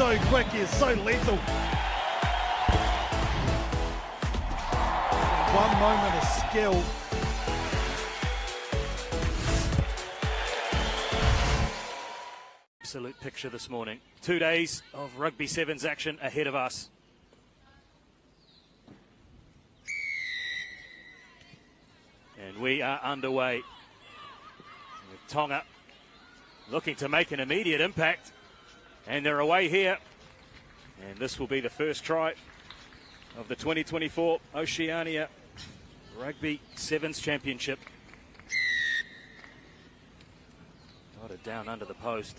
so quick, he is so lethal. One moment of skill. Absolute picture this morning. 2 days of Rugby Sevens action ahead of us. And we are underway with Tonga looking to make an immediate impact. And they're away here. And this will be the first try of the 2024 Oceania Rugby Sevens Championship. Got it down under the post.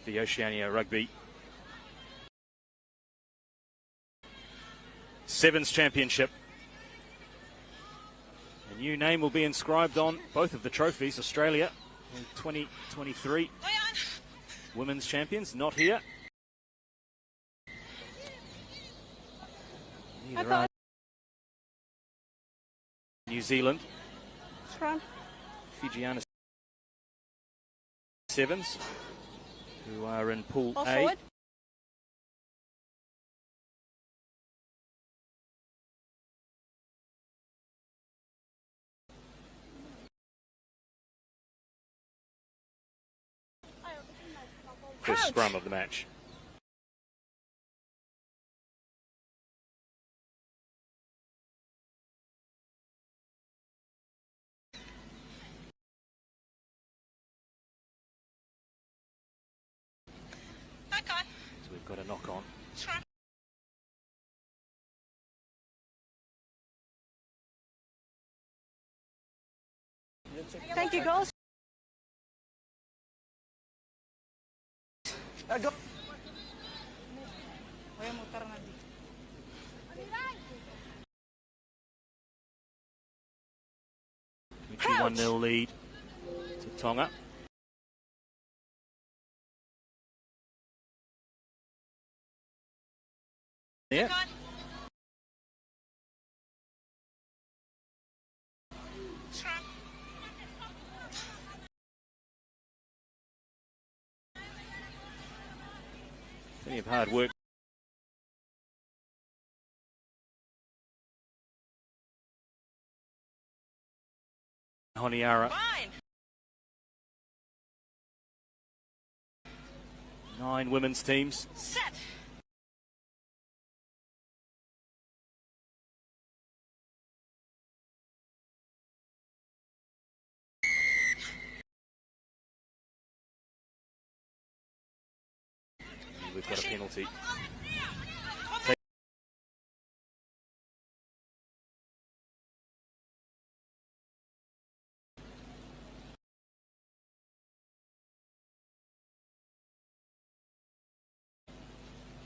The Oceania Rugby Sevens Championship. A new name will be inscribed on both of the trophies. Australia in 2023 Women's Champions, not here. Neither are New Zealand. Fijiana Sevens, who are in Pool A. Forward. First scrum of the match. So we've got a knock on. Thank you, girls. Go. 1-0 lead to Tonga. Yeah. Plenty of hard work. Honiara. 9 women's teams. Set. We've got a penalty.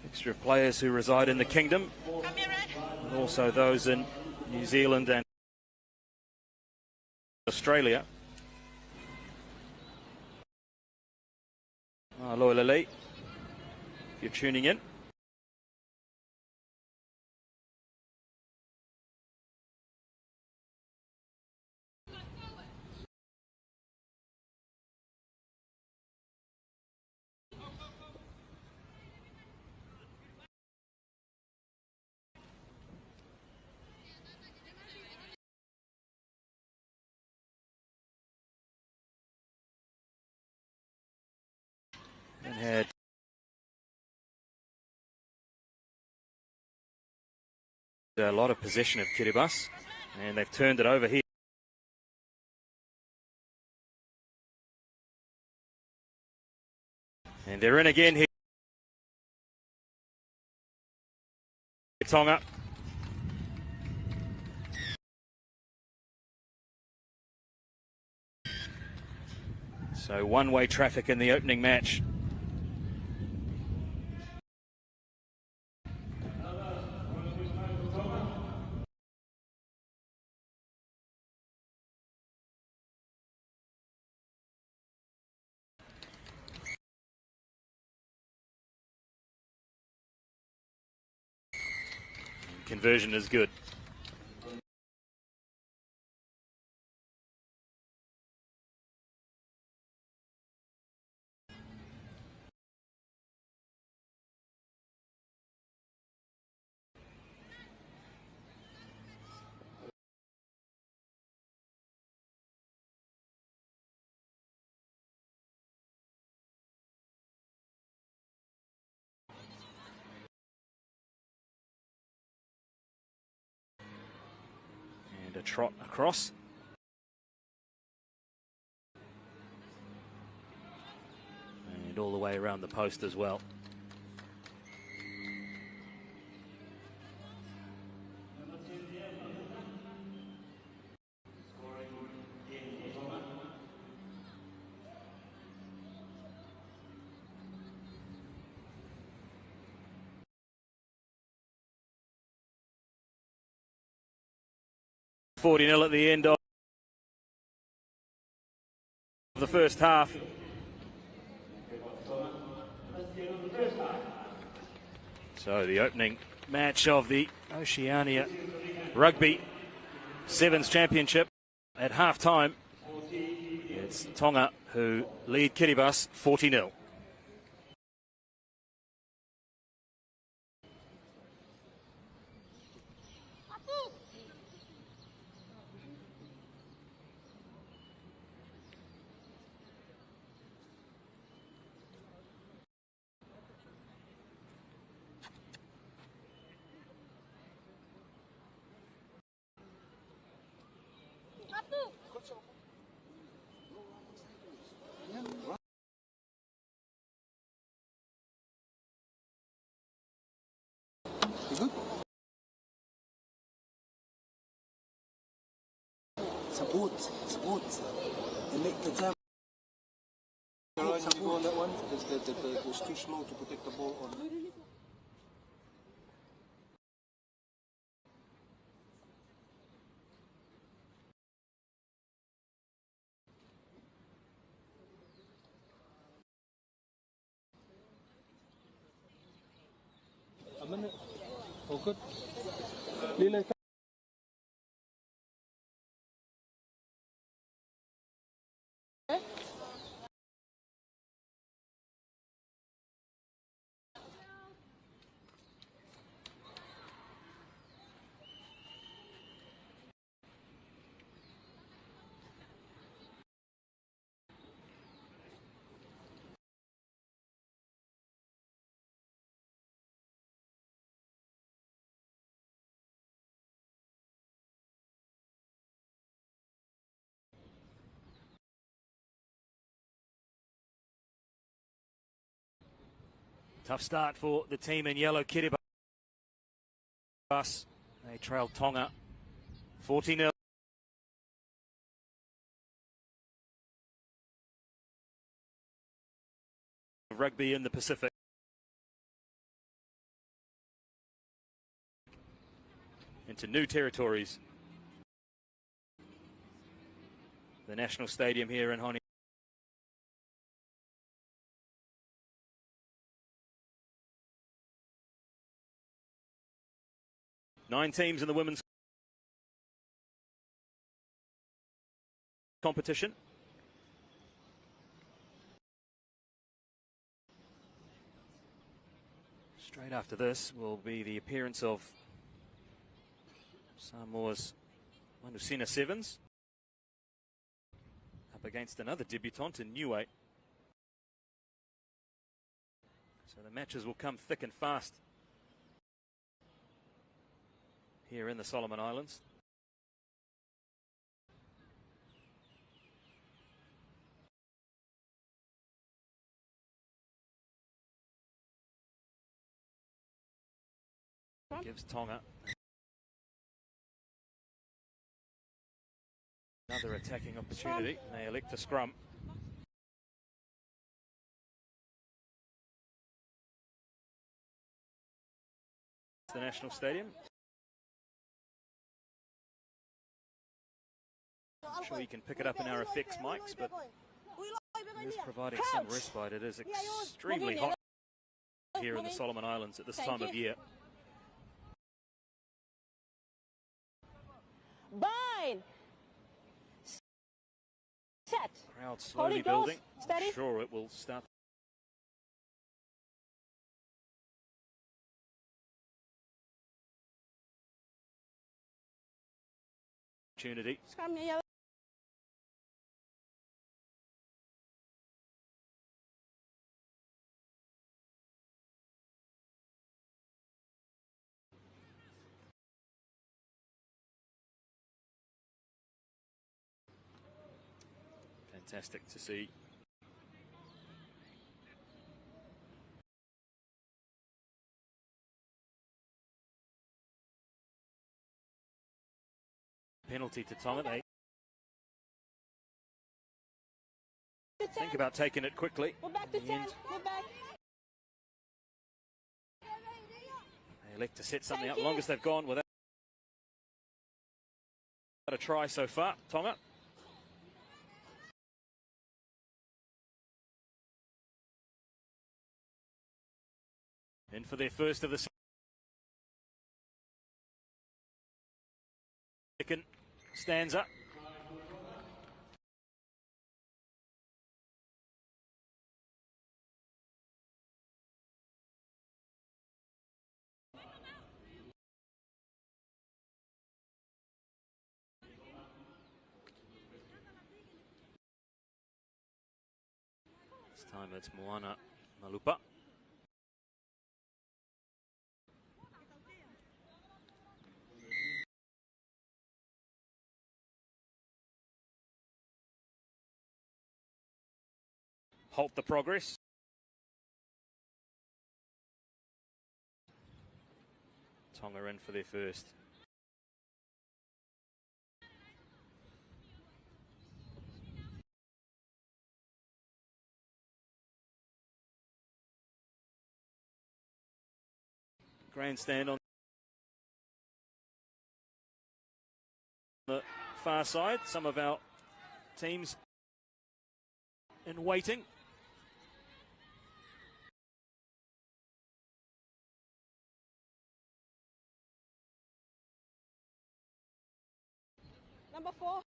Mixture of players who reside in the kingdom, and also those in New Zealand and Australia. Loyal Elite, if you're tuning in. And had a lot of possession of Kiribati, and they've turned it over here. And they're in again here. Tonga. So one-way traffic in the opening match. Conversion is good. And a trot across. And all the way around the post as well. $40 at the end of the first half. So the opening match of the Oceania Rugby Sevens Championship at half-time. It's Tonga who lead Kiribati 40-0. Support. And make the jump. Support on that one because it was too small to protect the ball on. A minute. All good. Leland. Tough start for the team in yellow. Kiribati. They trail Tonga 40-0. Rugby in the Pacific. Into new territories. The National Stadium here in Honi. Nine teams in the women's competition. Straight after this will be the appearance of Samoa's Manusina Sevens up against another debutante in Niue. So the matches will come thick and fast here in the Solomon Islands. Gives Tonga another attacking opportunity. They elect a scrum. The National Stadium. I'm sure you can pick it up in our effects mics, but it is providing some respite. It is extremely hot here in the Solomon Islands at this time of year. Bind. Set. Crowd slowly building. Steady. Sure, it will start. Opportunity. Scrum yellow. Fantastic to see. Penalty to Tonga. They think about taking it quickly. We're back to 10. We're back. They elect to set something up. Longest they've gone without a try so far. Tonga. In for their first of the second stanza. This time it's Moana Malupa. Halt the progress. Tonga in for their first. Grandstand on the far side. Some of our teams in waiting. Number 4.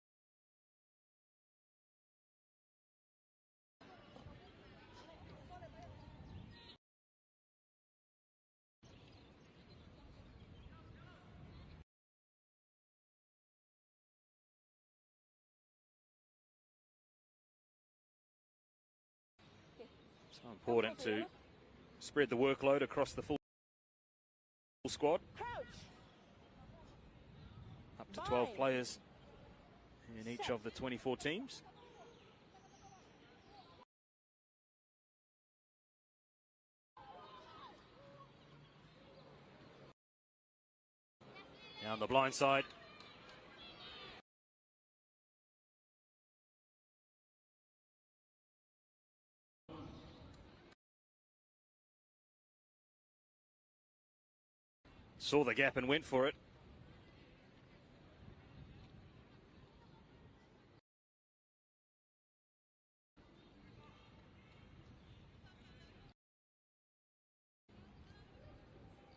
So important to spread the workload across the full squad. Crouch. Up to 12 players in each of the 24 teams. Down the blind side. Saw the gap and went for it.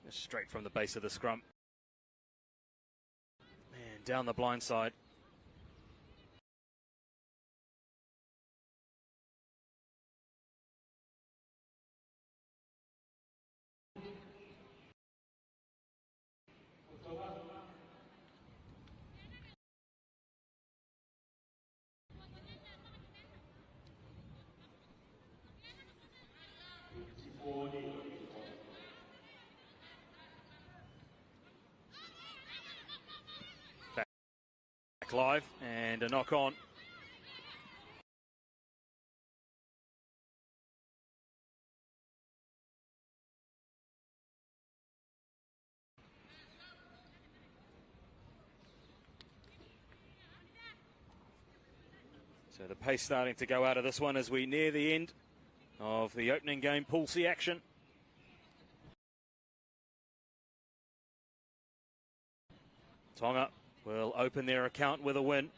Just straight from the base of the scrum. And down the blind side. Back live and a knock on. So the pace starting to go out of this one as we near the end of the opening game Pool C action. Tonga will open their account with a win.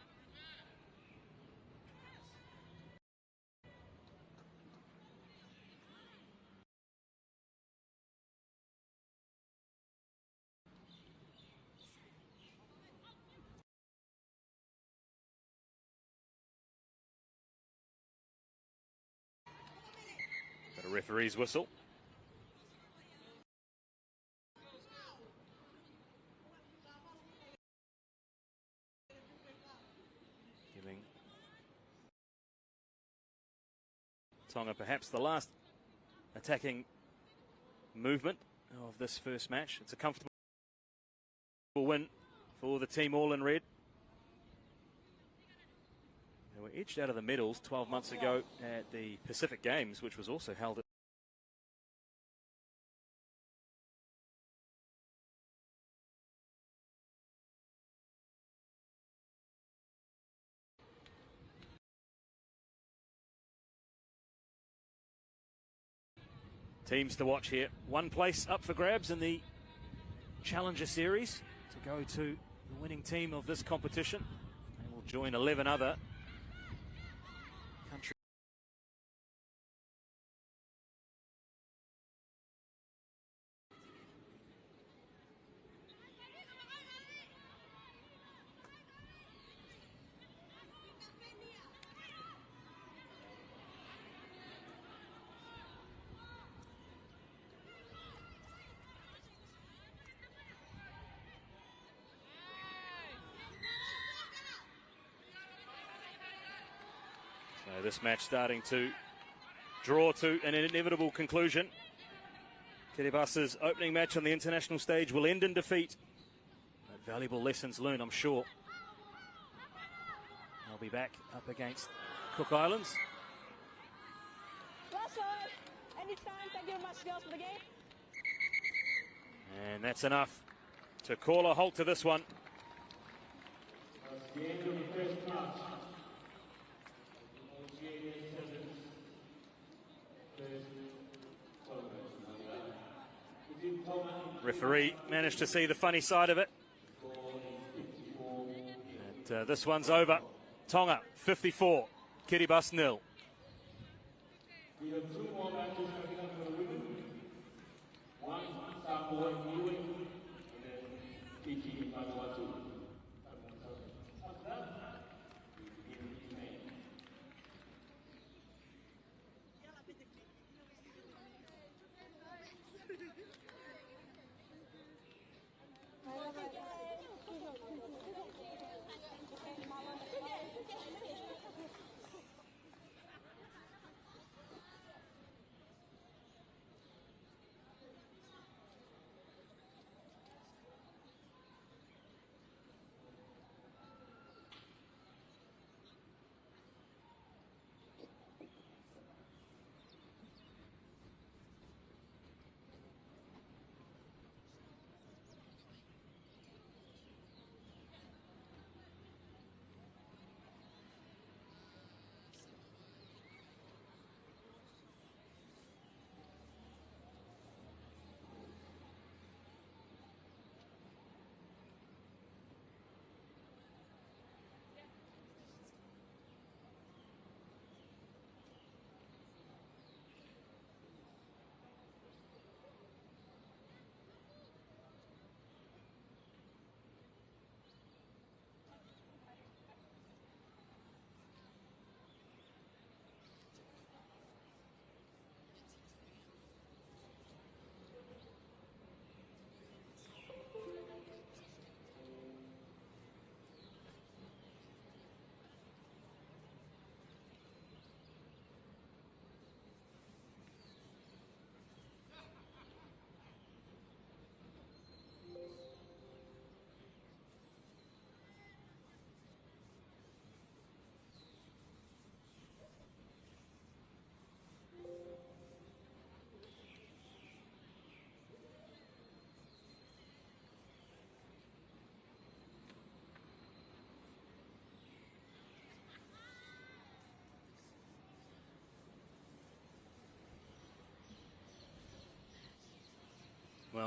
Got a referee's whistle. Giving Tonga perhaps the last attacking movement of this first match. It's a comfortable win for the team all in red. They were edged out of the medals 12 months ago at the Pacific Games, which was also held at teams to watch here. One place up for grabs in the Challenger Series to go to the winning team of this competition. They will join 11 other countries. So this match starting to draw to an inevitable conclusion. Kiribati's opening match on the international stage will end in defeat. But valuable lessons learned, I'm sure. They'll be back up against Cook Islands. Well, sir. Anytime. Thank you very much, girls, for the game. And that's enough to call a halt to this one. Referee managed to see the funny side of it. And this one's over. Tonga 54, Kiribati 0. We have 2 more matches coming up for the women. One Samoa Niue and then Fiji Vanuatu.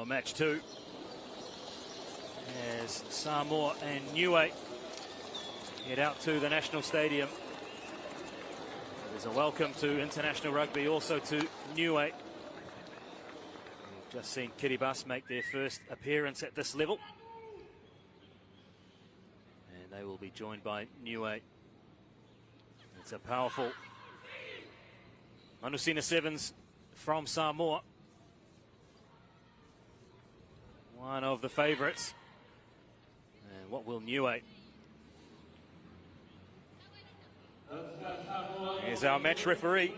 Well, match 2 as Samoa and Niue head out to the National Stadium. There's a welcome to international rugby also to Niue. We've just seen Kiribati make their first appearance at this level. And they will be joined by Niue. It's a powerful Manusina Sevens from Samoa. One of the favourites. And what will Niue? Here's our match referee.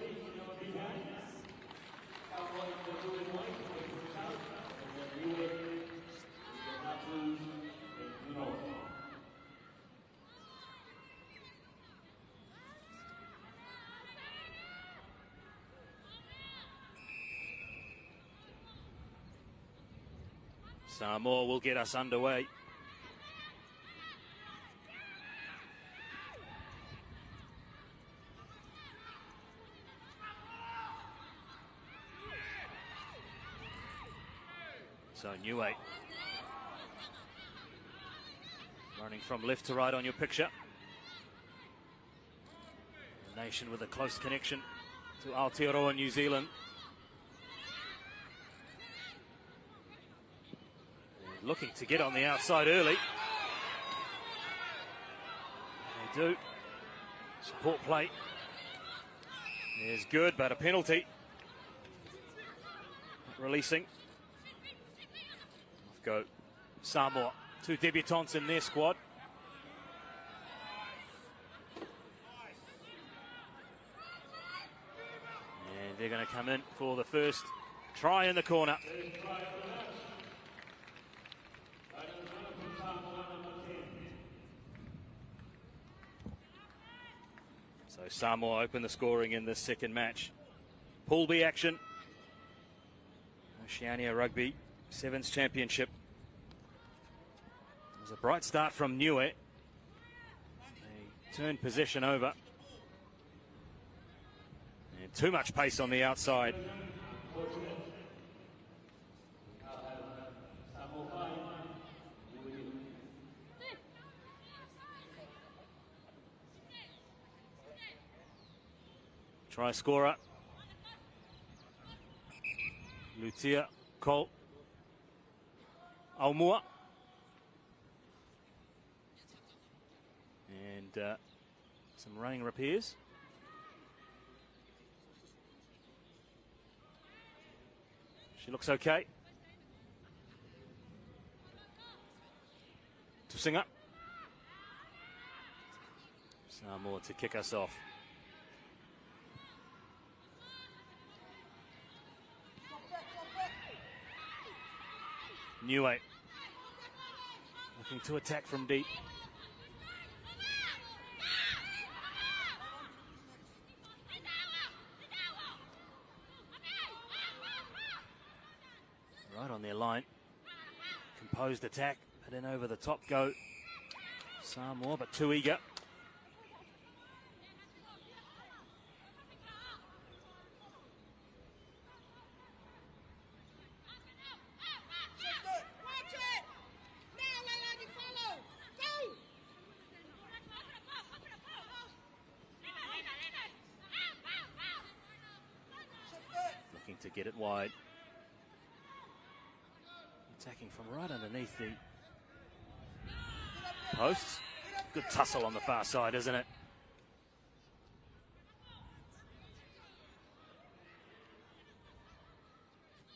Samoa will get us underway. So Niue running from left to right on your picture. A nation with a close connection to Aotearoa, New Zealand. And looking to get on the outside early. They do. Support play is good, but a penalty. Releasing. Go Samoa, 2 debutants in their squad. And they're going to come in for the first try in the corner. So Samoa open the scoring in this second match. Pool B action. Oceania Rugby Sevens Championship. It was a bright start from Niue. They turned possession over. And too much pace on the outside. Try scorer. Lutia Cole. Aumua. And some running repairs. She looks okay. Tusinga. Samoa to kick us off. Niue looking to attack from deep. Right on their line. Composed attack, but in over the top go Samoa, but too eager. To get it wide. Attacking from right underneath the posts. Good tussle on the far side, isn't it?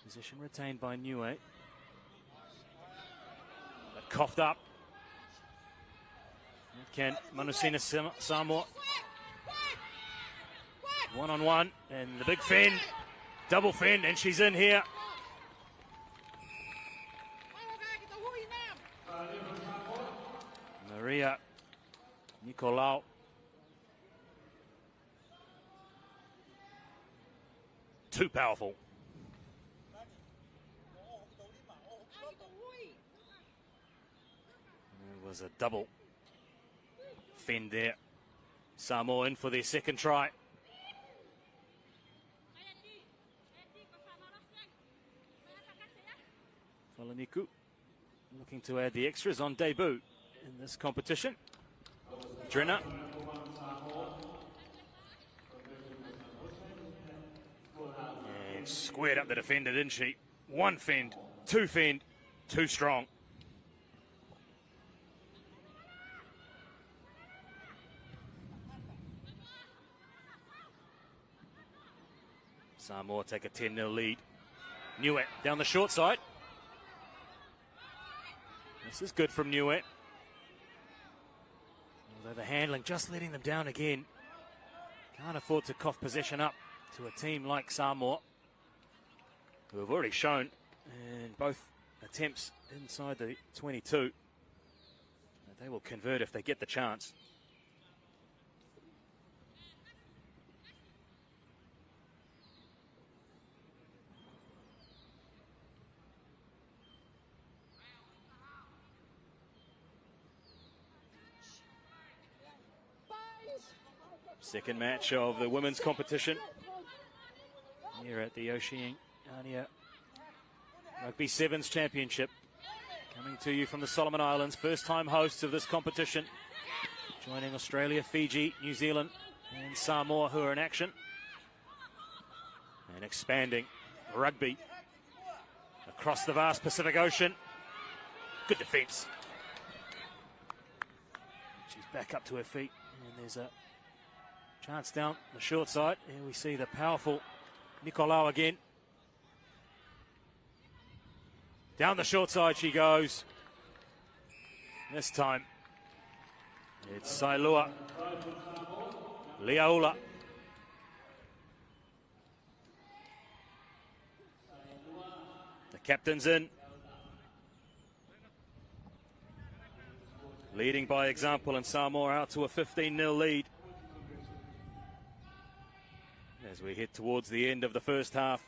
Position retained by Niue. But coughed up. Can Manusina Samoa. One-on-one, and the big fend. Double fend, and she's in here. Maria Nicolau. Too powerful. There was a double fend there. Samoa in for their second try. Falaniku looking to add the extras on debut in this competition. Drenner. And squared up the defender, didn't she? One fend, too strong. Samoa take a 10-0 lead. Nieuet down the short side. This is good from Nieuet. Although the handling just letting them down again. Can't afford to cough possession up to a team like Samoa, who have already shown in both attempts inside the 22 that they will convert if they get the chance. Second match of the women's competition here at the Oceania Rugby Sevens Championship. Coming to you from the Solomon Islands, first time hosts of this competition. Joining Australia, Fiji, New Zealand and Samoa, who are in action. And expanding rugby across the vast Pacific Ocean. Good defence. She's back up to her feet and there's a chance down the short side. Here we see the powerful Nicolau again. Down the short side she goes. This time it's Sailua Liaula. The captain's in. Leading by example, and Samoa out to a 15-0 lead as we head towards the end of the first half.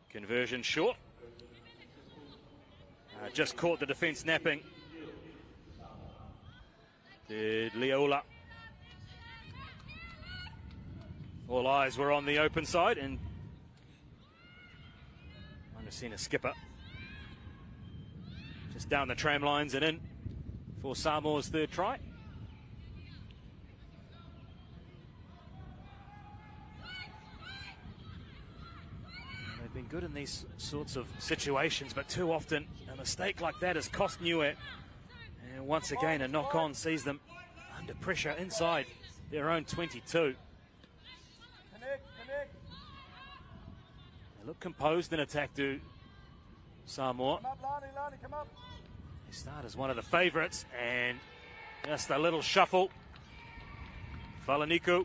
Conversion short. Just caught the defence napping. Did Liaula. All eyes were on the open side, and Manusina skipper just down the tram lines and in for Samoa's third try. They've been good in these sorts of situations, but too often a mistake like that has cost Nieuet. And once again, a knock-on sees them under pressure inside their own 22. They look composed in attack, do Samoa. They start as one of the favourites, and just a little shuffle. Falaniku,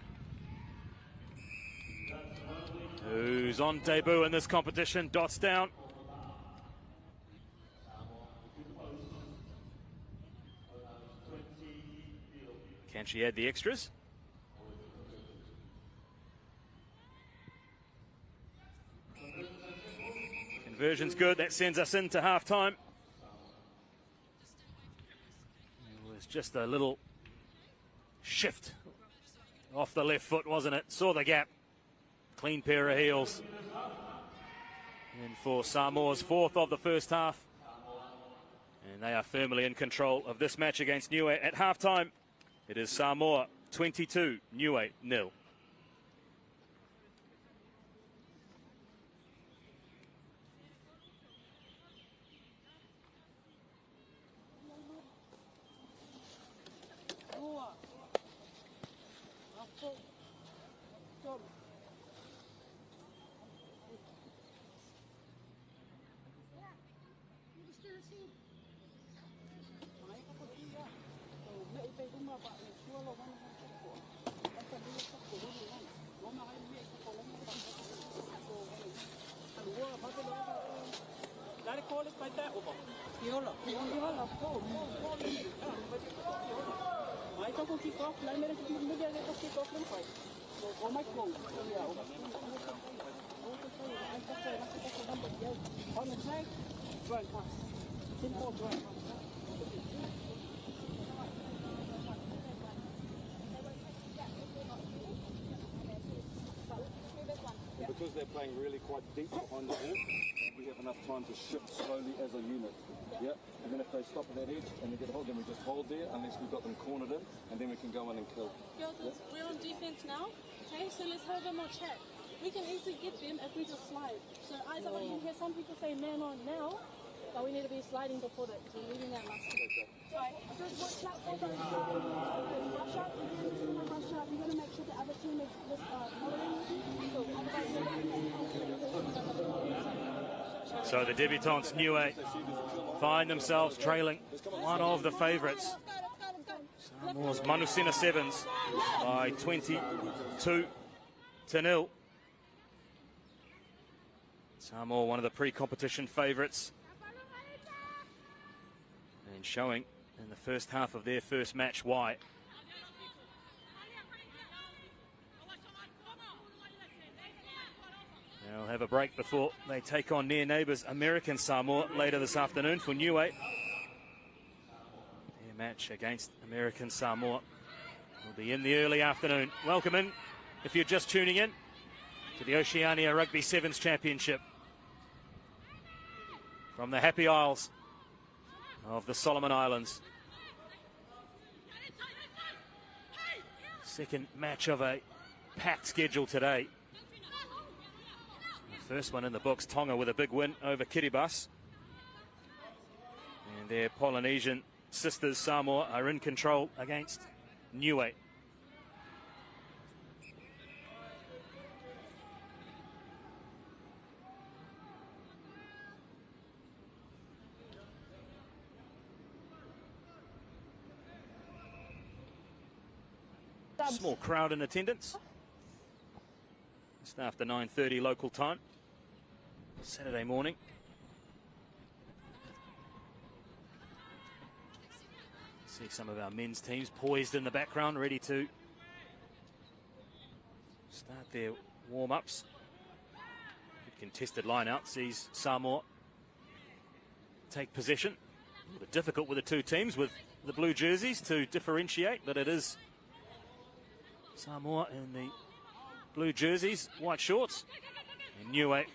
who's on debut in this competition, dots down. Can she add the extras? Conversion's good. That sends us into half-time. It was just a little shift off the left foot, wasn't it? Saw the gap. Clean pair of heels. And for Samoa's fourth of the first half. And they are firmly in control of this match against Nieuet. At half-time, it is Samoa 22, Nieuet 0. they're playing really quite deep behind the ball, we have enough time to shift slowly as a unit. Yeah, and then if they stop at that edge and they get hold, then we just hold there unless we've got them cornered in, and then we can go in and kill. Girls, we're on defense now, okay? So let's have a more chat. We can easily get them if we just slide. So I don't want you hear some people say man on now, but we need to be sliding before that. So we're leaving that last time. Right, just watch out for those rush up. If you're doing a rush up, you're going to make sure the other team is following you. So otherwise So the debutants Niue find themselves trailing one of the favourites. Samoa's Manusina Sevens by 22-0. Samoa, one of the pre-competition favourites, and showing in the first half of their first match why. They'll have a break before they take on near neighbours American Samoa later this afternoon for Niue. Their match against American Samoa will be in the early afternoon. Welcome in, if you're just tuning in, to the Oceania Rugby Sevens Championship from the Happy Isles of the Solomon Islands. Second match of a packed schedule today. The first one in the books, Tonga with a big win over Kiribati. And their Polynesian sisters Samoa are in control against Niue. Small crowd in attendance. Just after 9:30 local time, Saturday morning. See some of our men's teams poised in the background, ready to start their warm-ups. Good contested line-out sees Samoa take possession. A little bit difficult with the two teams with the blue jerseys to differentiate, but it is Samoa in the blue jerseys, white shorts, and Niue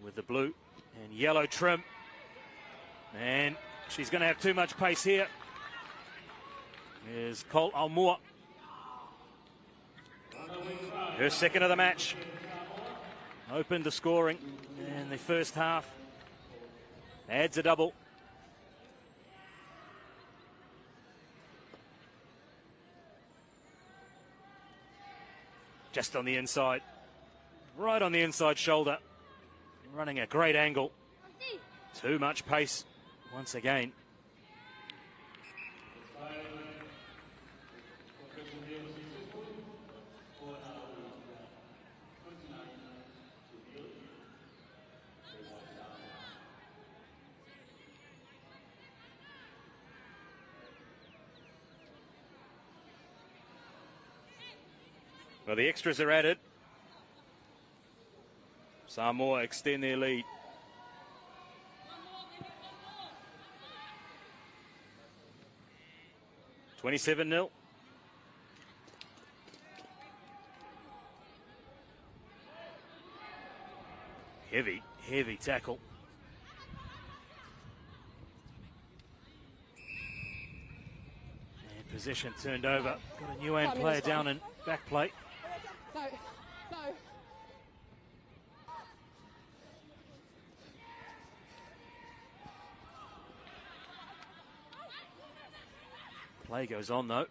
with the blue and yellow trim. And she's going to have too much pace here. Here's Cole Almua. Her second of the match. Opened the scoring in the first half. Adds a double. Just on the inside, right on the inside shoulder, running a great angle. Too much pace once again. Well, the extras are added. Samoa extend their lead. $27-0. Heavy tackle. And possession turned over. Got a Niue player down in back plate. No, no. Play goes on though.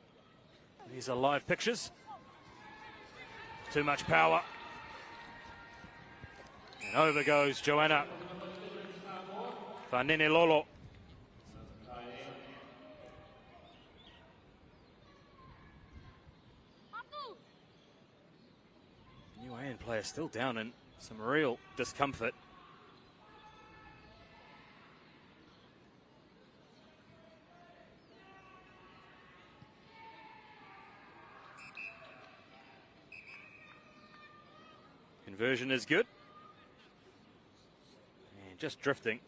These are live pictures. Too much power. And over goes Joanna Fanene Lolo. Niuean player still down in some real discomfort. Conversion is good. And just drifting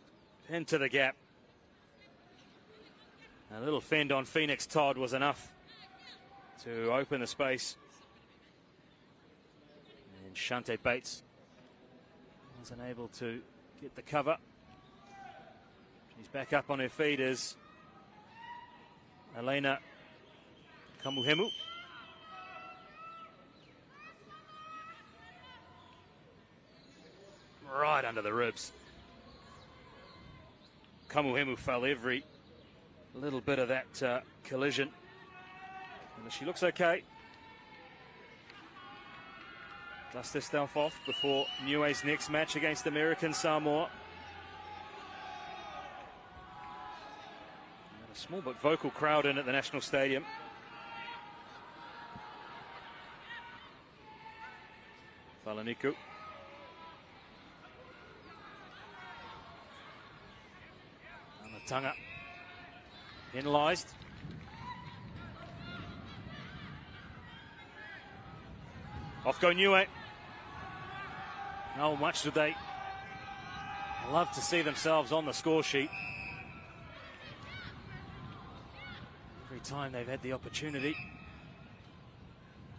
into the gap. A little fend on Phoenix Todd was enough to open the space. And Shante Bates Wasn't able to get the cover. She's back up on her feet as Elena Kamuhemu. Right under the ribs. Kamuhemu fell every little bit of that collision. And she looks okay. Dust herself off before Niue's next match against American Samoa. A small but vocal crowd in at the National Stadium. Falaniku. Amatanga. Penalised. Off go Niue. How much do they love to see themselves on the score sheet? Every time they've had the opportunity,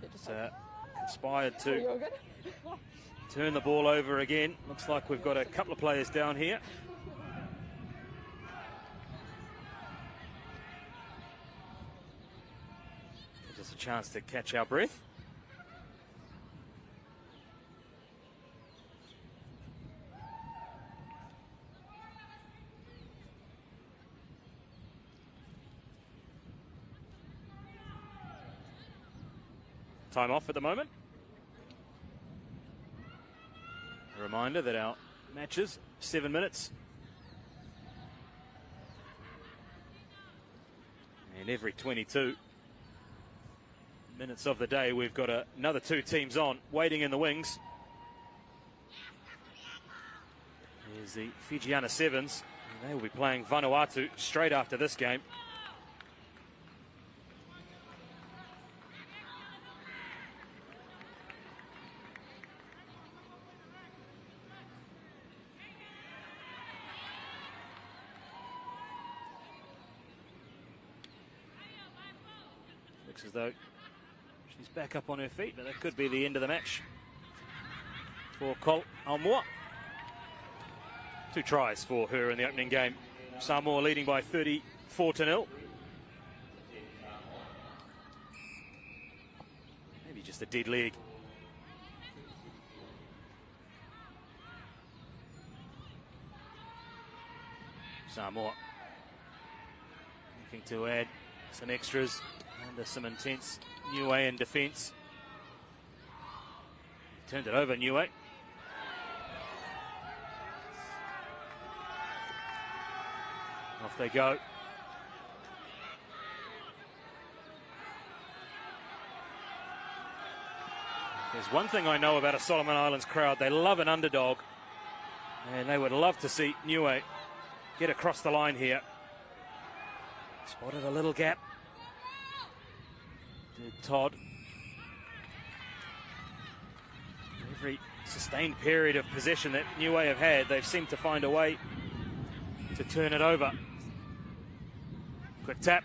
it's conspired to turn the ball over again. Looks like we've got a couple of players down here. Gives us a chance to catch our breath. Time off at the moment. A reminder that our matches, 7 minutes. And every 22 minutes of the day, we've got another 2 teams on, waiting in the wings. Here's the Fijiana Sevens. And they will be playing Vanuatu straight after this game. Looks as though she's back up on her feet, but that could be the end of the match for Col Almoa. 2 tries for her in the opening game. Samoa leading by 34-0. Maybe just a dead leg. Samoa looking to add some extras under some intense Niue in defence. Turned it over, Niue. Off they go. There's one thing I know about a Solomon Islands crowd. They love an underdog. And they would love to see Niue get across the line here. Spotted a little gap. Did Todd. Every sustained period of possession that Niue have had, they've seemed to find a way to turn it over. Quick tap.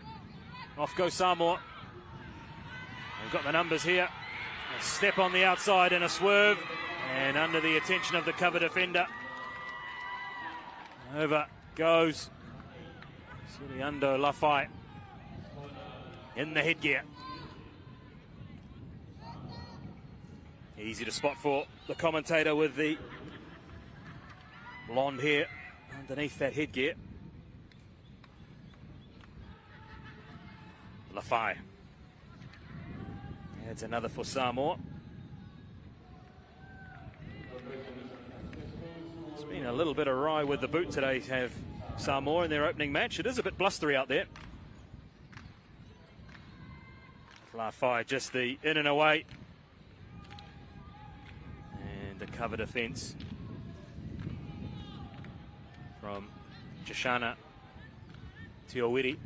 Off goes Samoa. We've got the numbers here. A step on the outside and a swerve. And under the attention of the cover defender. Over goes Suriando Lafai in the headgear. Easy to spot for the commentator with the blonde hair underneath that headgear. Lafai adds another for Samoa. It's been a little bit awry with the boot today, have Samoa in their opening match. It is a bit blustery out there. Lafai just the in and away. And the cover defence from Jashana Tiowiri.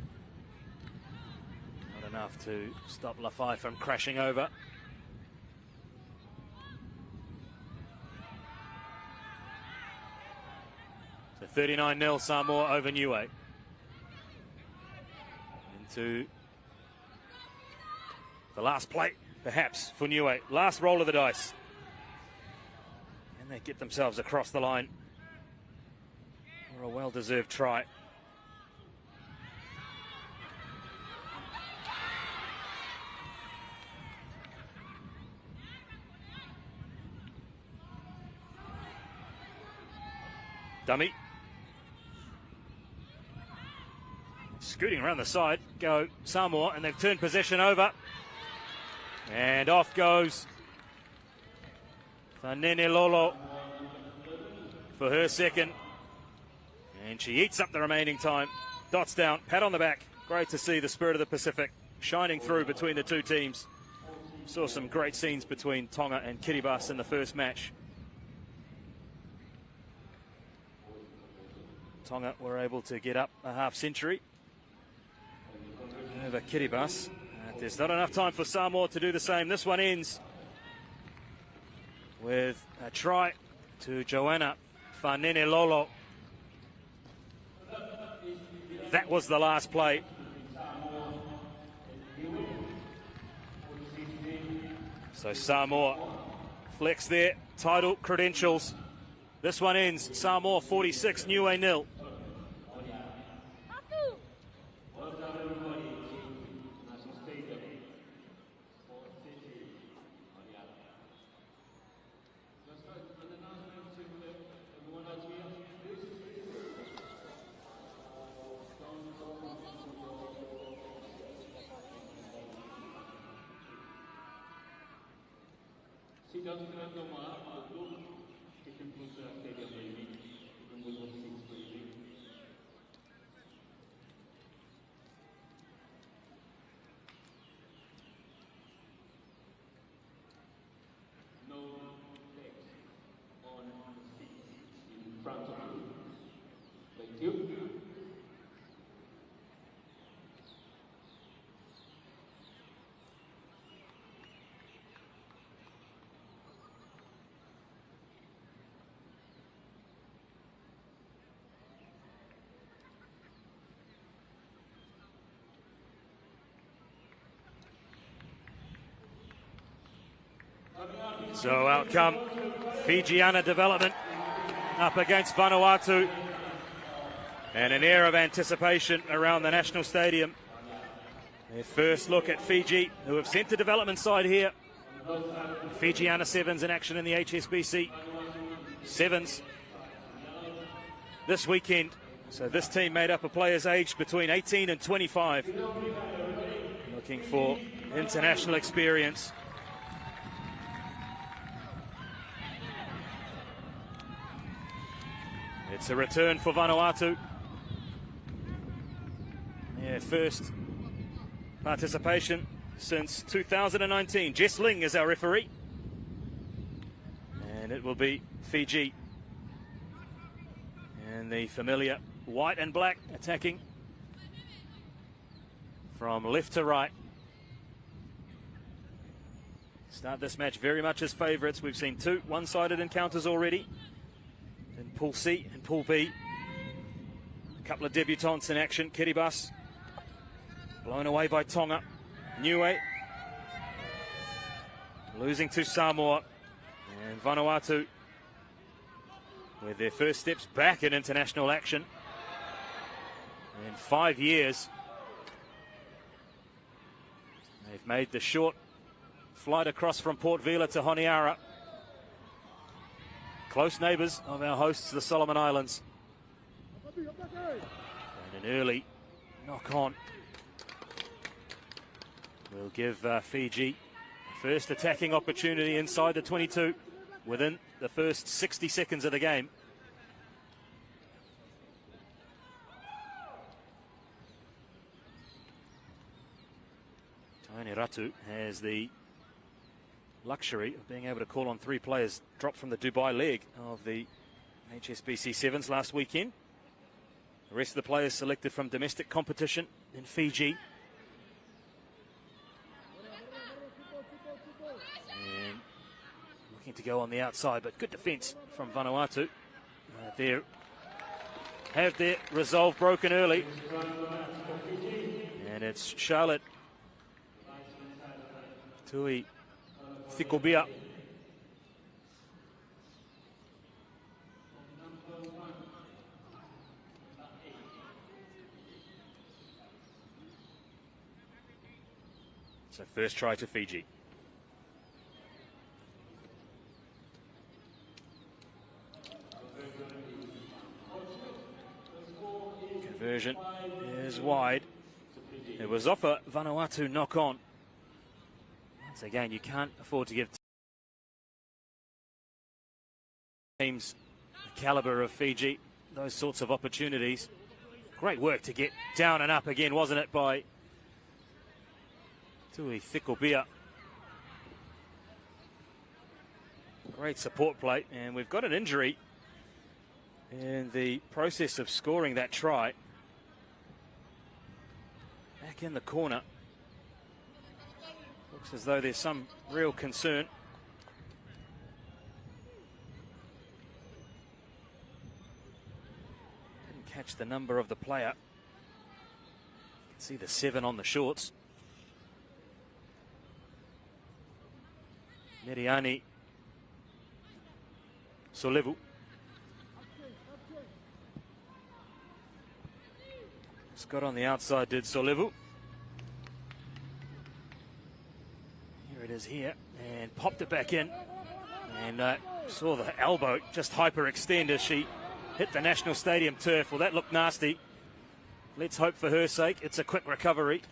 Not enough to stop Lafai from crashing over. So 39-0 Samoa over Niue. Into the last play, perhaps, for Niue. Last roll of the dice. Can They get themselves across the line for a well-deserved try. Dummy. Scooting around the side, go Samoa, and they've turned possession over. And off goes Fanene Lolo for her second. And she eats up the remaining time. Dots down, pat on the back. Great to see the spirit of the Pacific shining through between the two teams. Saw some great scenes between Tonga and Kiribati in the first match. Tonga were able to get up a half century over Kiribati. There's not enough time for Samoa to do the same. This one ends with a try to Joanna Fanene Lolo. That was the last play. So Samoa flex their title credentials. This one ends Samoa 46, Niue 0. So out come Fijiana Development up against Vanuatu, and an air of anticipation around the National Stadium. Their first look at Fiji, who have sent the development side here. Fijiana Sevens in action in the HSBC Sevens this weekend. So this team made up of players aged between 18 and 25, looking for international experience. It's a return for Vanuatu. Their first participation since 2019. Jess Ling is our referee. And it will be Fiji. And the familiar white and black attacking from left to right. Start this match very much as favourites. We've seen two one-sided encounters already in Pool C and Pool B. A couple of debutants in action. Kiribati blown away by Tonga. Niue losing to Samoa. And Vanuatu with their first steps back in international action in 5 years. They've made the short flight across from Port Vila to Honiara. Close neighbours of our hosts, the Solomon Islands. And an early knock-on will give Fiji first attacking opportunity inside the 22 within the first 60 seconds of the game. Tony Ratu has the luxury of being able to call on three players dropped from the Dubai leg of the HSBC Sevens last weekend. The rest of the players selected from domestic competition in Fiji. And looking to go on the outside, but good defence from Vanuatu. They have their resolve broken early. And it's Charlotte Tui Thikobia So first try to Fiji. Conversion is wide. It was off a Vanuatu knock on. Once again, you can't afford to give teams the calibre of Fiji those sorts of opportunities. Great work to get down and up again, wasn't it, by Tui Thikobia. Great support play, and we've got an injury in the process of scoring that try. Back in the corner. Looks as though there's some real concern. Didn't catch the number of the player. You can see the 7 on the shorts. Meriani Solevu. Scott on the outside did Solevu. Here it is here, and popped it back in, and saw the elbow just hyperextend as she hit the National Stadium turf. Well, that looked nasty. Let's hope for her sake it's a quick recovery,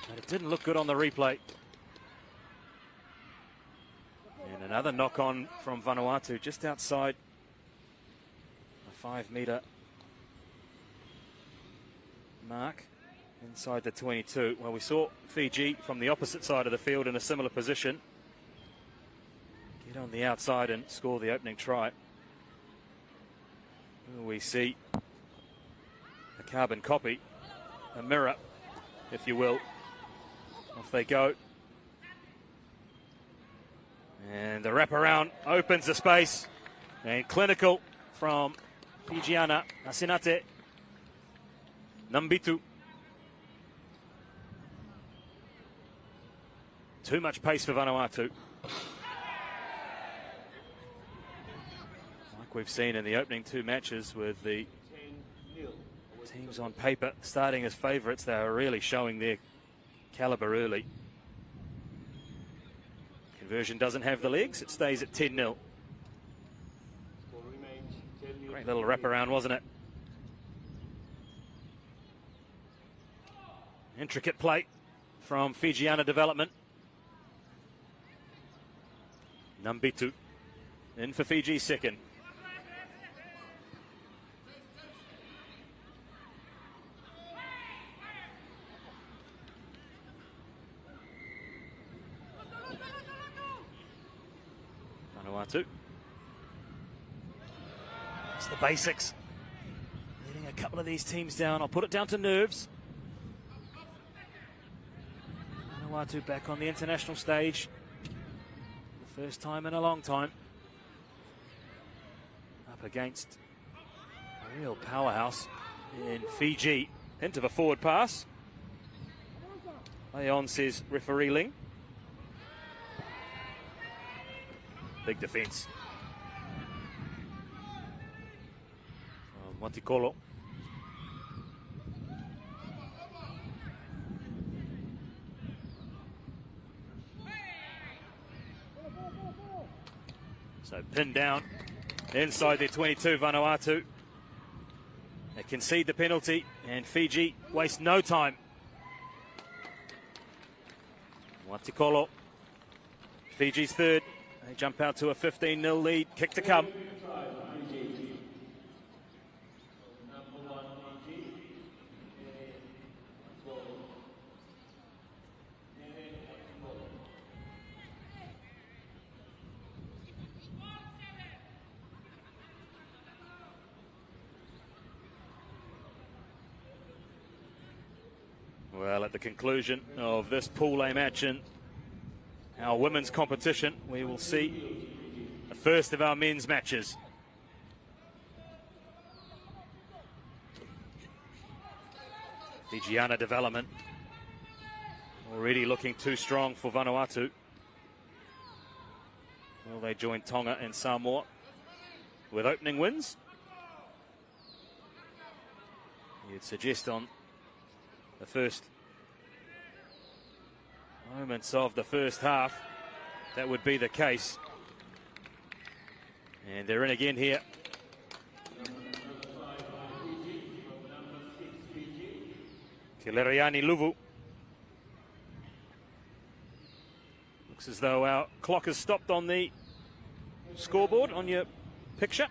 but it didn't look good on the replay. And another knock on from Vanuatu just outside the 5-metre mark, inside the 22. Well, we saw Fiji from the opposite side of the field in a similar position get on the outside and score the opening try. We see a carbon copy, a mirror, if you will. Off they go. And the wraparound opens the space, and clinical from Fijiana Asenate Nambitu. Too much pace for Vanuatu. Like we've seen in the opening 2 matches with the teams on paper starting as favourites, they are really showing their calibre early. Conversion doesn't have the legs, it stays at 10-0. Great little wraparound, wasn't it? Intricate play from Fijiana development. Nambitu in for Fiji's second. Vanuatu. It's the basics. Letting a couple of these teams down. I'll put it down to nerves. Vanuatu back on the international stage. The first time in a long time. Up against a real powerhouse in Fiji. Hint of a forward pass. Play on, says referee Ling. Big defence. Matikolo. So pinned down inside their 22, Vanuatu. They concede the penalty, and Fiji waste no time. Matikolo, Fiji's third. They jump out to a 15-0 lead. Kick to come. Well, at the conclusion of this Pool A match in our women's competition, we will see the first of our men's matches. Fijiana development already looking too strong for Vanuatu. Will they join Tonga and Samoa with opening wins? You'd suggest on the first moments of the first half, that would be the case. And they're in again here. Kileriani Luvu. Looks as though our clock has stopped on the scoreboard on your picture.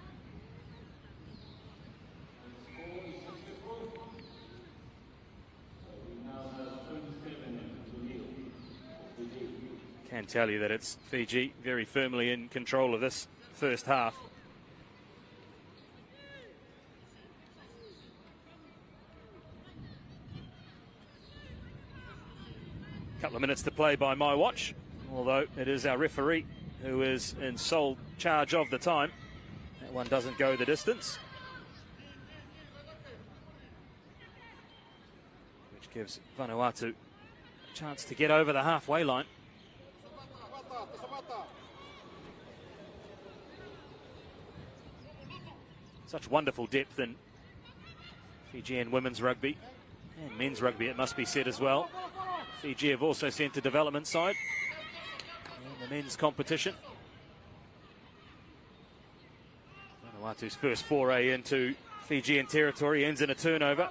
Can tell you that it's Fiji very firmly in control of this first half. Couple of minutes to play by my watch, although it is our referee who is in sole charge of the time. That one doesn't go the distance, which gives Vanuatu a chance to get over the halfway line. Such wonderful depth in Fijian women's rugby and men's rugby, it must be said as well. Fiji have also sent a development side in the men's competition. Vanuatu's first foray into Fijian territory ends in a turnover.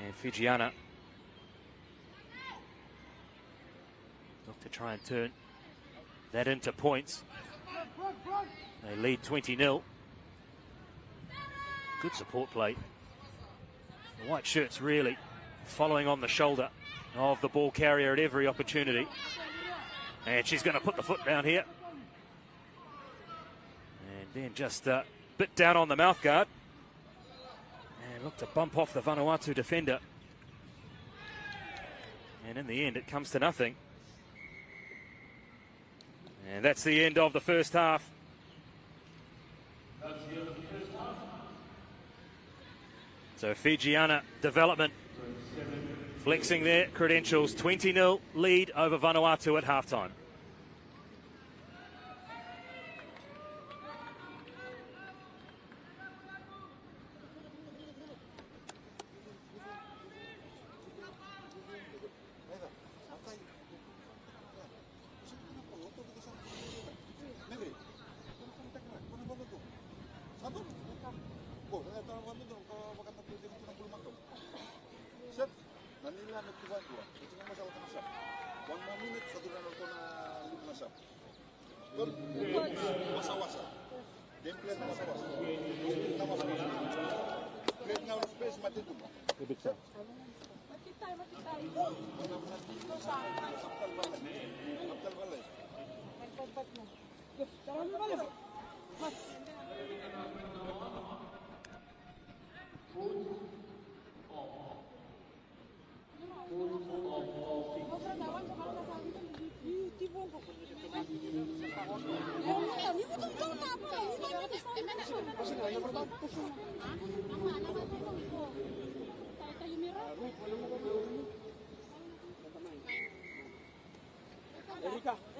And Fijiana look to try and turn that into points. They lead 20-0. Good support play. The white shirts really following on the shoulder of the ball carrier at every opportunity. And she's going to put the foot down here. And then just a bit down on the mouth guard. And look to bump off the Vanuatu defender. And in the end, it comes to nothing. And that's the end of the first half. So Fijiana development flexing their credentials. 20-0 lead over Vanuatu at halftime.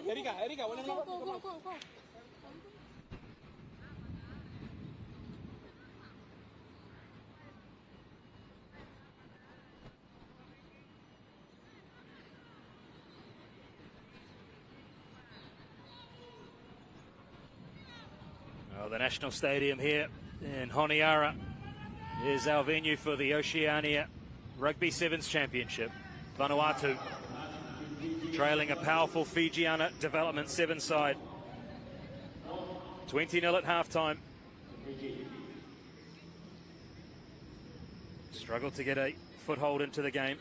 Erika, Go. Well, the National Stadium here in Honiara is our venue for the Oceania Rugby Sevens Championship. Vanuatu trailing a powerful Fijiana Development 7 side. 20-0 at halftime. Struggled to get a foothold into the game.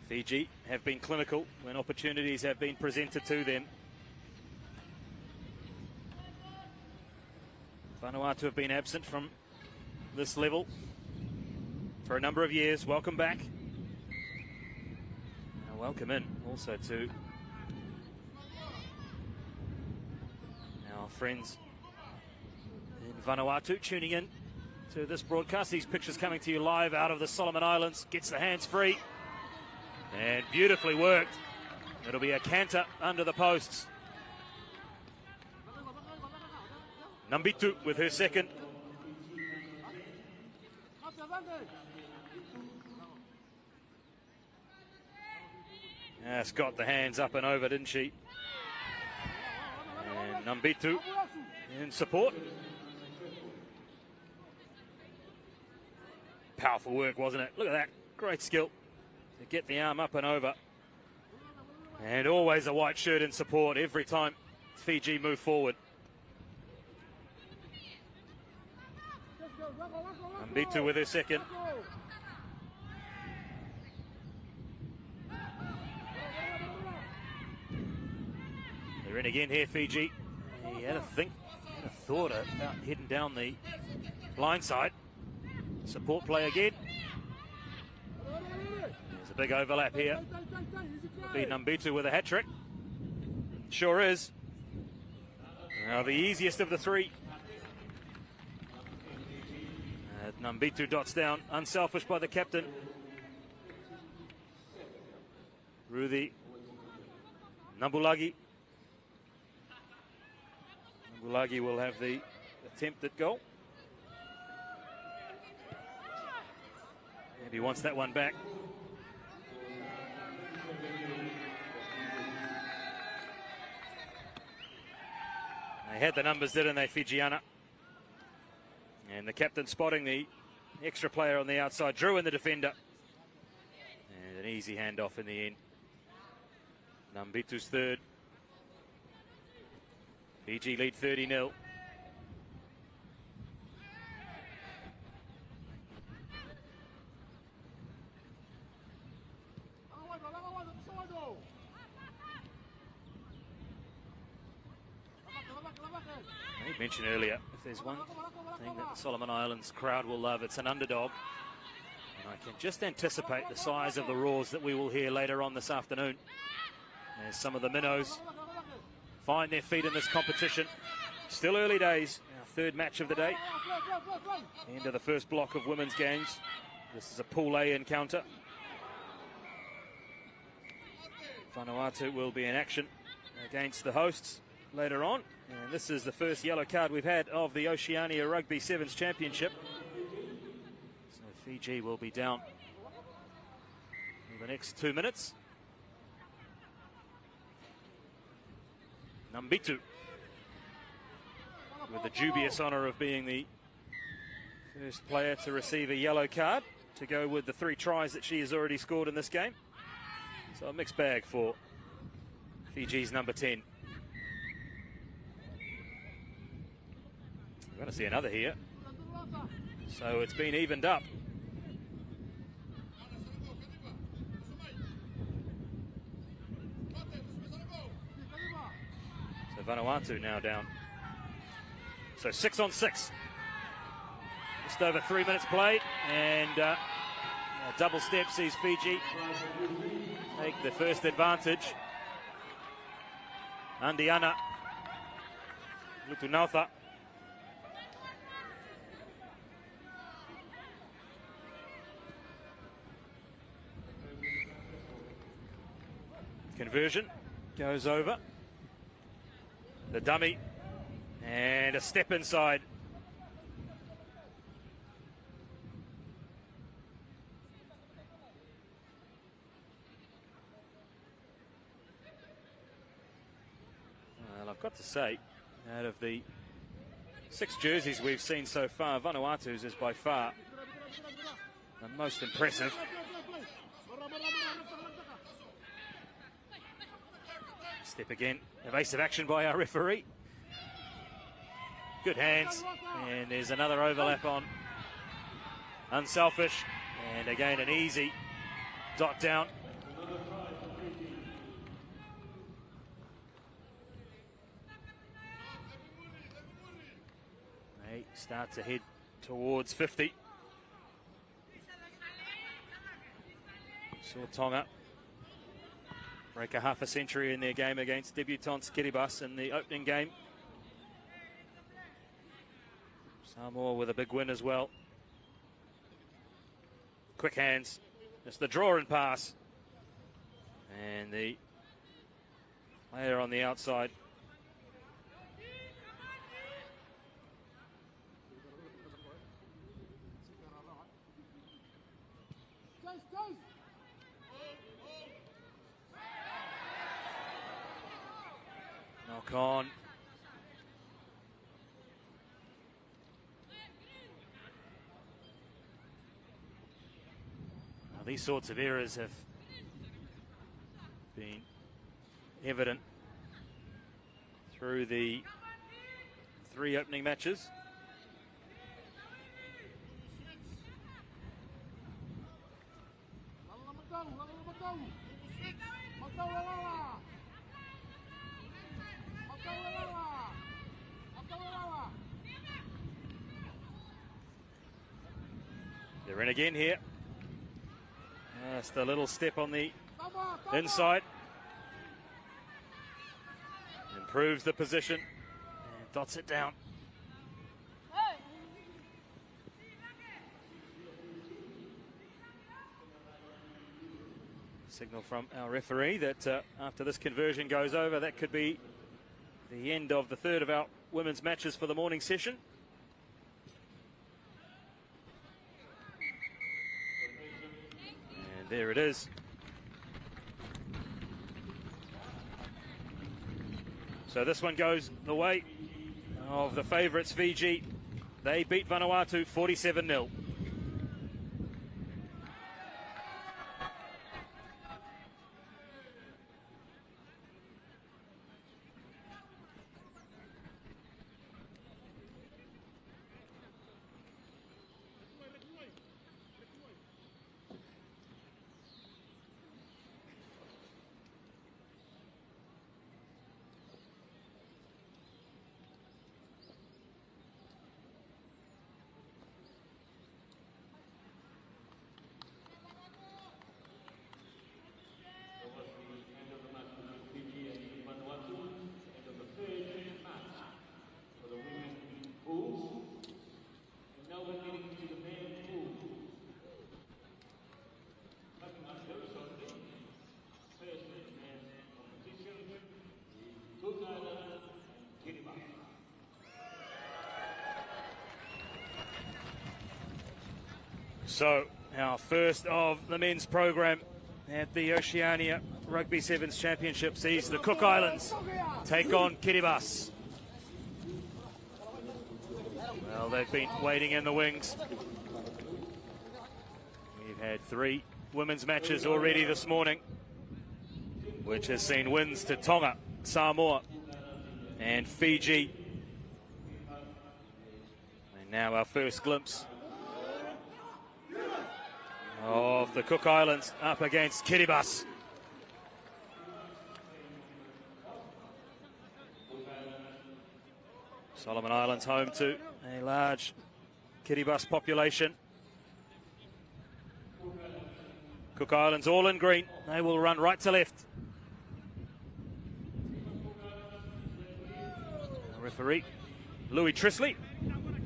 Fiji have been clinical when opportunities have been presented to them. Vanuatu have been absent from this level for a number of years. Welcome back. And welcome in also to our friends in Vanuatu tuning in to this broadcast. These pictures coming to you live out of the Solomon Islands. Gets the hands free. And beautifully worked. It'll be a canter under the posts. Nambitu with her second. Yes, got the hands up and over, didn't she? And Nambitu in support. Powerful work, wasn't it? Look at that. Great skill to get the arm up and over. And always a white shirt in support every time Fiji move forward. Nambitu with her second. They're in again here, Fiji. He had a thought about heading down the line side. Support play again. There's a big overlap here. Be Nambitu with a hat trick. Sure is. Now the easiest of the three. Nambitu dots down, unselfish by the captain. Ruthi Nambulagi. Nambulagi will have the attempt at goal. And he wants that one back. They had the numbers, didn't they, Fijiana? And the captain spotting the extra player on the outside, drew in the defender. And an easy handoff in the end. Nambitu's third. Fiji lead 30-0. I mentioned earlier, if there's one thing that the Solomon Islands crowd will love, it's an underdog. And I can just anticipate the size of the roars that we will hear later on this afternoon as some of the minnows find their feet in this competition. Still early days, our third match of the day. End of the first block of women's games. This is a Pool A encounter. Vanuatu will be in action against the hosts later on. And this is the first yellow card we've had of the Oceania Rugby Sevens Championship. So Fiji will be down for the next 2 minutes. Nambitu with the dubious honour of being the first player to receive a yellow card to go with the 3 tries that she has already scored in this game. So a mixed bag for Fiji's number 10. We're going to see another here. So it's been evened up. So Vanuatu now down. So 6 on 6. Just over 3 minutes played, and a double step sees Fiji take the first advantage. Andiana Lutunautha. Conversion goes over. The dummy and a step inside. Well, I've got to say, out of the 6 jerseys we've seen so far, Vanuatu's is by far the most impressive. Step again, evasive action by our referee. Good hands, and there's another overlap on unselfish, and again an easy dot down. They start to head towards 50. Saw Tonga break a half a century in their game against debutants Kiribati in the opening game. Samoa with a big win as well. Quick hands, just the draw and pass. And the player on the outside. Knock on. Now, these sorts of errors have been evident through the 3 opening matches. They're in again here. That's the little step on the inside. Improves the position and dots it down. Signal from our referee that after this conversion goes over, that could be the end of the third of our women's matches for the morning session. And there it is. So this one goes the way of the favourites, Fiji. They beat Vanuatu 47-0. So, our first of the men's program at the Oceania Rugby Sevens Championship sees the Cook Islands take on Kiribati. Well, they've been waiting in the wings. We've had 3 women's matches already this morning, which has seen wins to Tonga, Samoa and Fiji. And now our first glimpse of the Cook Islands up against Kiribati. Solomon Islands home to a large Kiribati population. Cook Islands all in green. They will run right to left. The referee, Louis Trisley,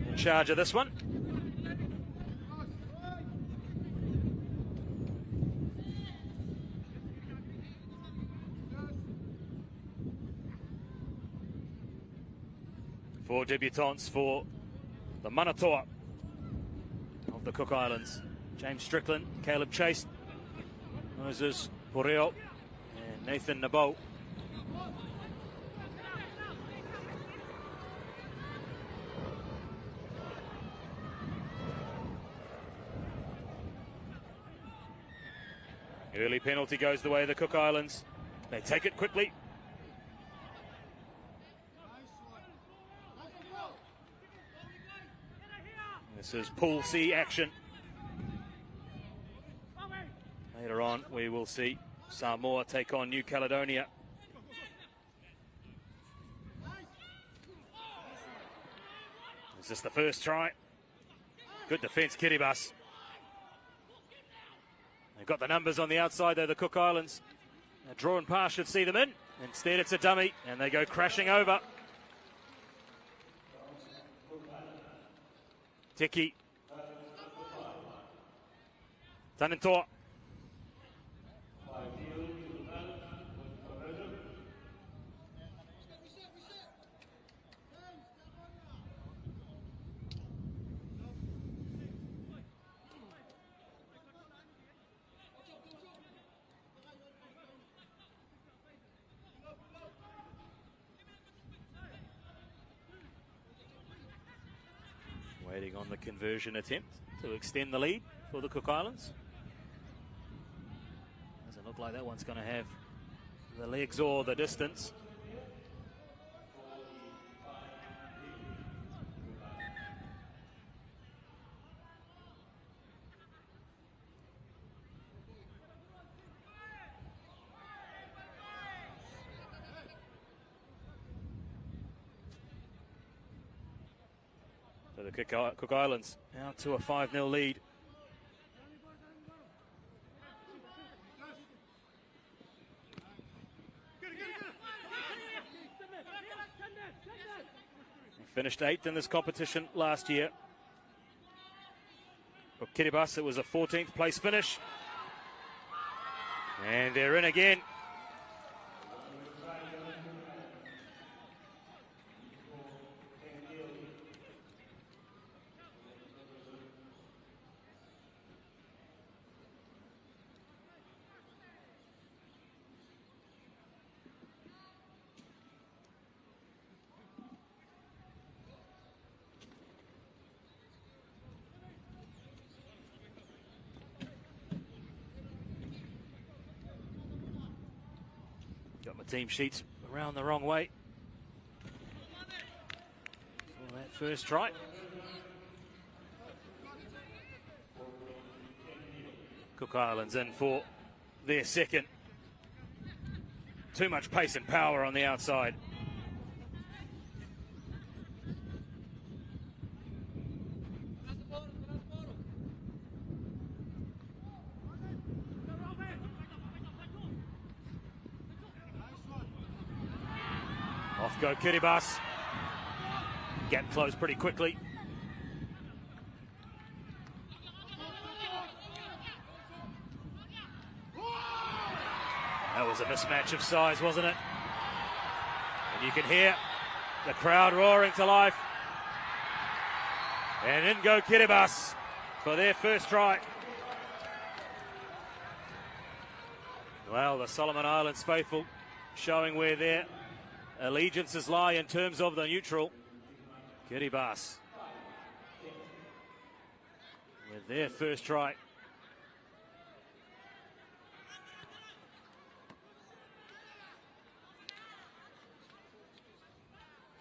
in charge of this one. Four debutants for the Manatoa of the Cook Islands. James Strickland, Caleb Chase, Moses Poreo and Nathan Nabo. Early penalty goes the way of the Cook Islands. They take it quickly. This is Pool C action. Later on, we will see Samoa take on New Caledonia. Is this the first try? Good defence, Kiribati. They've got the numbers on the outside, though, the Cook Islands. A draw and pass should see them in. Instead, it's a dummy, and they go crashing over. Teki. Tanintoa. Waiting on the conversion attempt to extend the lead for the Cook Islands. Doesn't look like that one's going to have the legs or the distance. So the Cook Islands out to a 5-0 lead. They finished 8th in this competition last year. For Kiribati, it was a 14th place finish. And they're in again. Got my team sheets around the wrong way for that first try. Cook Islands in for their second. Too much pace and power on the outside. Off go Kiribati. Gap closed pretty quickly. That was a mismatch of size, wasn't it? And you can hear the crowd roaring to life. And in go Kiribati for their first try. Well, the Solomon Islands faithful showing where their allegiances lie in terms of the neutral. Kiribati with their first try.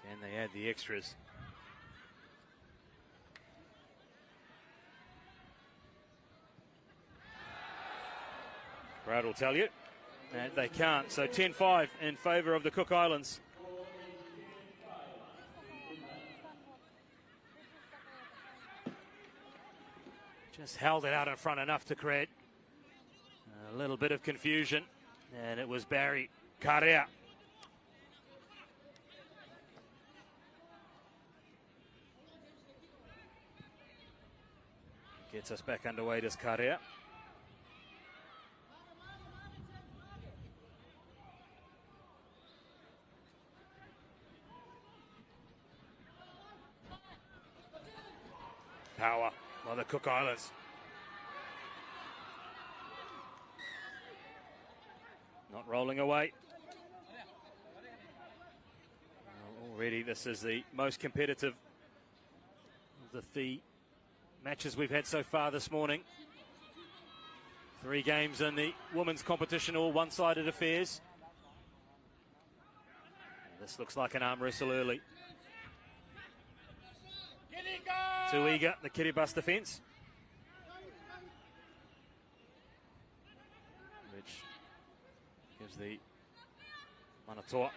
Can they add the extras? Brad will tell you that they can't. So 10-5 in favour of the Cook Islands. Just held it out in front enough to create a little bit of confusion. And it was Barry Karea. Gets us back underway, does Karea. Power by the Cook Islands. Not rolling away. Already this is the most competitive of the matches we've had so far this morning. 3 games in the women's competition, all one-sided affairs. This looks like an arm wrestle early. Too eager, the Kiribati defence. Which gives the Manatoa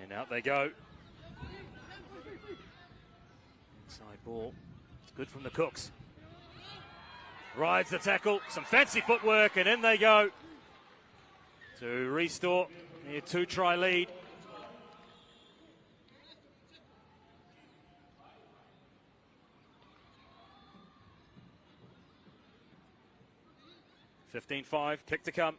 and out they go. Inside ball. It's good from the Cooks. Rides the tackle, some fancy footwork, and in they go to restore their 2-try lead. (15-5), kick to come.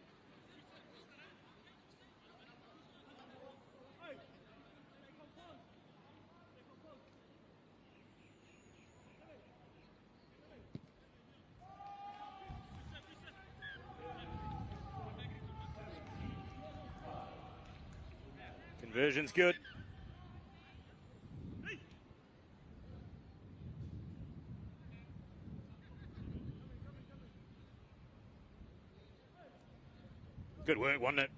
Conversion's good. Good work, wasn't it?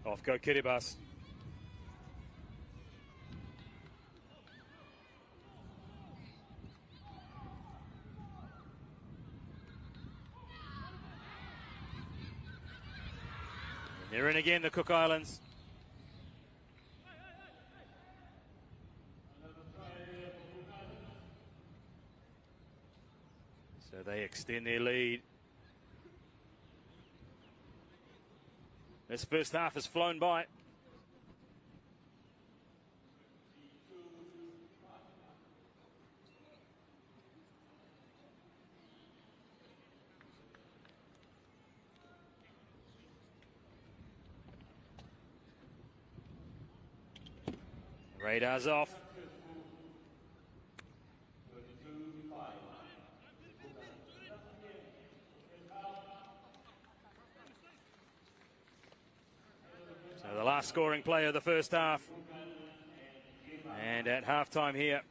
Off go Kiribati. They're in again, the Cook Islands. So they extend their lead. This first half has flown by. Radar's off. So the last scoring play of the first half. And at halftime here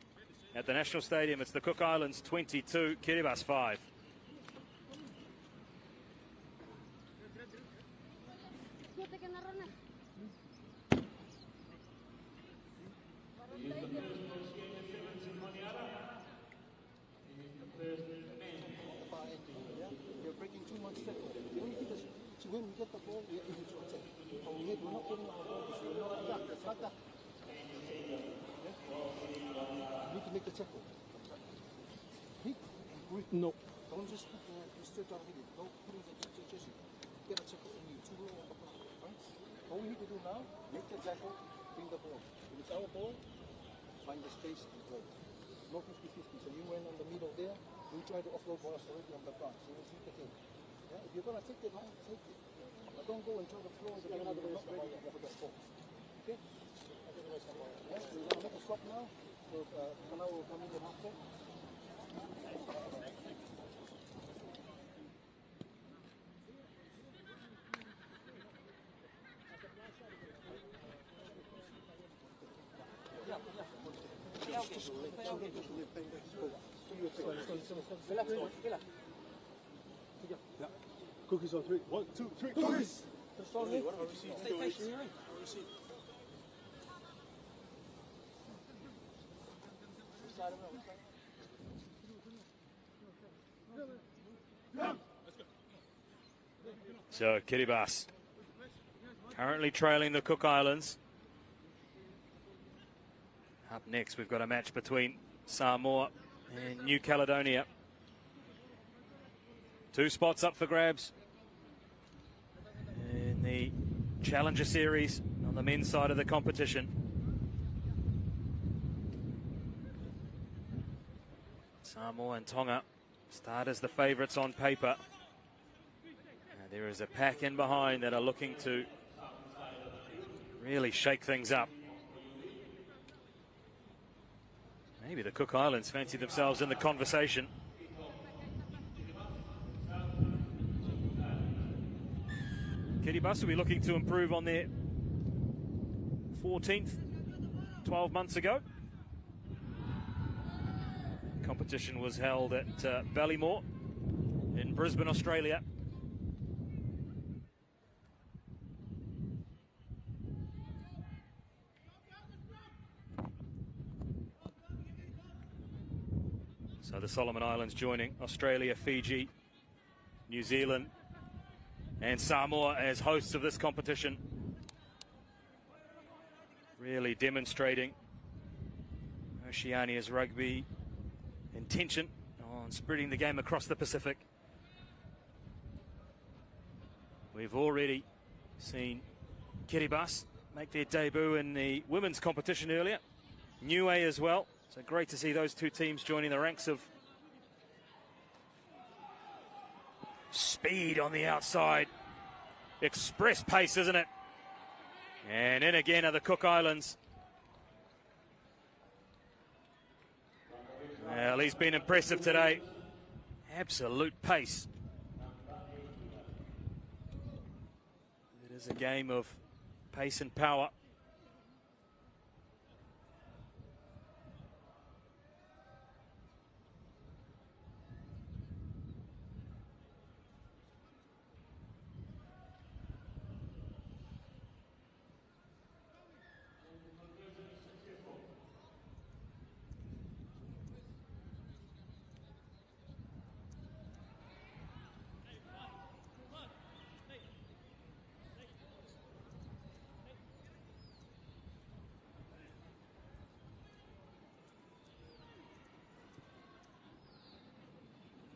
at the National Stadium, it's the Cook Islands 22, Kiribati 5. You're breaking too much tackle. The only thing is, when we get the ball, we are able to attack. But we're not getting our ball because we're not attack. You need to make the tackle. No. Don't just put the straight out headed. Don't put it in the situation. Get a tackle from you. Too low on the block. Right? All we need to do now, make the tackle, bring the ball. If it's our ball, find the space and go. No 50-50. So you went on the middle there. We try to offload balls already on the ground. So we'll see the thing. Yeah? If you're going to take it, take it. But don't go and try to flow the game. You're not ready for the ball. Okay? Yes, we're going to make a stop now. So now we'll come in the half court. Cookies on 3. 1, 2, 3. Cookies! Stay patient, you're in. So Kiribati currently trailing the Cook Islands. Up next, we've got a match between Samoa and New Caledonia. 2 spots up for grabs in the Challenger Series on the men's side of the competition. Samoa and Tonga start as the favourites on paper. And there is a pack in behind that are looking to really shake things up. Maybe the Cook Islands fancy themselves in the conversation. Kiribati will be looking to improve on their 14th 12 months ago. Competition was held at Ballymore in Brisbane, Australia. So the Solomon Islands joining Australia, Fiji, New Zealand and Samoa as hosts of this competition. Really demonstrating Oceania's rugby intention on spreading the game across the Pacific. We've already seen Kiribati make their debut in the women's competition earlier. Niue as well. So great to see those 2 teams joining the ranks of speed on the outside. Express pace, isn't it? And in again are the Cook Islands. Well, he's been impressive today. Absolute pace. It is a game of pace and power.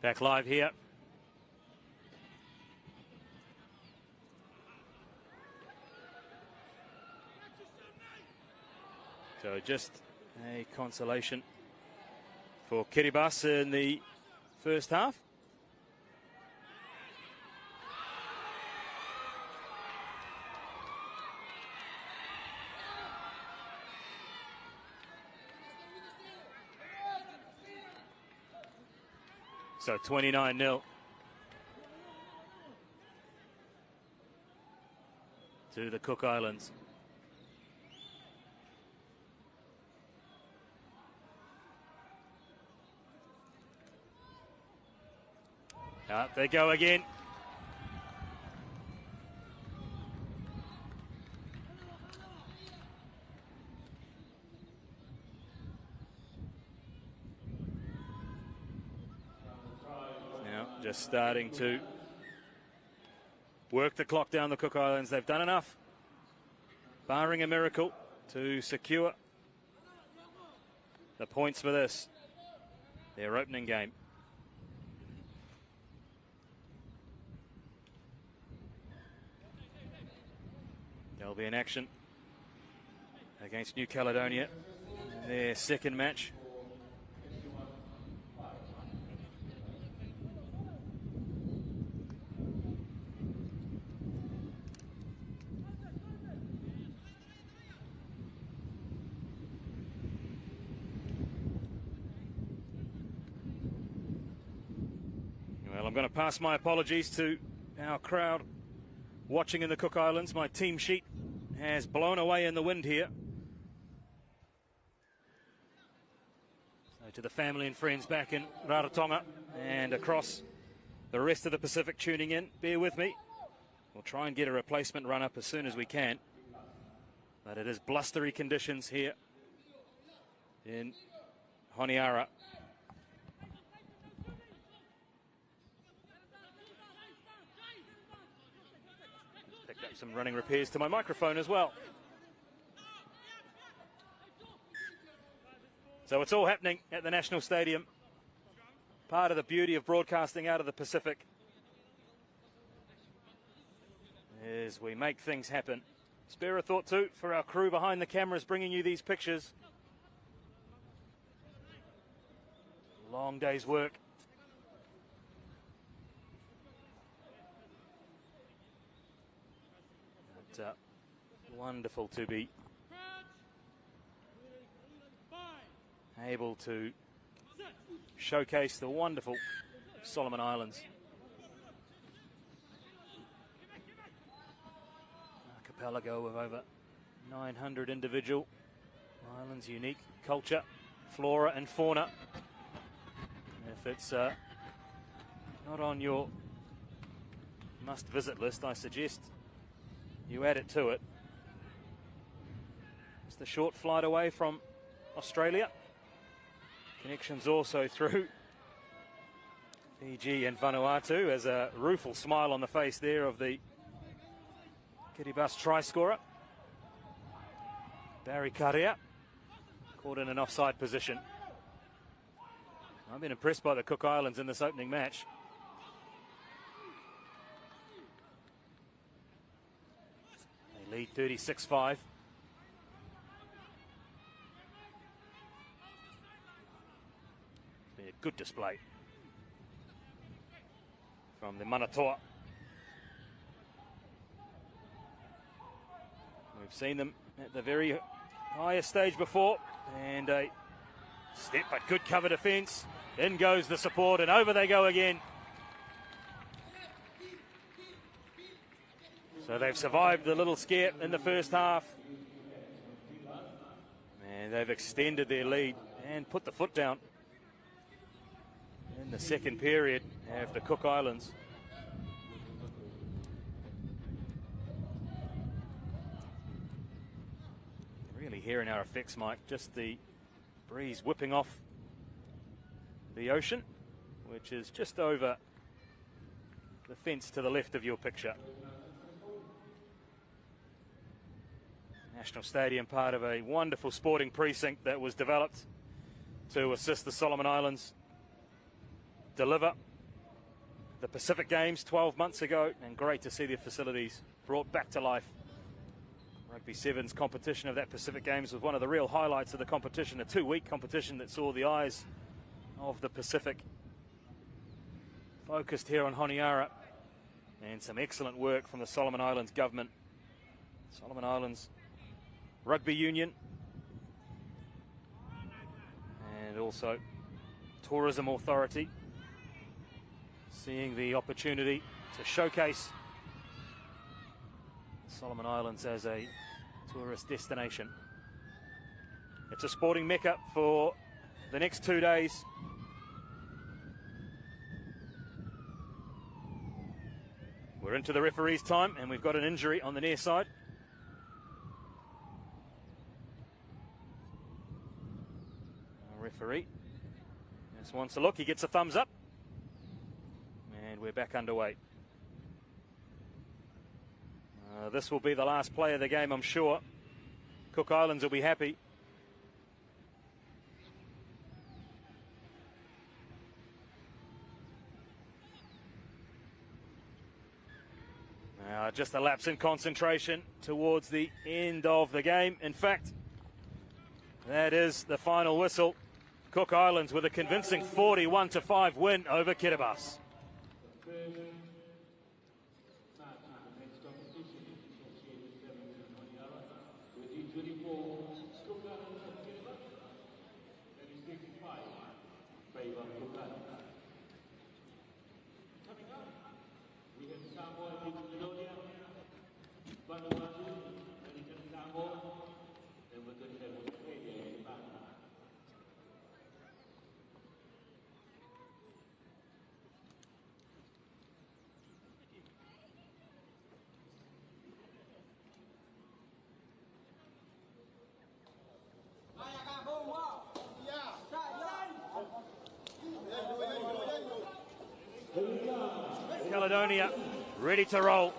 Back live here. So just a consolation for Kiribati in the first half. So 29-0 to the Cook Islands. Up they go again. Just starting to work the clock down the Cook Islands. They've done enough, barring a miracle, to secure the points for this, their opening game. They'll be in action against New Caledonia in their second match. Well, I'm going to pass my apologies to our crowd watching in the Cook Islands. My team sheet has blown away in the wind here. So to the family and friends back in Rarotonga and across the rest of the Pacific tuning in, bear with me. We'll try and get a replacement run up as soon as we can. But it is blustery conditions here in Honiara. Picked up some running repairs to my microphone as well. So it's all happening at the National Stadium. Part of the beauty of broadcasting out of the Pacific is we make things happen. Spare a thought too for our crew behind the cameras bringing you these pictures. Long day's work. But, wonderful to be able to showcase the wonderful Solomon Islands. Archipelago of over 900 individual islands, unique culture, flora and fauna. If it's not on your must-visit list, I suggest you add it to it. It's the short flight away from Australia. Connections also through Fiji and Vanuatu, as a rueful smile on the face there of the Kiribati try scorer. Barry Karea caught in an offside position. I've been impressed by the Cook Islands in this opening match. They lead 36-5. Been a good display from the Manatoa. We've seen them at the very highest stage before, and a step but good cover defence. In goes the support, and over they go again. So they've survived the little scare in the first half, and they've extended their lead and put the foot down in the second period of the Cook Islands. Really hearing our effects, Mike, just the breeze whipping off the ocean, which is just over the fence to the left of your picture. National Stadium, part of a wonderful sporting precinct that was developed to assist the Solomon Islands deliver the Pacific Games 12 months ago, and great to see the facilities brought back to life. Rugby Sevens competition of that Pacific Games was one of the real highlights of the competition, a 2-week competition that saw the eyes of the Pacific focused here on Honiara, and some excellent work from the Solomon Islands government, Solomon Islands Rugby Union, and also Tourism Authority, seeing the opportunity to showcase Solomon Islands as a tourist destination. It's a sporting mecca for the next 2 days. We're into the referee's time, and we've got an injury on the near side. Referee just wants a look. He gets a thumbs up, and we're back underway. This will be the last play of the game, I'm sure. Cook Islands will be happy. Just a lapse in concentration towards the end of the game. In fact, that is the final whistle. Cook Islands with a convincing 41-5 win over Kiribati. Caledonia ready to roll.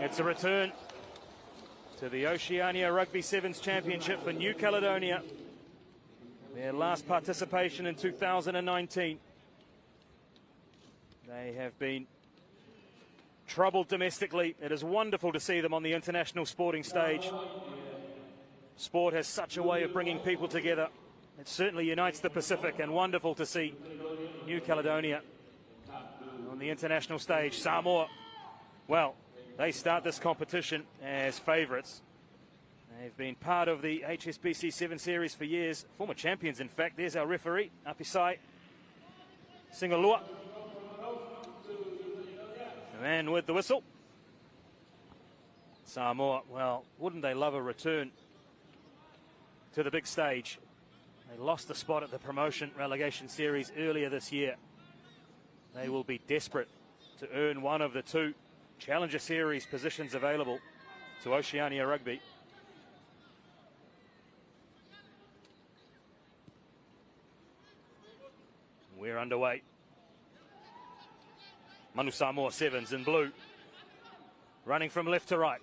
It's a return to the Oceania Rugby Sevens Championship for New Caledonia. Their last participation in 2019. They have been troubled domestically. It is wonderful to see them on the international sporting stage. Sport has such a way of bringing people together. It certainly unites the Pacific, and wonderful to see New Caledonia on the international stage. Samoa, well, they start this competition as favourites. They've been part of the HSBC 7 Series for years, former champions in fact. There's our referee, Apisai Singalua. The man with the whistle. Samoa, well, wouldn't they love a return to the big stage? They lost the spot at the promotion relegation series earlier this year. They will be desperate to earn one of the 2 Challenger Series positions available to Oceania Rugby. We're underway. Manu Samoa Sevens in blue, running from left to right.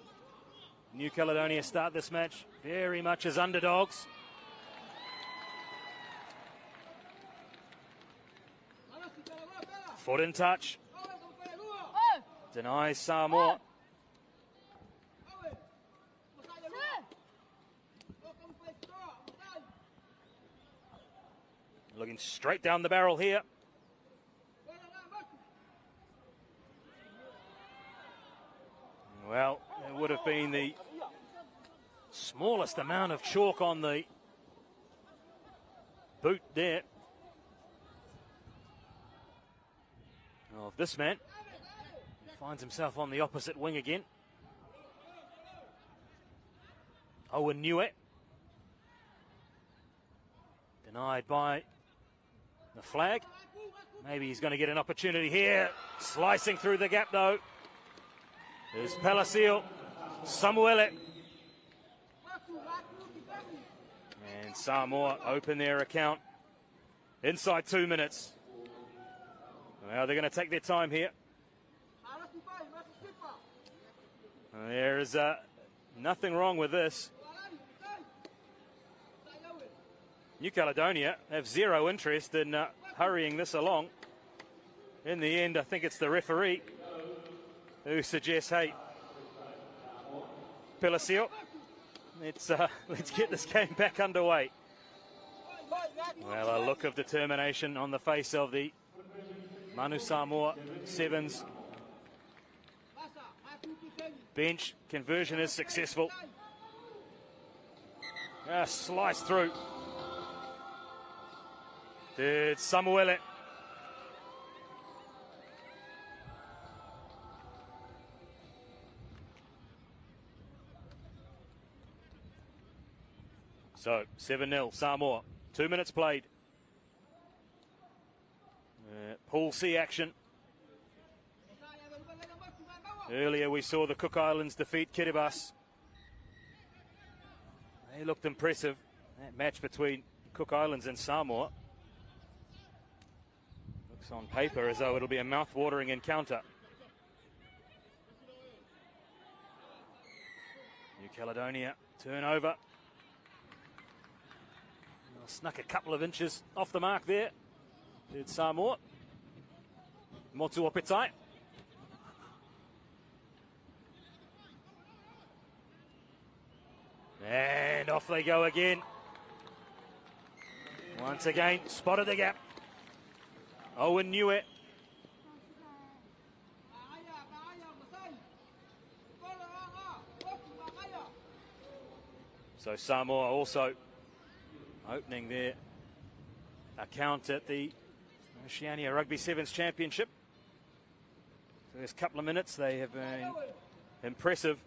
New Caledonia start this match very much as underdogs. Foot in touch. Denies Samoa. Looking straight down the barrel here. Well, It would have been the smallest amount of chalk on the boot there of this man. Finds himself on the opposite wing again. Owen Newett. Denied by the flag. Maybe he's going to get an opportunity here. Slicing through the gap though is Palacio Samuele. And Samoa open their account inside 2 minutes. Well, they're going to take their time here. There is nothing wrong with this. New Caledonia have zero interest in hurrying this along. In the end, I think it's the referee who suggests, hey, Palacio, let's get this game back underway. Well, a look of determination on the face of the Manu Samoa Sevens. Bench conversion is successful. Slice through. It's Samuele. So 7-0 Samoa. 2 minutes played. Pool C action. Earlier we saw the Cook Islands defeat Kiribati. They looked impressive. That match between Cook Islands and Samoa looks on paper as though it'll be a mouth-watering encounter. New Caledonia turnover. Well, snuck a couple of inches off the mark there. Did Samoa. Motu Opetai. And off they go again. Once again, spotted the gap. Owen Newett. So Samoa also opening their account at the Oceania Rugby Sevens Championship. First couple of minutes, they have been impressive.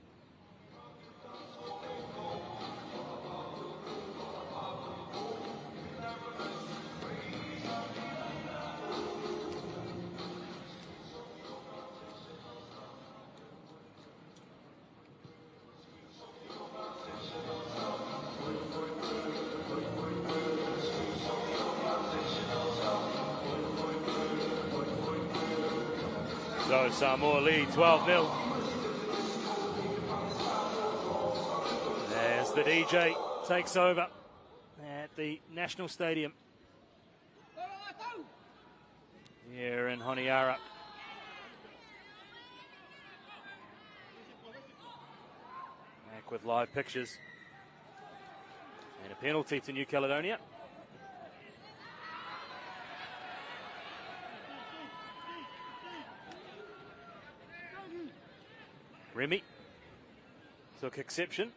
So Samoa lead 12-0. As the DJ takes over at the National Stadium here in Honiara. Back with live pictures. And a penalty to New Caledonia. Remy took exception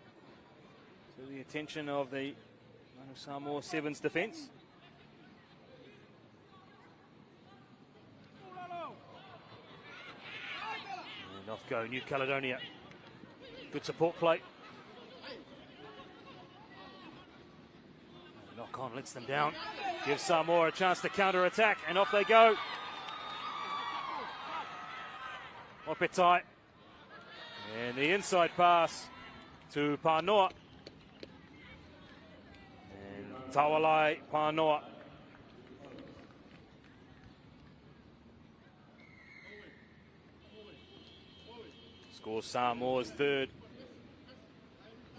to the attention of the Samoa Sevens defence. And off go New Caledonia. Good support play. Knock on lets them down. Gives Samoa a chance to counter attack, and off they go. Opetai. And the inside pass to Panoa. And Tawalai Panoa. Scores Samoa's third.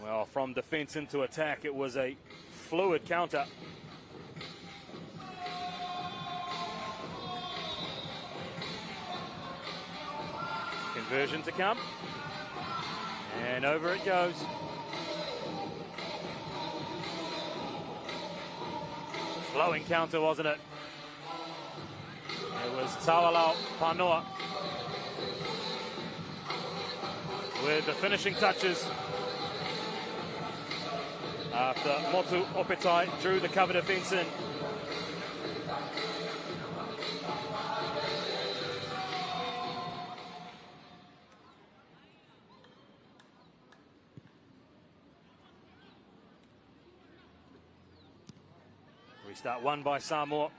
Well, from defence into attack, it was a fluid counter. Conversion to come. And over it goes. Flowing counter, wasn't it? It was Tawalai Panoa. with the finishing touches after Motu Opetai drew the cover defence in. Restart won by Samoa.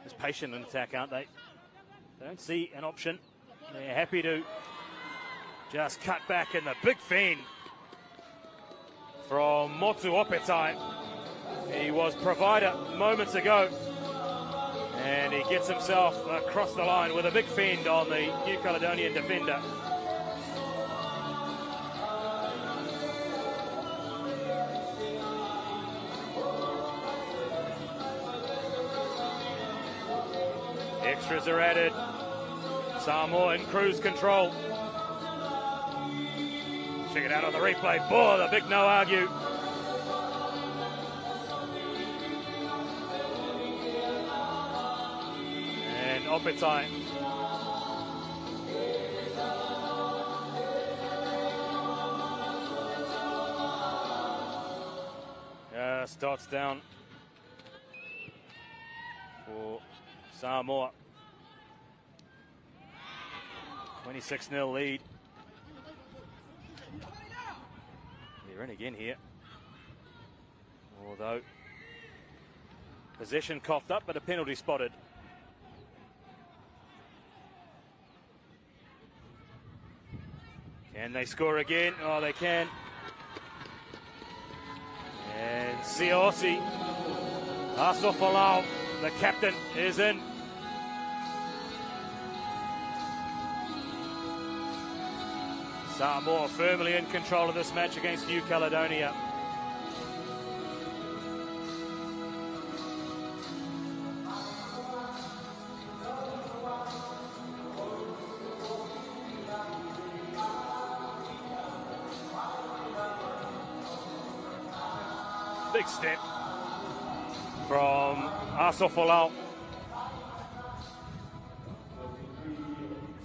Just patient in attack, aren't they? They don't see an option. They're happy to just cut back, and the big fend from Motu Opetai. He was provider moments ago, and he gets himself across the line with a big fend on the New Caledonian defender. Extras are added. Samoa in cruise control. Check it out on the replay. Boy, the big no argue. And Opetai. Just dots down for Samoa. 26-0 lead. They're in again here. Although possession coughed up, but a penalty spotted. Can they score again? Oh, they can. And Siosi Asofalau, the captain, is in. Samoa firmly in control of this match against New Caledonia. Big step from Asofalau.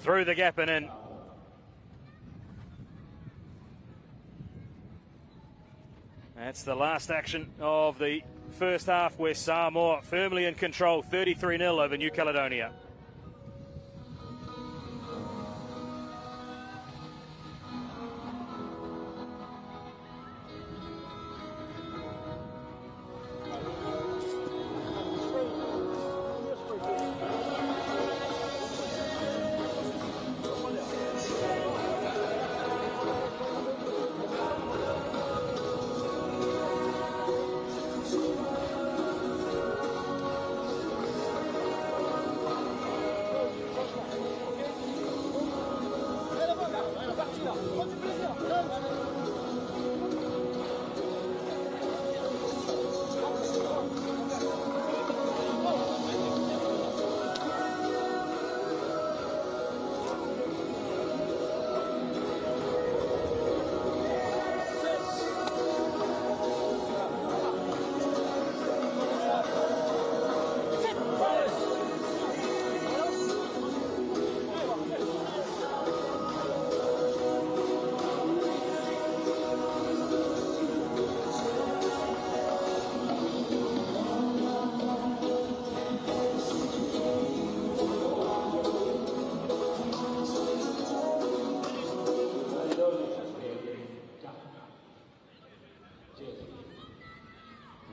Through the gap and in. That's the last action of the first half, where Samoa firmly in control, 33-0 over New Caledonia.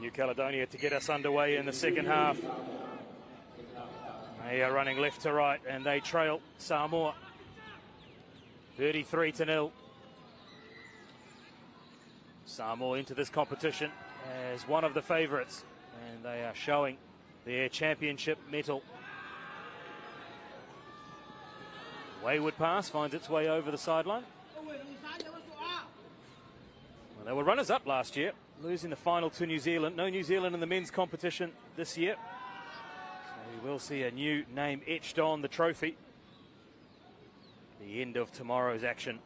New Caledonia to get us underway in the second half. They are running left to right, and they trail Samoa 33-0. Samoa into this competition as one of the favourites, and they are showing their championship mettle. Wayward pass finds its way over the sideline. Well, they were runners-up last year, losing the final to New Zealand. No New Zealand in the men's competition this year. So we will see a new name etched on the trophy. The end of tomorrow's action.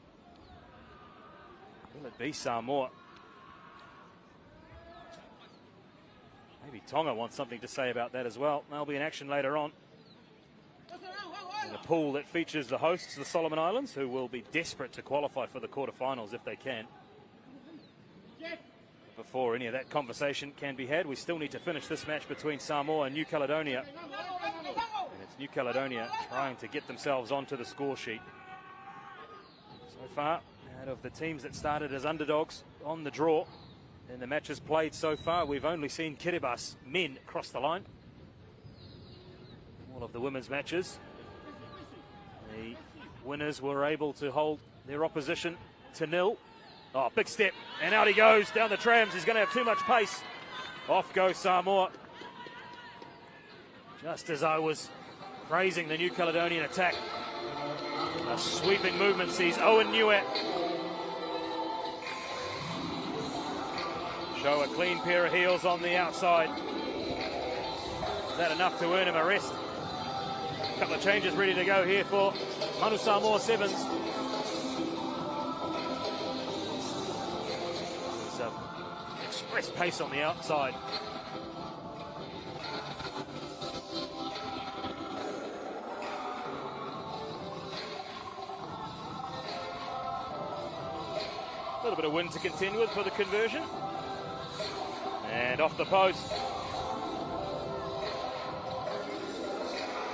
Will it be Samoa? Maybe Tonga wants something to say about that as well. They'll be in action later on. In a pool that features the hosts, the Solomon Islands, who will be desperate to qualify for the quarterfinals if they can. Before any of that conversation can be had, we still need to finish this match between Samoa and New Caledonia. And it's New Caledonia trying to get themselves onto the score sheet. So far, out of the teams that started as underdogs on the draw in the matches played so far, we've only seen Kiribati men cross the line. All of the women's matches, the winners were able to hold their opposition to nil. Oh, big step, and out he goes down the trams. He's going to have too much pace. Off goes Samoa. Just as I was praising the New Caledonian attack, a sweeping movement sees Owen Newett show a clean pair of heels on the outside. Is that enough to earn him a rest? A couple of changes ready to go here for Manu Samoa Sevens. Express pace on the outside. A little bit of wind to contend with for the conversion. And off the post.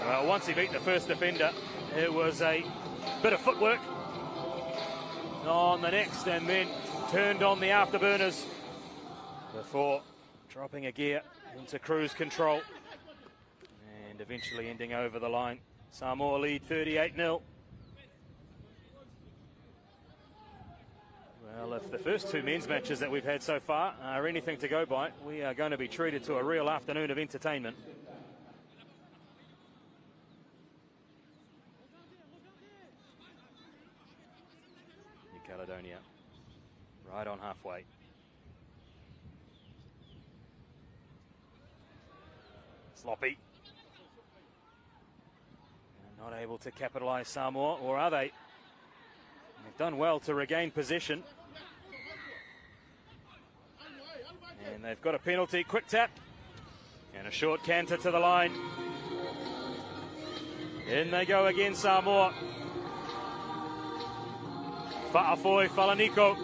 Well, once he beat the first defender, it was a bit of footwork on the next, and then turned on the afterburners before dropping a gear into cruise control and eventually ending over the line. Samoa lead 38-0. Well, if the first two men's matches that we've had so far are anything to go by, we are going to be treated to a real afternoon of entertainment. New Caledonia right on halfway. Sloppy. Not able to capitalise Samoa, or are they? They've done well to regain possession. And they've got a penalty, quick tap. And a short canter to the line. In they go again, Samoa. Fa'afoi Falaniko.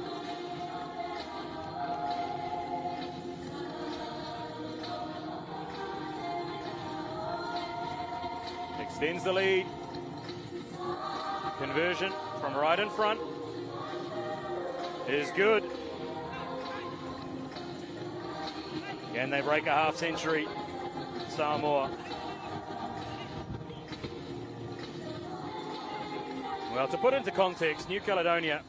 Extends the lead. Conversion from right in front is good. Can they break a half century? Samoa. Well, to put into context, New Caledonia,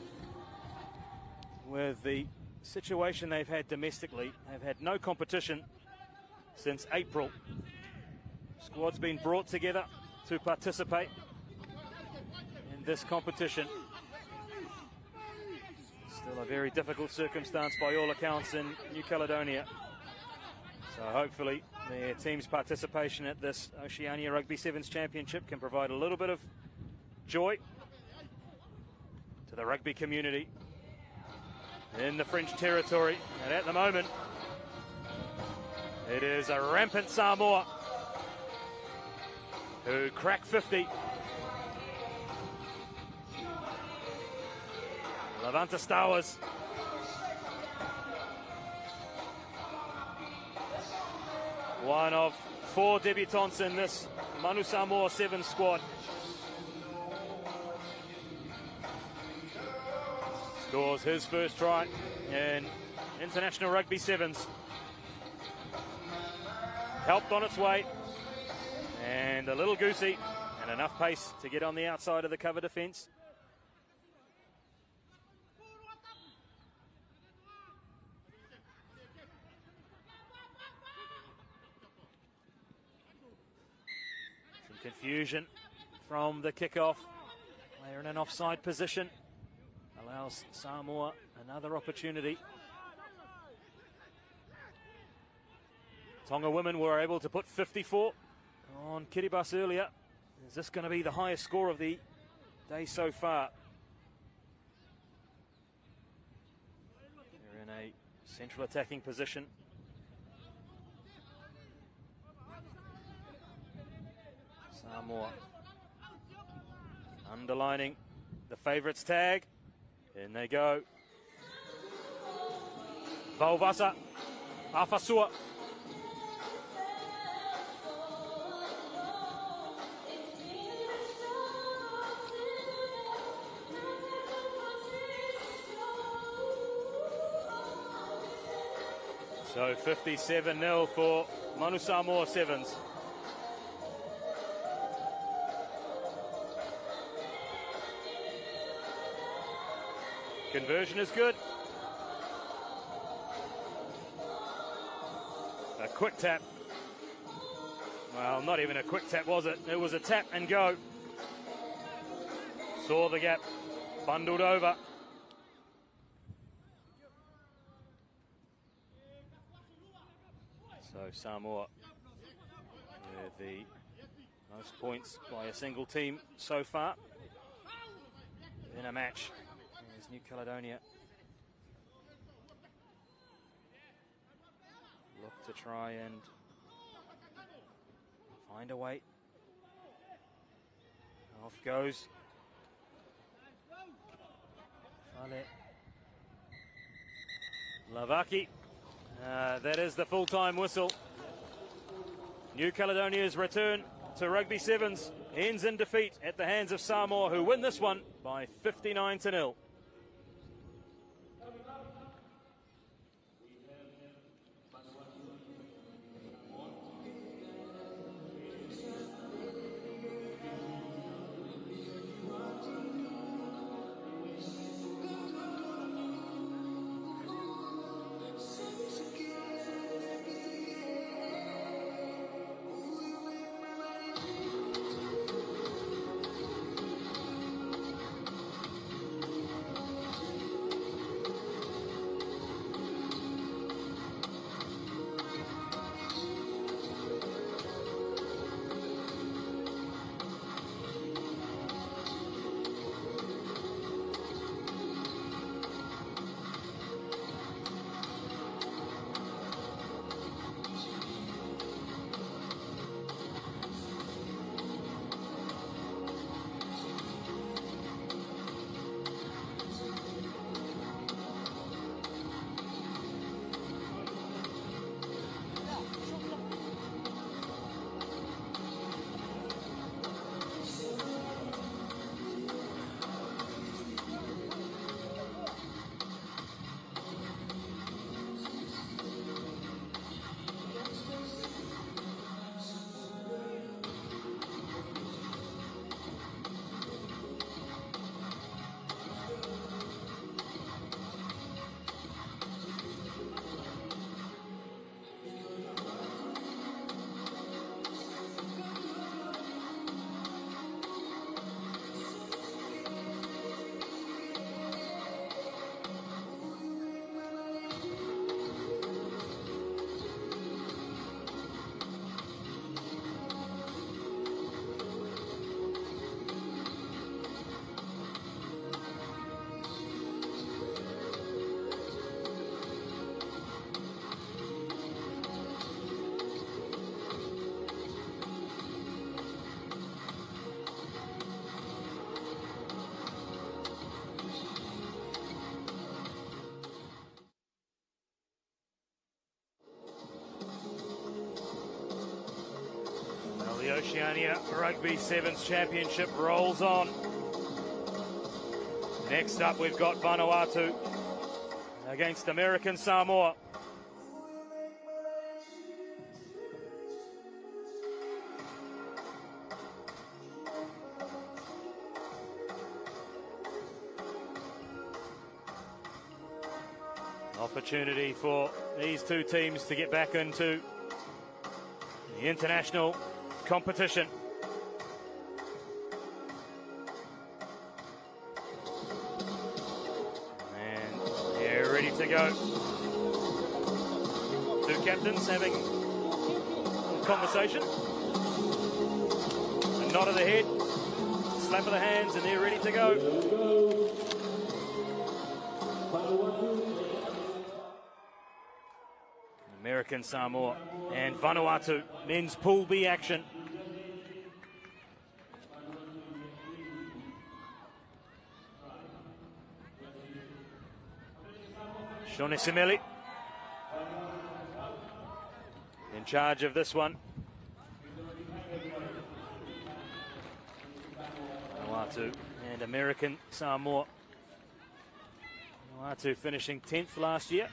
with the situation they've had domestically, have had no competition since April. Squad's been brought together to participate in this competition. Still a very difficult circumstance by all accounts in New Caledonia. So hopefully their team's participation at this Oceania Rugby Sevens Championship can provide a little bit of joy to the rugby community in the French territory. And at the moment, it is a rampant Samoa who crack 50. Levanta Stowers. One of 4 debutants in this Manu Samoa 7 squad. Scores his first try in International Rugby Sevens. Helped on its way. And a little goosey and enough pace to get on the outside of the cover defence. Some confusion from the kickoff. Player in an offside position. Allows Samoa another opportunity. Tonga women were able to put 54 on Kiribati earlier. Is this going to be the highest score of the day so far? They're in a central attacking position. Samoa underlining the favourites tag. In they go. Vauvasa, Afasua. So 57-0 for Manu Samoa Sevens. Conversion is good. A quick tap. Well, not even a quick tap, was it? It was a tap and go. Saw the gap, bundled over. So Samoa with the most points by a single team so far in a match. There's New Caledonia. Look to try and find a way. Off goes Fale Lavaki. That is the full-time whistle. New Caledonia's return to Rugby Sevens ends in defeat at the hands of Samoa, who win this one by 59-0. The Oceania Rugby Sevens Championship rolls on. Next up, we've got Vanuatu against American Samoa. Opportunity for these two teams to get back into the international competition. And they're ready to go. Two captains having a conversation. A nod of the head, slap of the hands, and they're ready to go. American Samoa and Vanuatu men's Pool B action. Shone Semeli in charge of this one. Vanuatu and American Samoa. Vanuatu finishing 10th last year.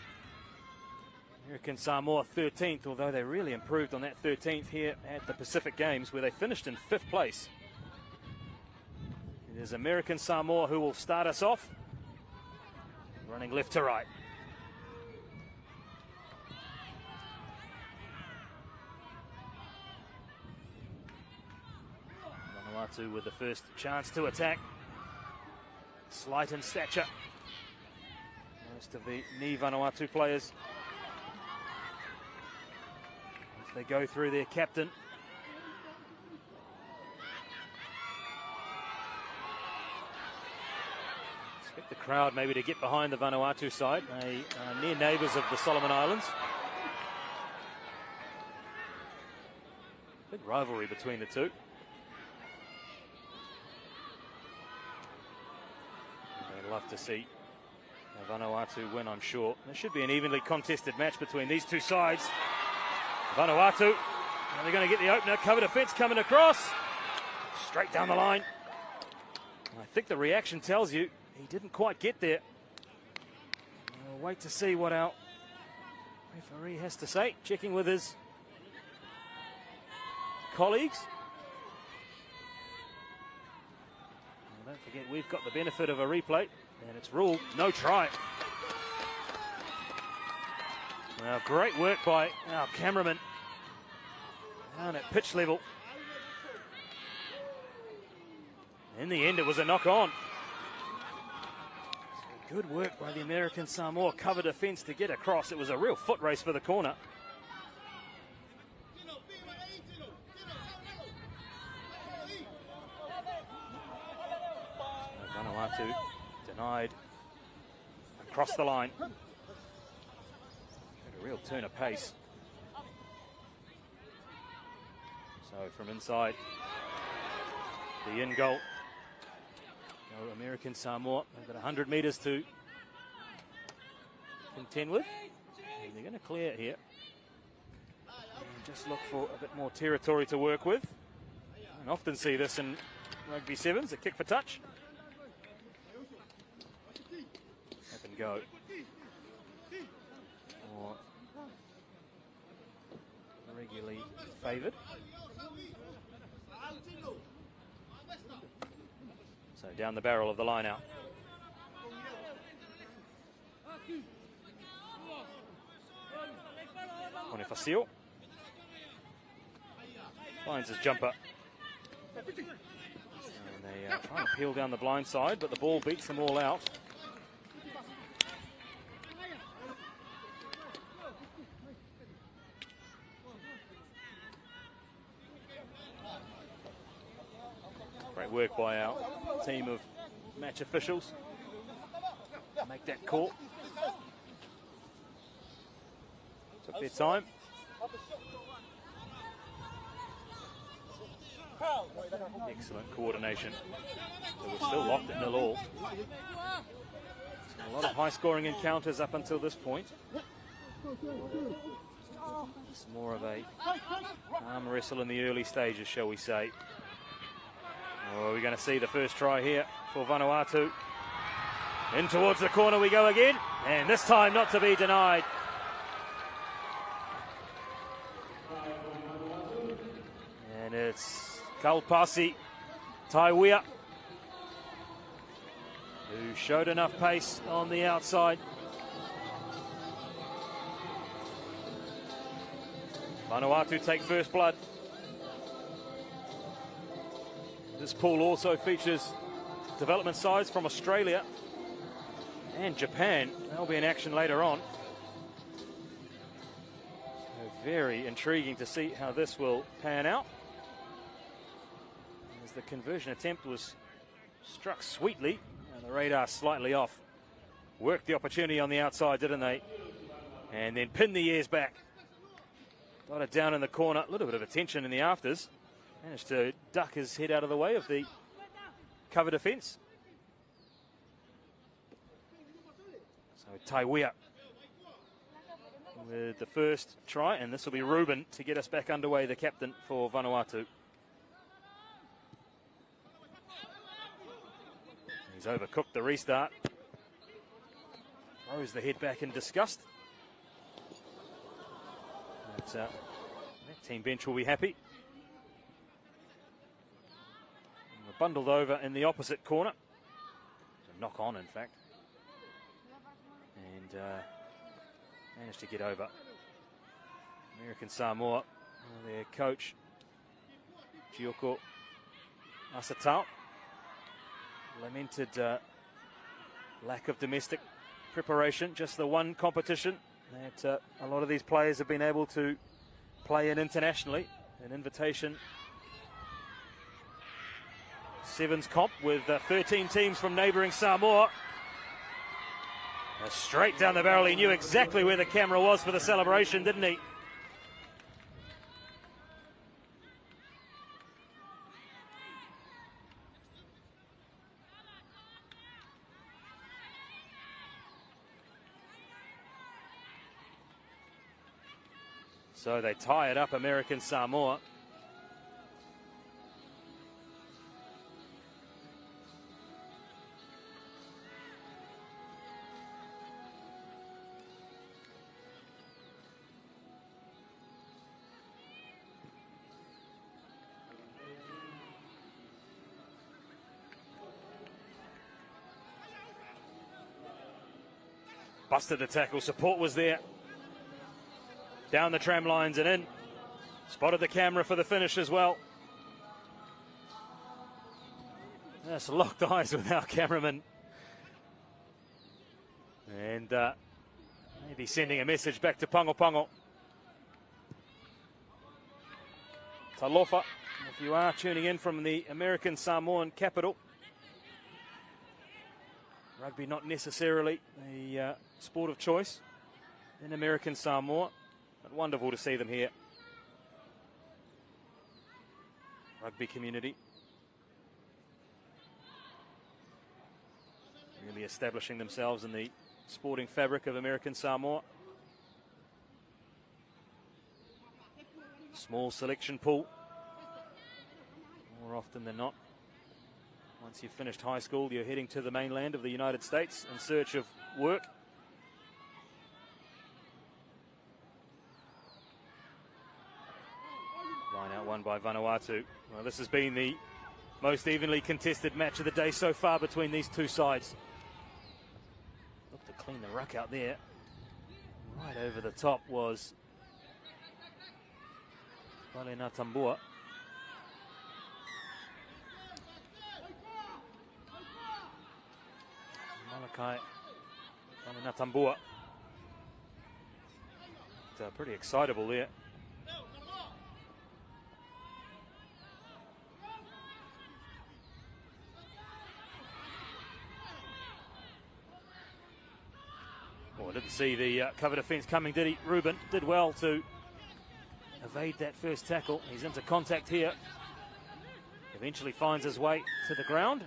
American Samoa 13th, although they really improved on that 13th here at the Pacific Games, where they finished in 5th place. It is American Samoa who will start us off, running left to right. Vanuatu with the first chance to attack. Slight in stature. Most of the Ni Vanuatu players, if they go through their captain. Expect the crowd maybe to get behind the Vanuatu side. They are near neighbours of the Solomon Islands. Big rivalry between the two. I'd love to see Vanuatu win, I'm sure. There should be an evenly contested match between these two sides. Vanuatu, are they going to get the opener? Cover defence coming across. Straight down the line. I think the reaction tells you he didn't quite get there. We'll wait to see what our referee has to say. Checking with his colleagues. Well, don't forget, we've got the benefit of a replay, and it's ruled no try. Now, great work by our cameraman down at pitch level. In the end, it was a knock-on. So good work by the American Samoa cover defence to get across. It was a real foot race for the corner. Vanuatu denied across the line. A real turn of pace. So from inside, the in goal. Go American Samoa. They've got 100 metres to contend with. And they're going to clear it here. And just look for a bit more territory to work with. And often see this in rugby sevens, a kick for touch. Up and go. Or regularly favoured. So down the barrel of the line out. Bonifacio finds his jumper. And they try to peel down the blind side, but the ball beats them all out. Great work by our team of match officials. Make that call. Took their time. Excellent coordination. So we're still locked at 0-0. A lot of high-scoring encounters up until this point. It's more of a arm wrestle in the early stages, shall we say. Oh, we're going to see the first try here for Vanuatu. In towards the corner we go again, and this time not to be denied. And it's Kaupasi Taiwea, who showed enough pace on the outside. Vanuatu take first blood. This pool also features development sides from Australia and Japan. They'll be in action later on. So very intriguing to see how this will pan out. As the conversion attempt was struck sweetly, and the radar slightly off. Worked the opportunity on the outside, didn't they? And then pinned the ears back. Got it down in the corner. A little bit of attention in the afters. Managed to duck his head out of the way of the cover defence. So Taiwea with the first try, and this will be Ruben to get us back underway, the captain for Vanuatu. He's overcooked the restart. Throws the head back in disgust. But, that team bench will be happy. And we're bundled over in the opposite corner. A knock on, in fact. And managed to get over. American Samoa, their coach, Gioko Asatao, lamented lack of domestic preparation, just the one competition that a lot of these players have been able to play in internationally, an invitation sevens comp with 13 teams from neighbouring Samoa. Straight down the barrel, he knew exactly where the camera was for the celebration, didn't he? So they tie it up, American Samoa. Busted the tackle, support was there. Down the tram lines and in. Spotted the camera for the finish as well. That's locked eyes with our cameraman. And maybe sending a message back to Pango Pango. Talofa, if you are tuning in from the American Samoan capital. Rugby not necessarily a sport of choice in American Samoa. But wonderful to see them here. Rugby community. Really establishing themselves in the sporting fabric of American Samoa. Small selection pool. More often than not. Once you've finished high school, you're heading to the mainland of the United States in search of work. Line out won by Vanuatu. Well, this has been the most evenly contested match of the day so far between these two sides. Look to clean the ruck out there. Right over the top was Valena Tambua. Malakai Valena Tambua. It's pretty excitable there. Oh, didn't see the cover defence coming, did he? Ruben did well to evade that first tackle. He's into contact here. Eventually finds his way to the ground.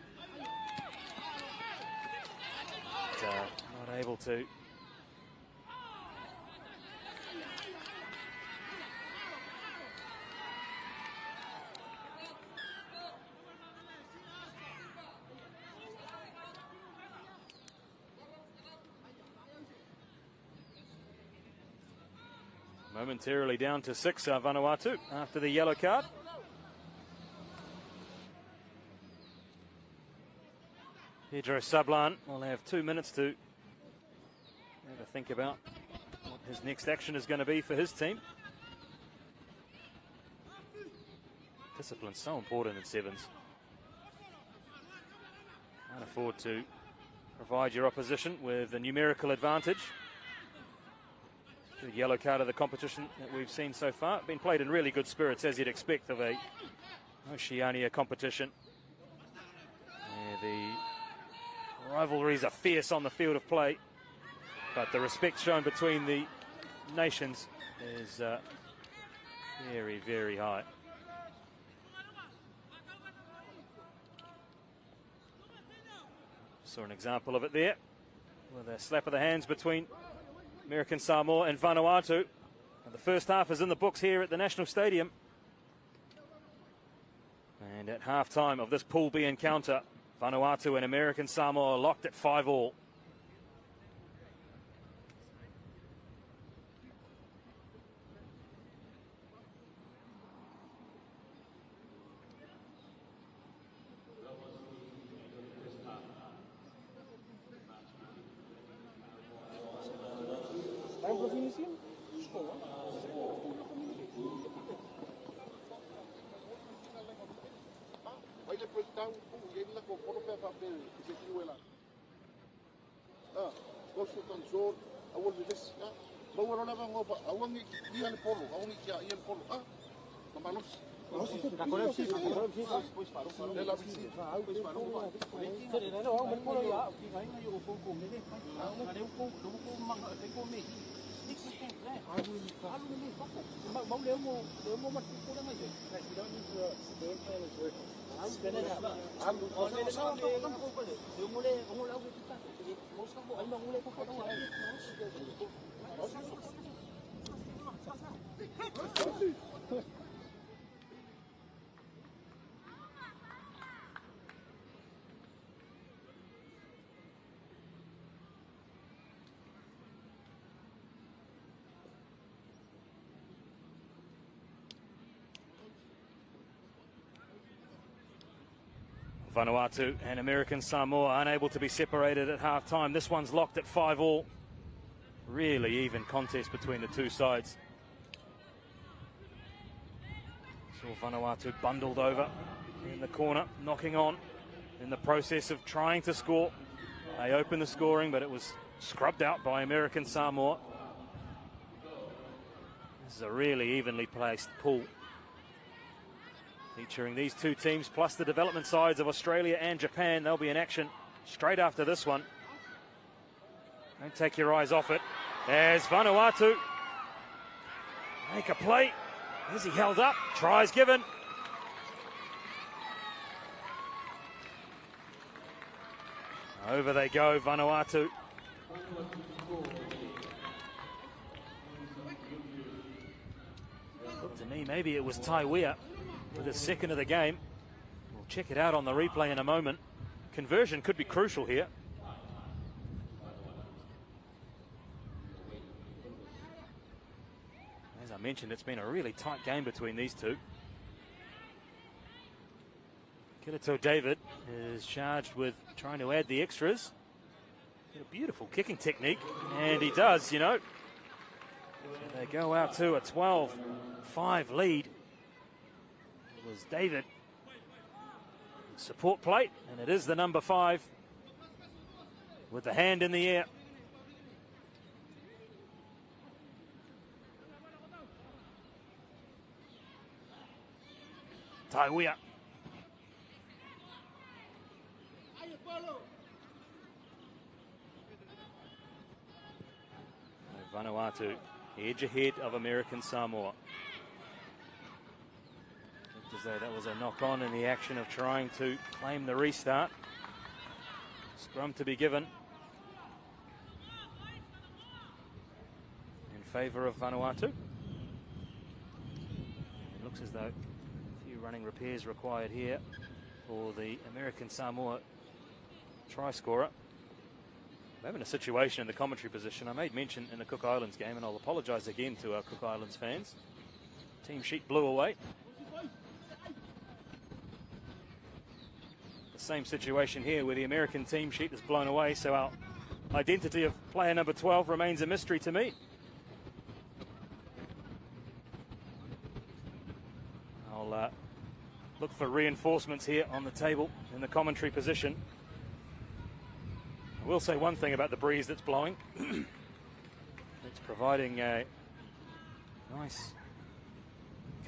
But, not able to. Momentarily down to 6, Vanuatu, after the yellow card. Pedro Sablan will have 2 minutes to have a think about what his next action is going to be for his team. Discipline's so important in sevens. Can't afford to provide your opposition with a numerical advantage. The yellow card of the competition that we've seen so far. Been played in really good spirits, as you'd expect of a Oceania competition. The rivalries are fierce on the field of play, but the respect shown between the nations is very, very high. Saw an example of it there, with a slap of the hands between American Samoa and Vanuatu. And the first half is in the books here at the National Stadium. And at half-time of this Pool B encounter, Vanuatu and American Samoa locked at 5-all. Vanuatu and American Samoa unable to be separated at half-time. This one's locked at 5-all. Really even contest between the two sides. Saw Vanuatu bundled over in the corner, knocking on in the process of trying to score. They opened the scoring, but it was scrubbed out by American Samoa. This is a really evenly placed pool, featuring these two teams plus the development sides of Australia and Japan. They'll be in action straight after this one. Don't take your eyes off it as Vanuatu make a play. Is he held up? Tries given. Over they go, Vanuatu. Looked to me, maybe it was Taiwea for the second of the game. We'll check it out on the replay in a moment. Conversion could be crucial here. As I mentioned, it's been a really tight game between these two. Kirito David is charged with trying to add the extras. A beautiful kicking technique, and he does, you know. They go out to a 12-5 lead. It was David. Support plate, and it is the number 5 with the hand in the air. Taiwea. Vanuatu, edge ahead of American Samoa. Looked as though that was a knock-on in the action of trying to claim the restart. Scrum to be given in favour of Vanuatu. It looks as though a few running repairs required here for the American Samoa try scorer. We're having a situation in the commentary position. I made mention in the Cook Islands game, and I'll apologise again to our Cook Islands fans. Team sheet blew away. The same situation here where the American team sheet is blown away, so our identity of player number 12 remains a mystery to me. I'll look for reinforcements here on the table in the commentary position. I will say one thing about the breeze that's blowing. It's providing a nice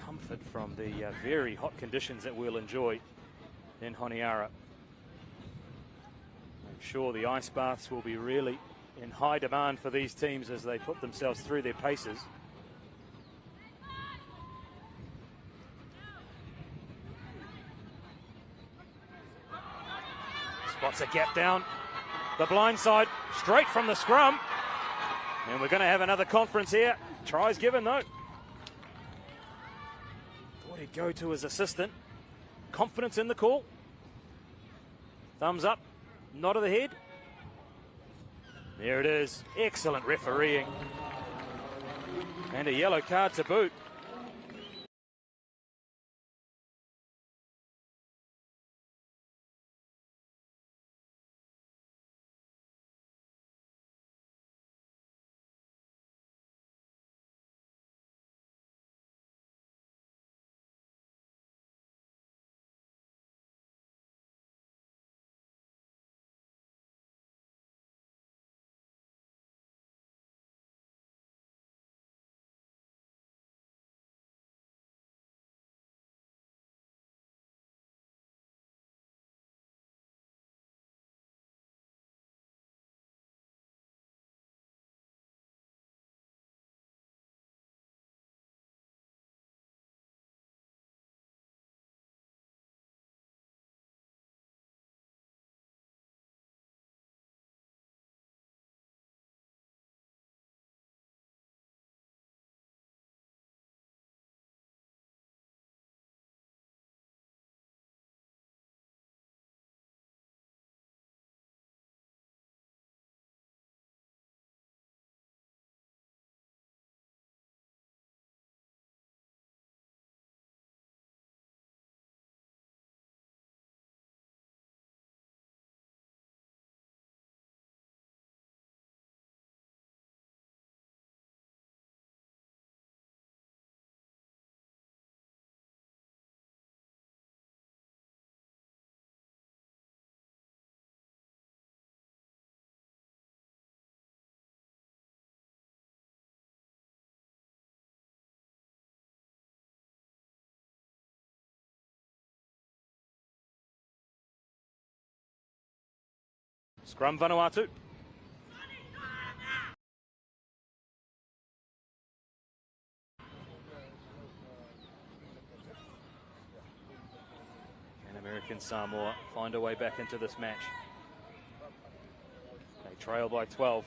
comfort from the very hot conditions that we'll enjoy in Honiara. I'm sure the ice baths will be really in high demand for these teams as they put themselves through their paces. Spots a gap down the blind side, straight from the scrum. And we're going to have another conference here. Tries given, though. Thought he'd go to his assistant. Confidence in the call. Thumbs up. Nod of the head. There it is. Excellent refereeing. And a yellow card to boot. Scrum Vanuatu. And American Samoa find a way back into this match. They trail by 12.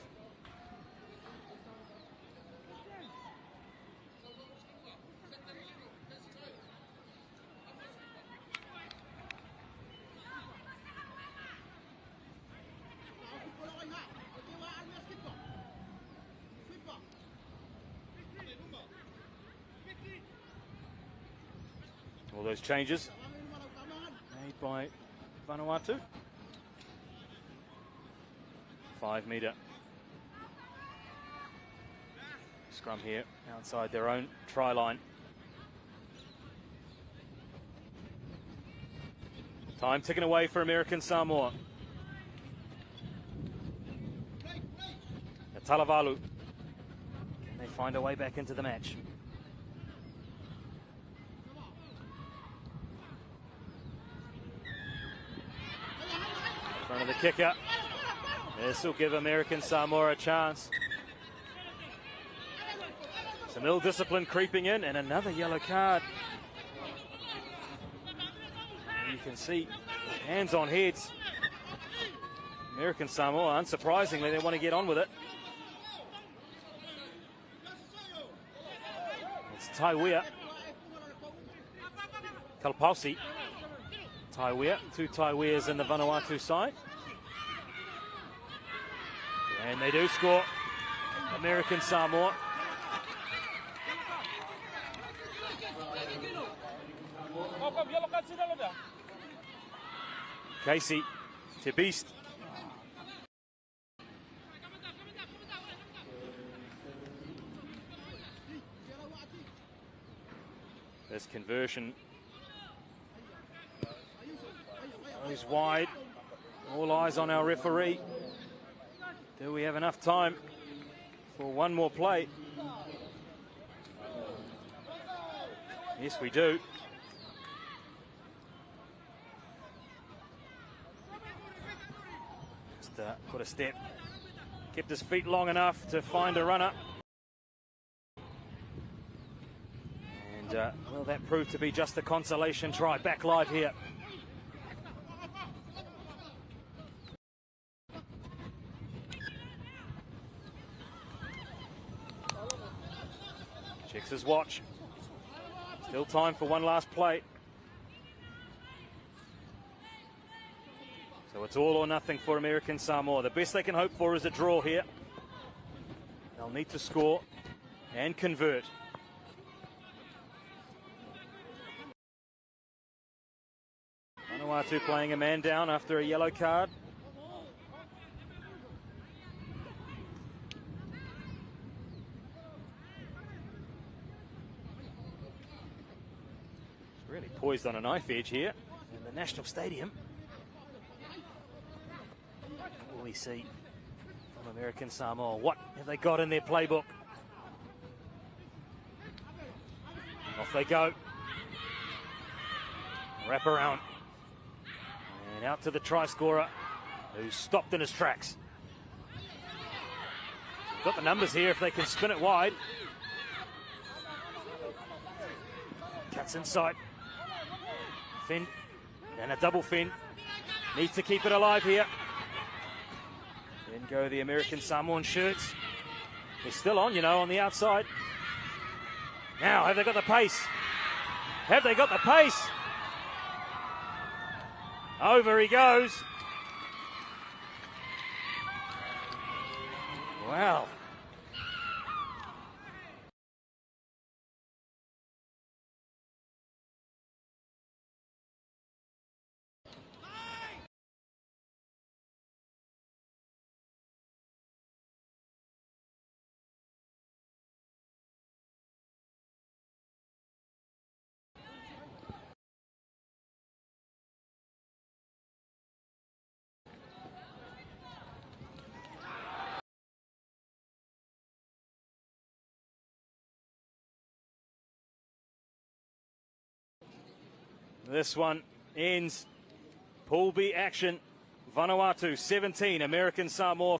All those changes made by Vanuatu. 5 metre scrum here outside their own try line. Time ticking away for American Samoa. Talavalu. Can they find a way back into the match? In front of the kicker. This will give American Samoa a chance. Some ill discipline creeping in, and another yellow card. You can see hands on heads. American Samoa, unsurprisingly, they want to get on with it. It's Taiwea. Kalpausi. Taiwea, 2 Taiweas in the Vanuatu side. And they do score. American Samoa. Casey to Beast. This conversion goes wide. All eyes on our referee. Do we have enough time for one more play? Yes, we do. Just put a step. Kept his feet long enough to find a runner. And, well, that proved to be just a consolation try. Back live here. Checks his watch. Still time for one last play. So it's all or nothing for American Samoa. The best they can hope for is a draw here. They'll need to score and convert. Vanuatu playing a man down after a yellow card. It's really poised on a knife edge here in the National Stadium. What will we see from American Samoa? What have they got in their playbook? Off they go. Wrap around. And out to the try scorer, who's stopped in his tracks. Got the numbers here if they can spin it wide. Cuts inside. Finn. And a double Finn. Needs to keep it alive here. Then go the American Samoan shirts. They're still on, you know, on the outside. Now, have they got the pace? Have they got the pace? Over he goes. Wow. This one ends Pool B action. Vanuatu 17, American Samoa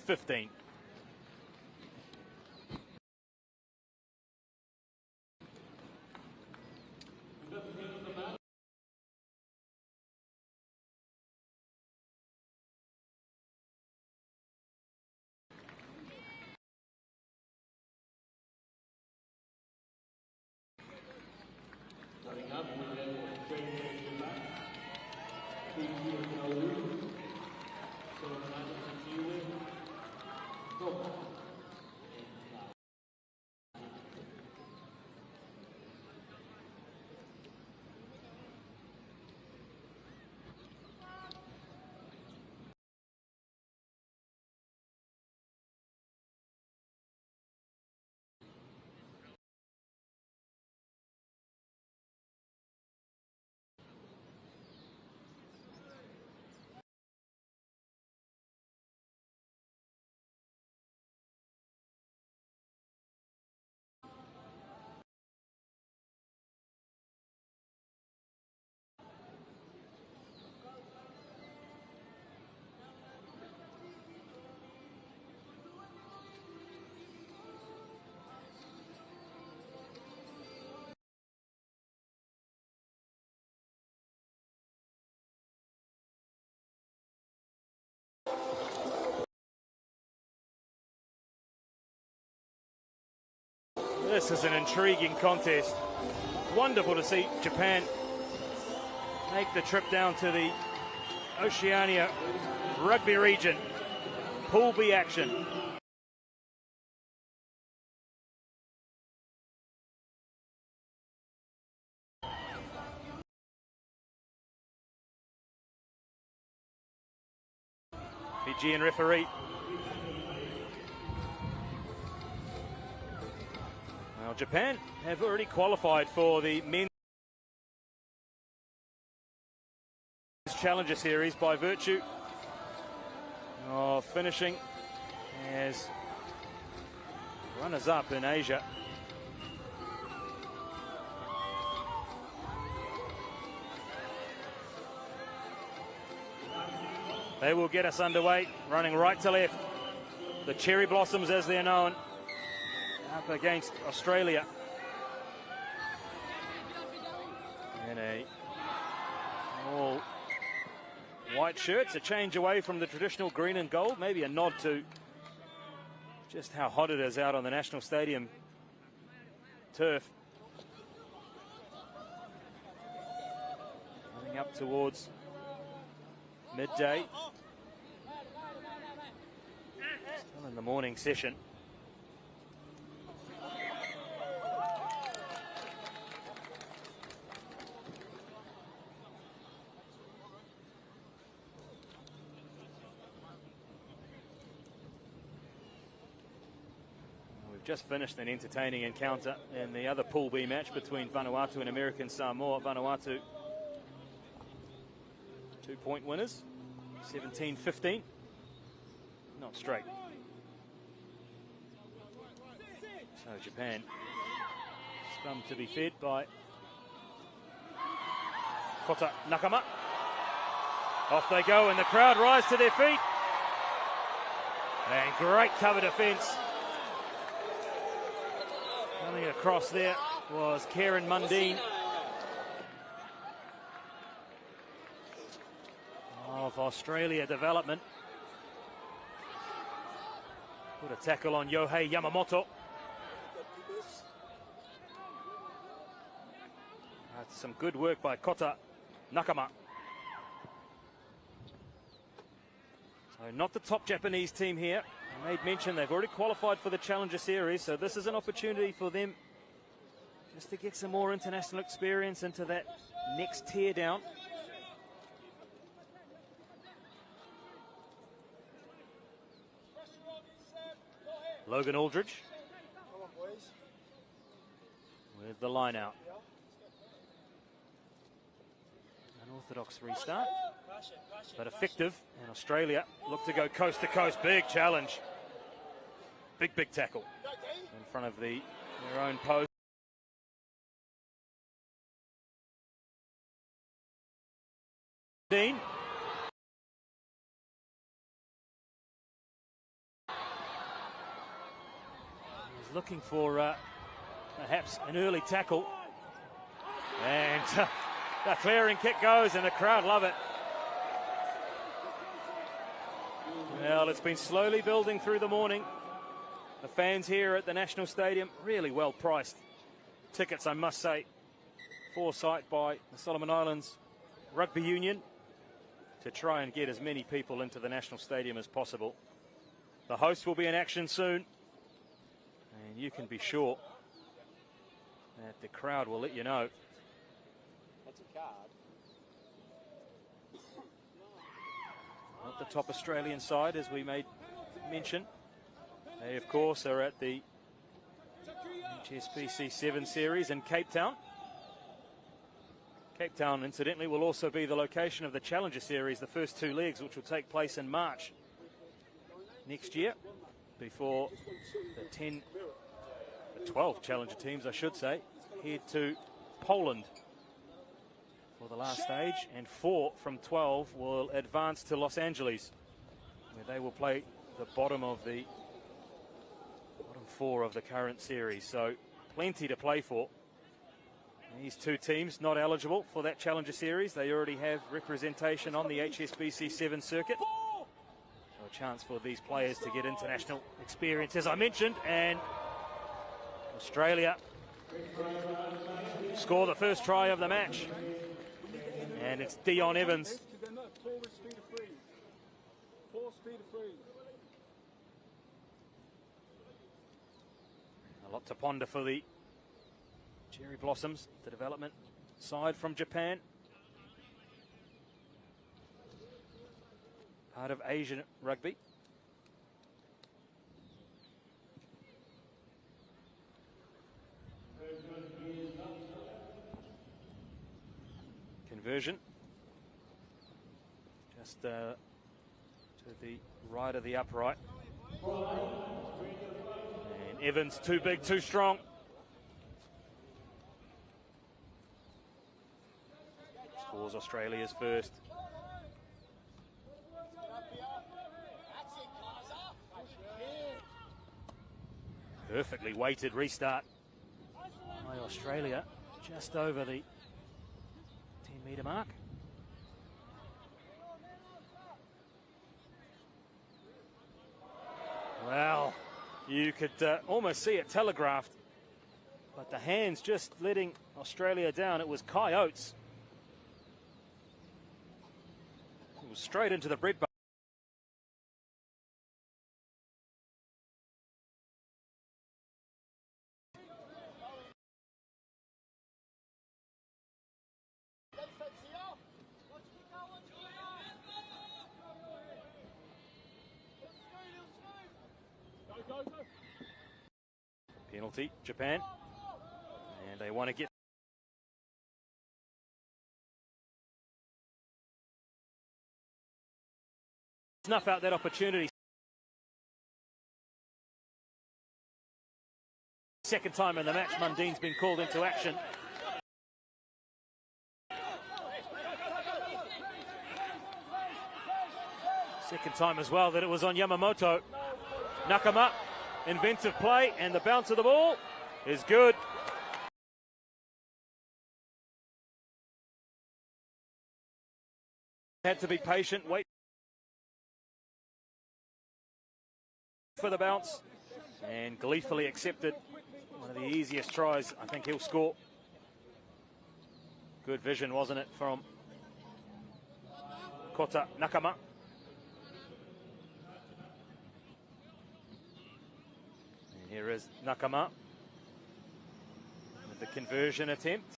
15. This is an intriguing contest. Wonderful to see Japan make the trip down to the Oceania rugby region. Pool B action. Fijian referee. Now, Japan have already qualified for the men's Challenger Series by virtue of finishing as runners-up in Asia. They will get us underway, running right to left. The Cherry Blossoms, as they're known, up against Australia. In a all white shirts, a change away from the traditional green and gold, maybe a nod to just how hot it is out on the National Stadium turf. Coming up towards midday. Still in the morning session. Just finished an entertaining encounter in the other Pool B match between Vanuatu and American Samoa. Vanuatu 2-point winners, 17-15. Not straight. So Japan, scrum to be fed by Kota Nakama. Off they go and the crowd rise to their feet. And great cover defence. Coming across there was Kieran Mundine of Australia Development. Put a tackle on Yohei Yamamoto. That's some good work by Kota Nakama. So not the top Japanese team here. I made mention they've already qualified for the Challenger Series, so this is an opportunity for them just to get some more international experience into that next tier down. Logan Aldridge with the line out. Unorthodox restart, but effective, and Australia look to go coast to coast. Big challenge. Big tackle in front of their own post. Dean. He's looking for perhaps an early tackle. And the clearing kick goes and the crowd love it. Well, it's been slowly building through the morning. The fans here at the National Stadium, really well priced tickets, I must say. Foresight by the Solomon Islands Rugby Union to try and get as many people into the National Stadium as possible. The hosts will be in action soon, and you can be sure that the crowd will let you know. That's a card. Not the top Australian side, as we made mention. They, of course, are at the HSBC 7 Series in Cape Town. Cape Town, incidentally, will also be the location of the Challenger Series, the first two legs, which will take place in March next year, before the 12 Challenger teams, I should say, head to Poland for the last stage, and 4 from 12 will advance to Los Angeles, where they will play the bottom 4 of the current series. So plenty to play for. These two teams not eligible for that Challenger Series. They already have representation on the HSBC 7 circuit. So a chance for these players to get international experience, as I mentioned. And Australia score the first try of the match. And it's Dion Evans. A lot to ponder for the Cherry Blossoms, the development side from Japan. Part of Asian rugby. Conversion. Just to the right of the upright. And Evans, too big, too strong. Scores Australia's first. Perfectly weighted restart by Australia, just over the 10-metre mark. Well, you could almost see it telegraphed But the hands just letting Australia down. It was Kai Oates. It was straight into the bread. Penalty, Japan. And they want to get snuff out that opportunity. Second time in the match, Mundine's been called into action. Second time as well that it was on Yamamoto. Nakama, inventive play, and the bounce of the ball is good. Had to be patient, wait for the bounce, and gleefully accepted. One of the easiest tries. I think he'll score. Good vision, wasn't it, from Kota Nakama. And here is Nakama with the conversion attempt.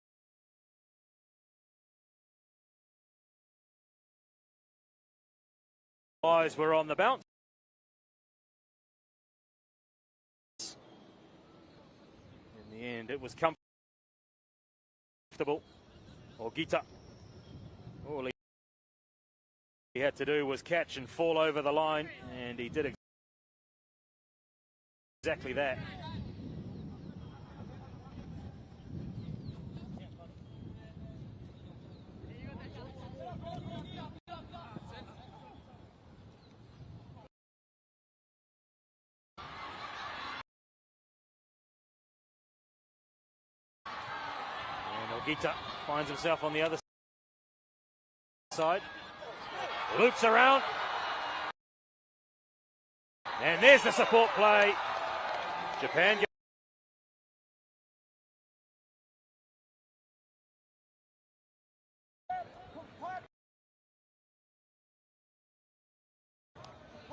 Eyes were on the bounce. In the end, it was comfortable. Ogita. All he had to do was catch and fall over the line, and he did exactly that. Ogita finds himself on the other side, loops around, and there's the support play. Japan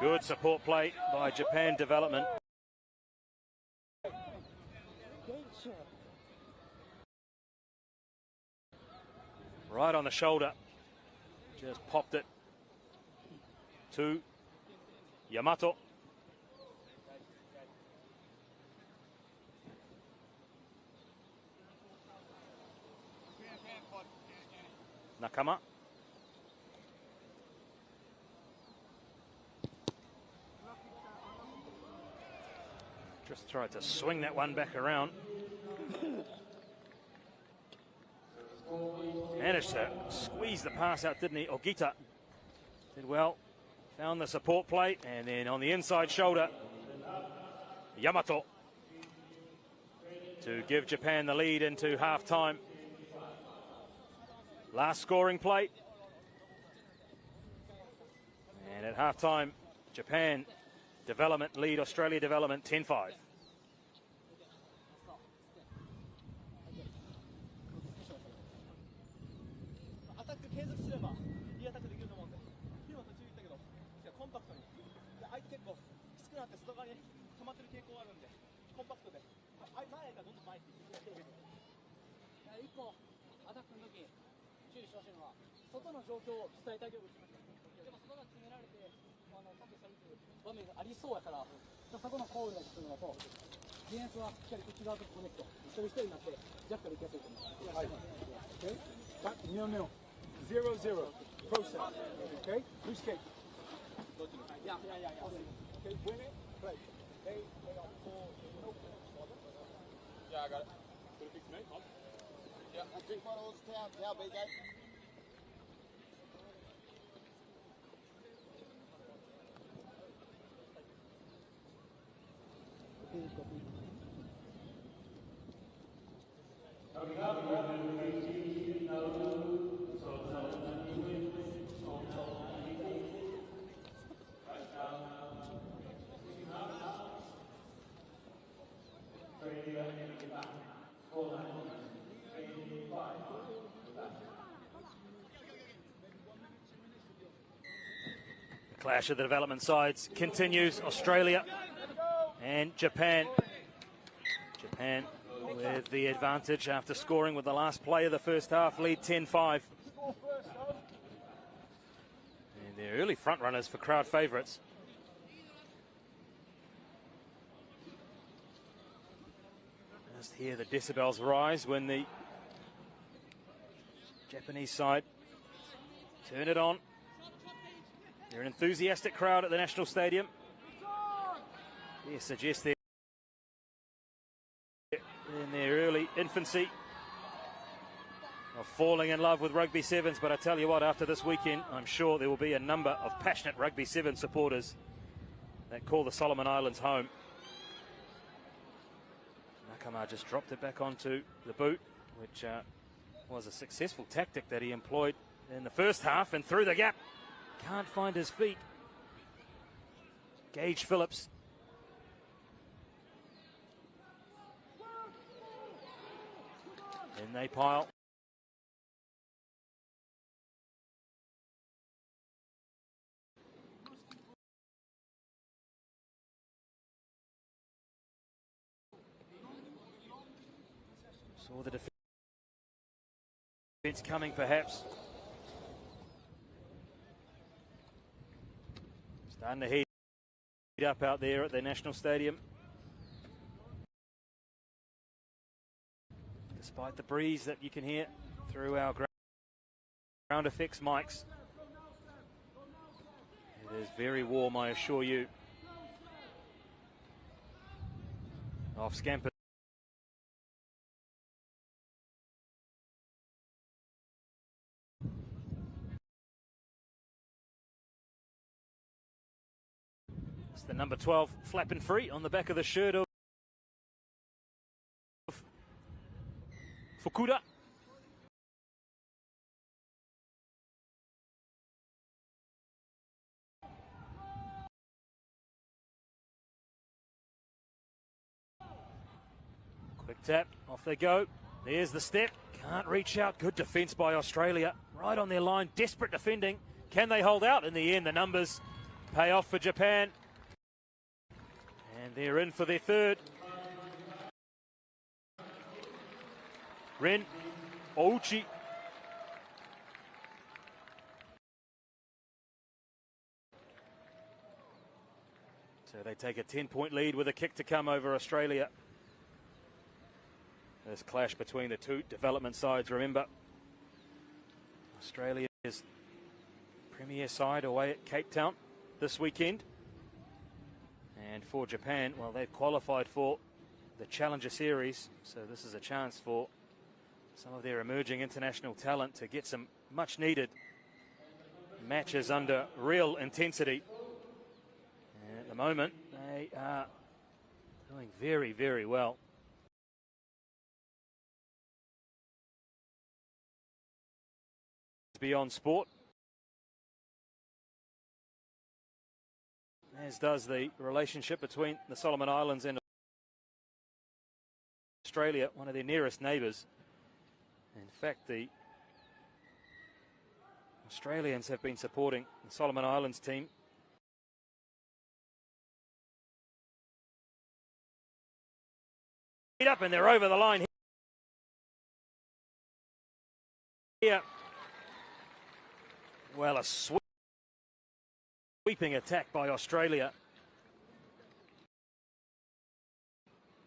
good support play by Japan development. Right on the shoulder, just popped it to Yamato. Nakama. Just tried to swing that one back around. Managed to squeeze the pass out, didn't he? Ogita did well. Found the support plate, and then on the inside shoulder, Yamato to give Japan the lead into half-time. Last scoring play. And at half-time, Japan development lead Australia development 10-5. Okay? Back, nil. 0-0. Process. Okay? Loose kick. Yeah. Okay, win it, play. They are four. Yeah, I got it. Put it big to me, Tom. Yeah. Drink bottles, towel, BJ. clash of the development sides continues. Australia and Japan. Japan with the advantage after scoring with the last play of the first half, lead 10-5. And they're early front runners for crowd favourites. Just hear the decibels rise when the Japanese side turn it on. They're an enthusiastic crowd at the National Stadium. They suggest they're in their early infancy of falling in love with rugby sevens, but I tell you what, after this weekend, I'm sure there will be a number of passionate rugby seven supporters that call the Solomon Islands home. Nakama just dropped it back onto the boot, which was a successful tactic that he employed in the first half, and through the gap. Can't find his feet. Gage Phillips. In they pile. Saw the defense coming perhaps. Starting to heat up out there at the National Stadium. Despite the breeze that you can hear through our ground effects mics. It is very warm, I assure you. Off scamper. It's the number 12 flapping free on the back of the shirt of Fukuda. Quick tap, off they go. There's the step, can't reach out. Good defence by Australia, right on their line, desperate defending. Can they hold out? In the end, the numbers pay off for Japan. And they're in for their third. Ren Ouchi. So they take a 10-point lead with a kick to come over Australia. This clash between the two development sides, remember. Australia's premier side away at Cape Town this weekend. And for Japan, well, they've qualified for the Challenger Series, so this is a chance for some of their emerging international talent to get some much-needed matches under real intensity. And at the moment, they are doing very, very well. Beyond sport, as does the relationship between the Solomon Islands and Australia, one of their nearest neighbours. In fact, the Australians have been supporting the Solomon Islands team up, and they're over the line here. Well, a sweeping attack by Australia.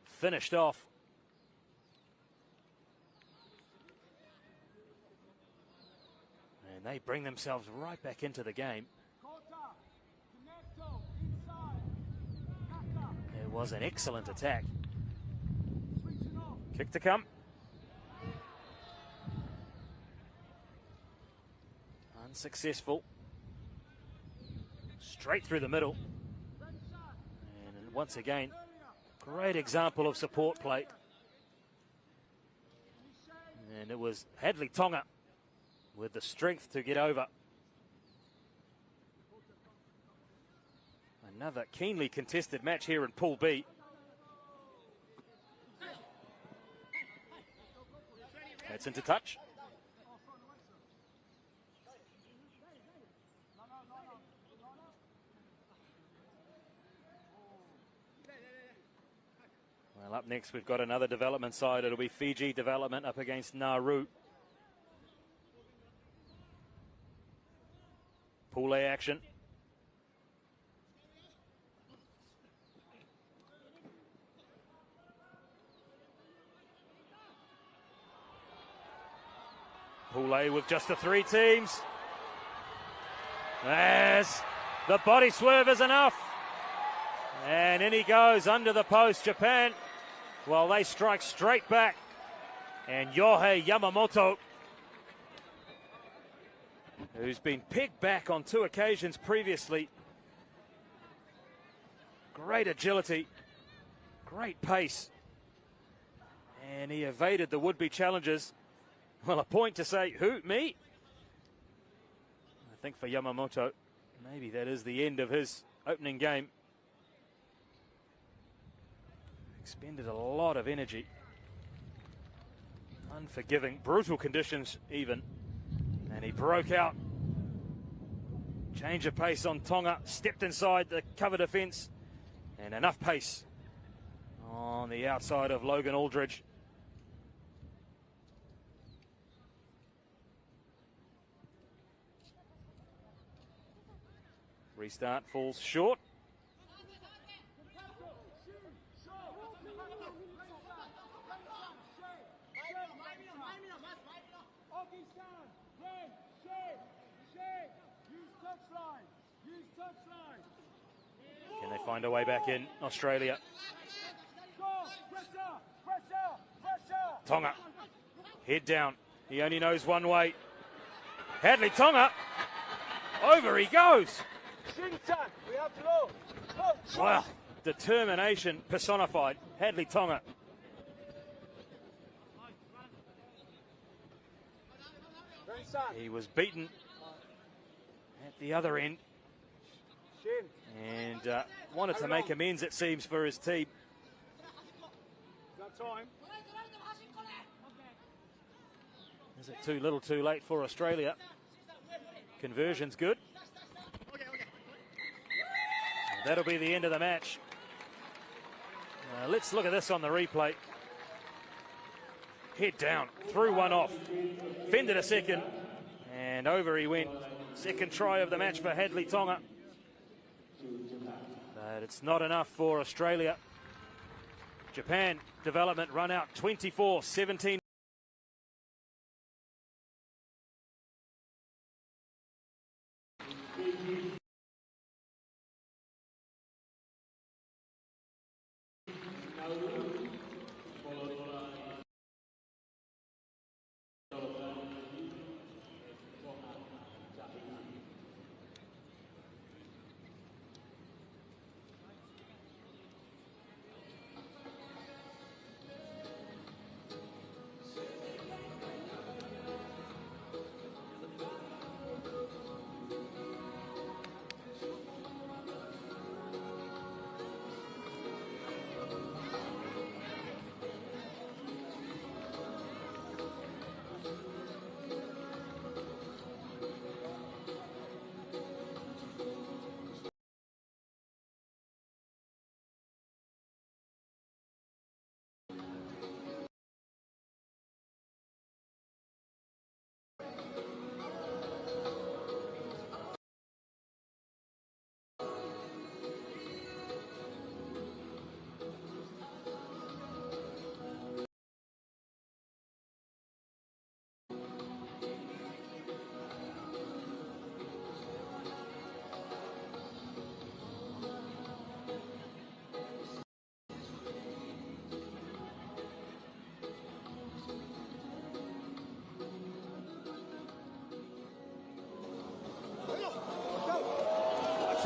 Finished off. And they bring themselves right back into the game. It was an excellent attack. Kick to come. Unsuccessful. Straight through the middle. And once again, great example of support play. And it was Hadley Tonga with the strength to get over. Another keenly contested match here in Pool B. That's into touch. Well, up next we've got another development side. It'll be Fiji development up against Nauru. Pool A action. Pool A with just the 3 teams. As the body swerve is enough. And in he goes under the post. Japan, well, they strike straight back. And Yohei Yamamoto, who's been pegged back on 2 occasions previously. Great agility, great pace. And he evaded the would-be challengers. Well, a point to say, who, me? I think for Yamamoto, maybe that is the end of his opening game. Expended a lot of energy. Unforgiving, brutal conditions even. And he broke out. Change of pace on Tonga, stepped inside the cover defence. And enough pace on the outside of Logan Aldridge. Restart falls short. Can they find a way back in? Australia. Tonga. Head down. He only knows one way. Hadley Tonga. Over he goes. Wow. Determination personified. Hadley Tonga. He was beaten at the other end. And wanted to make amends, it seems, for his team. Is it too little too late for Australia? Conversion's good. That'll be the end of the match. Let's look at this on the replay. Head down, threw one off, fended a second, and over he went. Second try of the match for Hadley Tonga. But it's not enough for Australia. Japan development run out 24-17.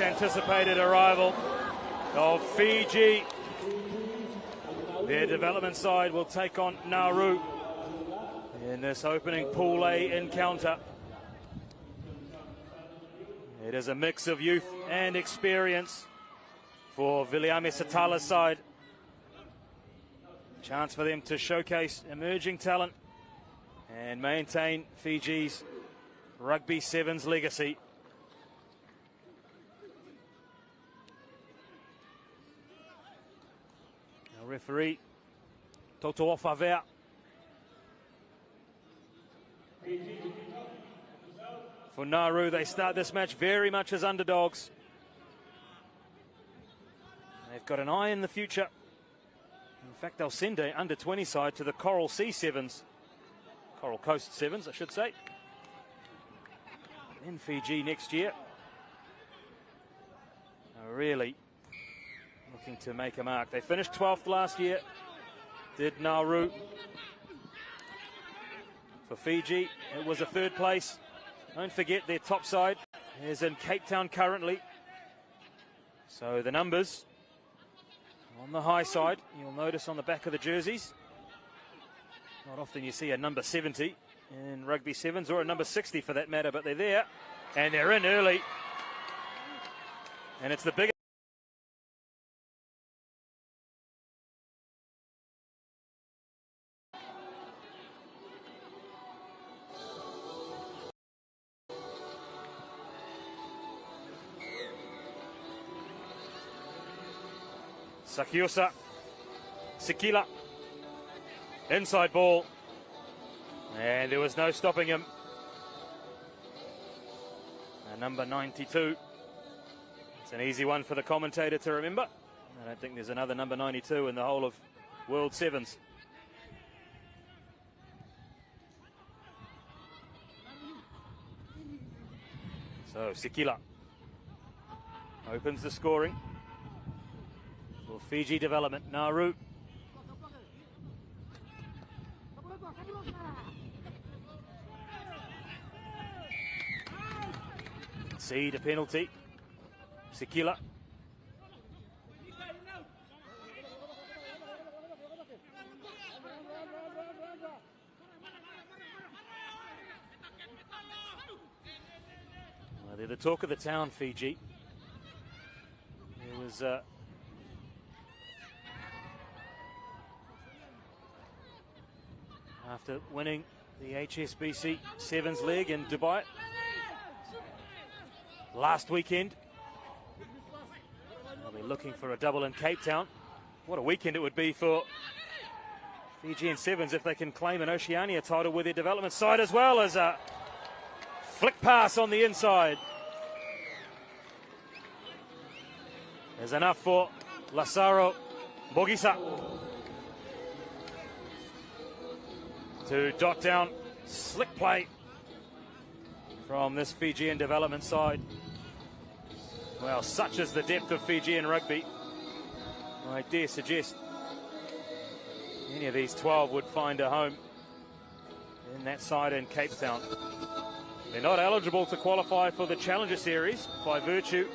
Anticipated arrival of Fiji. Their development side will take on Nauru in this opening Pool A encounter. It is a mix of youth and experience for Viliame Satala's side. Chance for them to showcase emerging talent and maintain Fiji's Rugby Sevens legacy. Referee Toto Whawhawea. For Nauru, they start this match very much as underdogs. They've got an eye in the future. In fact, they'll send an under-20 side to the Coral Sea Sevens. Coral Coast Sevens, I should say. In Fiji next year. They're really looking to make a mark. They finished 12th last year. Did Nauru. For Fiji, it was a third place. Don't forget their top side is in Cape Town currently. So the numbers on the high side, you'll notice on the back of the jerseys. Not often you see a number 70 in rugby sevens, or a number 60 for that matter, but they're there and they're in early. And it's the biggest. Sakiosa, Sikila, inside ball, and there was no stopping him. Number 92, it's an easy one for the commentator to remember. I don't think there's another number 92 in the whole of World Sevens. So Sikila opens the scoring. For Fiji development, Nauru. Concede a penalty. Sikila. Well, they're the talk of the town, Fiji. It was after winning the HSBC Sevens League in Dubai last weekend. They'll be looking for a double in Cape Town. What a weekend it would be for Fijian Sevens if they can claim an Oceania title with their development side, as well as a flick pass on the inside. There's enough for Lasaro Bogisa to dot down. Slick play from this Fijian development side. Well, such is the depth of Fijian rugby, I dare suggest any of these 12 would find a home in that side in Cape Town. They're not eligible to qualify for the Challenger Series by virtue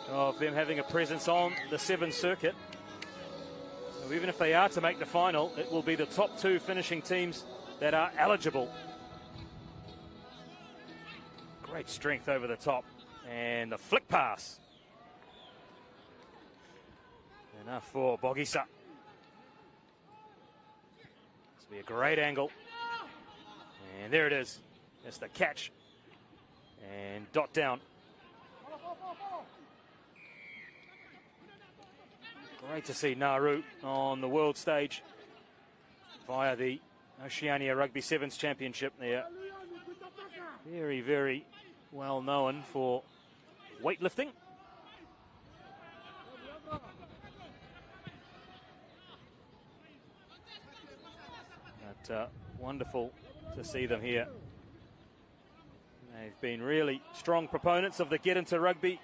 of them having a presence on the Sevens circuit. So even if they are to make the final, it will be the top two finishing teams that are eligible. Great strength over the top. And the flick pass. Enough for Bogisa. This will be a great angle. And there it is. It's the catch. And dot down. Great to see Nauru on the world stage via the Oceania Rugby Sevens Championship. They're very, very well known for weightlifting. But wonderful to see them here. They've been really strong proponents of the Get Into Rugby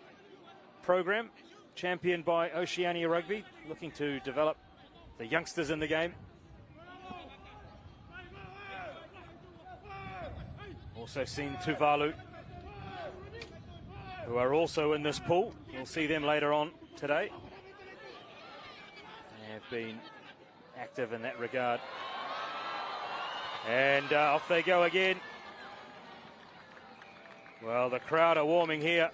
program, championed by Oceania Rugby, looking to develop the youngsters in the game. Also seen Tuvalu, who are also in this pool. You'll see them later on today. They have been active in that regard. And off they go again. Well, the crowd are warming here.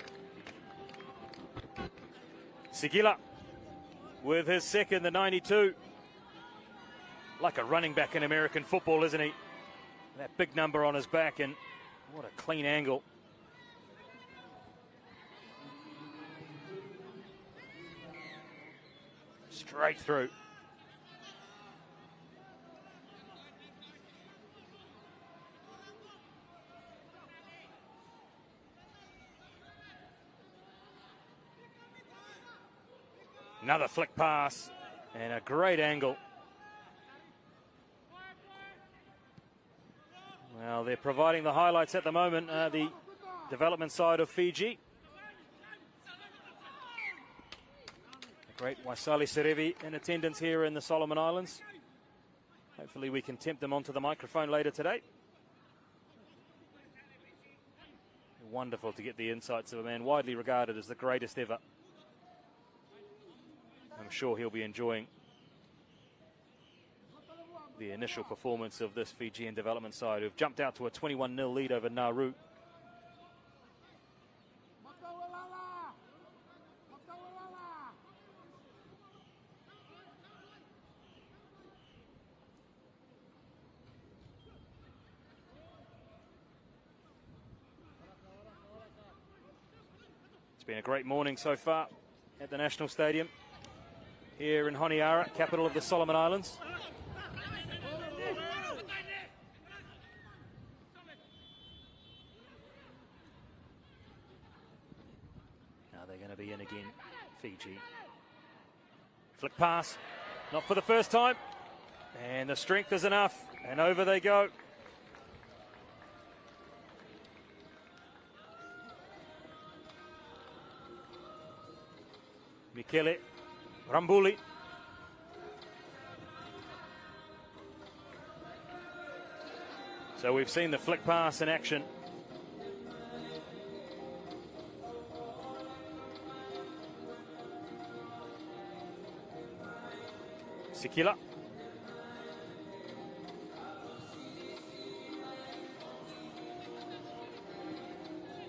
Sigila with his second, the 92. Like a running back in American football, isn't he? That big number on his back, and what a clean angle. Straight through. Another flick pass and a great angle. Well, they're providing the highlights at the moment, the development side of Fiji. The great Waisali Serevi in attendance here in the Solomon Islands. Hopefully we can tempt them onto the microphone later today. Wonderful to get the insights of a man widely regarded as the greatest ever. I'm sure he'll be enjoying the initial performance of this Fijian development side, who've jumped out to a 21-0 lead over Nauru. It's been a great morning so far at the National Stadium here in Honiara, capital of the Solomon Islands. Now they're going to be in again, Fiji. Flick pass, not for the first time, and the strength is enough, and over they go. Michele Rambuli. So we've seen the flick pass in action. Sikila.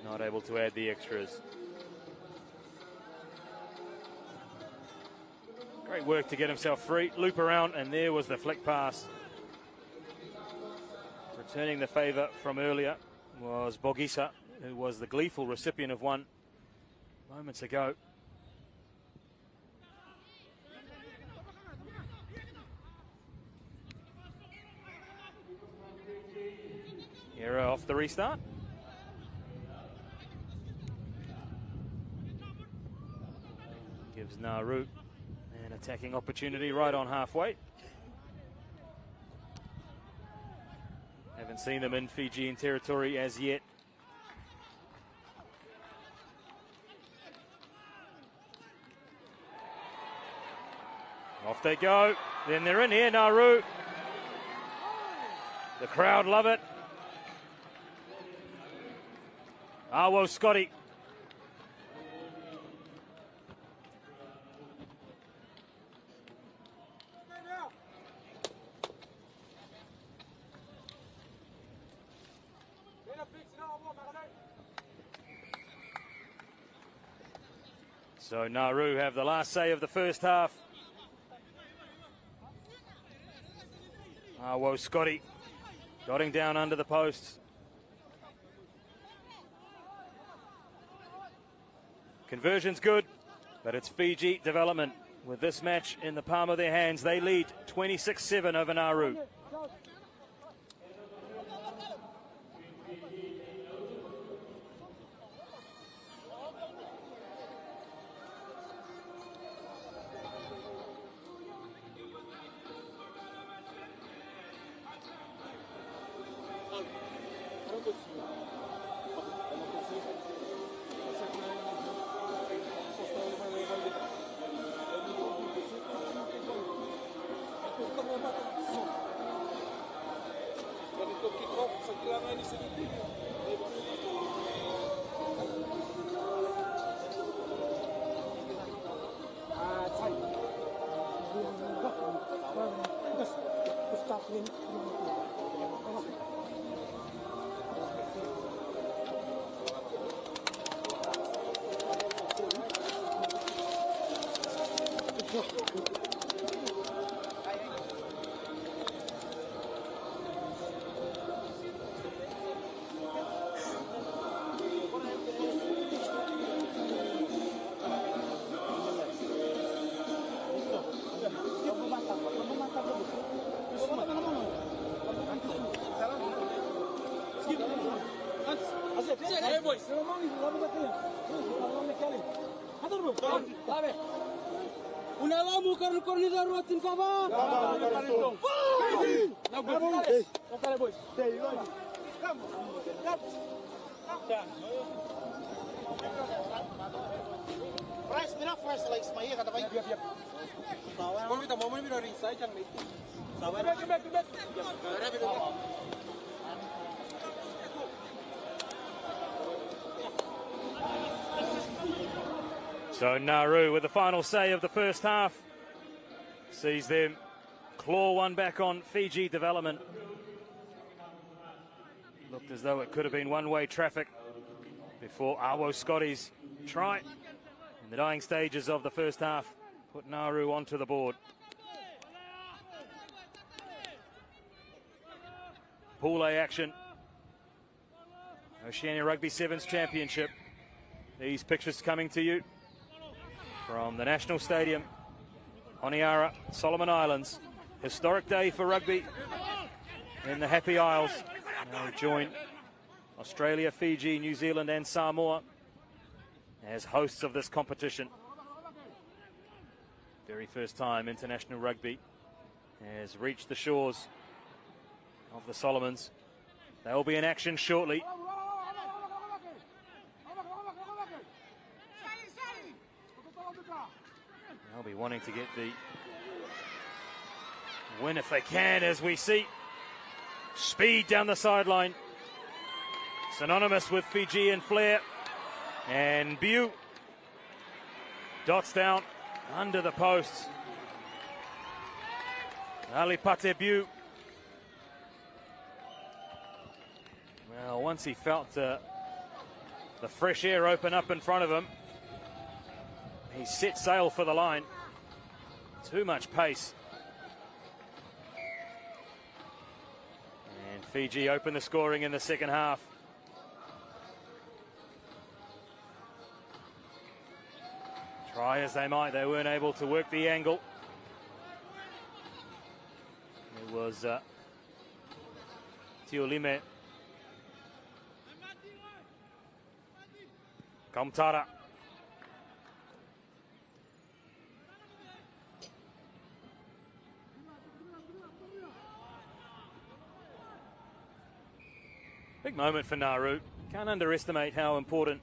Not able to add the extras. Great work to get himself free, loop around, and there was the flick pass. Returning the favour from earlier was Bogisa, who was the gleeful recipient of one moments ago. Error off the restart. Gives Nauru an attacking opportunity right on halfway. Haven't seen them in Fijian territory as yet. Off they go. Then they're in here, Nauru. The crowd love it. Awo Scotty. So Nauru have the last say of the first half. Whoa, Scotty dotting down under the posts. Conversion's good, but it's Fiji development. With this match in the palm of their hands, they lead 26-7 over Nauru. Fresh, mira fresh like semaya kata baik. Mau kita resign kan itu. Sabar. So Nauru with the final say of the first half sees them claw one back on Fiji development. Looked as though it could have been one-way traffic before Awo Scotty's try in the dying stages of the first half put Nauru onto the board. Pool A action. Oceania Rugby Sevens Championship. These pictures coming to you from the National Stadium, Honiara, Solomon Islands. Historic day for rugby in the Happy Isles. Now we join Australia, Fiji, New Zealand and Samoa as hosts of this competition. Very first time international rugby has reached the shores of the Solomons. They will be in action shortly. They'll be wanting to get the win if they can, as we see speed down the sideline. Synonymous with Fijian flair. And Bew dots down under the posts. Alipate Bew. Well, once he felt the fresh air open up in front of him, he set sail for the line. Too much pace. And Fiji open the scoring in the second half. Try as they might, they weren't able to work the angle. It was Tiolime. Kamtara. Big moment for Nauru. Can't underestimate how important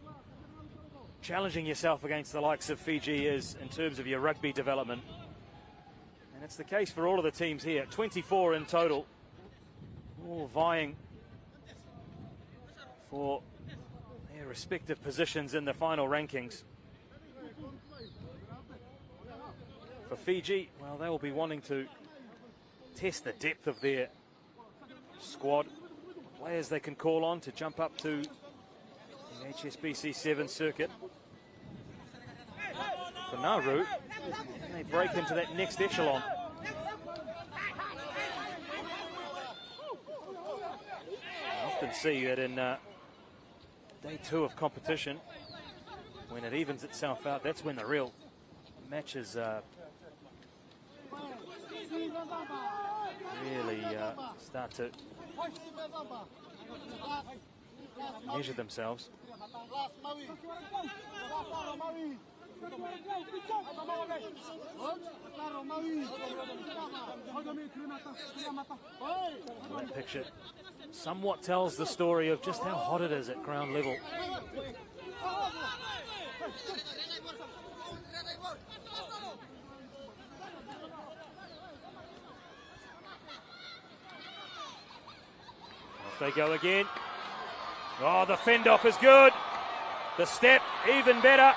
challenging yourself against the likes of Fiji is in terms of your rugby development. And it's the case for all of the teams here. 24 in total, all vying for their respective positions in the final rankings. For Fiji, well, they will be wanting to test the depth of their squad. Players they can call on to jump up to the HSBC 7 circuit. For Nauru, they break into that next echelon. I often see that in day 2 of competition, when it evens itself out, that's when the real matches really start to measure themselves. That picture somewhat tells the story of just how hot it is at ground level. Off they go again. Oh, the fend off is good. The step even better.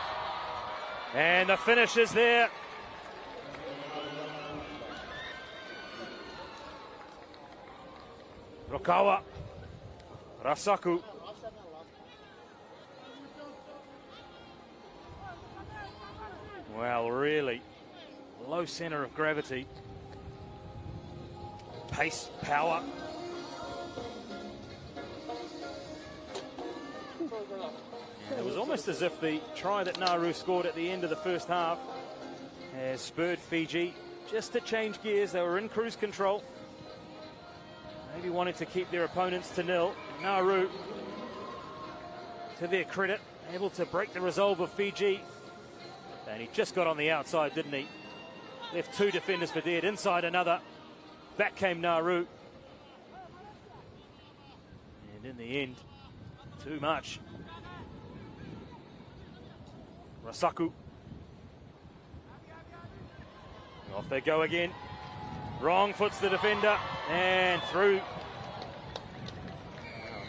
And the finish is there. Rokawa, Rasaku. Well, really low center of gravity. Pace, power. It was almost as if the try that Nauru scored at the end of the first half has spurred Fiji just to change gears. They were in cruise control, maybe wanted to keep their opponents to nil. Nauru, to their credit, able to break the resolve of Fiji. And he just got on the outside, didn't he? Left two defenders for dead. Inside another. Back came Nauru. And in the end, too much. Rasaku. Off they go again. Wrong foots the defender. And through.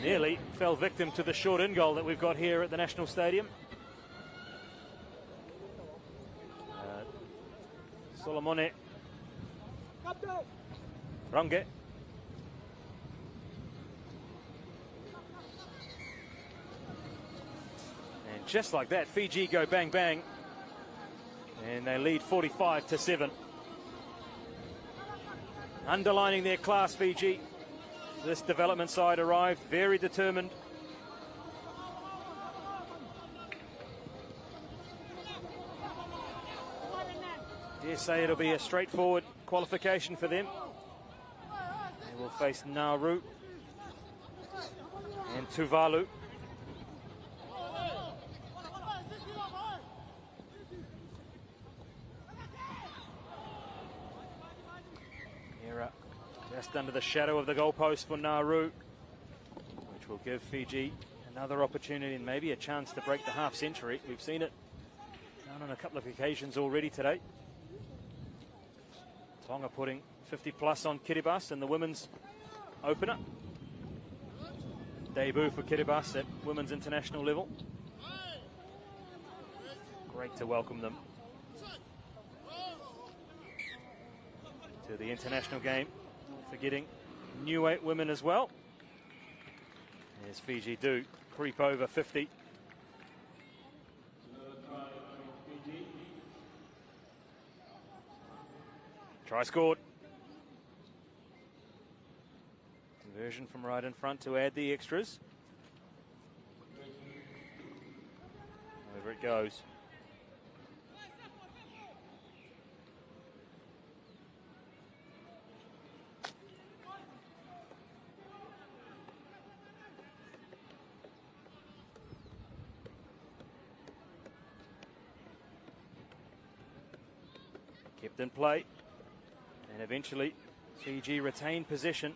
Nearly fell victim to the short in goal that we've got here at the National Stadium. Solomone. Range. And just like that, Fiji go bang bang. And they lead 45-7. Underlining their class, Fiji. This development side arrived very determined. Dare say it'll be a straightforward qualification for them. They will face Nauru and Tuvalu. Era just under the shadow of the goalpost for Nauru, which will give Fiji another opportunity and maybe a chance to break the half century. We've seen it done on a couple of occasions already today. Tonga putting 50 plus on Kiribati in the women's opener. Debut for Kiribati at women's international level. Great to welcome them to the international game. Forgetting new 8 women as well, as Fiji do creep over 50. Try scored. Conversion from right in front to add the extras. Over it goes. Kept in play. And eventually, Fiji retained possession.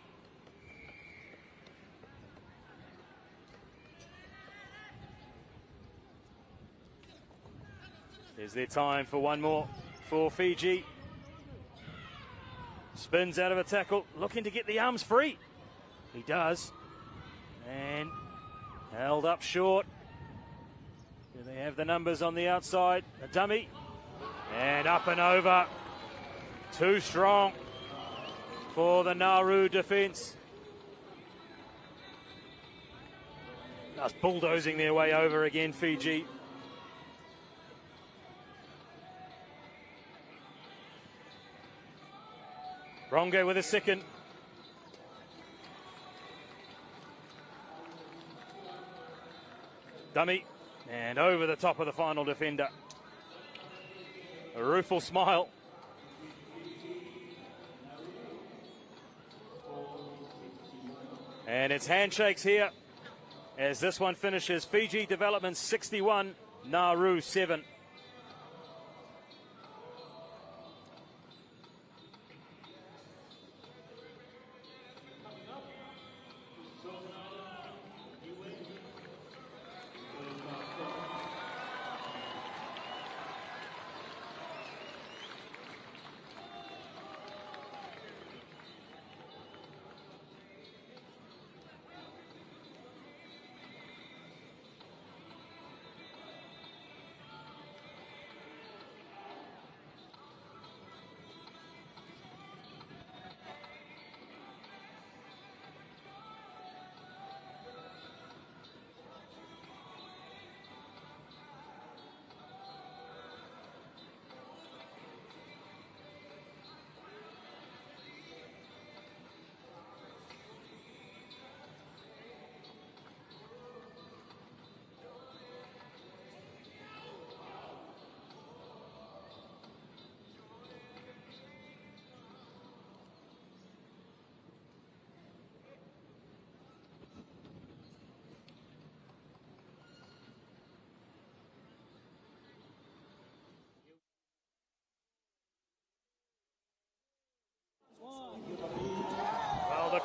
Is there time for one more for Fiji? Spins out of a tackle, looking to get the arms free. He does. And held up short. Do they have the numbers on the outside? A dummy. And up and over. Too strong for the Nauru defence. Just bulldozing their way over again, Fiji. Ronge with a second. Dummy. And over the top of the final defender. A rueful smile. And it's handshakes here as this one finishes. Fiji Development 61, Nauru 7.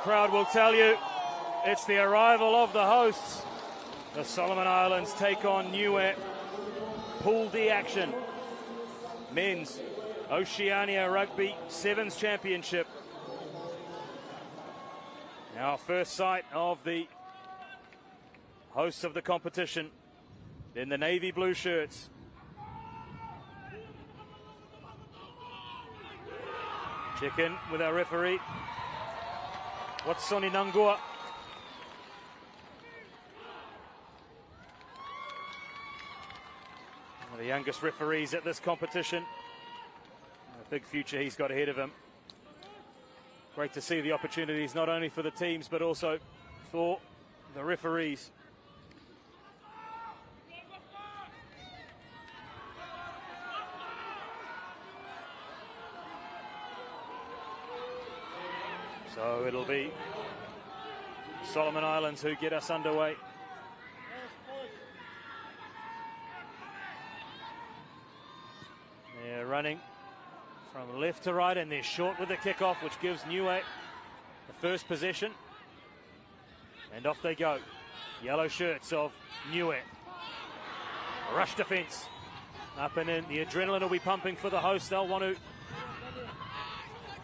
crowd will tell you it's the arrival of the hosts. The Solomon Islands take on Niue. Pool D action. Men's Oceania Rugby Sevens Championship. Our first sight of the hosts of the competition in the navy blue shirts. Check in with our referee. Watsoni Nangua. One of the youngest referees at this competition. A big future he's got ahead of him. Great to see the opportunities not only for the teams but also for the referees. So it'll be Solomon Islands who get us underway. They're running from left to right and they're short with the kickoff, which gives Niue the first possession. And off they go. Yellow shirts of Niue. Rush defence. Up and in. The adrenaline will be pumping for the hosts. They'll want to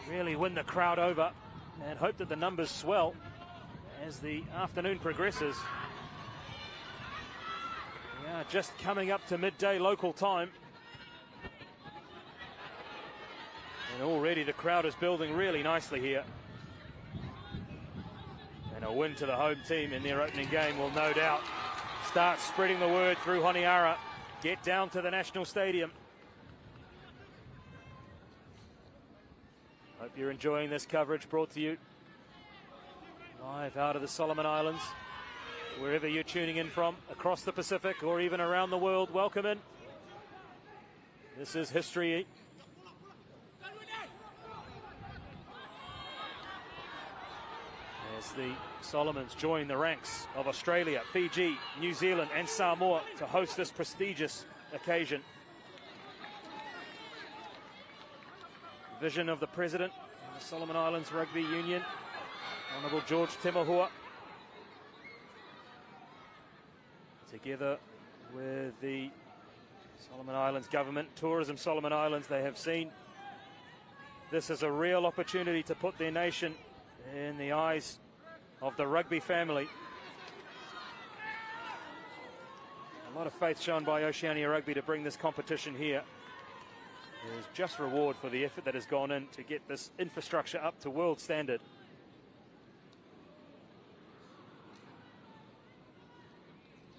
really win the crowd over and hope that the numbers swell as the afternoon progresses. We are just coming up to midday local time. And already the crowd is building really nicely here. And a win to the home team in their opening game will no doubt start spreading the word through Honiara. Get down to the National Stadium. Hope you're enjoying this coverage brought to you live out of the Solomon Islands. Wherever you're tuning in from, across the Pacific or even around the world, welcome in. This is history. As the Solomons join the ranks of Australia, Fiji, New Zealand and Samoa to host this prestigious occasion. Vision of the President of the Solomon Islands Rugby Union, Honourable George Temahua, together with the Solomon Islands government, Tourism Solomon Islands. They have seen this as a real opportunity to put their nation in the eyes of the rugby family. A lot of faith shown by Oceania Rugby to bring this competition here. There's just reward for the effort that has gone in to get this infrastructure up to world standard.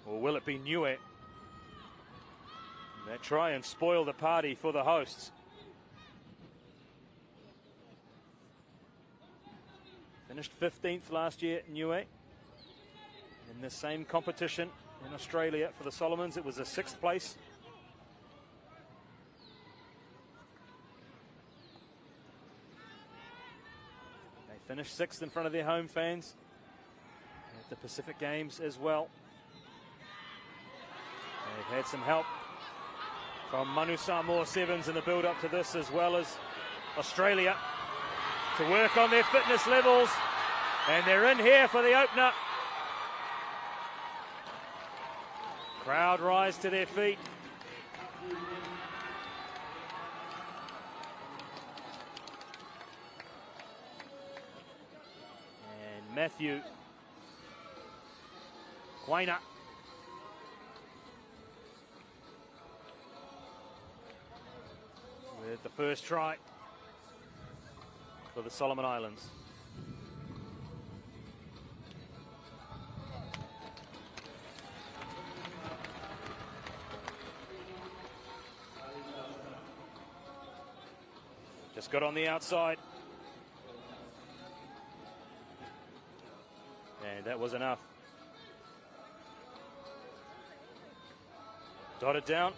Or will it be Niue that try and spoil the party for the hosts? Finished 15th last year, Niue. In the same competition in Australia for the Solomons, it was a 6th place. They finished 6th in front of their home fans at the Pacific Games as well. They've had some help from Manu Samoa Sevens in the build-up to this, as well as Australia, to work on their fitness levels. And they're in here for the opener. Crowd rise to their feet. And Matthew Quaina with the first try for the Solomon Islands. Just got on the outside. And that was enough. Dotted down.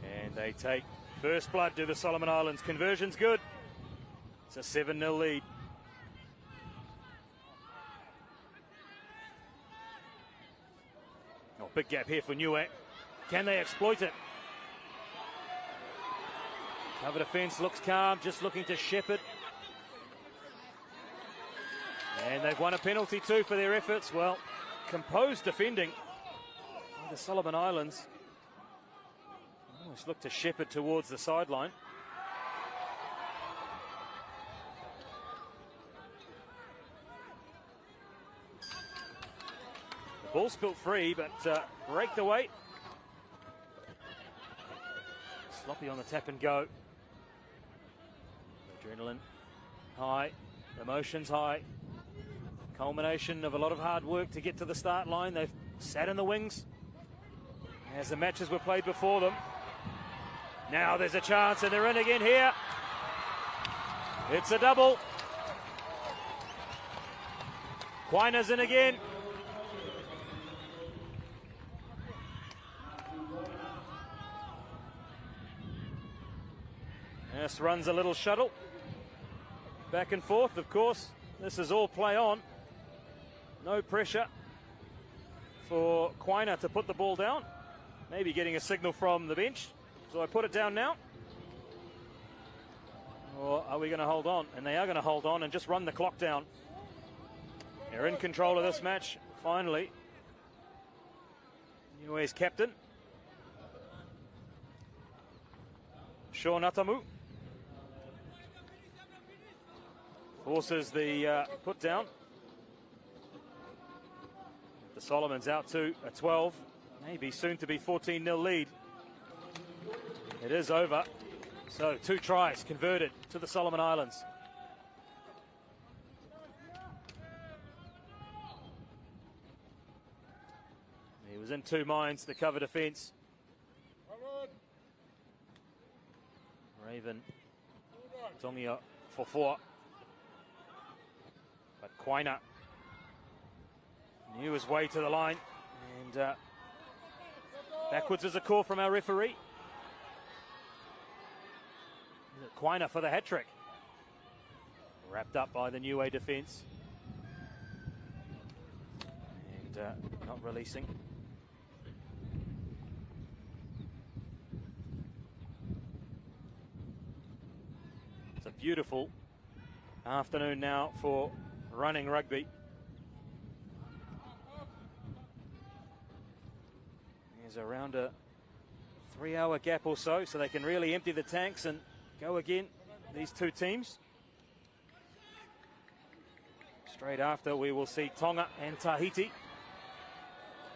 And they take first blood to the Solomon Islands. Conversion's good. It's a 7-0 lead. Oh, big gap here for Niue. Can they exploit it? Cover defence looks calm, just looking to shepherd And they've won a penalty too for their efforts. Well, composed defending by the Solomon Islands. Almost look to shepherd towards the sideline. The ball spilt free, but raked away. Sloppy on the tap and go. Adrenaline high, emotions high. Culmination of a lot of hard work to get to the start line. They've sat in the wings as the matches were played before them. Now there's a chance and they're in again here. It's a double. Quina's in again. This runs a little shuttle. Back and forth, of course. This is all play on. No pressure for Quina to put the ball down. Maybe getting a signal from the bench. So I put it down now. Or are we going to hold on? And they are going to hold on and just run the clock down. They're in control of this match, finally. Niue's captain, Sean Atamu, forces the put down. The Solomons out to a 12, maybe soon to be 14-0 lead. It is over. So 2 tries converted to the Solomon Islands. He was in 2 minds to cover defence. Raven, Tongia for 4. But Quina knew his way to the line. And backwards is a call from our referee. Quina for the hat-trick. Wrapped up by the Niue defence. And not releasing. It's a beautiful afternoon now for running rugby. There's around a 3-hour gap or so they can really empty the tanks and go again, these 2 teams. Straight after, we will see Tonga and Tahiti,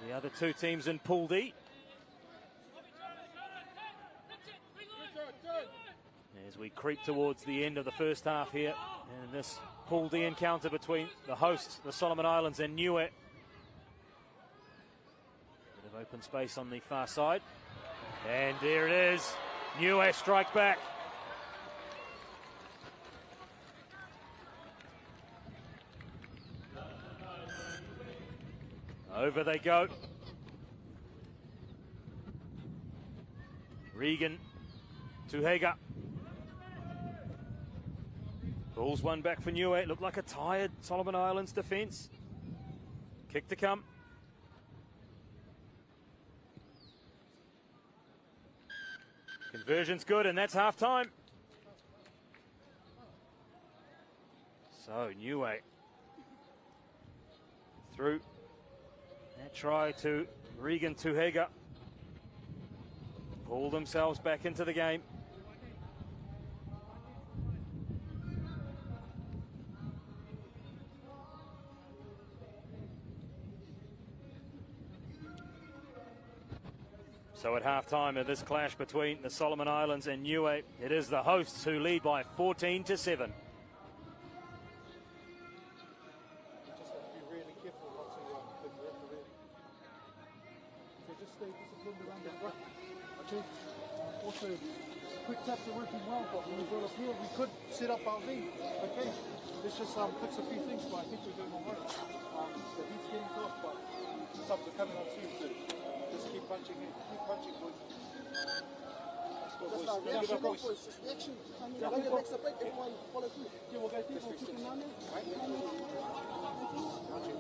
the other 2 teams in Pool D. As we creep towards the end of the first half here, in this Pool D encounter between the hosts, the Solomon Islands, and Niue. Bit of open space on the far side. And there it is. Niue strike back. Over they go. Regan to Hager. Ball's one back for Niue. It looked like a tired Solomon Islands defence. Kick to come. Conversion's good, and that's half time. So Niue through. That try to Regan Tuhega. Pull themselves back into the game. So at half-time of this clash between the Solomon Islands and Niue, it is the hosts who lead by 14-7. Also, quick taps are working well, but when we go up here, we could set up our V. Okay, let's just fix a few things, but I think we're doing all right. The heat's getting close, but subs are coming on soon, so just keep punching in. Keep punching, boys. Let's go, boys. Let's give up, boys. Just reaction. Yeah, when it makes a break, everyone follow through. Yeah, we'll go through. Let's fix this. Right? Punching.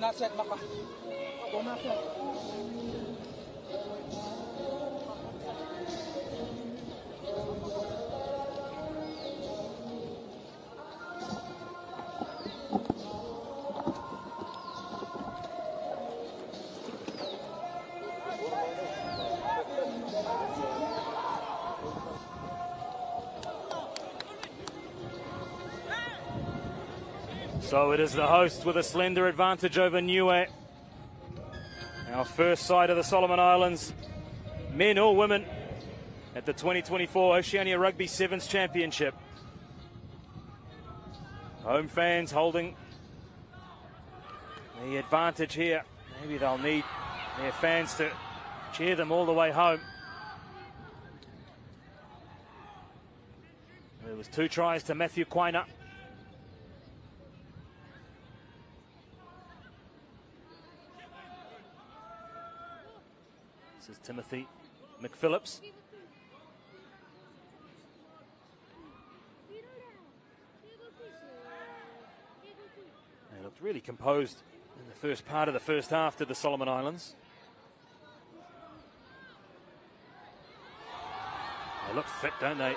Not set, Maka. So it is the host with a slender advantage over Niue. Our first sight of the Solomon Islands, men or women, at the 2024 Oceania Rugby Sevens Championship. Home fans holding the advantage here. Maybe they'll need their fans to cheer them all the way home. There was 2 tries to Matthew Quaina. This is Timothy McPhillips. They looked really composed in the first part of the first half to the Solomon Islands. They look fit, don't they?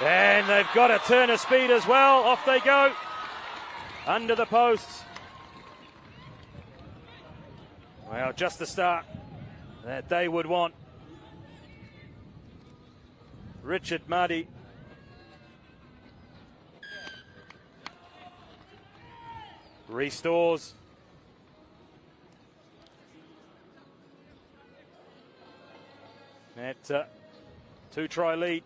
And they've got a turn of speed as well. Off they go. Under the posts. Well, just the start that they would want. Richard Marty. Restores. That 2-try lead.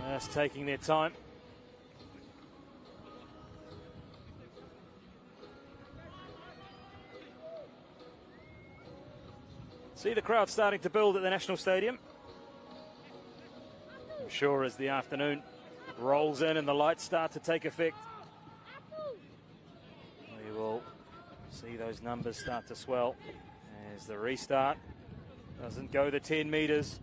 Just taking their time. See the crowd starting to build at the National Stadium. I'm sure as the afternoon rolls in and the lights start to take effect, we will see those numbers start to swell as the restart doesn't go the 10 metres.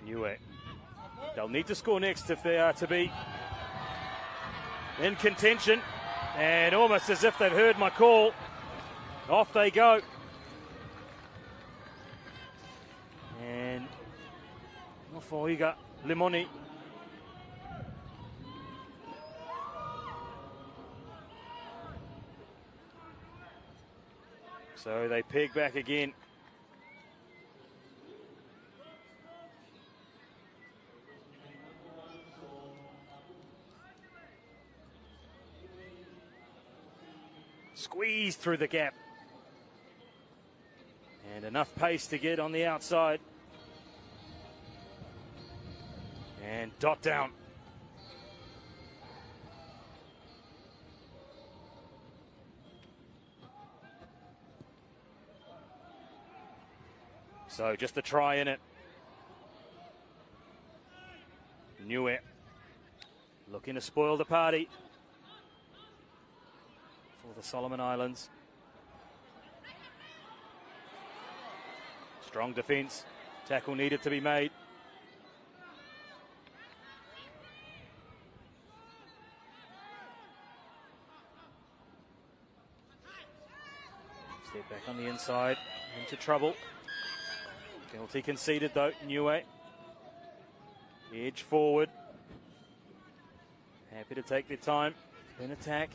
Niue. They'll need to score next if they are to be in contention. And almost as if they've heard my call, off they go. And Mofoiga Limoni. So they peg back again. Squeezed through the gap. And enough pace to get on the outside. And dot down. So just a try in it. Niue looking to spoil the party for the Solomon Islands. Strong defence. Tackle needed to be made. Step back on the inside. Into trouble. Penalty conceded though. Niue. Edge forward. Happy to take their time in attack.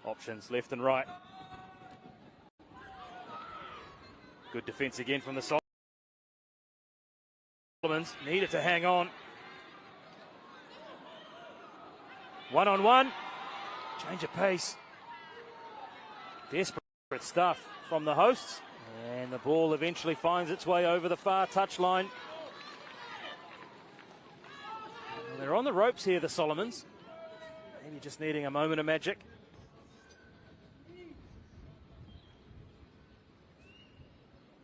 Options left and right. Good defence again from the Solomons. Needed to hang on. 1-on-1. Change of pace. Desperate stuff from the hosts. And the ball eventually finds its way over the far touchline. They're on the ropes here, the Solomons. Maybe just needing a moment of magic.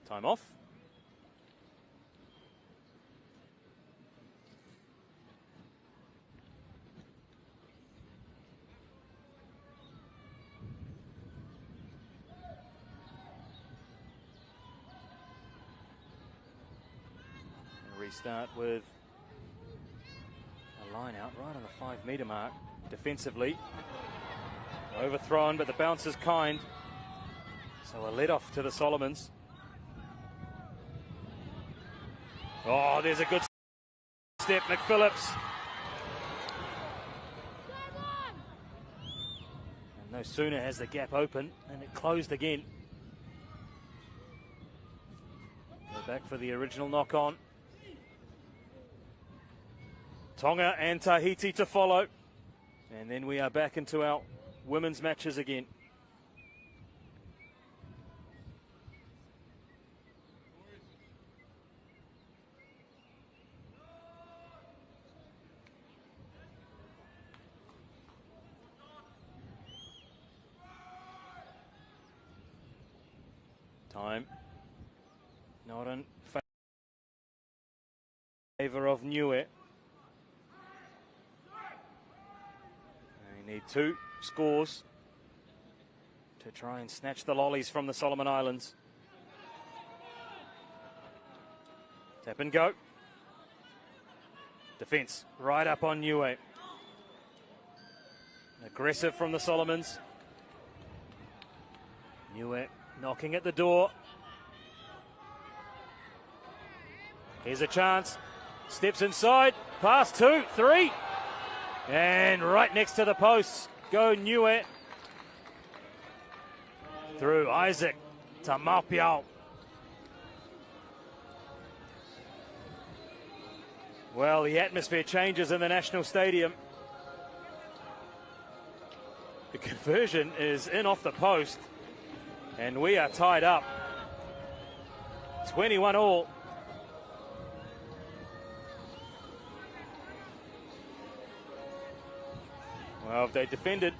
Time off. And restart with a line out right on the 5 metre mark. Defensively. Overthrown, but the bounce is kind. So a let off to the Solomons. Oh, there's a good step, McPhillips. And no sooner has the gap open and it closed again. Go back for the original knock on. Tonga and Tahiti to follow. And then we are back into our women's matches again. Time not in favor of Niue. They need 2 scores to try and snatch the lollies from the Solomon Islands. Tap and go. Defence right up on Niue. Aggressive from the Solomons. Niue knocking at the door. Here's a chance. Steps inside. Pass 2, 3. And right next to the posts go Niue. Through Isaac to Mapiao. Well, the atmosphere changes in the National Stadium. The conversion is in off the post. And we are tied up. 21 all. Well, they defended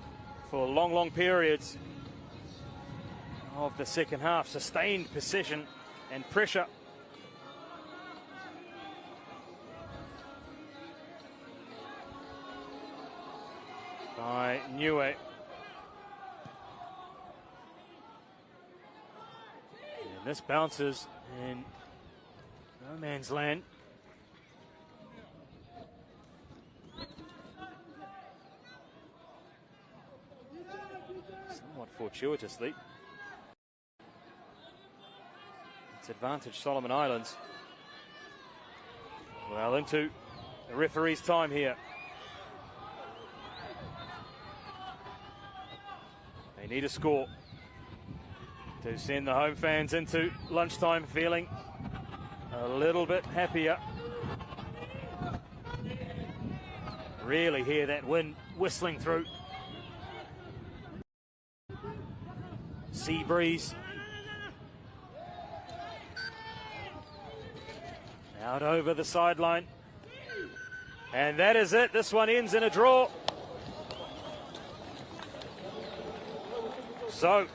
for long, long periods of the second half. Sustained possession and pressure. By Niue. And this bounces in no man's land. Somewhat fortuitously. It's advantage Solomon Islands. Well, into the referee's time here. They need a score to send the home fans into lunchtime feeling a little bit happier. Really hear that wind whistling through. Sea breeze. Out over the sideline. And that is it. This one ends in a draw. So,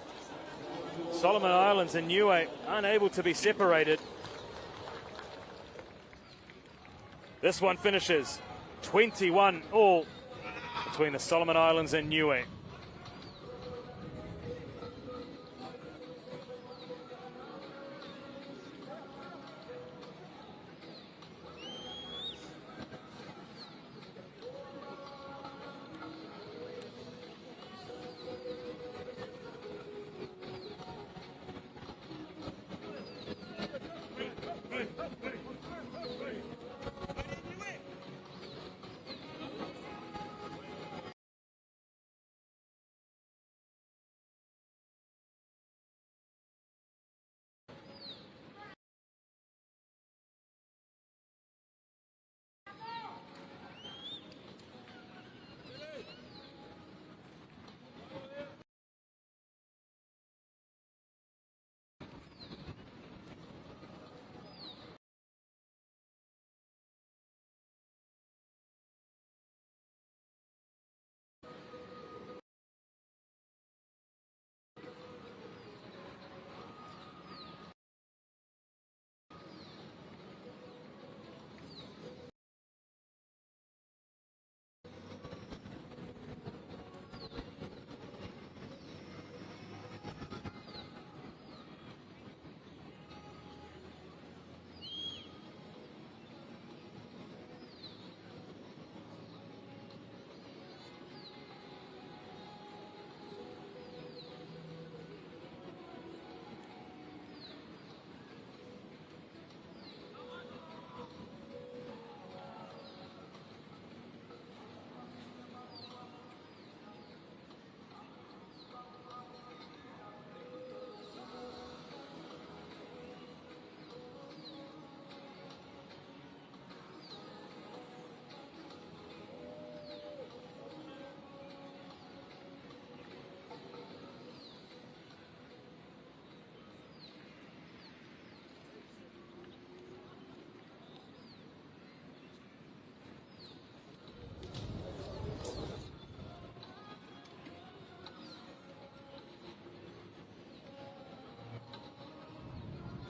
Solomon Islands and Niue unable to be separated. This one finishes 21 all between the Solomon Islands and Niue.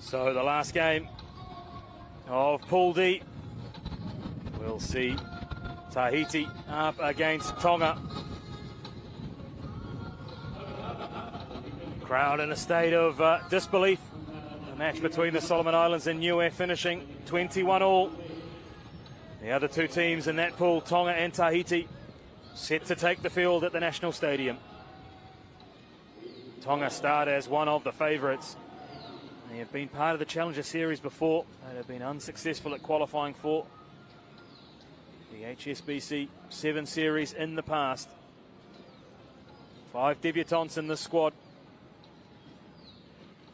So the last game of Pool D, we'll see Tahiti up against Tonga. Crowd in a state of disbelief. The match between the Solomon Islands and Niue finishing 21-all. The other two teams in that pool, Tonga and Tahiti, set to take the field at the National Stadium. Tonga start as one of the favourites. They have been part of the Challenger Series before and have been unsuccessful at qualifying for the HSBC 7 Series in the past. 5 debutants in the squad.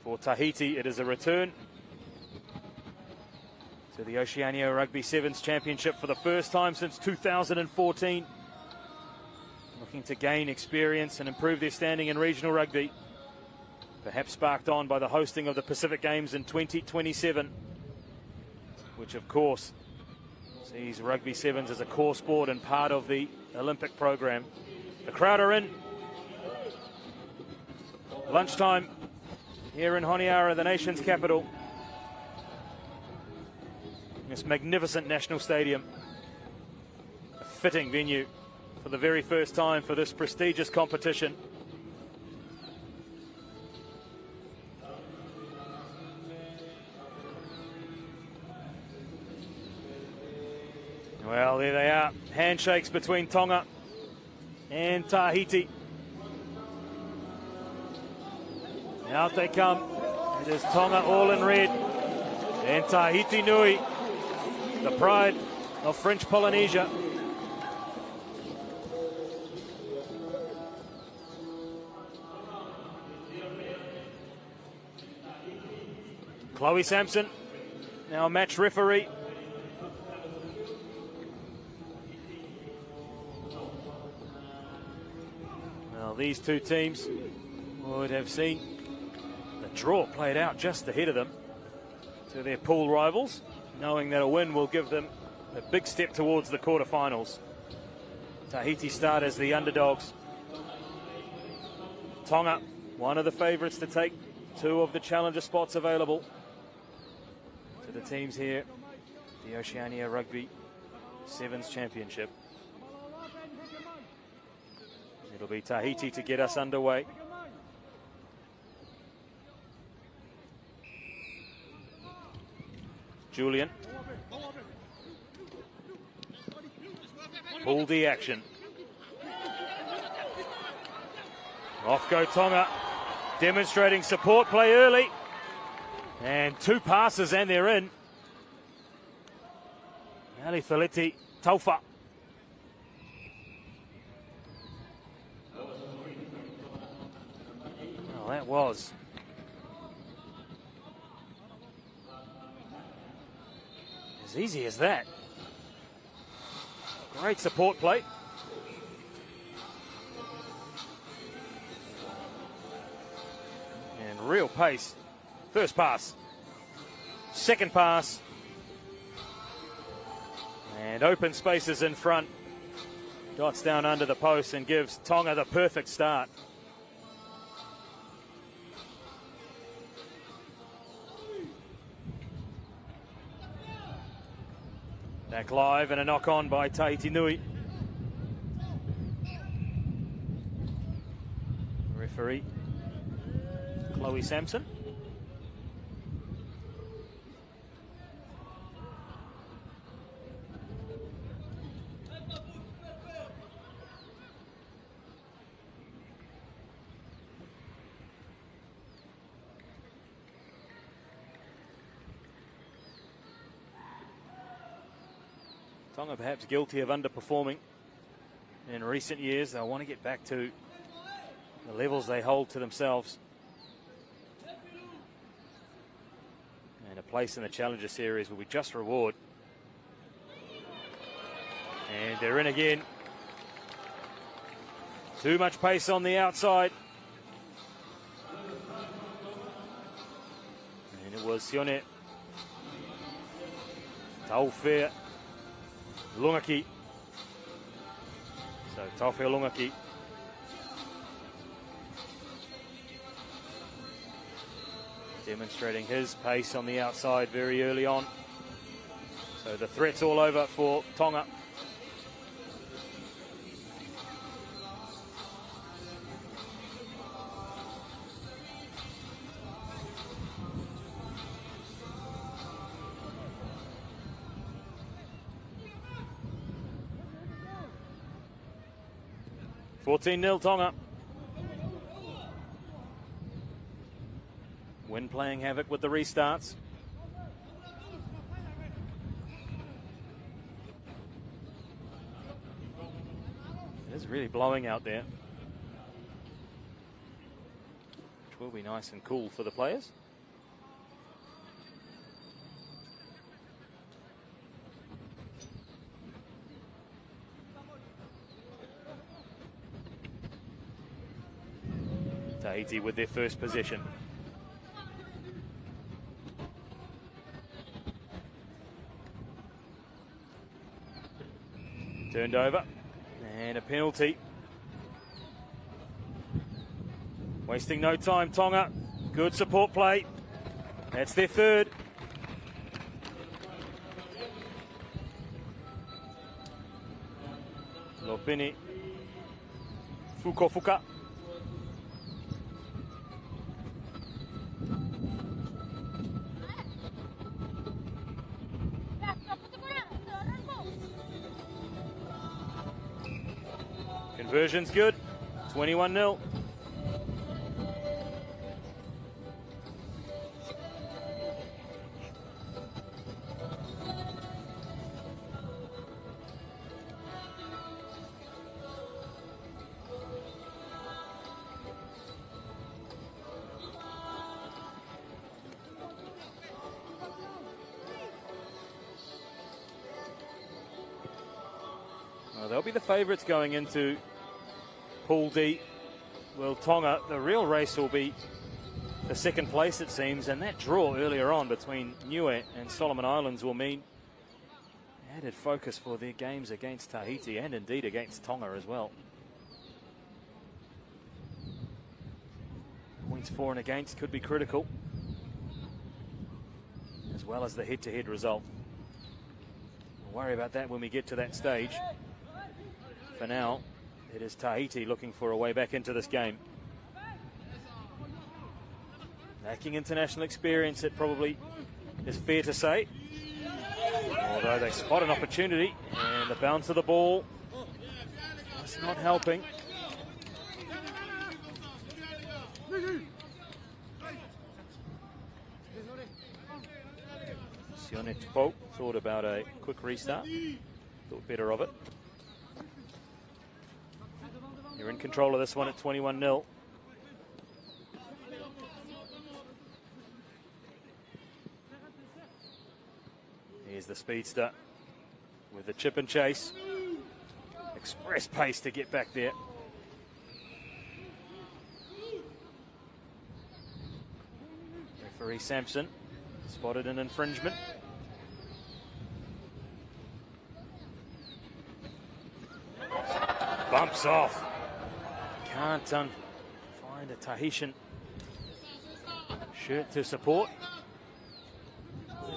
For Tahiti, it is a return to the Oceania Rugby Sevens Championship for the first time since 2014. Looking to gain experience and improve their standing in regional rugby. Perhaps sparked on by the hosting of the Pacific Games in 2027, which of course sees rugby sevens as a core sport and part of the Olympic program. The crowd are in. Lunchtime here in Honiara, the nation's capital. This magnificent national stadium. A fitting venue for the very first time for this prestigious competition. Well, there they are. Handshakes between Tonga and Tahiti. Out they come. It is Tonga all in red. And Tahiti Nui, the pride of French Polynesia. Chloe Sampson, now match referee. Well, these two teams would have seen the draw played out just ahead of them to their pool rivals, knowing that a win will give them a big step towards the quarterfinals. Tahiti start as the underdogs. Tonga, one of the favourites to take 2 of the challenger spots available to the teams here, the Oceania Rugby Sevens Championship. It'll be Tahiti to get us underway. Julian. Pull the action. Off go Tonga, demonstrating support play early. And 2 passes and they're in. Ali Feleti Taufa. Well, that was as easy as that. Great support play. And real pace. First pass. Second pass. And open spaces in front. Dots down under the post and gives Tonga the perfect start. Back live and a knock on by Tahiti Nui. Referee Chloe Sampson. Tonga perhaps guilty of underperforming in recent years. They'll want to get back to the levels they hold to themselves. And a place in the Challenger Series will be just reward. And they're in again. Too much pace on the outside. And it was Sione Taufair Lungaki. So Taufair Lungaki. demonstrating his pace on the outside very early on. So the threat's all over for Tonga. (14-0) Tonga. Win playing havoc with the restarts. It is really blowing out there, which will be nice and cool for the players. Tahiti with their first possession. Turned over, and a penalty. Wasting no time, Tonga. Good support play. That's their third. Lopini. Fuka. Conversion's good. 21-0. Well, they'll be the favourites going into Pool D. Well, Tonga, the real race will be the second place, it seems, and that draw earlier on between Niue and Solomon Islands will mean added focus for their games against Tahiti and indeed against Tonga as well. Points for and against could be critical, as well as the head-to-head result. We'll worry about that when we get to that stage. For now, it is Tahiti looking for a way back into this game. Lacking international experience, it probably is fair to say. Although they spot an opportunity, and the bounce of the ball is not helping. Sione Tupo thought about a quick restart, thought better of it. You're in control of this one at 21-0. Here's the speedster with the chip and chase. Express pace to get back there. Referee Sampson spotted an infringement. Bumps off. Can't find a Tahitian shirt to support.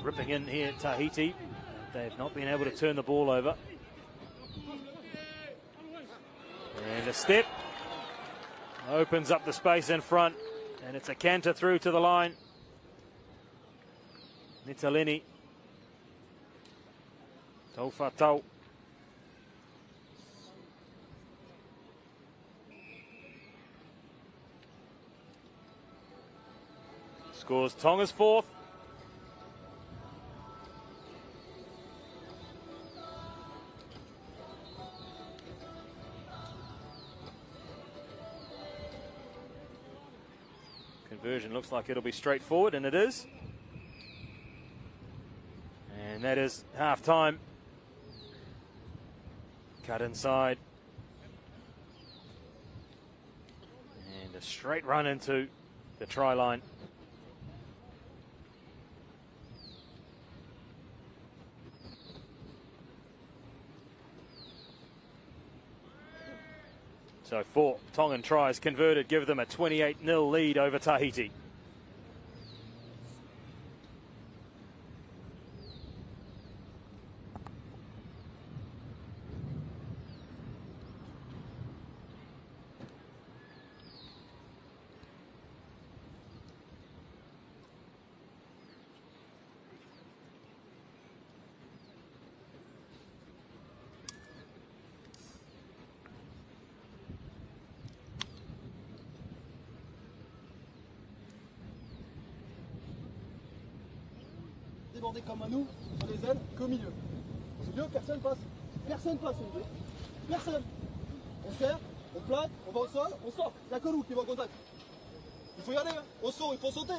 Ripping in here, Tahiti. They've not been able to turn the ball over. And a step. Opens up the space in front. And it's a canter through to the line. Nitalini. Taufatau. Scores Tonga's fourth. Conversion looks like it'll be straightforward, and it is. And that is half time. Cut inside. And a straight run into the try line. So 4 Tongan tries converted give them a 28-0 lead over Tahiti. déborder comme à nous, sur les ailes, qu'au milieu. Au milieu, personne passe. Personne passe au milieu. Personne. On serre, on plaque, on va au sol, on sort. Il n'y a que nous qui va en contact. Il faut y aller, hein. Au saut, il faut sauter.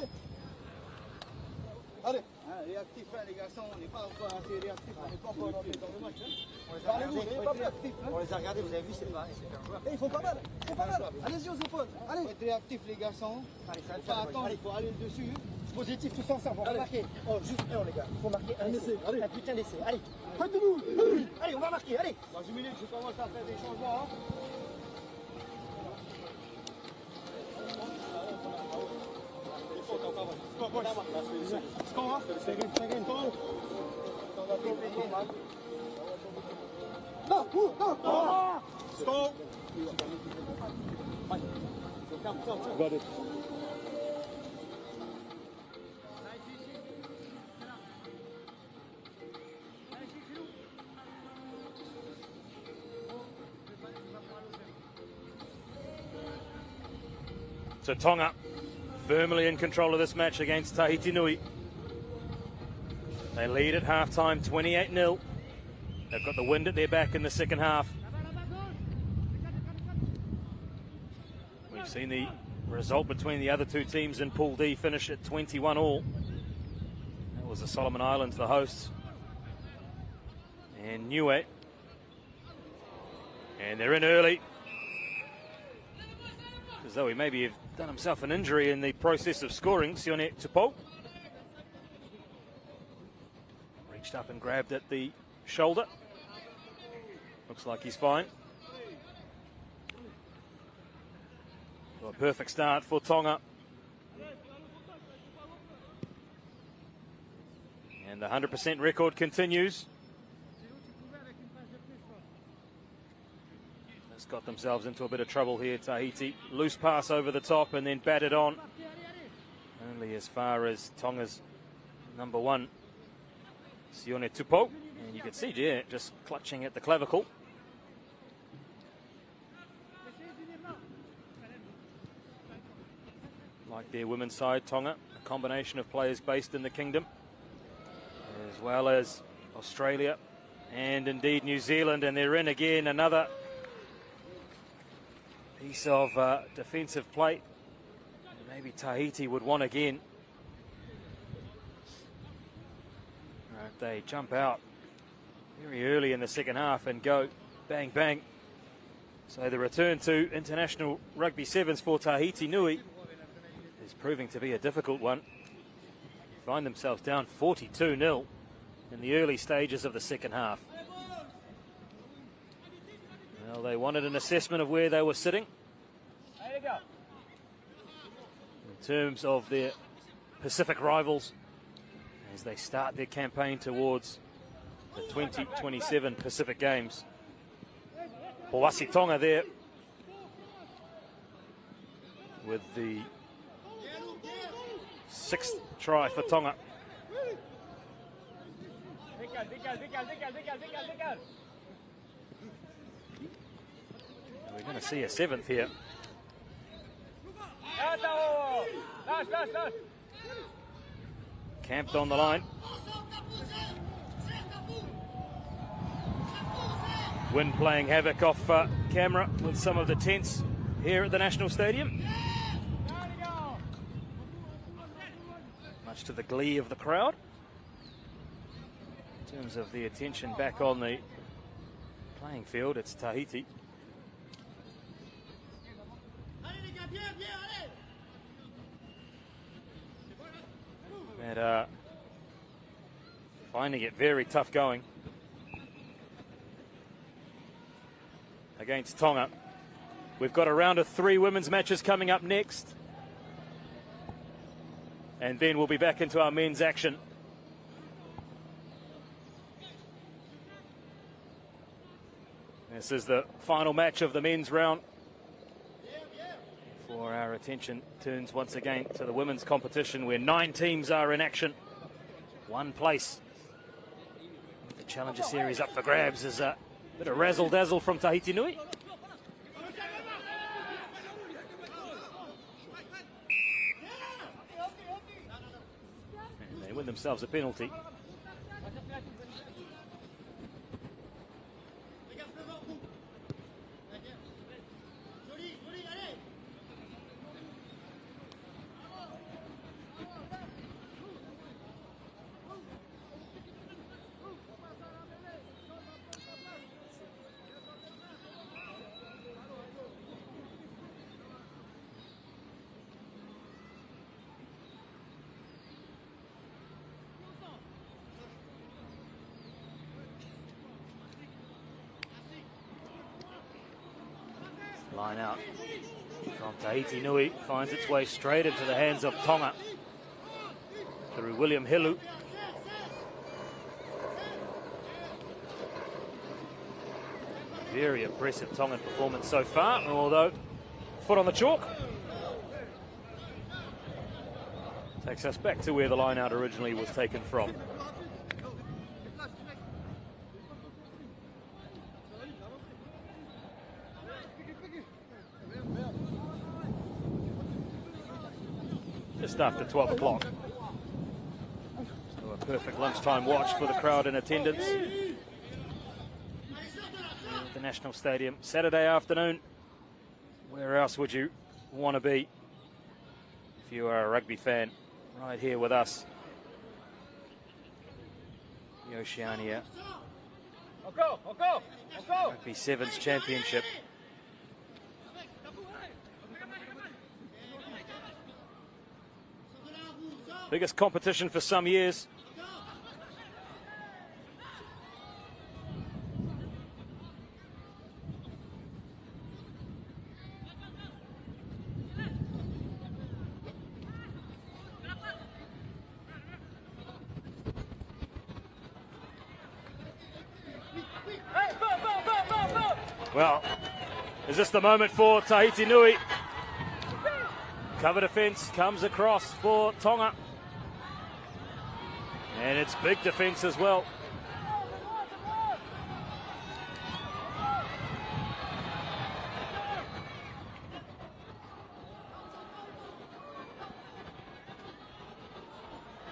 Allez. Hein, réactif, hein, les garçons, on n'est pas encore assez réactifs, on n'est pas encore dans le match. Hein. Parlez-vous, n'ayez pas peur. On les a regardés, vous avez vu, c'est pas un joueur. Eh, ils font pas mal. Ils font pas mal. Allez-y aux épaules. Allez. Il faut être réactif, les garçons. Allez, ça va Faut pas attendre, il faut aller dessus. Positif, tous ensemble, on va marquer. Oh, juste un, les gars. Il faut marquer un essai. Allez. Un putain d'essai. Allez. Faites-nous. Allez, on va marquer. Allez. Dans 10 minutes, je commence à faire des changements. Hein. Got it. So Tonga firmly in control of this match against Tahiti Nui. They lead at half-time 28-0. They've got the wind at their back in the second half. We've seen the result between the other two teams in Pool D finish at 21-all. That was the Solomon Islands, the hosts, and Niue. And they're in early. As though he maybe have done himself an injury in the process of scoring. Sione Tupou reached up and grabbed at the shoulder. Looks like he's fine. So a perfect start for Tonga. And the 100% record continues. Got themselves into a bit of trouble here, Tahiti. Loose pass over the top and then batted on. Only as far as Tonga's number one, Sione Tupou. And you can see there, just clutching at the clavicle. Like their women's side, Tonga, a combination of players based in the kingdom, as well as Australia and indeed New Zealand. And they're in again, another piece of defensive play. Maybe Tahiti would want again. Right, they jump out very early in the second half and go bang bang. So the return to international rugby sevens for Tahiti Nui is proving to be a difficult one. They find themselves down 42-0 in the early stages of the second half. Well, they wanted an assessment of where they were sitting in terms of their Pacific rivals as they start their campaign towards the 2027 Pacific Games. Powasi Tonga there with the 6th try for Tonga. We're going to see a 7th here. Camped on the line. Wind playing havoc off camera with some of the tents here at the National Stadium. Much to the glee of the crowd. In terms of the attention back on the playing field, it's Tahiti. And finding it very tough going against Tonga. We've got a round of 3 women's matches coming up next. And then we'll be back into our men's action. This is the final match of the men's round. Before our attention turns once again to the women's competition, where 9 teams are in action. 1 place. The Challenger Series up for grabs is a bit of razzle-dazzle from Tahiti Nui. And they win themselves a penalty. Line out from Tahiti Nui finds its way straight into the hands of Tonga through William Hilu. Very impressive Tongan performance so far, although foot on the chalk. Takes us back to where the line out originally was taken from. Just after 12 o'clock. So a perfect lunchtime watch for the crowd in attendance at the National Stadium. Saturday afternoon. Where else would you want to be if you are a rugby fan? Right here with us. The Oceania Rugby Sevens Championship. Biggest competition for some years. Well, is this the moment for Tahiti Nui? Cover defence comes across for Tonga. And it's big defence as well.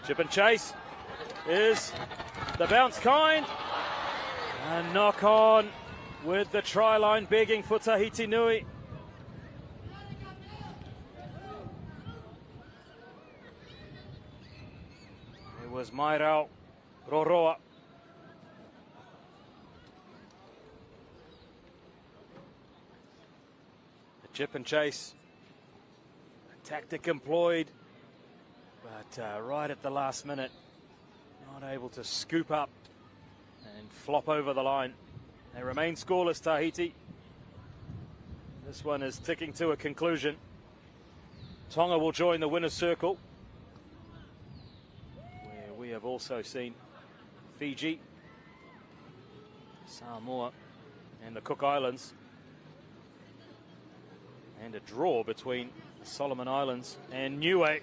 Chip and chase is the bounce kind. A knock on with the try line begging for Tahiti Nui. It was Mairau Roroa. The chip and chase. A tactic employed, but right at the last minute, not able to scoop up and flop over the line. They remain scoreless, Tahiti. This one is ticking to a conclusion. Tonga will join the winner's circle, where we have also seen Fiji, Samoa and the Cook Islands, and a draw between the Solomon Islands and Niue. In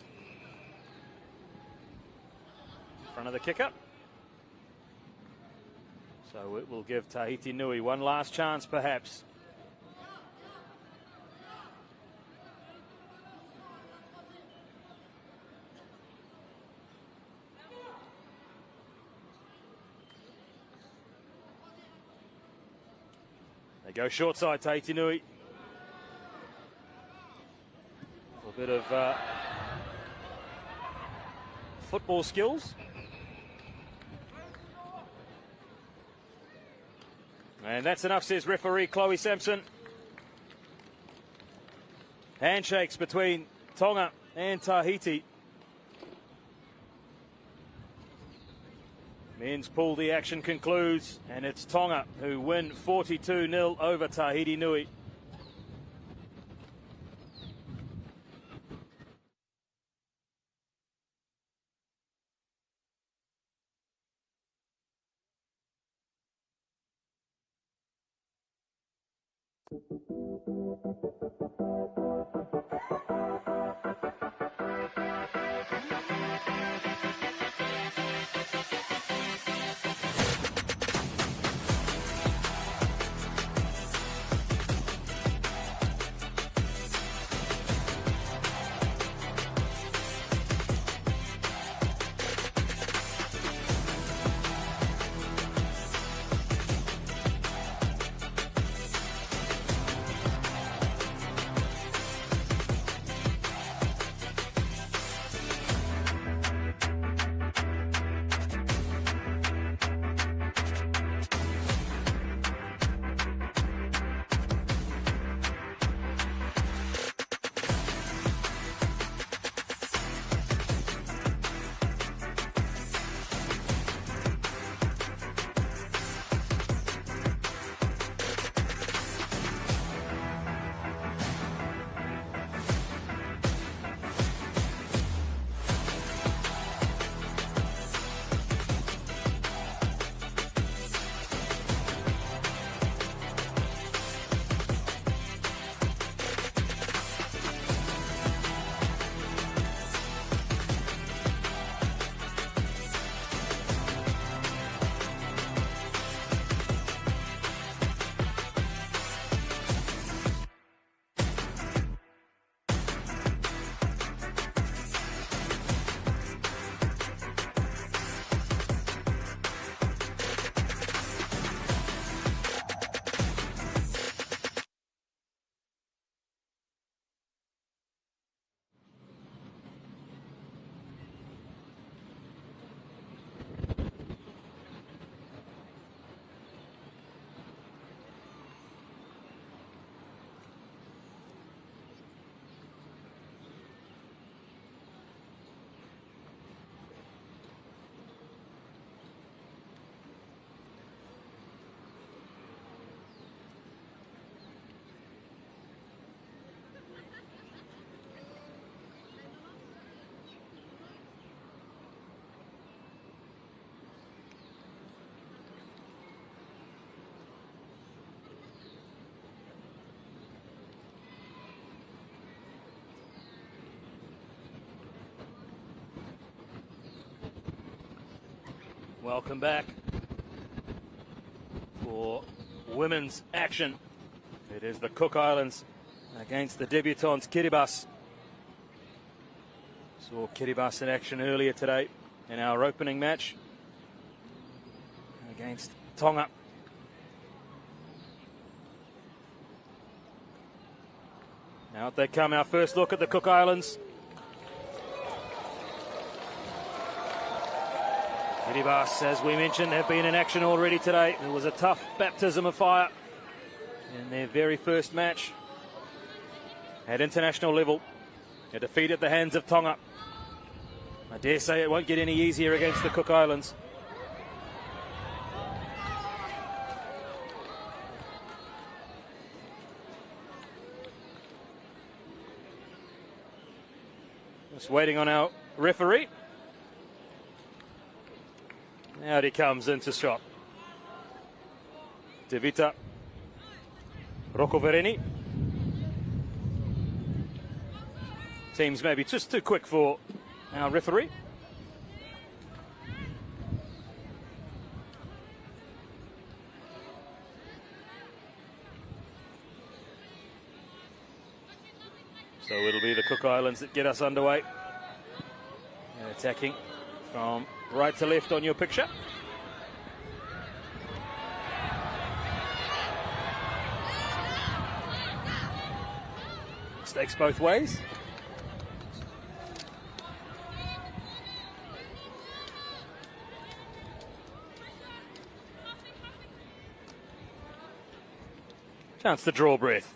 front of the kicker. So it will give Tahiti Nui one last chance, perhaps. They go short side, Tahiti Nui. A little bit of football skills. And that's enough, says referee Chloe Sampson. Handshakes between Tonga and Tahiti. Men's pool, the action concludes, and it's Tonga who win 42-0 over Tahiti Nui. Welcome back for women's action. It is the Cook Islands against the debutants Kiribati. Saw Kiribati in action earlier today in our opening match against Tonga. Out they come, our first look at the Cook Islands. Kiribati, as we mentioned, have been in action already today. It was a tough baptism of fire in their very first match at international level. A defeat at the hands of Tonga. I dare say it won't get any easier against the Cook Islands. Just waiting on our referee. Out he comes into shot. Devita Rokovereni. Seems maybe just too quick for our referee. So it'll be the Cook Islands that get us underway. And attacking from right to left on your picture. Mistakes both ways. Chance to draw breath.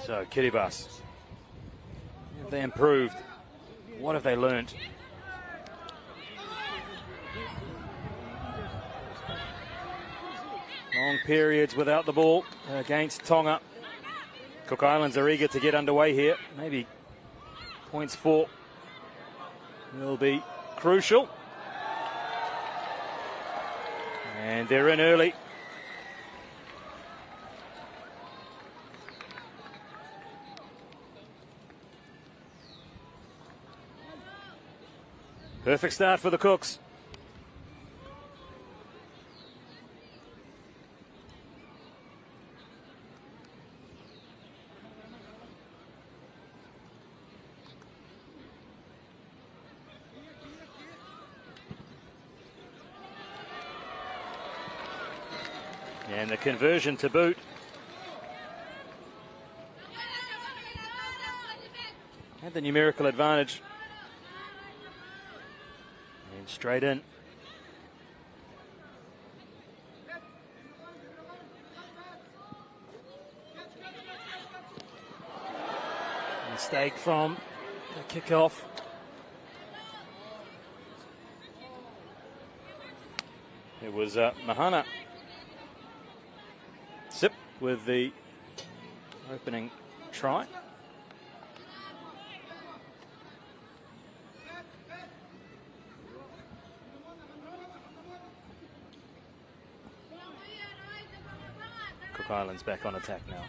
So, Kiribati, have they improved? What have they learnt? Long periods without the ball against Tonga. Cook Islands are eager to get underway here. Maybe points for will be crucial. And they're in early. Perfect start for the Cooks. And the conversion to boot. Had the numerical advantage. And straight in. Mistake from the kickoff. It was Mahana Sip with the opening try. Cook Islands back on attack now.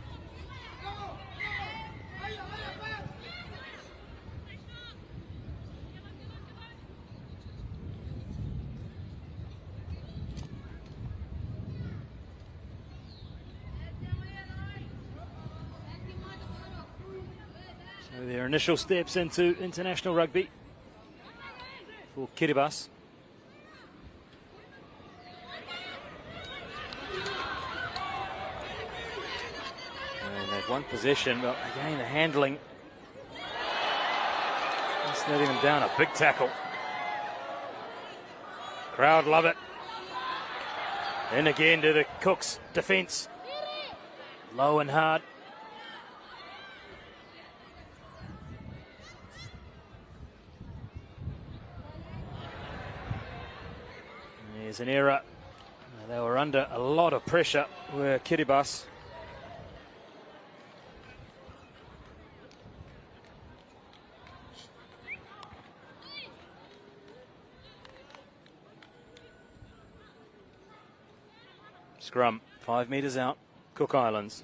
So their initial steps into international rugby for Kiribati. And they've won possession, but again the handling. Just letting them down. A big tackle. Crowd love it. And again to the Cooks defence. Low and hard. There's an error. They were under a lot of pressure, were Kiribati. scrum, 5 metres out, Cook Islands.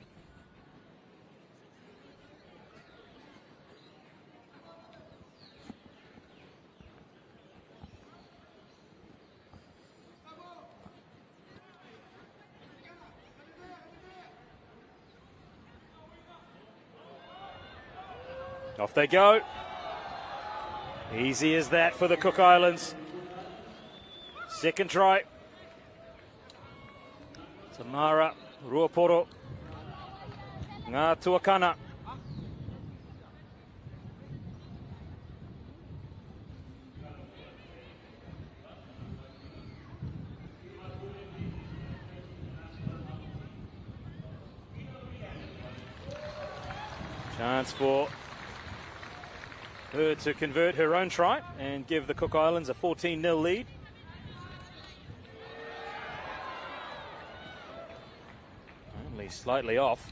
Off they go. Easy as that for the Cook Islands. Second try. Tamara Ruaporo. Ngā Tuakana. Chance for her to convert her own try and give the Cook Islands a 14-0 lead. Only slightly off.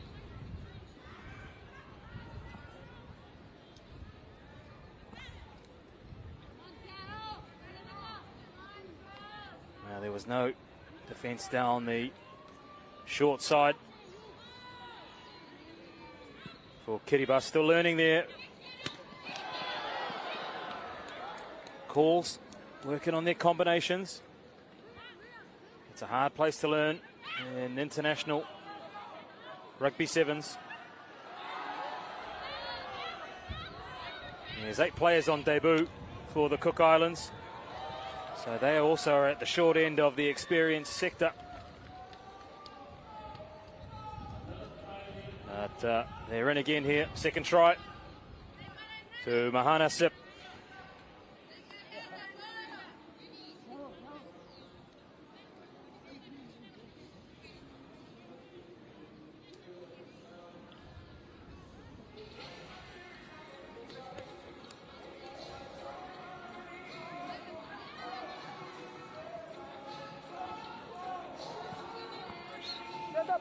Now there was no defence down the short side for Kiribati, still learning there. Calls, working on their combinations. It's a hard place to learn in international rugby sevens. There's 8 players on debut for the Cook Islands, so they also are at the short end of the experience sector. But they're in again here. Second try to Mahana Sip.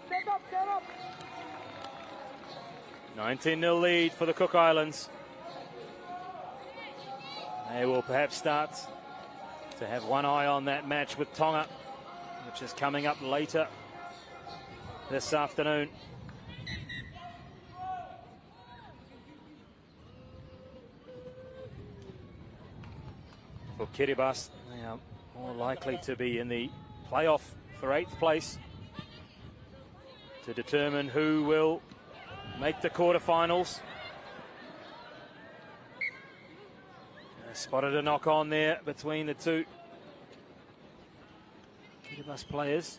Stand up, stand up! 19-0 lead for the Cook Islands. They will perhaps start to have one eye on that match with Tonga, which is coming up later this afternoon. For Kiribati, they are more likely to be in the playoff for 8th place to determine who will make the quarterfinals. Spotted a knock on there between the two Kiribati players.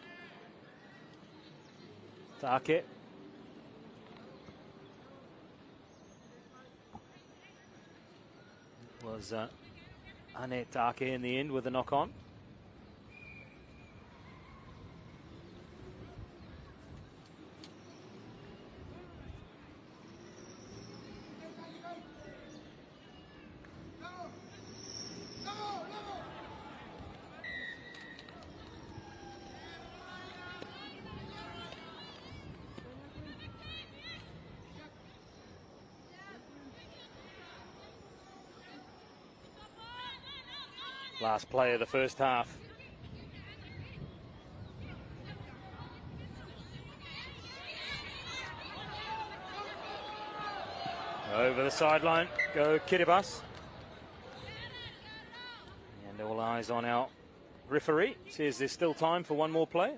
Take was Annette Take in the end with a knock on. Last play of the first half. Over the sideline go Kiribati. And all eyes on our referee. Says there's still time for one more play.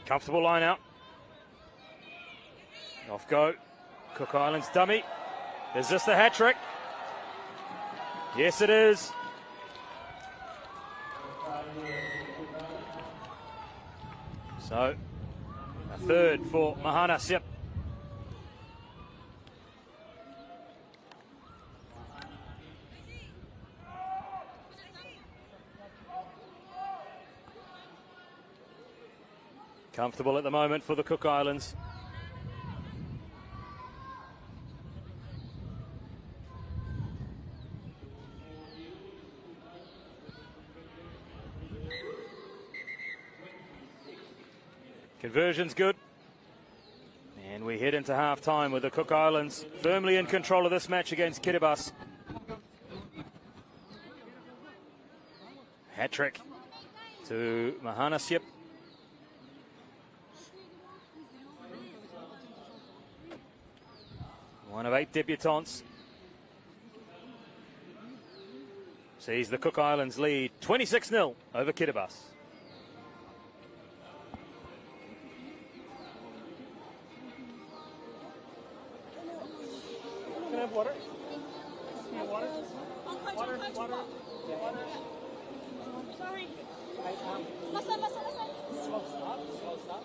Comfortable line out. Off go. Cook Islands dummy. Is this the hat trick? Yes, it is. So, a third for Mahana Sip. Comfortable at the moment for the Cook Islands. Conversion's good. And we head into half-time with the Cook Islands firmly in control of this match against Kiribati. Hat-trick to Mahanasip. One of 8 debutantes. Sees the Cook Islands lead 26-0 over Kiribati. Can I have water? Can I have water? Water. Sorry. Slow start.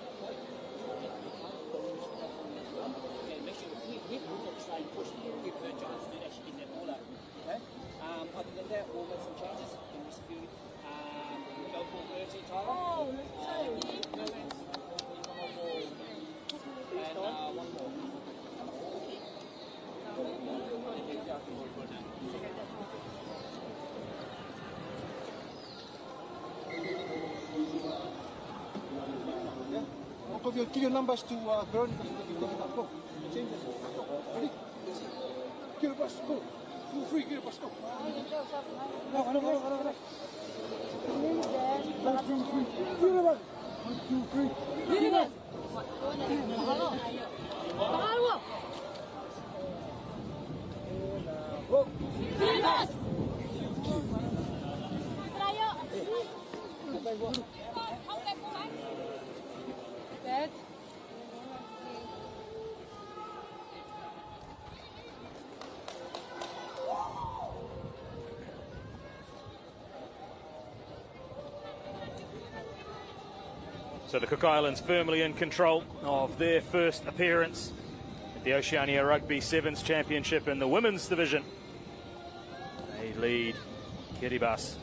Yeah, make sure we try and push, give her a chance to actually get that ball out. Okay? Other than that, we'll make some changes in this field. Go for Virgin Tyler. Oh, sorry. No hands. Come on, ball. And one more. Uncle, give your numbers to Veronica. Go. Change it. Ready? Kiribati, go. 2-3, Kiribati, go. No. 1, 2, 3. Dad. So the Cook Islands firmly in control of their first appearance at the Oceania Rugby Sevens Championship in the women's division. They lead Kiribati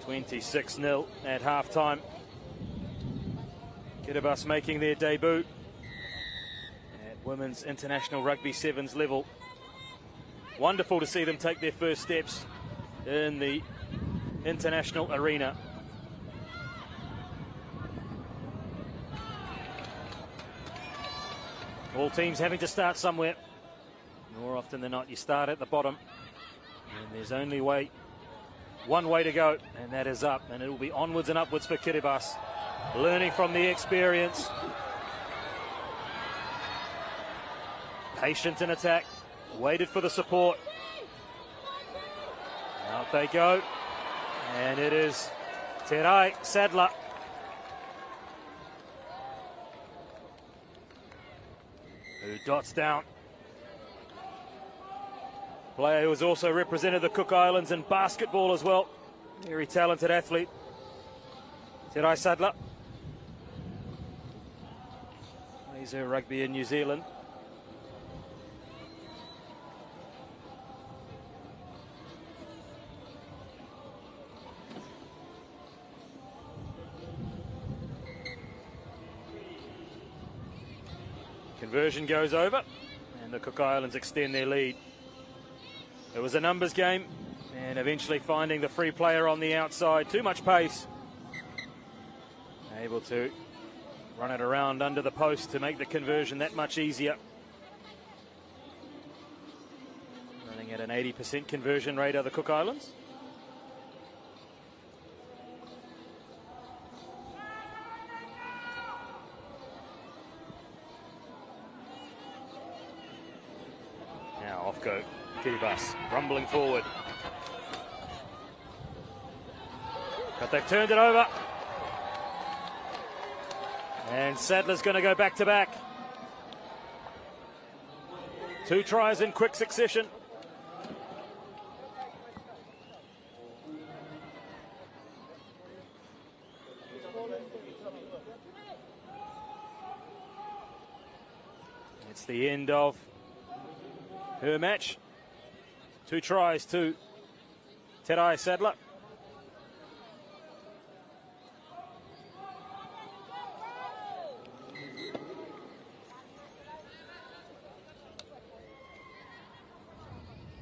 26-0 at half-time. Kiribati making their debut at women's international rugby sevens level. Wonderful to see them take their first steps in the international arena. All teams having to start somewhere. More often than not, you start at the bottom. And there's only one way to go, and that is up. And it will be onwards and upwards for Kiribati. Learning from the experience. Patient in attack. Waited for the support. Out they go. And it is Terai Sadler. Who dots down. Player who has also represented the Cook Islands in basketball as well. Very talented athlete. Terai Sadler. Plays her rugby in New Zealand. Conversion goes over, and the Cook Islands extend their lead. It was a numbers game, and eventually finding the free player on the outside. Too much pace. Able to run it around under the post to make the conversion that much easier. Running at an 80% conversion rate are the Cook Islands. Now off go Kiribati, rumbling forward. But they've turned it over. And Sadler's going to go back to back. 2 tries in quick succession. It's the end of her match. 2 tries to Terai Sadler.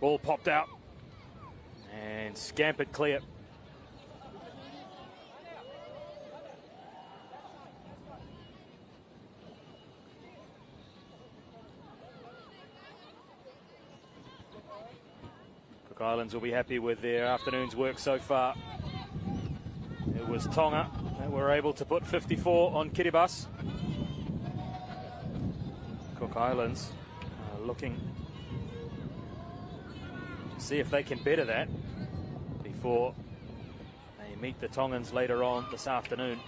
Ball popped out and scampered clear. Islands will be happy with their afternoon's work so far. It was Tonga that were able to put 54 on Kiribati. Cook Islands looking to see if they can better that before they meet the Tongans later on this afternoon.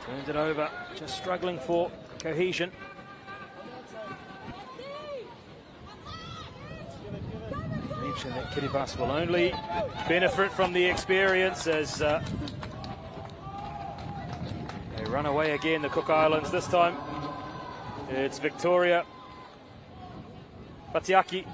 Turns it over, just struggling for cohesion. Mentioned that Kiribati will only benefit from the experience as they run away again, the Cook Islands. This time it's Victoria Fatiaki.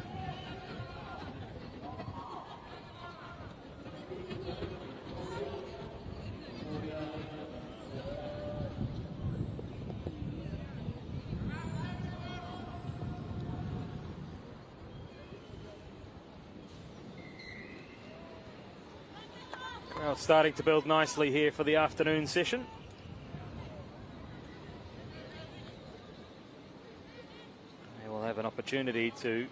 Well, starting to build nicely here for the afternoon session. They will have an opportunity to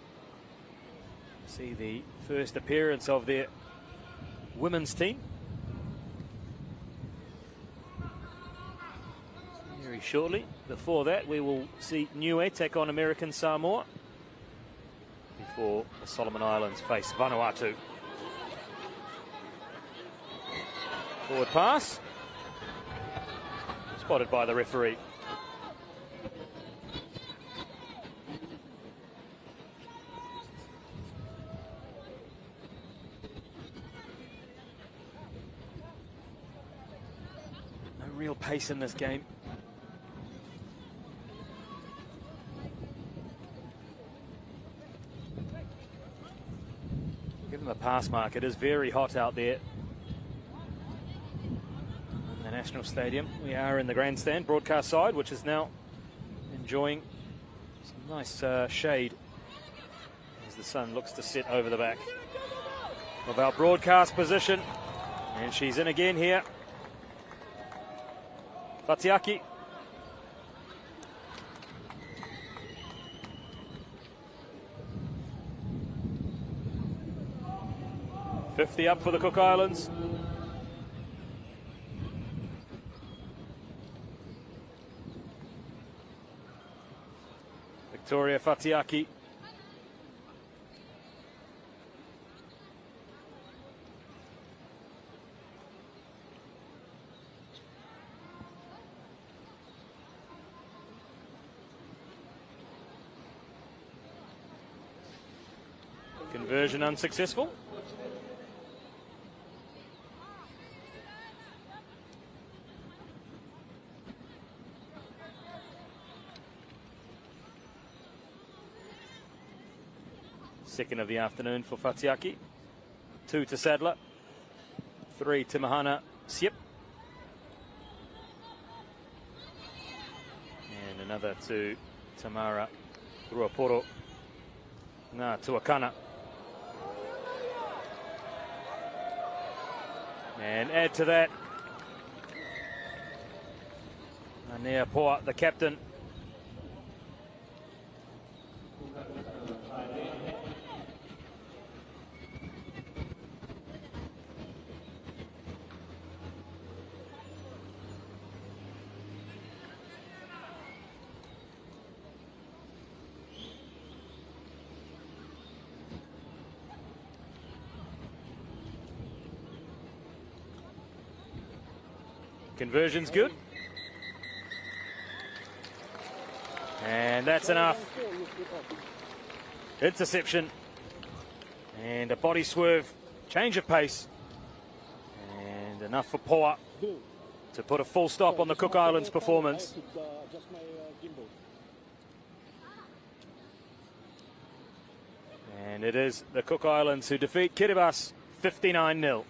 see the first appearance of their women's team very shortly. Before that, we will see Niue take on American Samoa before the Solomon Islands face Vanuatu. Forward pass. Spotted by the referee. No real pace in this game. Given the pass mark, it is very hot out there. National Stadium. We are in the grandstand broadcast side, which is now enjoying some nice shade as the sun looks to sit over the back of our broadcast position. And she's in again here. Fatiaki. .50 up for the Cook Islands. Victoria Fatiaki. Conversion unsuccessful. Second of the afternoon for Fatiaki. 2 to Sadler. 3 to Mahana Siep. And another to Tamara Ruaporo. Tuakana. And add to that, Anea Poa, the captain. Conversion's good. And that's enough. Interception. And a body swerve. Change of pace. And enough for Poa to put a full stop on the Cook Islands performance. And it is the Cook Islands who defeat Kiribati 59-0.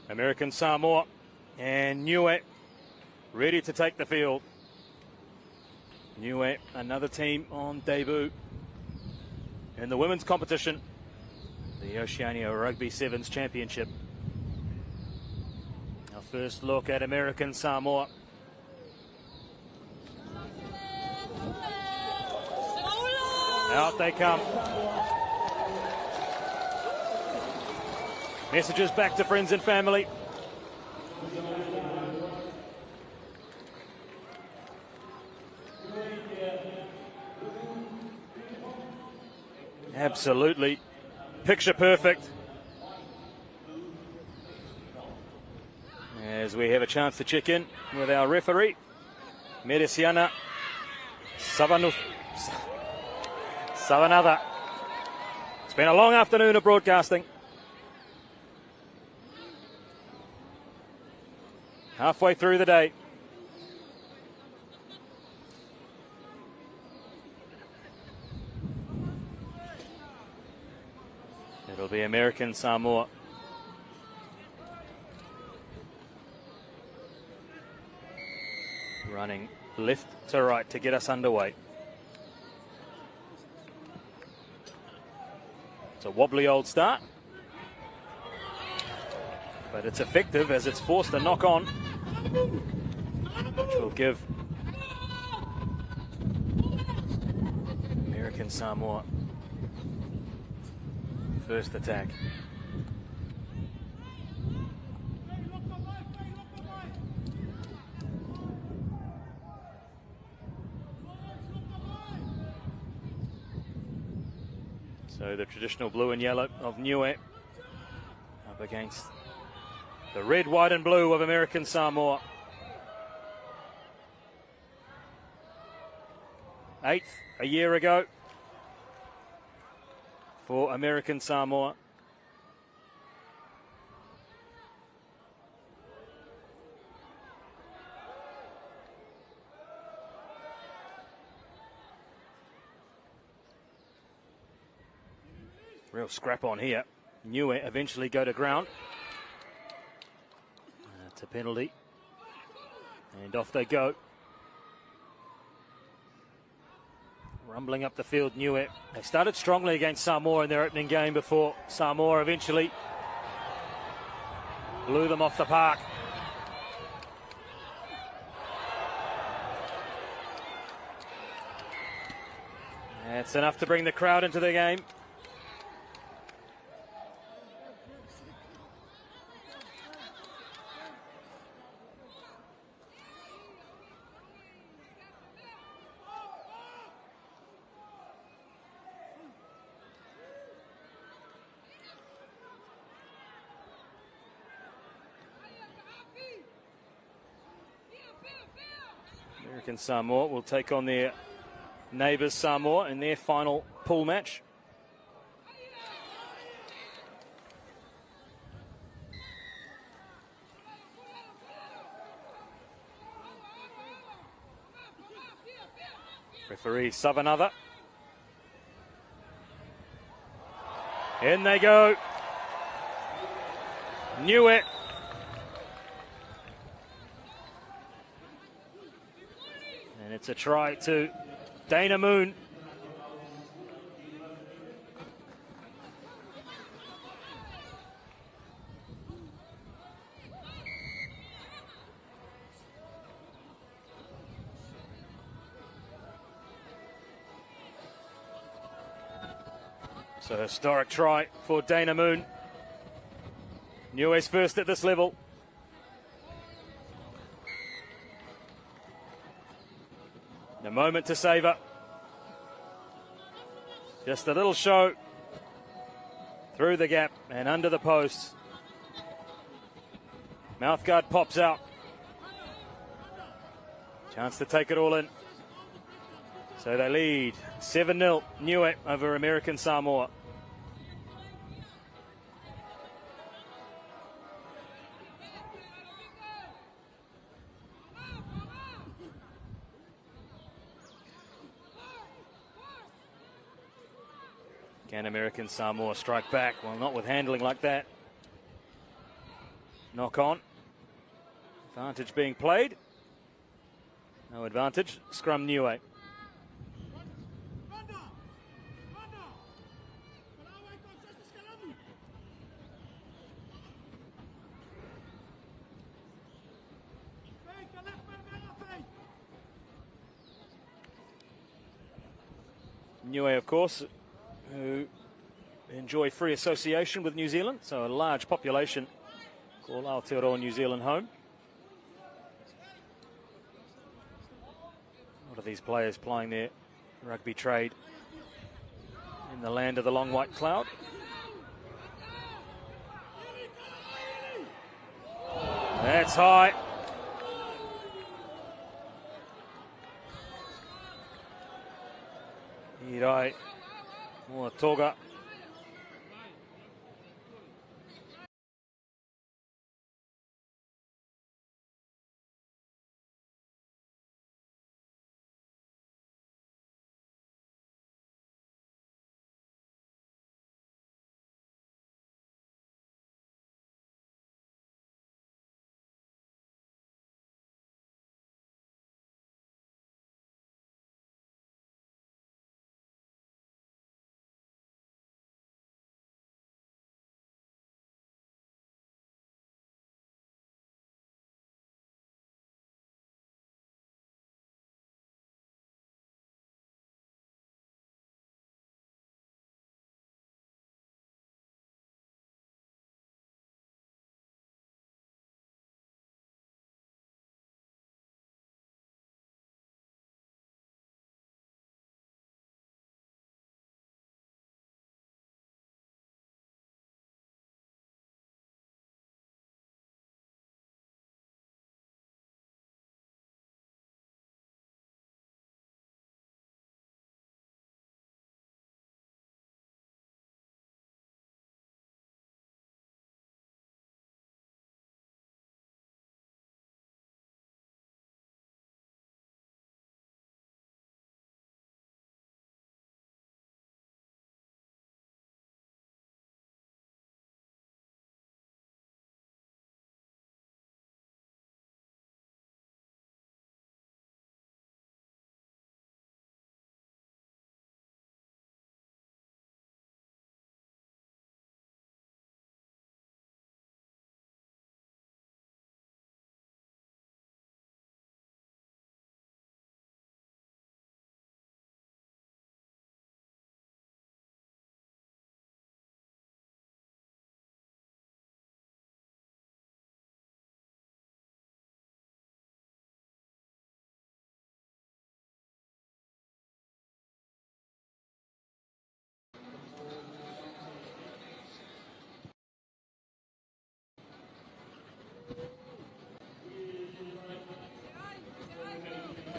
American Samoa and Niue ready to take the field. Niue, another team on debut in the women's competition, the Oceania Rugby Sevens Championship. Our first look at American Samoa. Out they come. Messages back to friends and family. Absolutely picture perfect. As we have a chance to check in with our referee, Meresiana Savanatha. It's been a long afternoon of broadcasting. Halfway through the day. It'll be American Samoa. Running left to right to get us underway. It's a wobbly old start, but it's effective as it's forced a knock on, which will give American Samoa first attack. So the traditional blue and yellow of Niue up against the red, white and blue of American Samoa. 8th a year ago for American Samoa. Real scrap on here. Niue eventually go to ground. It's a penalty. And off they go. Rumbling up the field, Niue. They started strongly against Samoa in their opening game before Samoa eventually blew them off the park. That's enough to bring the crowd into the game. American Samoa will take on their neighbours Samoa in their final pool match. Referee Savanatha. In they go. Niue. And it's a try to Dana Moon. So a historic try for Dana Moon. Niue's first at this level. A moment to savour. Just a little show through the gap and under the posts. Mouthguard pops out. Chance to take it all in. So they lead 7-0 Niue over American Samoa. Can American Samoa strike back? Well, not with handling like that. knock on. Advantage being played. No advantage. Scrum Niue. Niue, of course, who enjoy free association with New Zealand, so a large population call Aotearoa New Zealand home. A lot of these players plying their rugby trade in the land of the long white cloud. That's high. Irai Moatoga.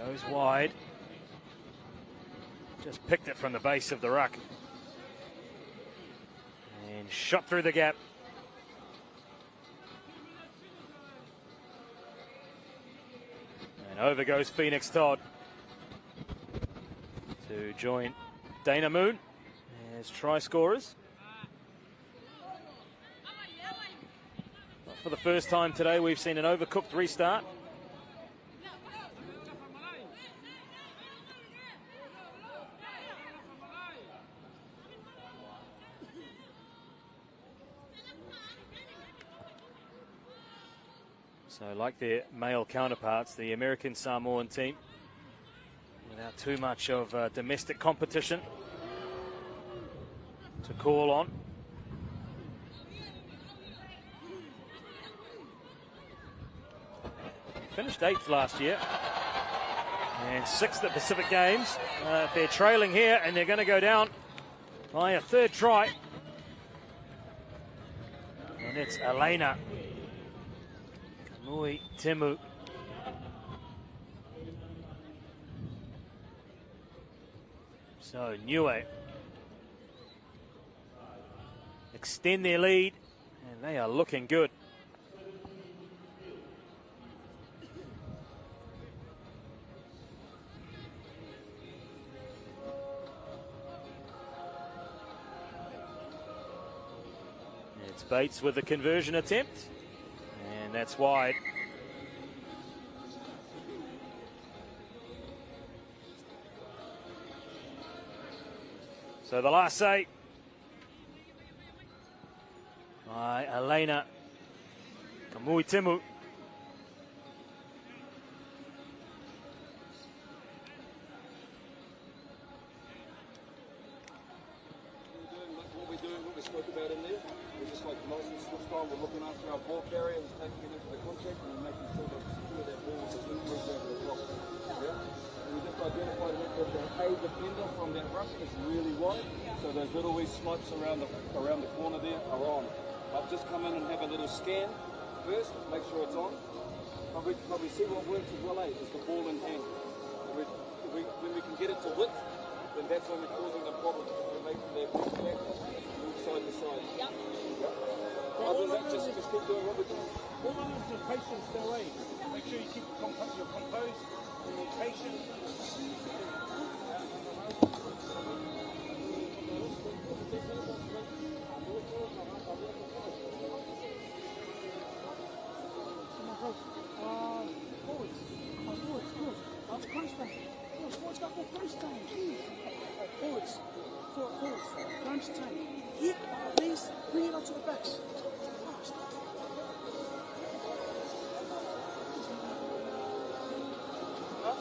Goes wide. Just picked it from the base of the ruck. And shot through the gap. And over goes Phoenix Todd to join Dana Moon as try scorers. But for the first time today, we've seen an overcooked restart. So like their male counterparts, the American Samoan team, without too much of domestic competition to call on. Finished 8th last year and 6th at Pacific Games. They're trailing here and they're going to go down by a third try. And it's Elena Mui Temu. So Niue extend their lead and they are looking good. It's Bates with the conversion attempt. that's wide. So the last say by Elena Kamui-Timu. What we spoke about in there, we're just like nice and switched on. We're looking after our ball carrier, we're taking it into the contact, and we're making sure that we secure that ball as we move over the block. Yeah? And we just identified that the A defender from that rush is really wide, so those little wee snipes around the corner there are on. I've just come in and have a little scan first, make sure it's on. But we see what works as well, is the ball in hand. When we can get it to width, then that's when we're causing the problem. We're making their ball back, move side to side. Yep. Other than that, just keep doing what we're doing. All I need is just patience, stay away. Make sure you keep your composed, and be patient. Crunch time. Hit, please, bring it out to the backs. Fast.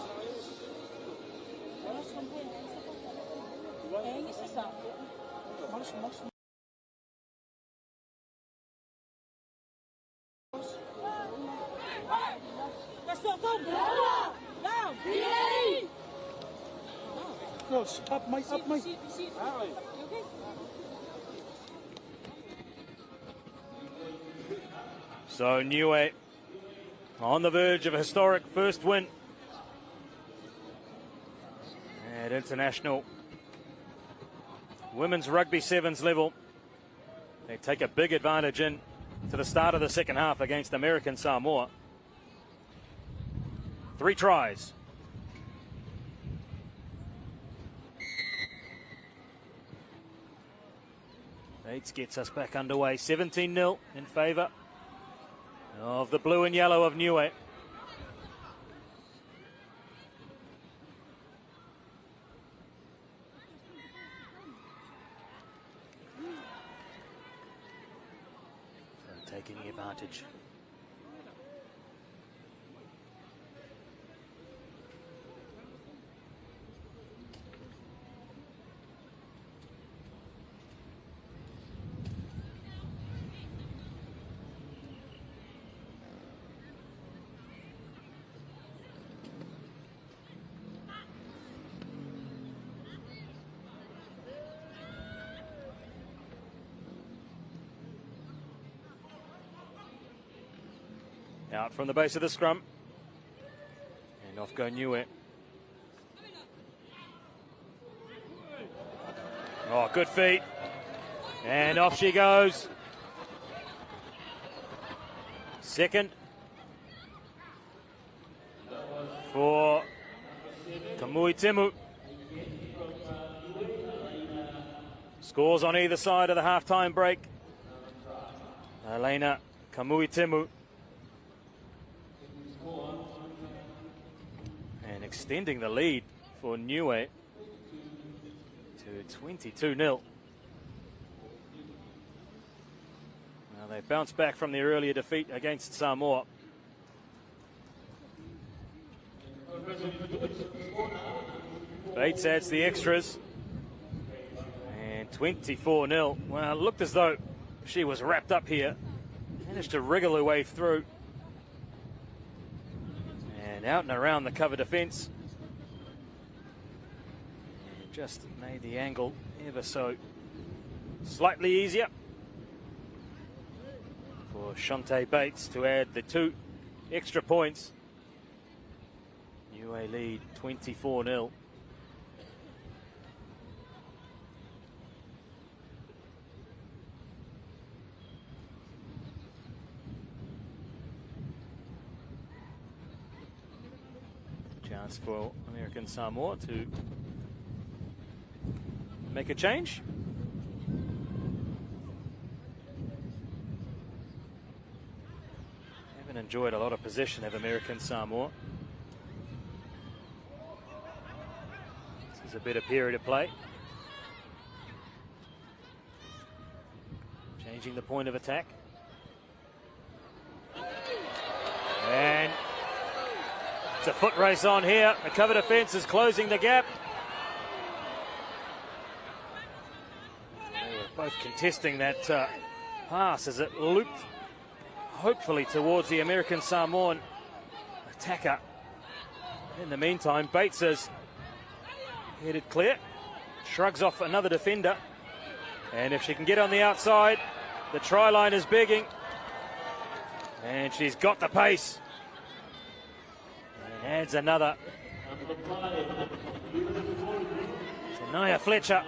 Let's go, go! Down! Close. Up, Mike. Up, Mike. Okay? So Niue on the verge of a historic first win at international women's rugby sevens level. They take a big advantage in to the start of the second half against American Samoa. 3 tries. Bates gets us back underway. 17-0 in favour of the blue and yellow of Niue. So taking advantage. Out from the base of the scrum. And off go Niue. Oh, good feet. And off she goes. Second for Kamui-Timu. Scores on either side of the halftime break. Elena Kamui-Timu. And extending the lead for Niue to 22-0. Now they've bounced back from their earlier defeat against Samoa. Bates adds the extras. And 24-0. Well, it looked as though she was wrapped up here. Managed to wriggle her way through. And out and around the cover defence. Just made the angle ever so slightly easier for Shante Bates to add the 2 extra points. Niue lead 24-0. Chance for American Samoa to make a change. Having haven't enjoyed a lot of possession of American Samoa. This is a better period of play. Changing the point of attack. And it's a foot race on here. The cover defence is closing the gap. They were both contesting that pass as it looped, hopefully, towards the American Samoan attacker. In the meantime, Bates is headed clear, shrugs off another defender, and if she can get on the outside, the try line is begging, and she's got the pace. And adds another. Naya Fletcher.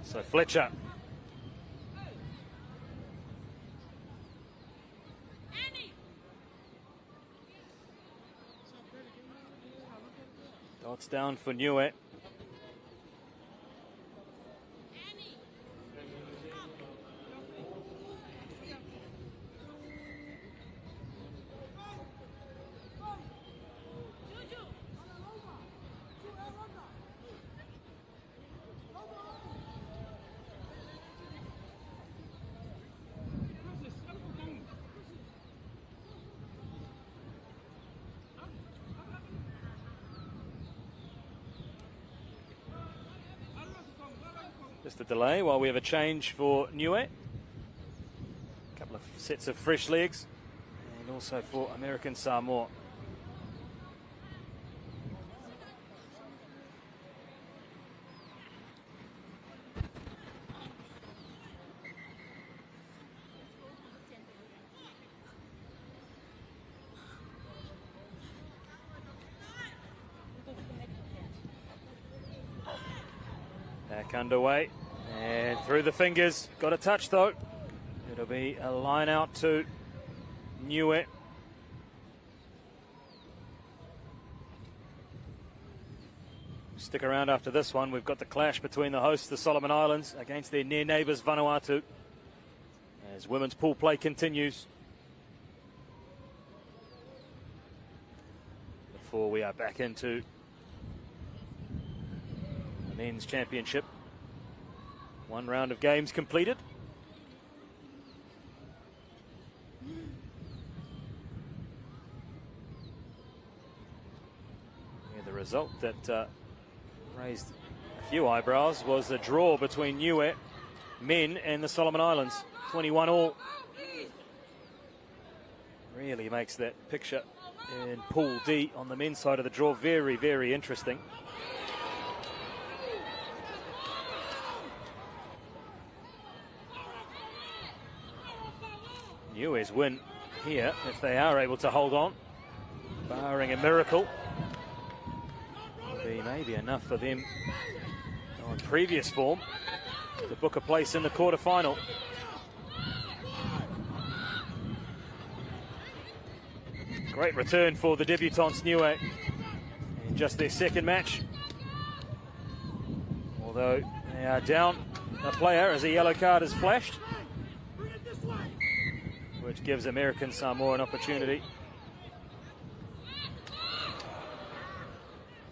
So Fletcher. Dots down for Niue. Just a delay while we have a change for Niue. A couple of sets of fresh legs, and also for American Samoa. Back underway, and through the fingers, got a touch though. It'll be a line out to Niue. Stick around after this one. We've got the clash between the hosts, the Solomon Islands, against their near neighbours, Vanuatu, as women's pool play continues. Before we are back into the men's championship. One round of games completed. Yeah, the result that raised a few eyebrows was a draw between Niue men and the Solomon Islands, 21 all. Really makes that picture in Pool D on the men's side of the draw very, very interesting. Niue's win here, if they are able to hold on, barring a miracle, will be maybe enough for them on previous form to book a place in the quarter-final. Great return for the debutants Niue in just their second match. Although they are down a player as a yellow card is flashed, which gives American Samoa an opportunity.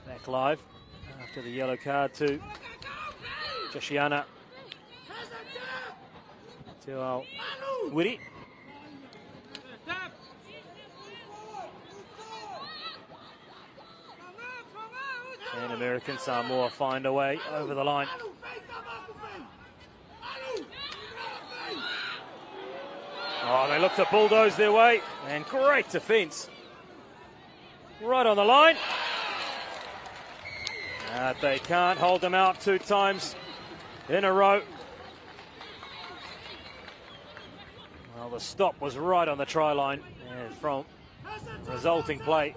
Back live after the yellow card to Joshiana Te Ao Wiri. And American Samoa find a way over the line. Oh, they look to bulldoze their way, and great defence. Right on the line. They can't hold them out 2 times in a row. Well, the stop was right on the try line from resulting play.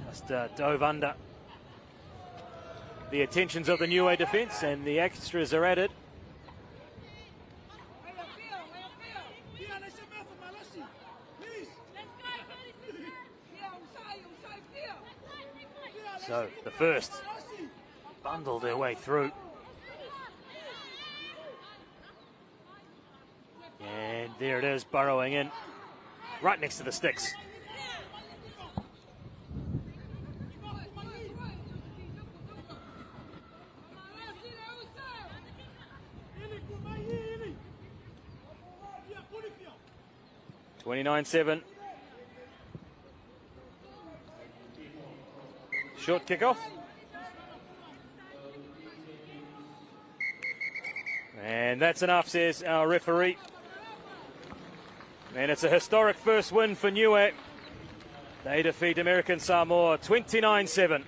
Just dove under the attentions of the Niue defence, and the extras are added. So the first bundle their way through. And there it is, burrowing in, right next to the sticks. (29-7). Short kickoff. And that's enough, says our referee. And it's a historic first win for Niue. They defeat American Samoa 29-7.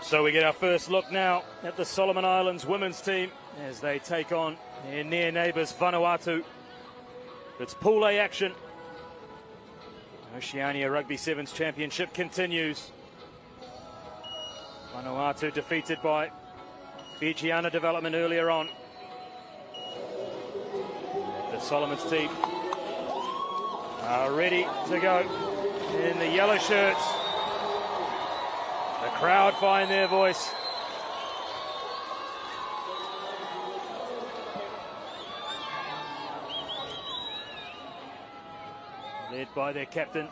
So we get our first look now at the Solomon Islands women's team as they take on their near neighbours Vanuatu. It's Pool A action. Oceania Rugby Sevens Championship continues. Vanuatu defeated by Fijiana Development earlier on. The Solomons team are ready to go in the yellow shirts. The crowd find their voice. Led by their captain,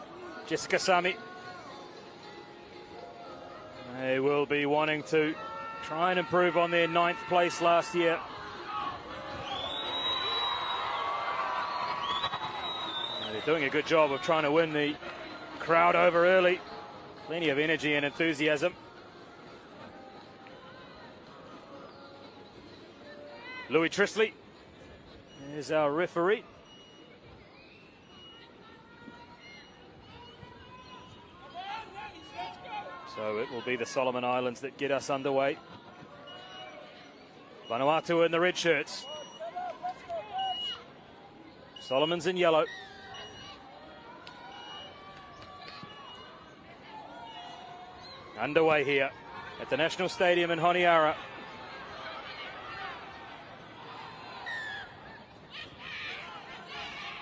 Jessica Sami. They will be wanting to try and improve on their 9th place last year. They're doing a good job of trying to win the crowd over early. Plenty of energy and enthusiasm. Louis Trisley is our referee. So it will be the Solomon Islands that get us underway. Vanuatu in the red shirts. Solomons in yellow. Underway here at the National Stadium in Honiara.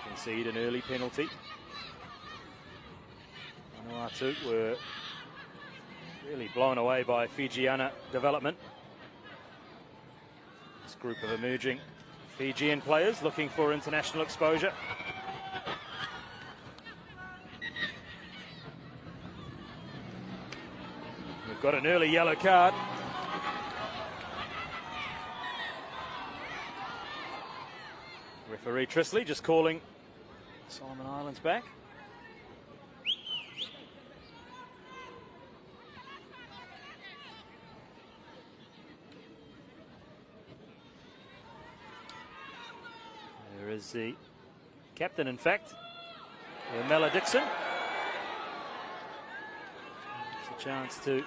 Concede an early penalty. Vanuatu were really blown away by Fijiana Development. This group of emerging Fijian players looking for international exposure. We've got an early yellow card. Referee Trisley just calling Solomon Islands back. There is the captain, in fact, Mela Dixon. It's a chance to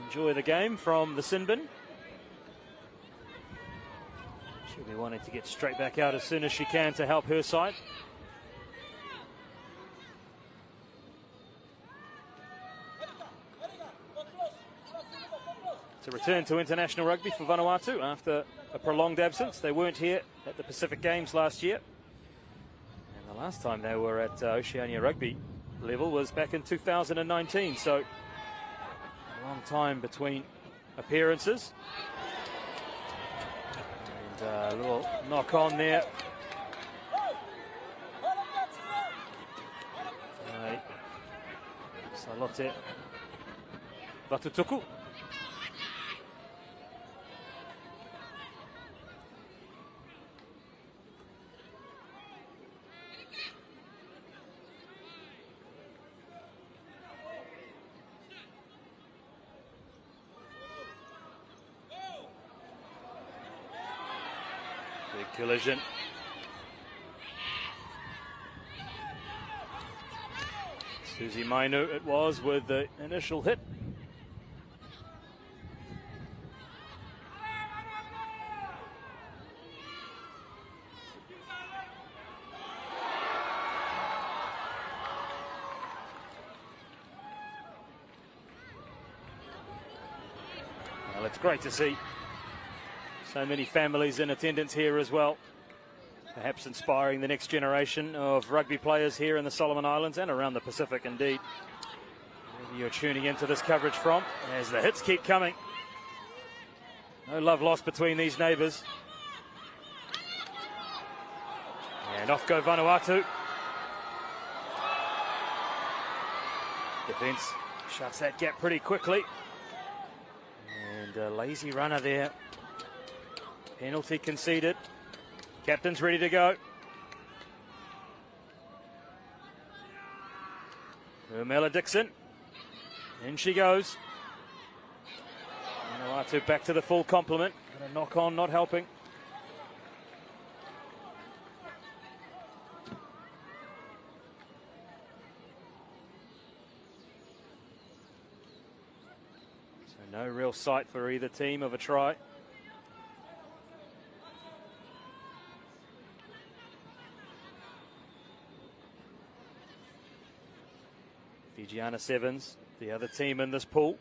enjoy the game from the sin bin. She'll be wanting to get straight back out as soon as she can to help her side. to return to international rugby for Vanuatu after a prolonged absence. They weren't here at the Pacific Games last year. And the last time they were at Oceania rugby level was back in 2019. So a long time between appearances. And a little knock on there. Salote Vatutuku. Big collision. Susie Mainu it was with the initial hit. Well, it's great to see so many families in attendance here as well. Perhaps inspiring the next generation of rugby players here in the Solomon Islands and around the Pacific indeed. Maybe you're tuning into this coverage from, as the hits keep coming. No love lost between these neighbours. And off go Vanuatu. Defence shuts that gap pretty quickly. And a lazy runner there. Penalty conceded. Captain's ready to go. Urmela Dixon. In she goes. Vanuatu back to the full complement. And a knock on not helping. So no real sight for either team of a try. Fijiana Sevens, the other team in this pool.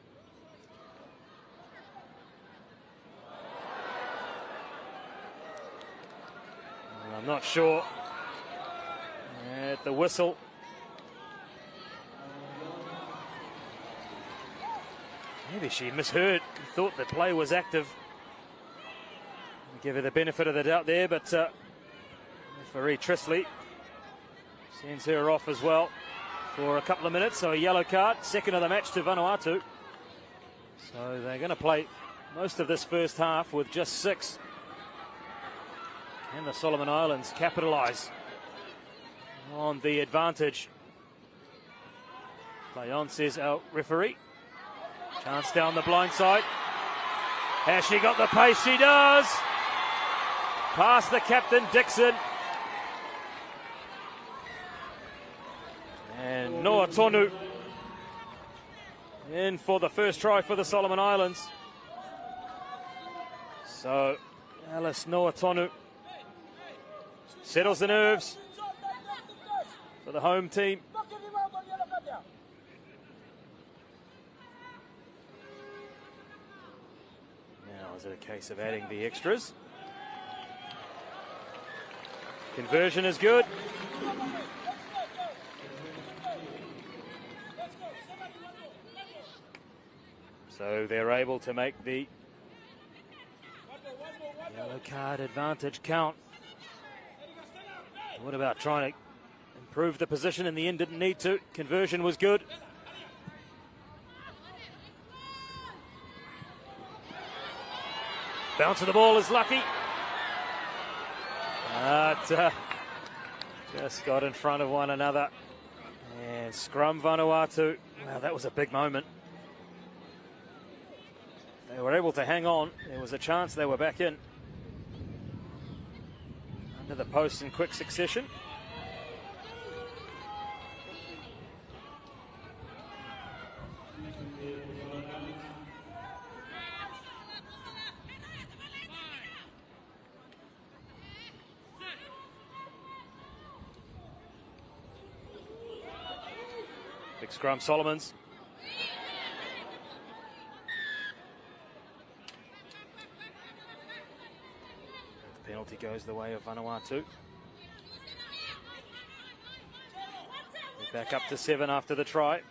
Well, I'm not sure. At the whistle. Maybe she misheard, thought the play was active. Give her the benefit of the doubt there, but referee Trisley sends her off as well for a couple of minutes, so a yellow card, second of the match to Vanuatu. So they're going to play most of this first half with just 6. Can the Solomon Islands capitalise on the advantage? Play on, says our referee. Chance down the blind side. Has she got the pace? She does! Past the captain, Dixon. And Noa Tonu in for the first try for the Solomon Islands. So Alice Noa Tonu settles the nerves for the home team. Now is it a case of adding the extras? Conversion is good. So they're able to make the yellow card advantage count. What about trying to improve the position? In the end, didn't need to. Conversion was good. Bounce of the ball is lucky. But just got in front of one another. And scrum Vanuatu. Wow, that was a big moment. They were able to hang on. There was a chance they were back in. Under the post in quick succession. Big scrum, Solomons. goes the way of Vanuatu. They're back up to 7 after the try.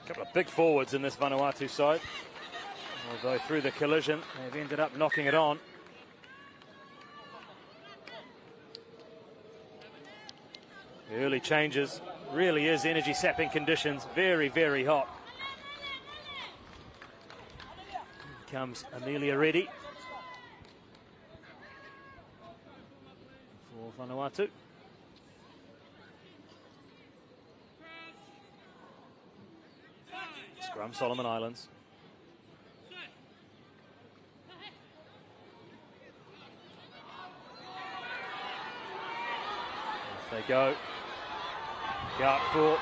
A couple of big forwards in this Vanuatu side. Although through the collision, they've ended up knocking it on. The early changes, really is energy sapping conditions, very, very hot. Here comes Amelia Reddy for Vanuatu. Scrum, Solomon Islands. Off they go. Out for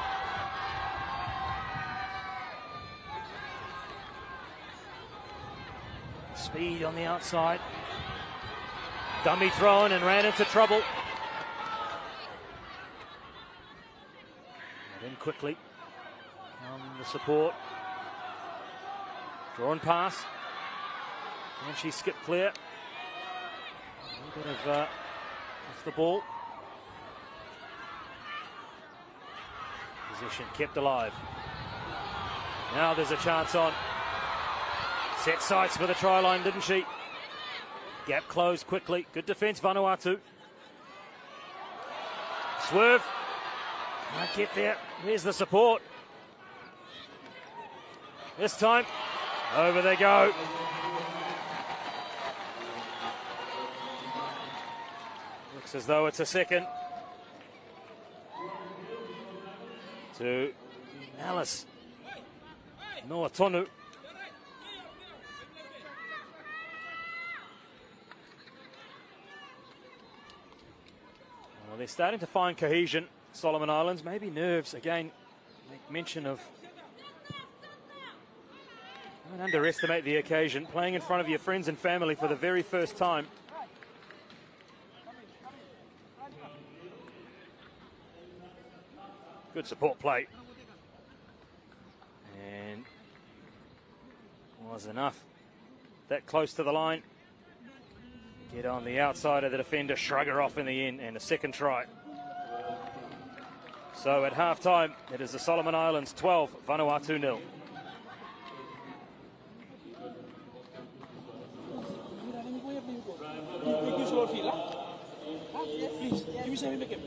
speed on the outside. Dummy thrown and ran into trouble. And in quickly. The support. Drawn pass. And she skipped clear. A little bit of off the ball. Position kept alive. Now there's a chance on. Set sights for the try line, didn't she? Gap closed quickly. Good defence, Vanuatu. Swerve. Can't get there. Here's the support. This time, over they go. Looks as though it's a second. To Alice Noa Tonu. Well, they're starting to find cohesion, Solomon Islands. Maybe nerves again. Make mention of. Don't underestimate the occasion. Playing in front of your friends and family for the very first time. Good support play. And was enough. That close to the line. Get on the outside of the defender, shrug her off in the end, and a second try. So at half-time, it is the Solomon Islands 12, Vanuatu 0. Please, give me some make him.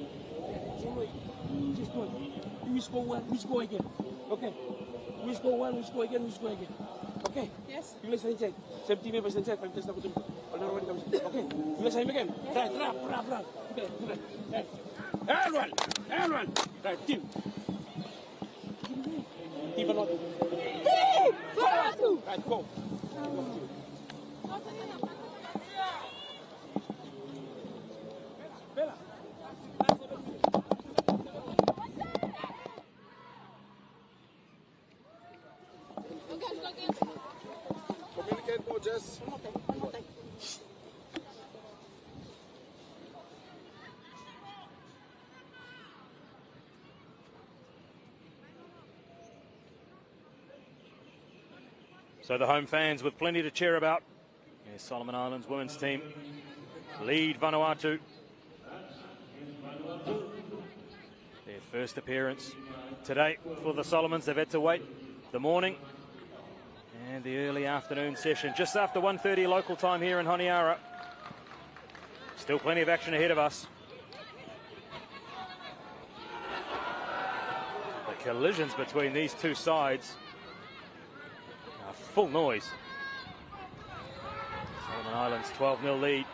Just go. We score one, we score again. Okay. We score one, we score again, we score again. Okay? Yes. You let's inside. Same team members inside, five test number 2. Okay. You let's make him. Right, run. Okay, right. Everyone. Right, team. Team or not? Right, go. Bella. Communicate more, Jess. So the home fans with plenty to cheer about. Yes, Solomon Islands women's team lead Vanuatu. Their first appearance today for the Solomons. They've had to wait the morning and the early afternoon session just after 1:30 local time here in Honiara. Still plenty of action ahead of us. The collisions between these two sides are full noise. Solomon Islands 12-0 lead.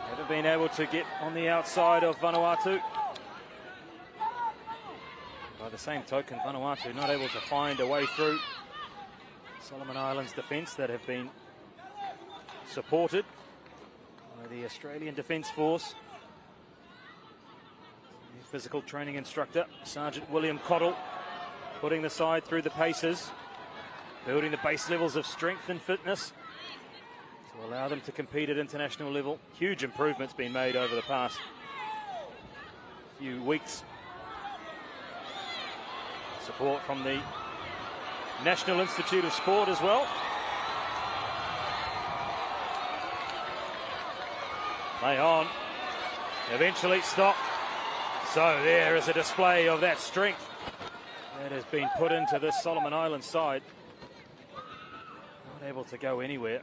Never been able to get on the outside of Vanuatu. By the same token, Vanuatu not able to find a way through Solomon Islands defence that have been supported by the Australian Defence Force. The physical training instructor, Sergeant William Cottle, putting the side through the paces, building the base levels of strength and fitness to allow them to compete at international level. Huge improvements been made over the past few weeks. Support from the National Institute of Sport as well. Play on. Eventually stopped. So there is a display of that strength that has been put into this Solomon Islands side. Not able to go anywhere.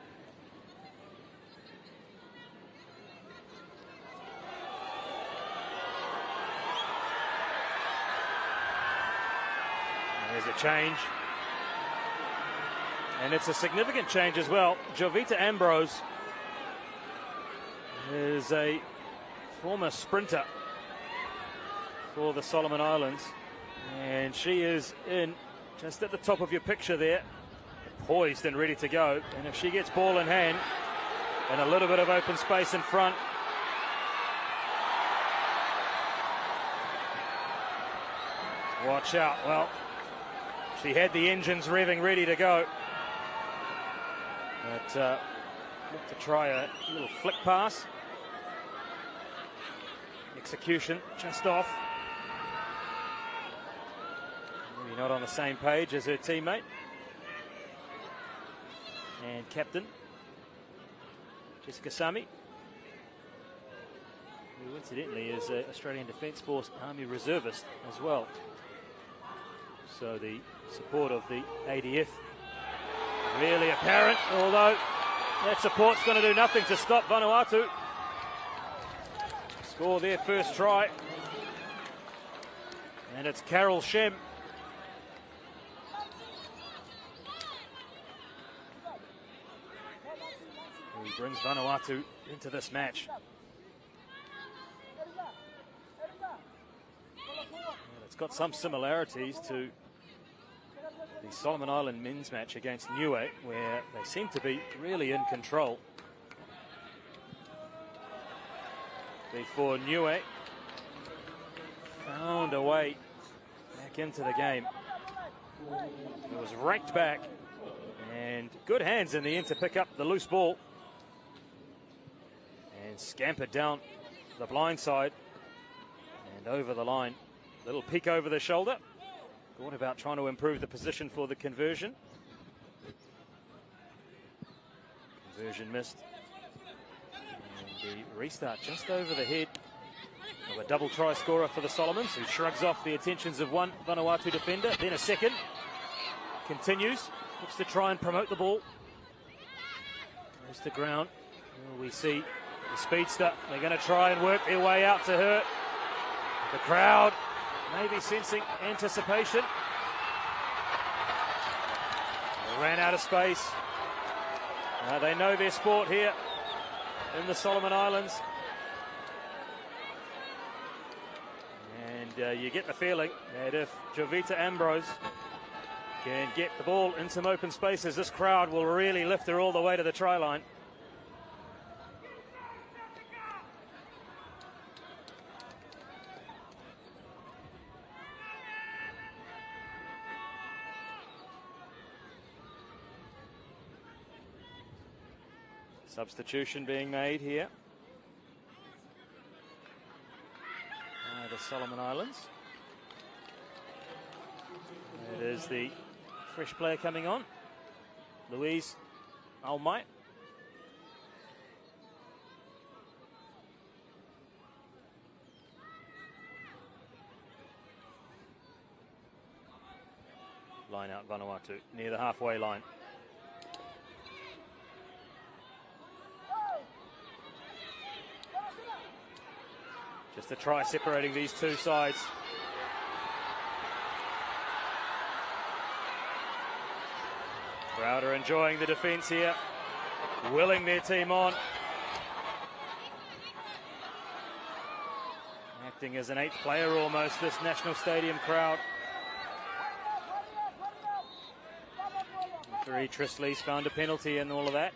There's a change. And it's a significant change as well. Jovita Ambrose is a former sprinter for the Solomon Islands. And she is in just at the top of your picture there, poised and ready to go. And if she gets ball in hand and a little bit of open space in front, watch out. Well, she had the engines revving ready to go. But look to try a little flick pass. Execution just off. Maybe not on the same page as her teammate. And captain, Jessica Sami, who incidentally is an Australian Defence Force Army reservist as well. So the support of the ADF really apparent, although that support's going to do nothing to stop Vanuatu. Score their first try. And it's Carol Shem. Who brings Vanuatu into this match. Well, it's got some similarities to the Solomon Island men's match against Niue, where they seem to be really in control. Before Niue found a way back into the game. It was raked back and good hands in the end to pick up the loose ball and scampered down the blind side and over the line. Little peek over the shoulder. Thought about trying to improve the position for the conversion. Conversion missed. And the restart just over the head of a double try scorer for the Solomons, who shrugs off the attentions of one Vanuatu defender. Then a second. Continues. Looks to try and promote the ball. Goes to ground. Well, we see the speedster. They're going to try and work their way out to her. The crowd maybe sensing anticipation. They ran out of space. They know their sport here in the Solomon Islands. And you get the feeling that if Jovita Ambrose can get the ball in some open spaces, this crowd will really lift her all the way to the try line. Substitution being made here by the Solomon Islands. It is the fresh player coming on, Louise Almai. Line out Vanuatu near the halfway line. Just a try separating these two sides. Crowder enjoying the defence here, willing their team on. Acting as an eighth player almost, this National Stadium crowd. Referee Trisleys found a penalty and all of that.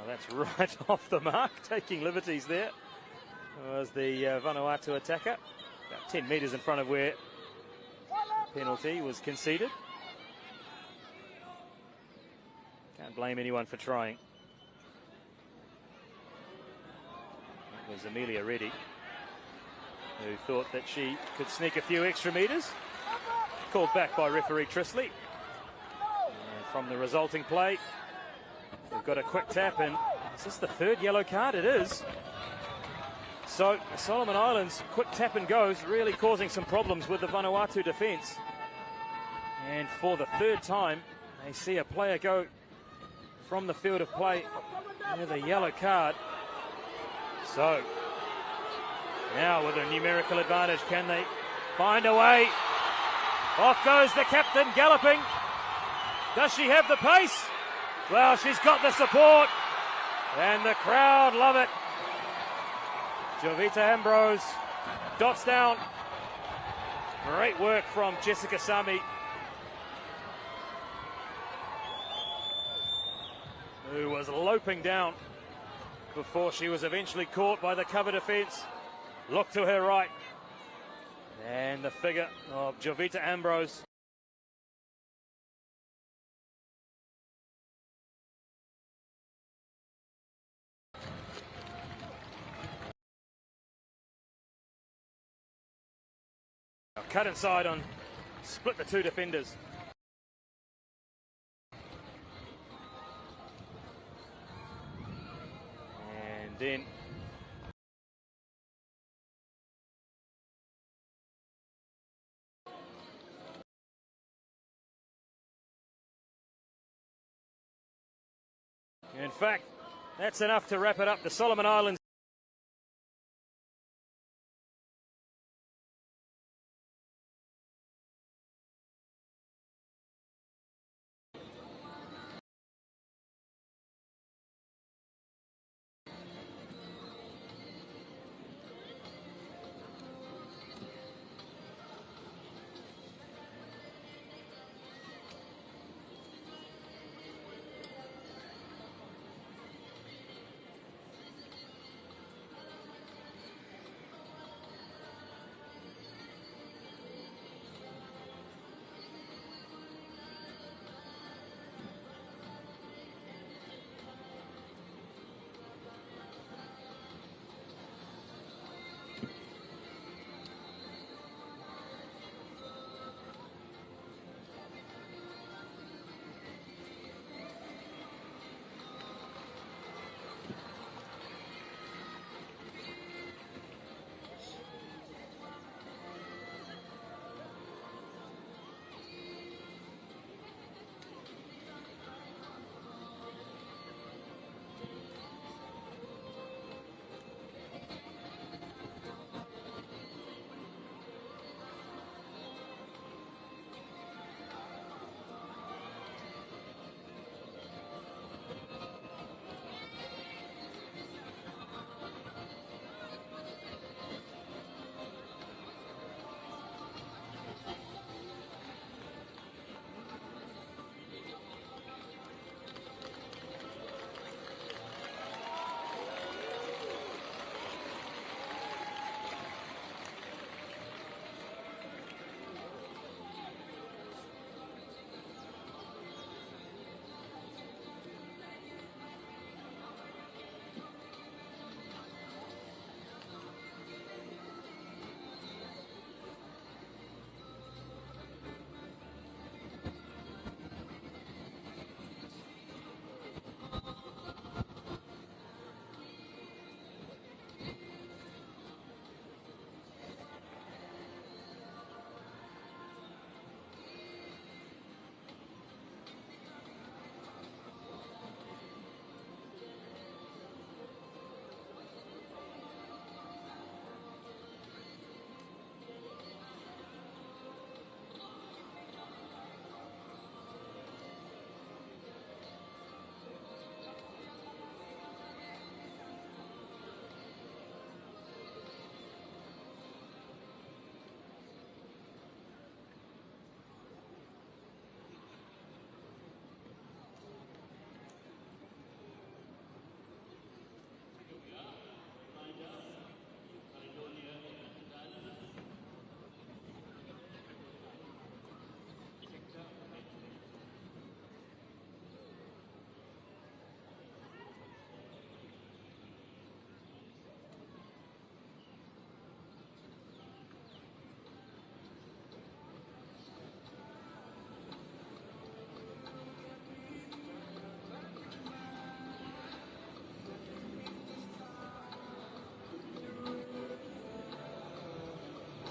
That's right off the mark, taking liberties there. Was the Vanuatu attacker. About 10 metres in front of where the penalty was conceded. Can't blame anyone for trying. It was Amelia Reddy, who thought that she could sneak a few extra metres. called back by referee Trisley. And from the resulting play, we've got a quick tap, and is this the third yellow card? It is. So Solomon Islands, quick tap and goes, really causing some problems with the Vanuatu defence. And for the third time, they see a player go from the field of play with a yellow card. So now with a numerical advantage, can they find a way? Off goes the captain, galloping. Does she have the pace? Well, she's got the support, and the crowd love it. Jovita Ambrose dots down. Great work from Jessica Sami, who was loping down before she was eventually caught by the cover defence. Look to her right, and the figure of Jovita Ambrose. Cut inside on, split the two defenders. And then in fact, that's enough to wrap it up. The Solomon Islands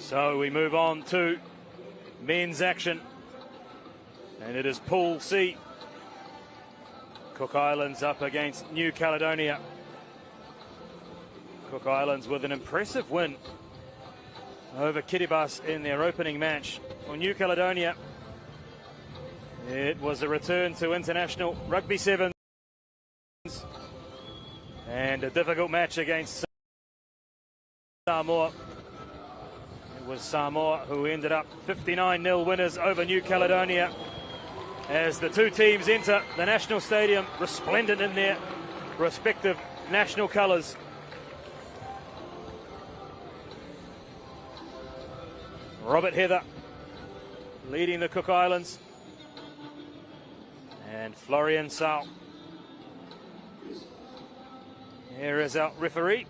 So we move on to men's action, and it is Pool C. Cook Islands up against New Caledonia. Cook Islands with an impressive win over Kiribati in their opening match. For New Caledonia, it was a return to international rugby sevens and a difficult match against Samoa. It was Samoa who ended up 59-0 winners over New Caledonia as the two teams enter the National Stadium resplendent in their respective national colours. Robert Heather leading the Cook Islands, and Florian Sau. Here is our referee,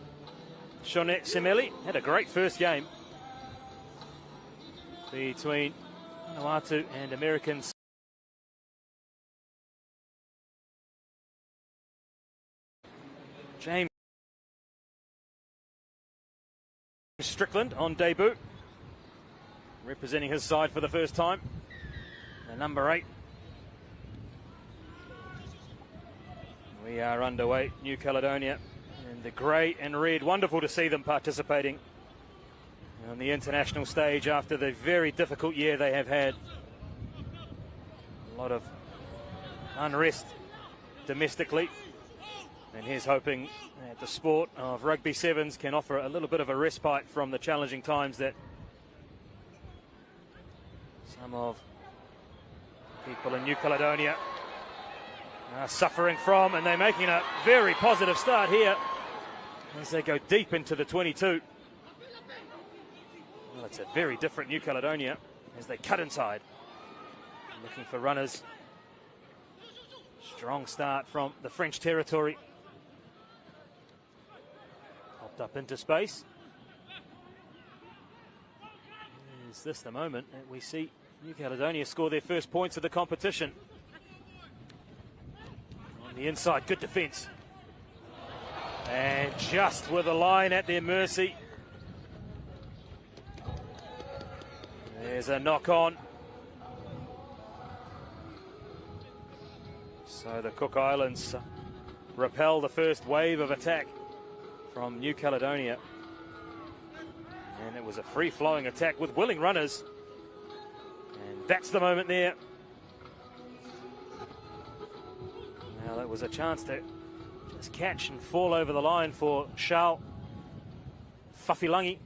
Shonette Semeli. Had a great first game between Vanuatu and Americans. James Strickland on debut, representing his side for the first time, the number 8. We are underway, New Caledonia, and the grey and red. Wonderful to see them participating on the international stage after the very difficult year they have had. A lot of unrest domestically, and he's hoping that the sport of rugby sevens can offer a little bit of a respite from the challenging times that some of people in New Caledonia are suffering from, and they're making a very positive start here as they go deep into the 22. Well, it's a very different New Caledonia as they cut inside, looking for runners. Strong start from the French territory. Popped up into space. Is this the moment that we see New Caledonia score their first points of the competition? On the inside, good defence. And just with a line at their mercy. There's a knock on. So the Cook Islands repel the first wave of attack from New Caledonia. And it was a free-flowing attack with willing runners. And that's the moment there. Now that was a chance to just catch and fall over the line for Charles Fafilangi.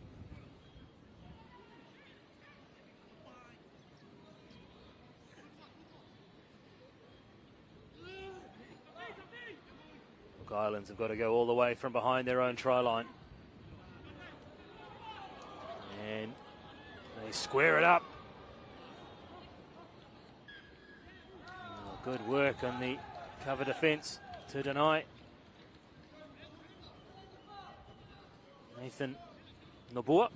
Cook Islands have got to go all the way from behind their own try line. And they square it up. Oh, good work on the cover defence to deny. Nathan Noboa.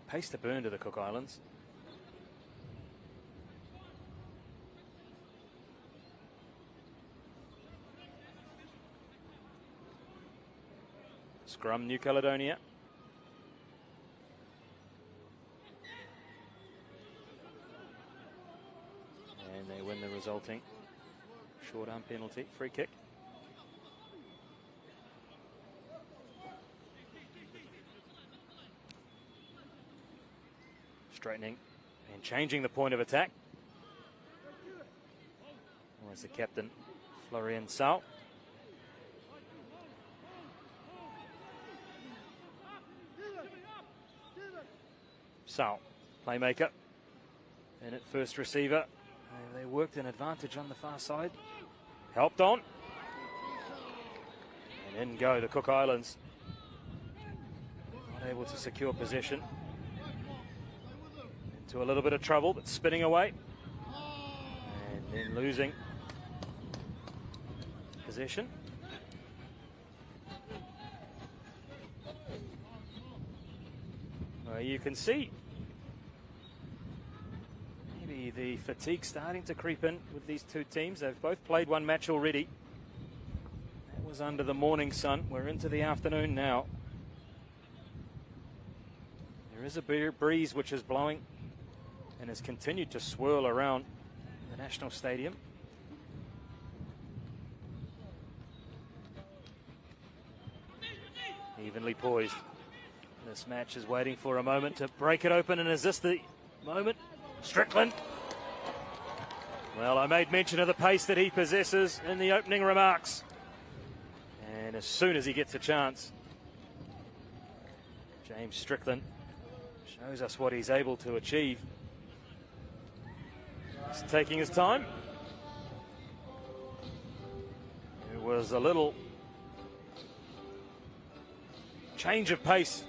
Pace to burn to the Cook Islands. Scrum New Caledonia. And they win the resulting short arm penalty, free kick. Straightening and changing the point of attack was the captain, Florian Sau. Sau, playmaker, and at first receiver. They worked an advantage on the far side. Helped on. And in go the Cook Islands. Not able to secure possession. Into a little bit of trouble, but spinning away. And then losing possession. Well, you can see maybe see the fatigue starting to creep in with these two teams. They've both played one match already. That was under the morning sun. We're into the afternoon now. There is a breeze which is blowing and has continued to swirl around the National Stadium. Evenly poised. This match is waiting for a moment to break it open, and is this the moment? Strickland. Well, I made mention of the pace that he possesses in the opening remarks. And as soon as he gets a chance, James Strickland shows us what he's able to achieve. He's taking his time. It was a little change of pace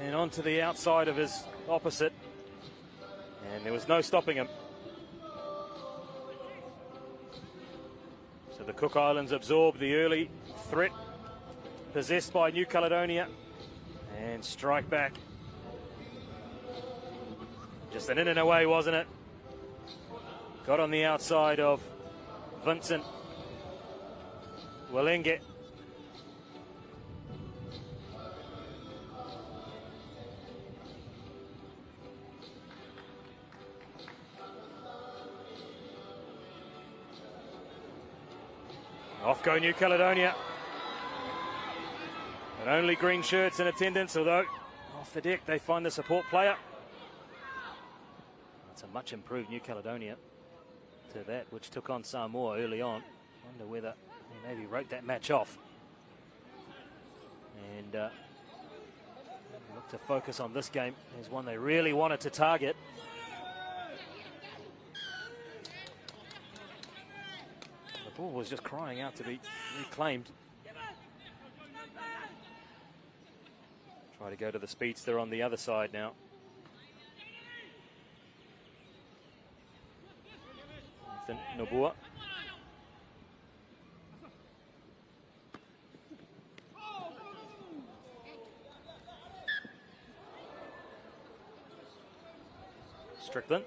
and onto the outside of his opposite, and there was no stopping him. So the Cook Islands absorb the early threat possessed by New Caledonia and strike back. Just an in and away, wasn't it? Got on the outside of Vincent Walenge. Off go New Caledonia. And only green shirts in attendance, although off the deck they find the support player. It's a much improved New Caledonia to that which took on Samoa early on. Wonder whether he maybe wrote that match off. And look to focus on this game as one they really wanted to target. The ball was just crying out to be reclaimed. Try to go to the speedster on the other side now. Ethan Nobua. Strickland.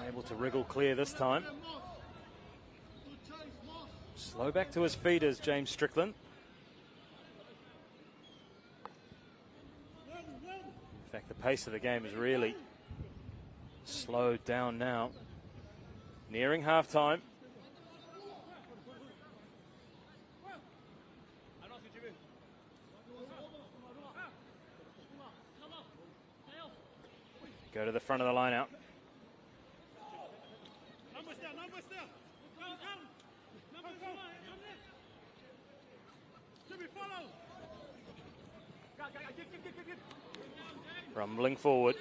Able to wriggle clear this time. Slow back to his feet is James Strickland. In fact, the pace of the game is really slowed down now. Nearing half-time. Go to the front of the line out. Rumbling forward.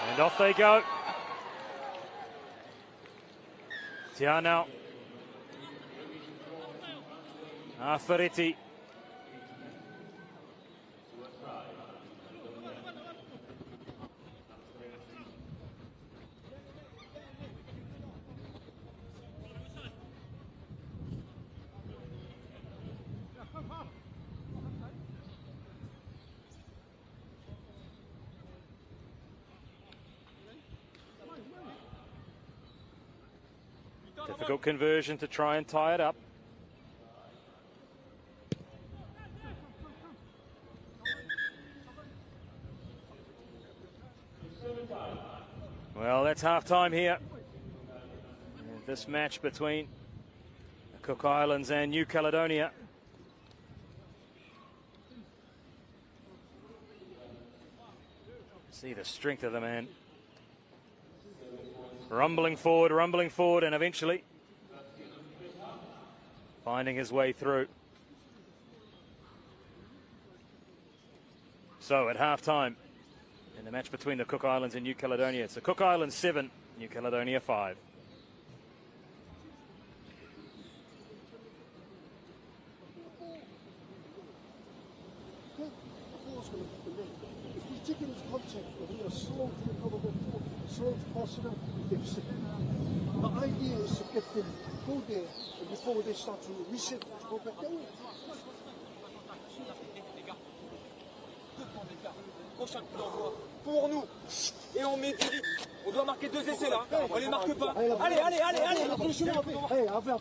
And off they go. Tianao. Afariti. Difficult conversion to try and tie it up. Well, that's half-time here. And this match between the Cook Islands and New Caledonia. See the strength of the man. Rumbling forward, and eventually finding his way through. So at half-time in the match between the Cook Islands and New Caledonia, it's the Cook Islands 7, New Caledonia 5. If we take into contact and we are slow to recover the ball, slow to pass it up, the idea is to get them go there and before they start to reset to go back that way. pour nous. Et on met du rythme. On doit marquer 2 essais là. On les marque pas. Allez, allez, allez, allez. Allez,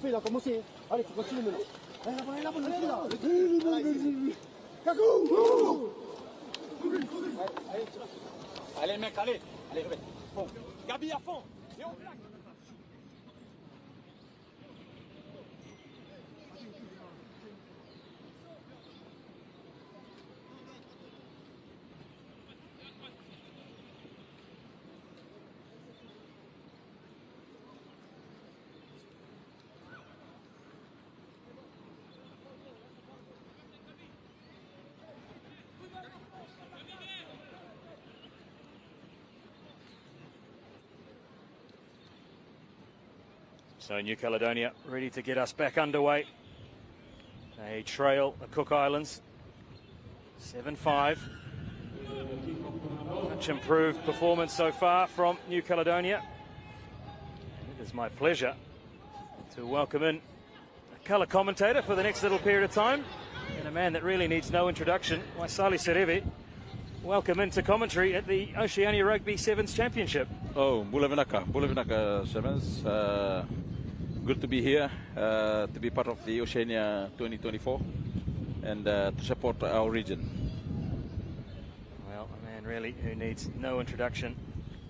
il a commencé. Allez, tu continues maintenant. Allez mec, allez. Allez, Ruben. Bon. Gabi à fond. Et on plaque. So New Caledonia ready to get us back underway. They trail the Cook Islands 7-5. Much improved performance so far from New Caledonia. And it is my pleasure to welcome in a colour commentator for the next little period of time, and a man that really needs no introduction, Waisali Sereve. Welcome into commentary at the Oceania Rugby Sevens Championship. Oh, Bulavinaka Sevens. Good to be here, to be part of the Oceania 2024 and to support our region. Well, a man really who needs no introduction.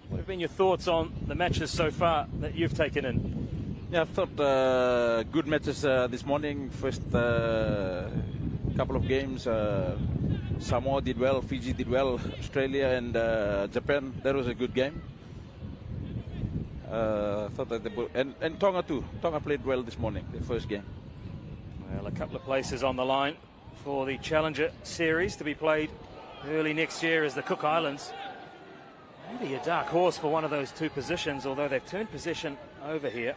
What have been your thoughts on the matches so far that you've taken in? Yeah, I thought good matches this morning. First couple of games, Samoa did well, Fiji did well, Australia and Japan. That was a good game. Thought that and Tonga too. Tonga played well this morning, the first game. Well, a couple of places on the line for the Challenger Series to be played early next year as the Cook Islands. Maybe a dark horse for one of those two positions, although they've turned possession over here.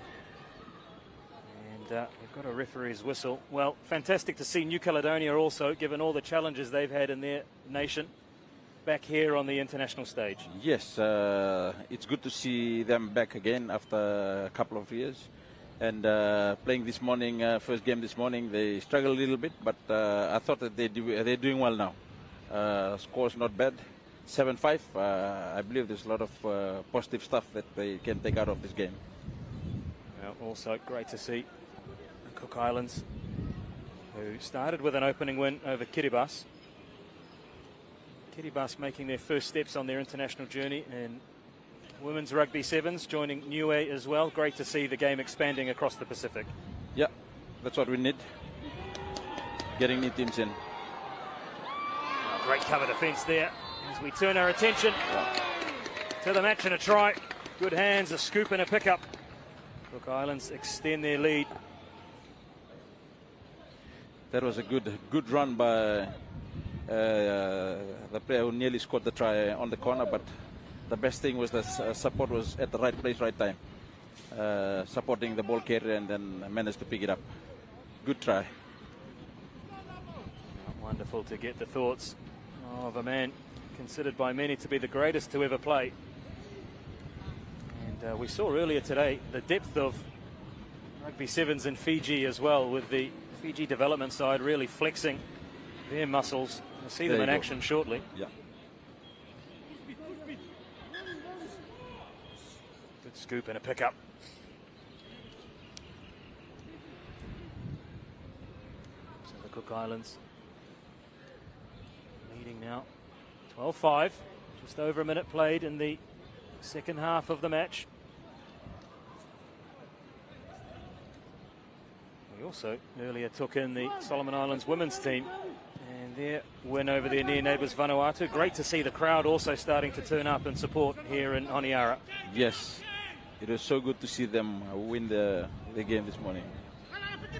And they've got a referee's whistle. Well, fantastic to see New Caledonia also, given all the challenges they've had in their nation, back here on the international stage. Yes, it's good to see them back again after a couple of years. And playing this morning, first game this morning, they struggled a little bit, but I thought that they're doing well now. Score's not bad, 7-5. I believe there's a lot of positive stuff that they can take out of this game. Well, also great to see the Cook Islands, who started with an opening win over Kiribati. Kiribati making their first steps on their international journey, and Women's Rugby Sevens joining Niue as well. Great to see the game expanding across the Pacific. Yeah, that's what we need. Getting new teams in. Great cover defence there as we turn our attention to the match and a try. Good hands, a scoop and a pickup. Cook Islands extend their lead. That was a good run by the player who nearly scored the try on the corner, but the best thing was that support was at the right place, right time. Supporting the ball carrier and then managed to pick it up. Good try. Wonderful to get the thoughts of a man considered by many to be the greatest to ever play. And we saw earlier today the depth of Rugby Sevens in Fiji as well, with the Fiji development side really flexing their muscles. We'll see them in action shortly. Yeah. Good scoop and a pickup. So the Cook Islands leading now 12-5. Just over a minute played in the second half of the match. We also earlier took in the Solomon Islands women's team and their win over their near neighbours Vanuatu. Great to see the crowd also starting to turn up and support here in Honiara. Yes, it was so good to see them win the game this morning.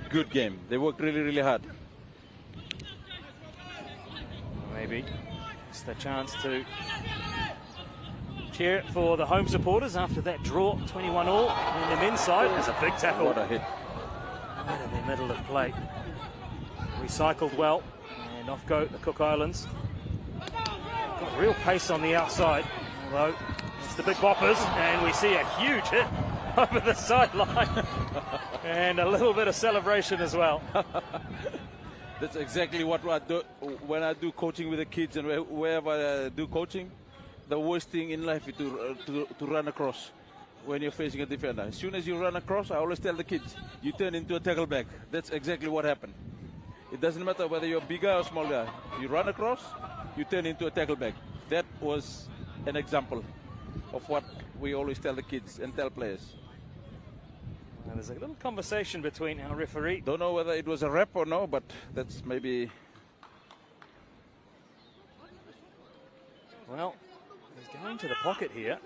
Good game. They worked really, really hard. Maybe it's the chance to cheer for the home supporters after that draw, 21-all in the men's side. There's a big tackle. What a hit. Right in the middle of play. Recycled well, and off go the Cook Islands. Got real pace on the outside, although it's the big boppers, and we see a huge hit over the sideline. And a little bit of celebration as well. That's exactly what I do when I do coaching with the kids, and wherever I do coaching, the worst thing in life is to run across when you're facing a defender. As soon as you run across, I always tell the kids, you turn into a tackle back. That's exactly what happened. It doesn't matter whether you're a big guy or small guy. You run across, you turn into a tackle back. That was an example of what we always tell the kids and tell players. And there's a little conversation between our referee. Don't know whether it was a rep or no, but that's maybe... Well, he's going to the pocket here.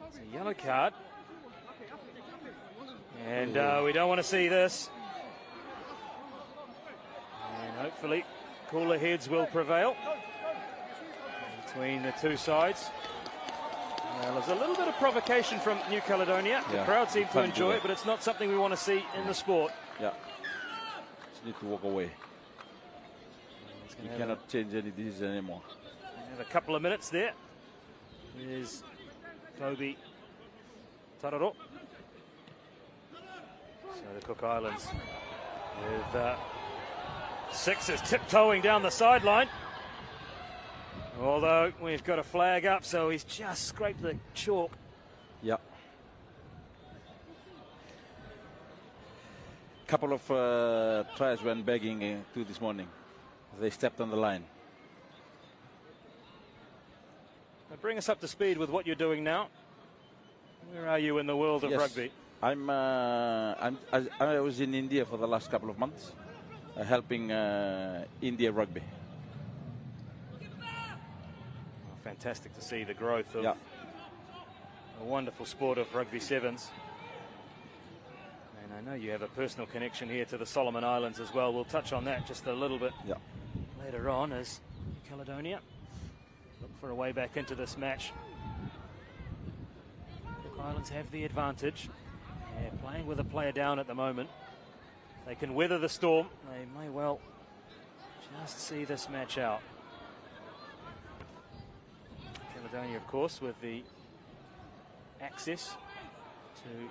It's a yellow card. And we don't want to see this. And hopefully cooler heads will prevail between the two sides. Well, there's a little bit of provocation from New Caledonia. Yeah, the crowd seem to enjoy it, but it's not something we want to see in the sport. Yeah, just need to walk away. You cannot change any of these anymore. We have a couple of minutes there. Here's Kobe Tararo. So the Cook Islands with Sixers tiptoeing down the sideline. Although we've got a flag up, so he's just scraped the chalk. Yeah. Couple of tries went begging to this morning. They stepped on the line. Now bring us up to speed with what you're doing now. Where are you in the world of rugby? I was in India for the last couple of months, helping India rugby. Fantastic to see the growth of a wonderful sport of rugby sevens. And I know you have a personal connection here to the Solomon Islands as well. We'll touch on that just a little bit later on as New Caledonia look for a way back into this match. Cook Islands have the advantage. They're playing with a player down at the moment. They can weather the storm. They may well just see this match out. Caledonia, of course, with the access to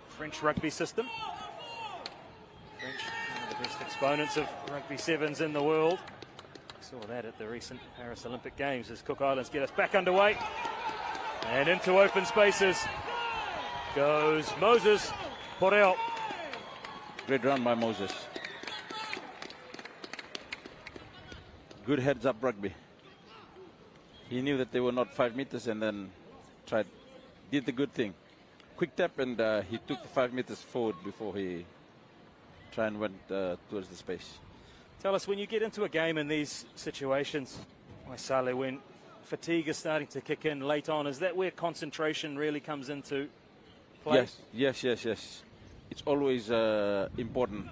French rugby system. French, one of the best exponents of rugby sevens in the world. We saw that at the recent Paris Olympic Games as Cook Islands get us back underway. And into open spaces goes Moses Porel. Great run by Moses. Good heads up rugby. He knew that they were not 5 meters and then did the good thing. Quick tap and he took the 5 meters forward before he went towards the space. Tell us, when you get into a game in these situations, Waisale, when fatigue is starting to kick in late on, is that where concentration really comes into play? Yes. It's always important.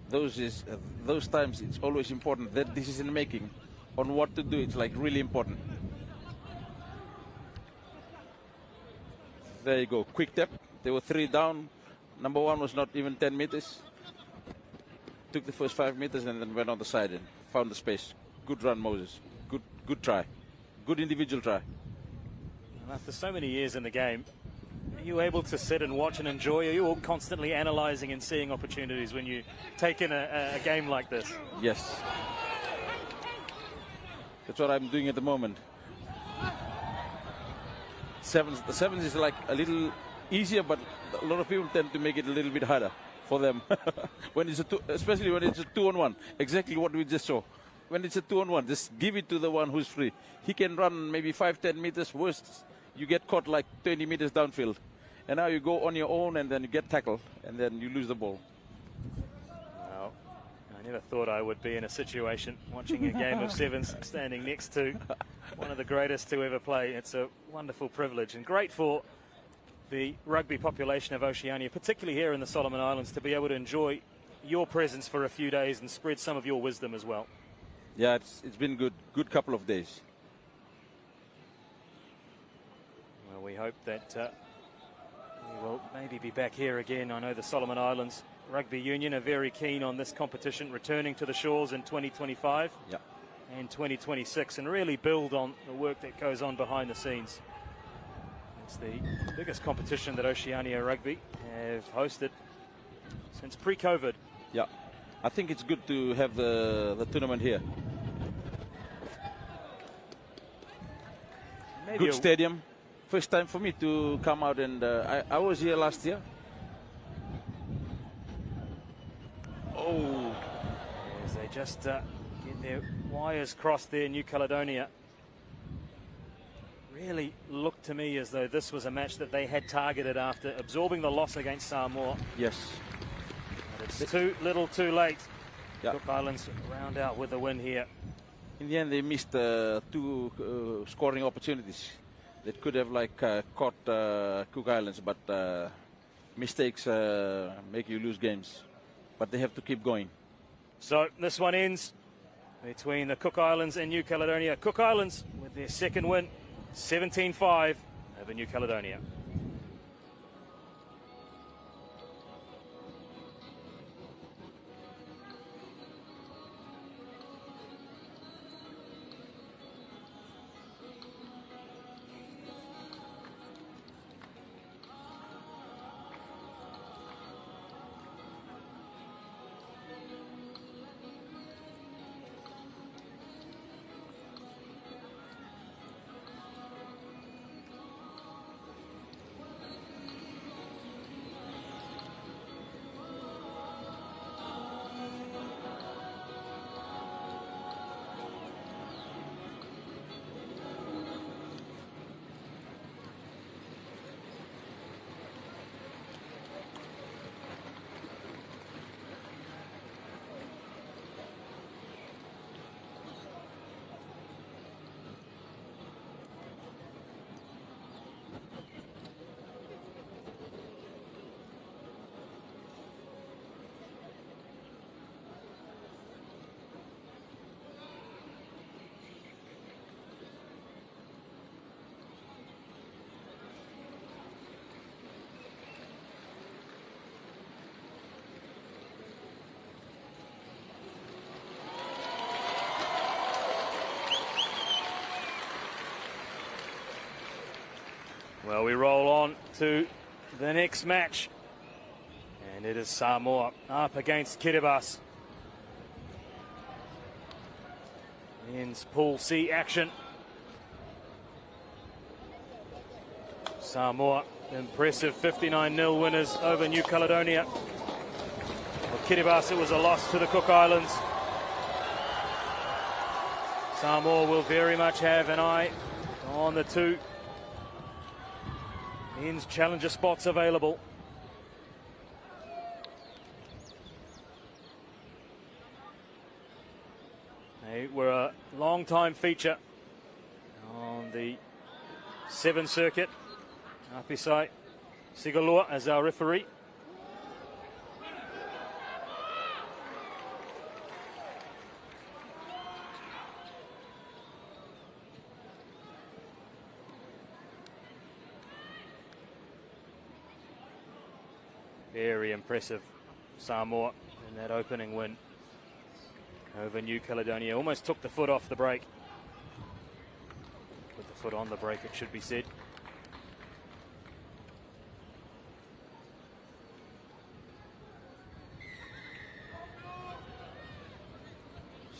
Those times it's always important that decision making on what to do. It's like really important. There you go, quick tap. There were 3 down. Number 1 was not even 10 meters. Took the first 5 meters and then went on the side and found the space. Good run, Moses. Good try. Good individual try. And after so many years in the game, are you able to sit and watch and enjoy? Are you all constantly analysing and seeing opportunities when you take in a game like this? Yes. That's what I'm doing at the moment. The sevens is like a little easier, but a lot of people tend to make it a little bit harder for them. When it's especially when it's a 2-on-1, exactly what we just saw. When it's a 2-on-1, just give it to the one who's free. He can run maybe 5-10 meters. Worst, you get caught like 20 meters downfield, and now you go on your own, and then you get tackled, and then you lose the ball. Well, I never thought I would be in a situation watching a game of sevens, standing next to one of the greatest to ever play. It's a wonderful privilege and great for the rugby population of Oceania, particularly here in the Solomon Islands, to be able to enjoy your presence for a few days and spread some of your wisdom as well. Yeah, it's been good couple of days. Well, we hope that we will maybe be back here again. I know the Solomon Islands Rugby Union are very keen on this competition returning to the shores in 2025 and 2026 and really build on the work that goes on behind the scenes. It's the biggest competition that Oceania Rugby have hosted since pre-COVID. Yeah, I think it's good to have the tournament here. maybe Good stadium. First time for me to come out, and I was here last year. Oh, as they just get their wires crossed there, New Caledonia. Really looked to me as though this was a match that they had targeted after absorbing the loss against Samoa. yes. But it's too little too late. Yeah. Cook Islands round out with a win here. In the end, they missed two scoring opportunities that could have caught Cook Islands, but mistakes make you lose games. But they have to keep going. So this one ends between the Cook Islands and New Caledonia. Cook Islands with their second win, 17-5 over New Caledonia. Well, we roll on to the next match, and it is Samoa up against Kiribati. Men's Pool C action. Samoa, impressive 59-0 winners over New Caledonia. For Kiribati, it was a loss to the Cook Islands. Samoa will very much have an eye on the two men's challenger spots available. They were a long-time feature on the 7 circuit. Apisai Sigalua as our referee. Very impressive Samoa in that opening win over New Caledonia. Almost took the foot off the brake. Put the foot on the brake, it should be said.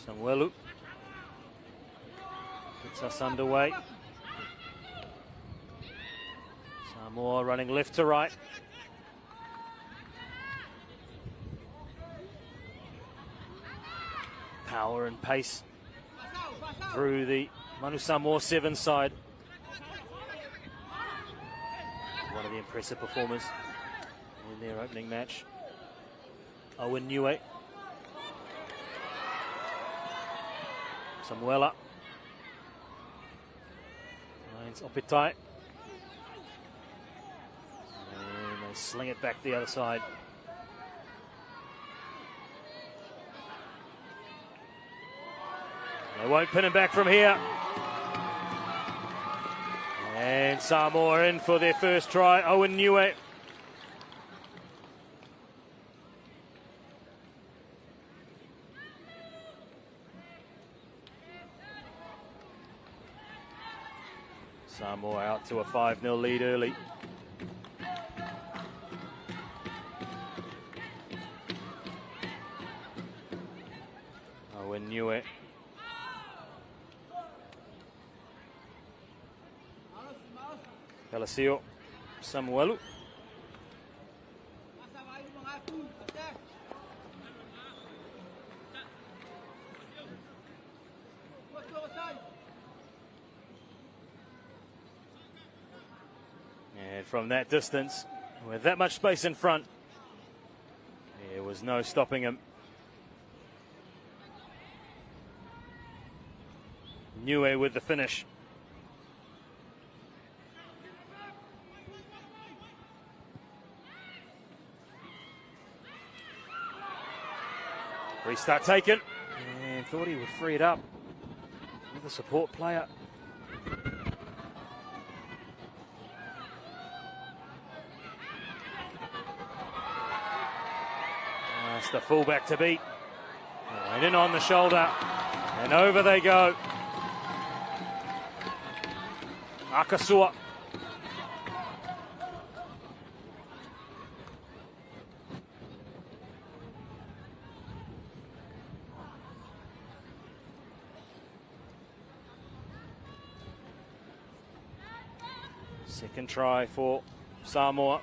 Samuelu gets us underway. Samoa running left to right. Power and pace through the Manu Samoa 7 side. One of the impressive performers in their opening match. Owen Niue. Samuela. Lions Opitai. And they sling it back the other side. They won't pin him back from here. And Samoa in for their first try. Owen Niue. Samoa out to a 5-0 lead early. Owen Niue. Palacio Samuelu. And from that distance, with that much space in front, there was no stopping him. Niue with the finish. Restart taken, and thought he would free it up with a support player. That's the fullback to beat. Right in on the shoulder, and over they go. Akasua. Second try for Samoa.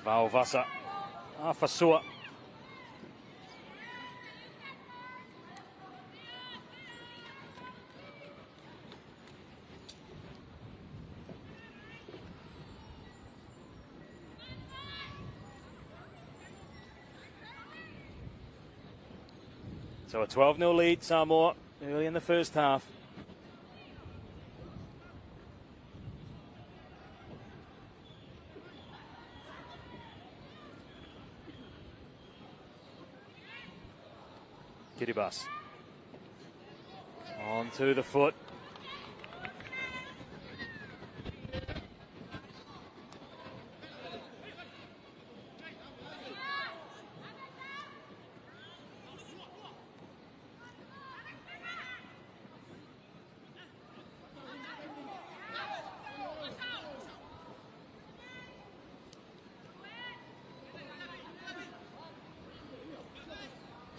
Vauvasa. Afasua. So a 12-0 lead, Samoa, early in the first half. Kiribati onto the foot.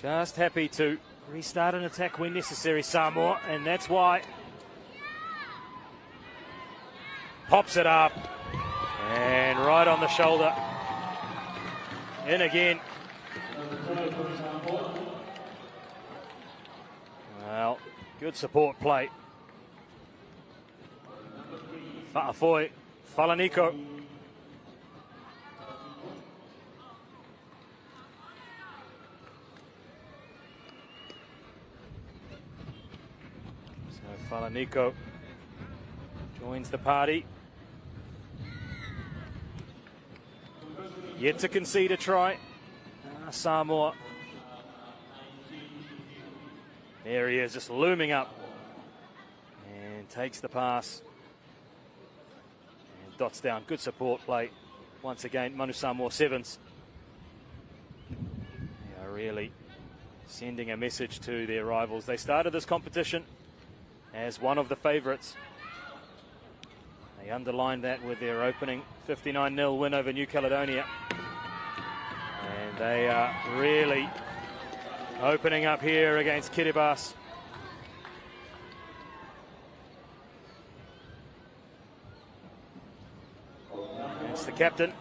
Just happy to restart an attack when necessary, Samoa, and that's why. Pops it up, and right on the shoulder. In again. Well, good support play. Fa'afoi, Falaniko. Falaniko joins the party. Yet to concede a try. Samoa. There he is, just looming up. And takes the pass. And dots down. Good support play. Once again, Manu Samoa Sevens. They are really sending a message to their rivals. They started this competition as one of the favourites. They underlined that with their opening 59-0 win over New Caledonia. And they are really opening up here against Kiribati. It's the captain,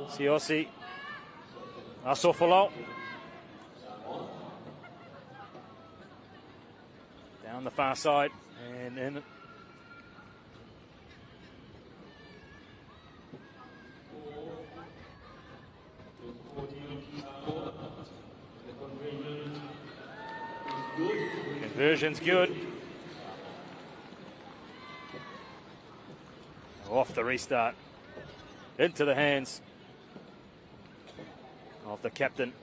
Siosi Asofolo. Down the far side and in. Conversion's good. Off the restart. Into the hands of the captain,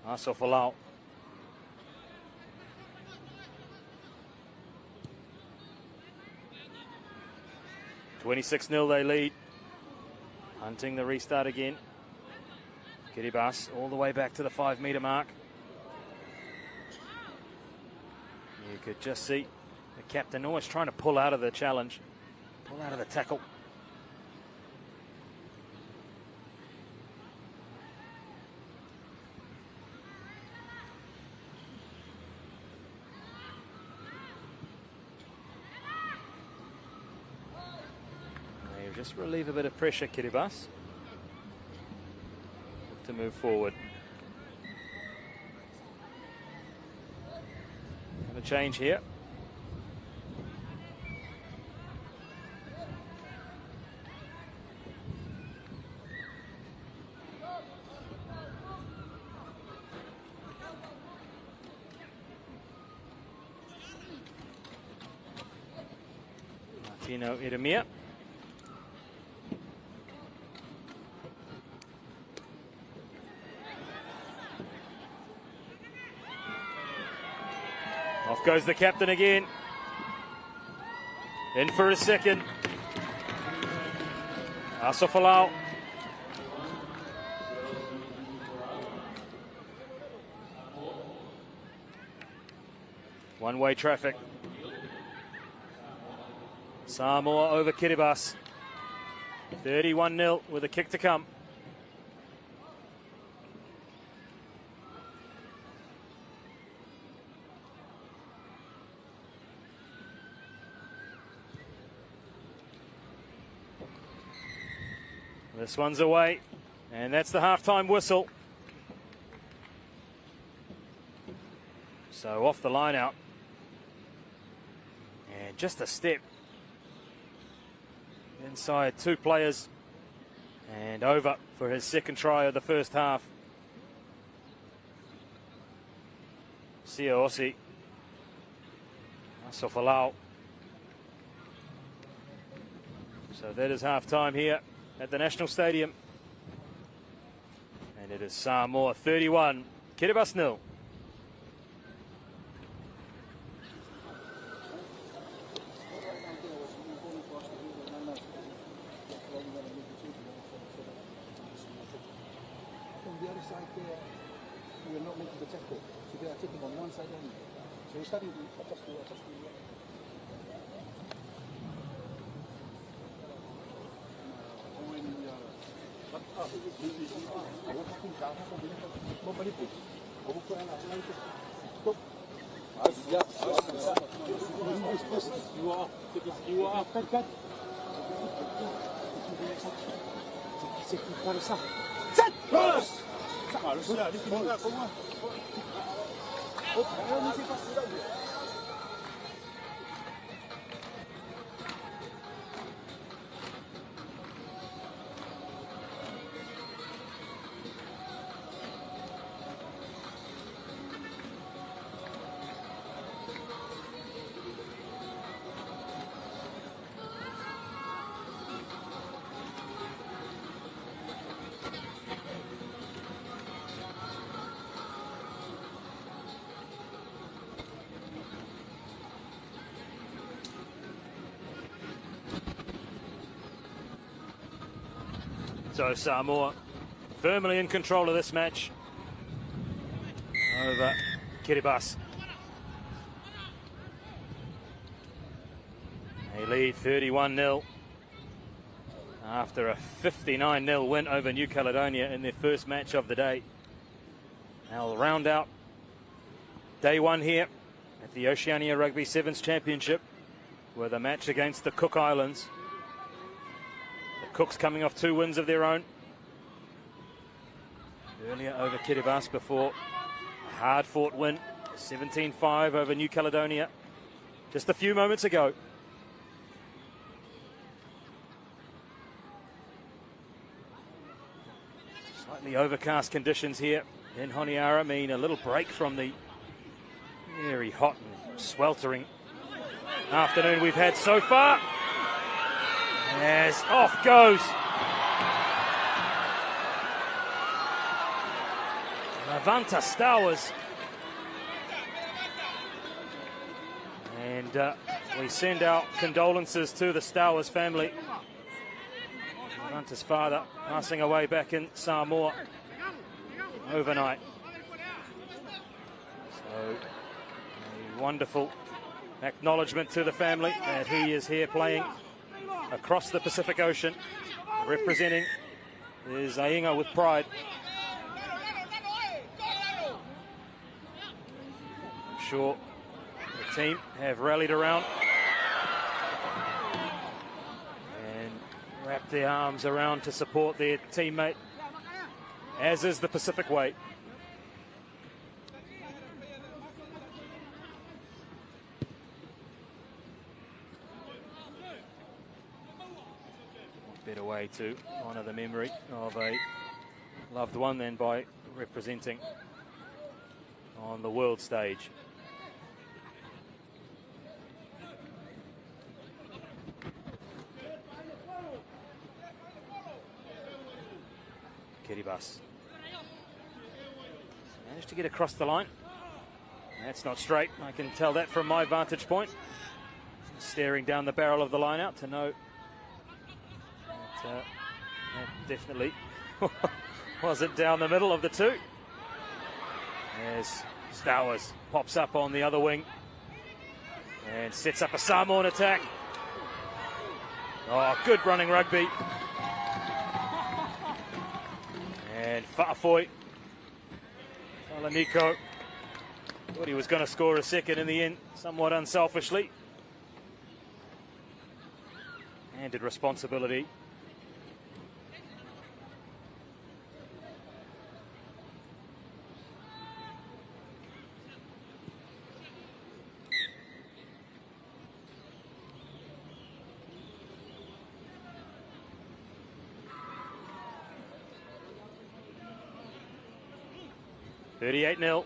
Asofalau. 26-0 they lead. Hunting the restart again. Kiribati all the way back to the 5 metre mark. You could just see the captain always trying to pull out of the challenge, pull out of the tackle. They just relieve a bit of pressure, Kiribati, to move forward. And a change here. Martino Idemir. Off goes the captain again. In for a second. Asofalau. One-way traffic. Samoa over Kiribati. 31-0 with a kick to come. This one's away, and that's the halftime whistle. So off the line out. And just a step inside 2 players, and over for his second try of the first half. Siaosi. Asofalau. So that is half-time here at the National Stadium. And it is Samoa 31, Kiribati 0. On the other side there, we are not making the tackle. So they are taking on one side only. So we're starting to adjust the So Samoa firmly in control of this match over Kiribati. They lead 31-0 after a 59-0 win over New Caledonia in their first match of the day. They'll round out day one here at the Oceania Rugby Sevens Championship with a match against the Cook Islands. Cooks coming off 2 wins of their own. Earlier over Kiribati before a hard-fought win, 17-5 over New Caledonia just a few moments ago. Slightly overcast conditions here in Honiara mean a little break from the very hot and sweltering afternoon we've had so far. As off goes Levanta Stowers. And we send out condolences to the Stowers family. Hunter's father passing away back in Samoa overnight. So a wonderful acknowledgement to the family that he is here playing across the Pacific Ocean, representing his ainga with pride. I'm sure the team have rallied around and wrapped their arms around to support their teammate, as is the Pacific way. Better way to honour the memory of a loved one than by representing on the world stage. Kiribati managed to get across the line. That's not straight. I can tell that from my vantage point. Staring down the barrel of the line out to know that definitely wasn't down the middle of the two. As Stowers pops up on the other wing and sets up a Samoan attack. Oh, good running rugby. And Fa'afoi Falaniko thought he was going to score a second in the end, somewhat unselfishly. Handed responsibility. $38-0.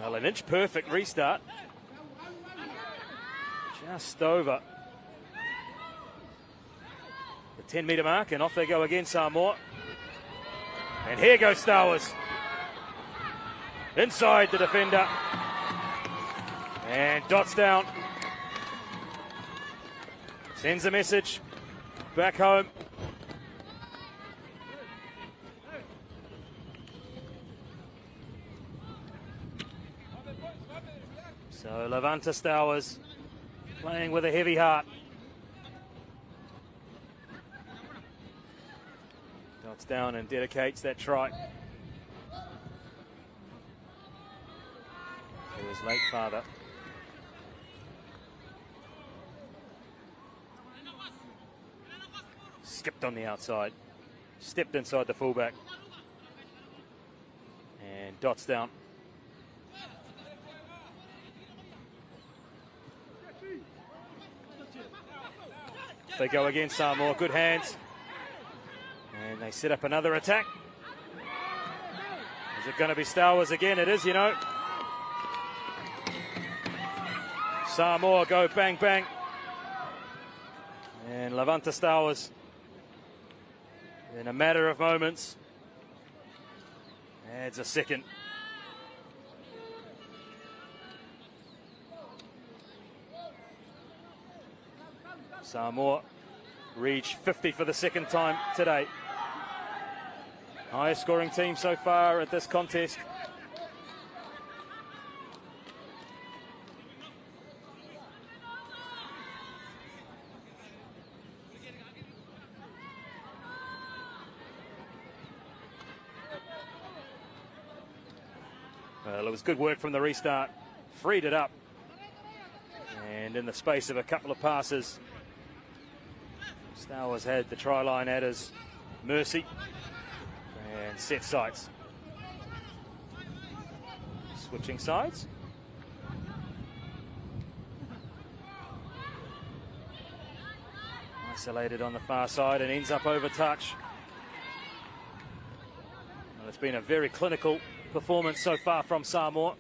Well, an inch perfect restart. Just over the 10-metre mark, and off they go again, Samoa. And here goes Stowers. Inside the defender. And dots down. Sends a message back home. So Levanta Stowers playing with a heavy heart. Dots down and dedicates that try to his late father. Skipped on the outside, stepped inside the fullback, and dots down. They go again, Samoa, good hands. And they set up another attack. Is it going to be Stowers again? It is, you know. Samoa go bang, bang. And Levanta Stowers, in a matter of moments, adds a second. Samoa reach 50 for the second time today. Highest scoring team so far at this contest. Well, it was good work from the restart. Freed it up. And in the space of a couple of passes, Stowers had the try line at his mercy and set sights. Switching sides. Isolated on the far side and ends up over touch. Well, it's been a very clinical performance so far from Samoa.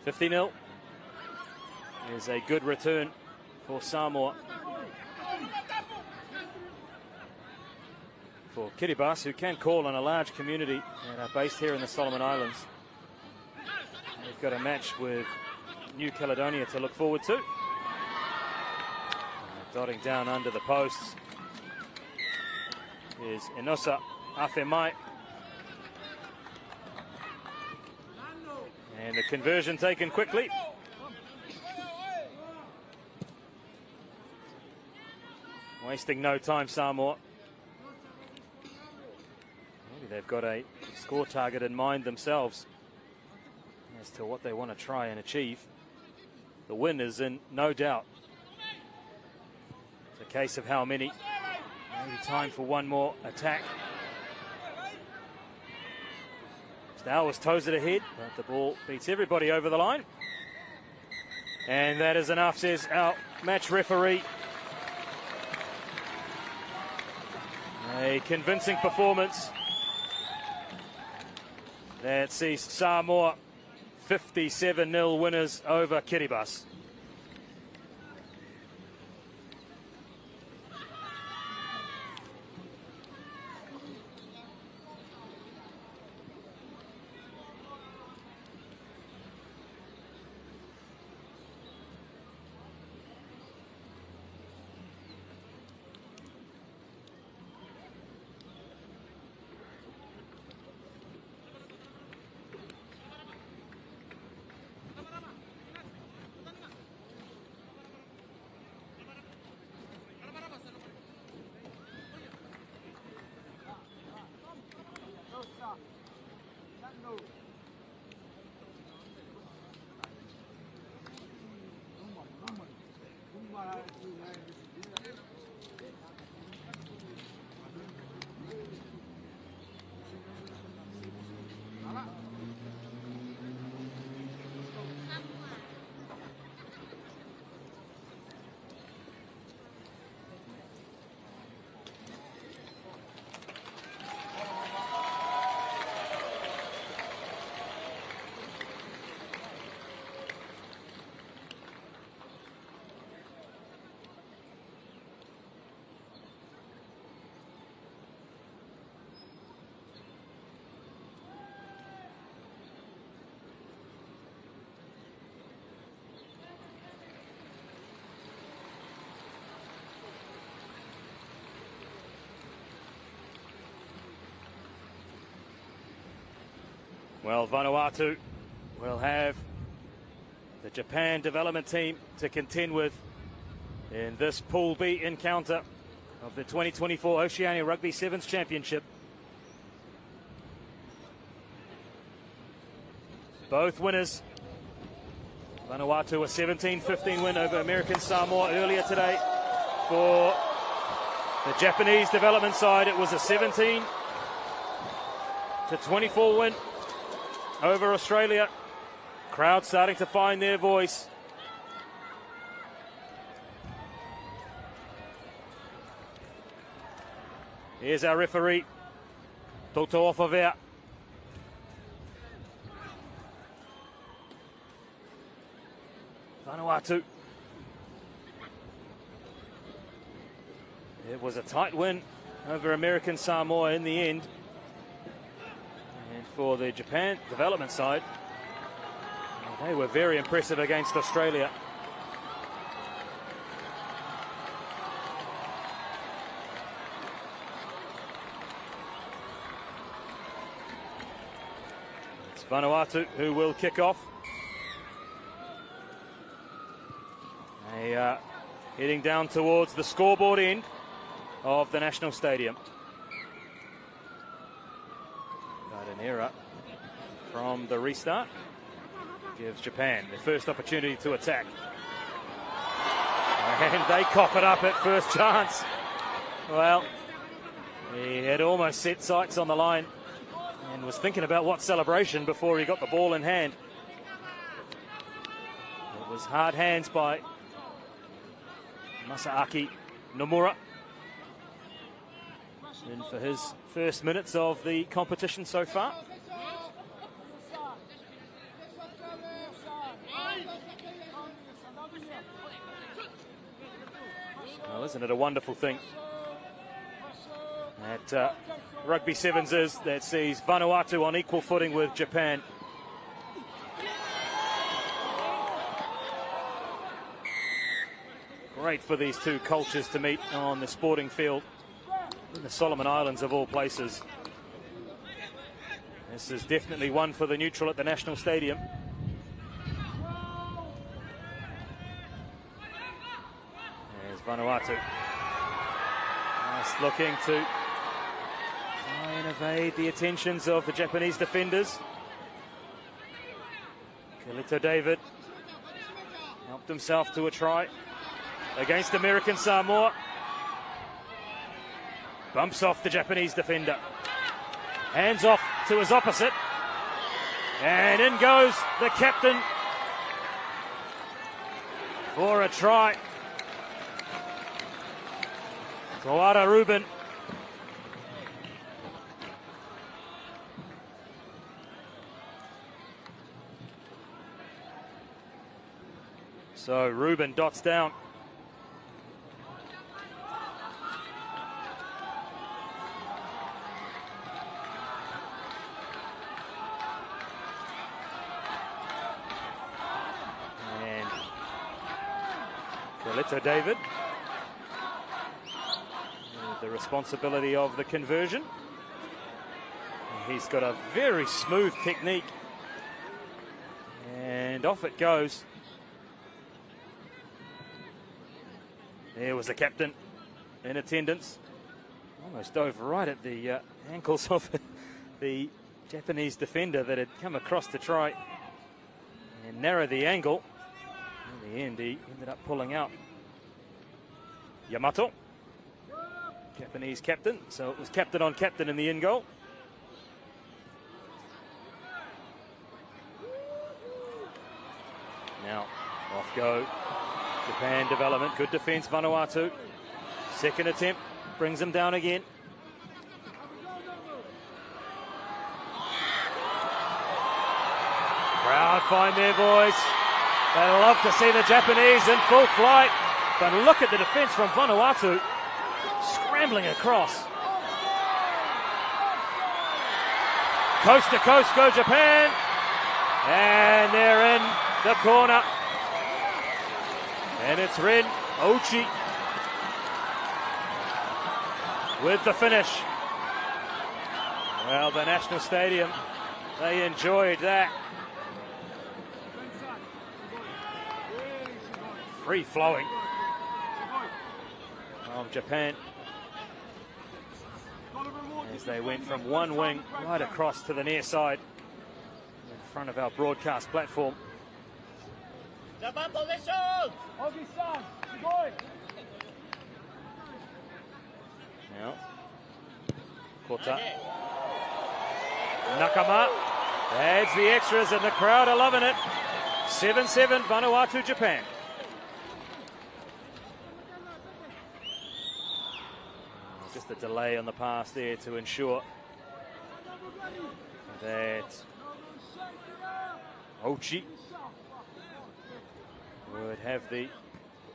50-0 is a good return for Samoa. For Kiribati, who can call on a large community and are based here in the Solomon Islands. They've got a match with New Caledonia to look forward to. Dotting down under the posts is Inosa Afemai. And the conversion taken quickly. Wasting no time, Samoa. Maybe they've got a score target in mind themselves as to what they want to try and achieve. The win is in no doubt. It's a case of how many. Maybe time for one more attack. Stowers toes it ahead, but the ball beats everybody over the line. And that is enough, says our match referee. A convincing performance that sees Samoa 57-0 winners over Kiribati. Well, Vanuatu will have the Japan development team to contend with in this Pool B encounter of the 2024 Oceania Rugby Sevens Championship. Both winners. Vanuatu a 17-15 win over American Samoa earlier today. For the Japanese development side, it was a 17-24 win over Australia. Crowd starting to find their voice. Here's our referee, Toto Ofavea. Vanuatu. It was a tight win over American Samoa in the end. And for the Japan development side, they were very impressive against Australia. It's Vanuatu who will kick off. They are heading down towards the scoreboard end of the National Stadium. But an error from the restart gives Japan their first opportunity to attack. And they cough it up at first chance. Well, he had almost set sights on the line and was thinking about what celebration before he got the ball in hand. It was hard hands by Masaaki Nomura in for his first minutes of the competition so far. Isn't it a wonderful thing that Rugby Sevens is, that sees Vanuatu on equal footing with Japan. Great for these two cultures to meet on the sporting field in the Solomon Islands of all places. This is definitely one for the neutral at the National Stadium. There's Vanuatu. Just looking to try and evade the attentions of the Japanese defenders. Kalito David helped himself to a try against American Samoa. Bumps off the Japanese defender. Hands off to his opposite. And in goes the captain for a try. Kawara Ruben. So Ruben dots down. And Kalito David with the responsibility of the conversion. He's got a very smooth technique. And off it goes. There was the captain in attendance. Almost dove right at the ankles of the Japanese defender that had come across to try and narrow the angle. In the end, he ended up pulling out. Yamato, Japanese captain. So it was captain on captain in the in goal. Now, off go. Japan development, good defence, Vanuatu. Second attempt, brings him down again. Crowd find their voice. They love to see the Japanese in full flight. But look at the defence from Vanuatu, scrambling across. Coast to coast go Japan. And they're in the corner. And it's Ren Ochi with the finish. Well, the National Stadium, they enjoyed that. Free flowing of Japan as they went from one wing right across to the near side in front of our broadcast platform. Now, Kota. Nakama adds the extras and the crowd are loving it. 7-7 Vanuatu, Japan. Just a delay on the pass there to ensure that Ochi would have the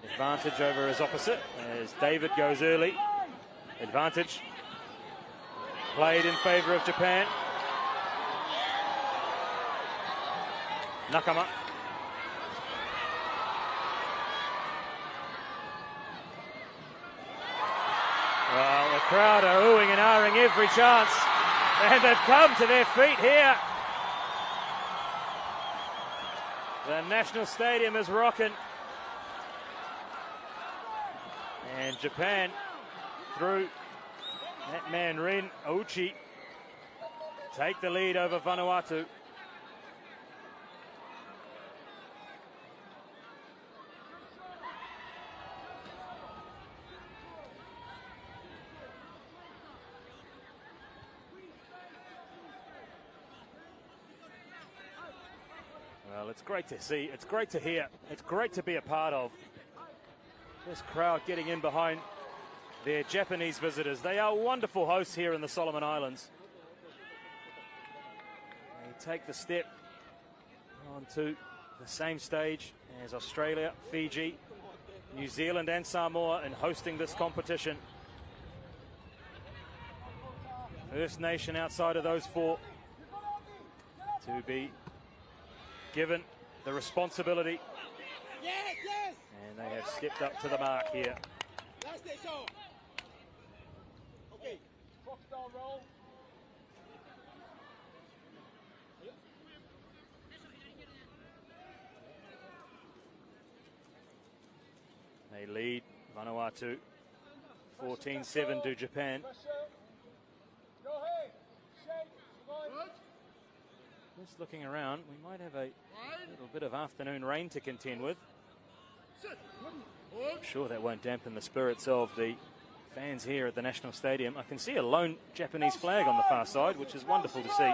advantage over his opposite as David goes early. Advantage played in favour of Japan. Nakama. Well, the crowd are oohing and ahhing every chance, and they've come to their feet here. The National Stadium is rocking. And Japan, through that man Ren Ochi, take the lead over Vanuatu. Well, it's great to see, it's great to hear, it's great to be a part of. This crowd getting in behind their Japanese visitors. They are wonderful hosts here in the Solomon Islands. They take the step onto the same stage as Australia, Fiji, New Zealand and Samoa in hosting this competition. First nation outside of those four to be given the responsibility. And they have stepped up to the mark here. Okay, crocodile roll. They lead Vanuatu 14-7 to Japan. Just looking around, we might have a little bit of afternoon rain to contend with. I'm sure that won't dampen the spirits of the fans here at the National Stadium. I can see a lone Japanese flag on the far side, which is wonderful to see.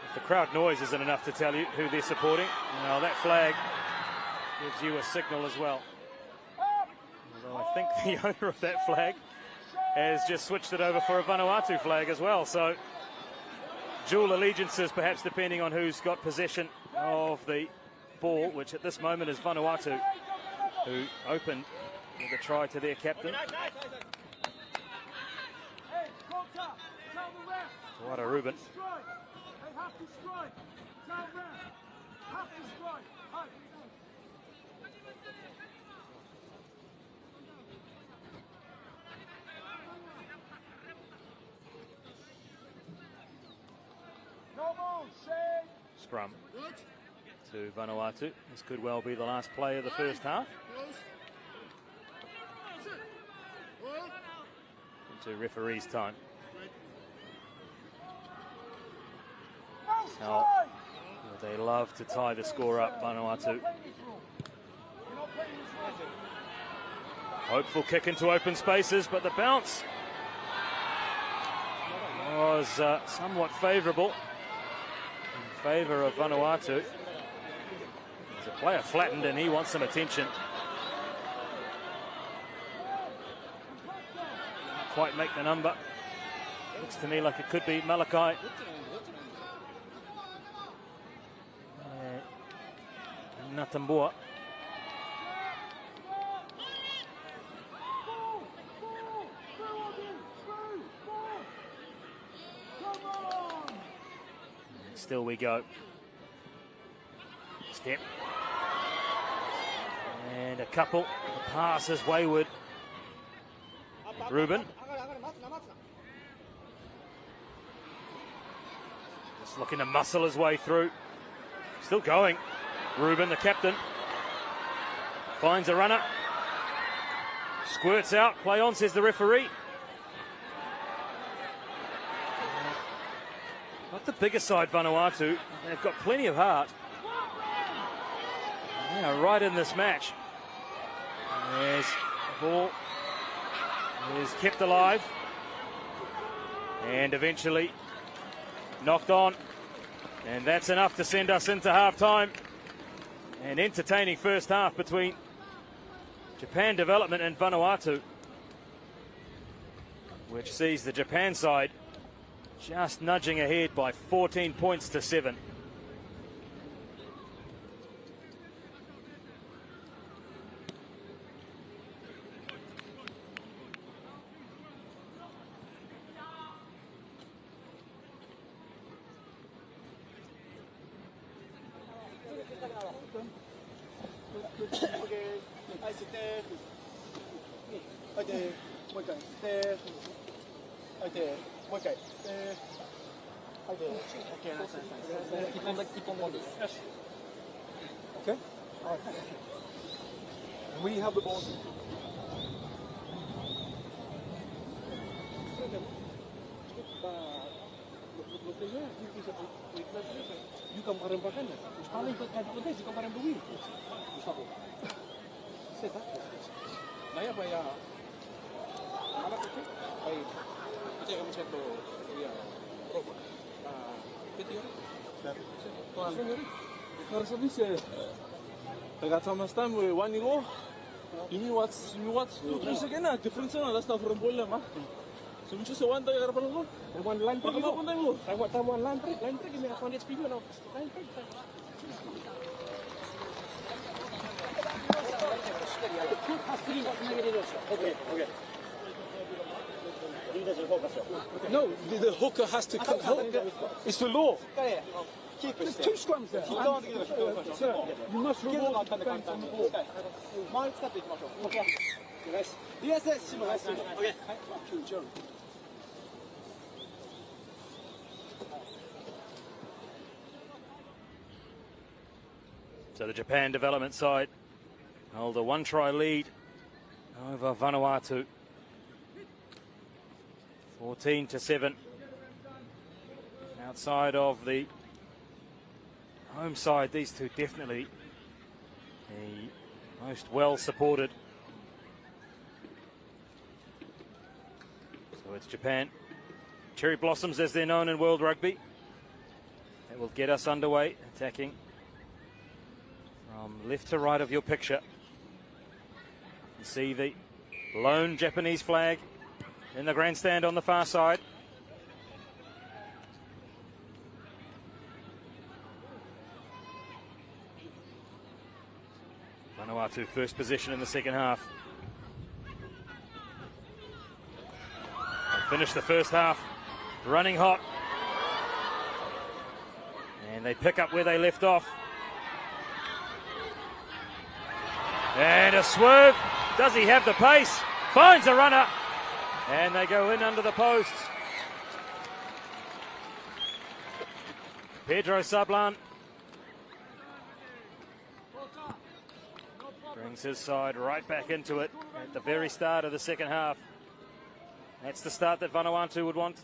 If the crowd noise isn't enough to tell you who they're supporting, well, that flag gives you a signal as well. Although I think the owner of that flag has just switched it over for a Vanuatu flag as well. So dual allegiances perhaps depending on who's got possession of the ball, which at this moment is Vanuatu, who opened with a try to their captain. Tawara Ruben. Scrum to Vanuatu. This could well be the last play of the first half. Into referee's time. Now, they love to tie the score up, Vanuatu. Hopeful kick into open spaces, but the bounce was somewhat favourable in favour of Vanuatu. As a player flattened and he wants some attention. Can't quite make the number. Looks to me like it could be Malachi. Natambua. Still we go. Step. And a couple. The pass is wayward. Ruben. Just looking to muscle his way through. Still going. Ruben, the captain, finds a runner. Squirts out. Play on, says the referee. Not the bigger side, Vanuatu. They've got plenty of heart. They are right in this match. There's the ball. Is kept alive. And eventually knocked on. And that's enough to send us into half-time. An entertaining first half between Japan Development and Vanuatu, which sees the Japan side just nudging ahead by 14 points to 7. Okay? All right. We have the ball. Ragazza ma stiamo 1 year ini what's 2-3 seconds difference na last for bola ma so which is one day garap ko One line baka mapunta mo Tama line trick ini aku lihat video now. Line trick. No, the hooker has to come. It's the law. Keep it. Two scrums there. Keep going together. Sir, you must reward the defense on the ball. Okay. Yes, yes, okay. So the Japan development side hold a 1-try lead over Vanuatu. 14-7. Outside of the home side, these two definitely the most well supported. So it's Japan. Cherry Blossoms, as they're known in World Rugby. That will get us underway, attacking from left to right of your picture. You see the lone Japanese flag in the grandstand on the far side. Vanuatu first position in the second half. They finished the first half running hot. And they pick up where they left off. And a swerve. Does he have the pace? Finds a runner. And they go in under the posts. Pedro Sablan brings his side right back into it at the very start of the second half. That's the start that Vanuatu would want.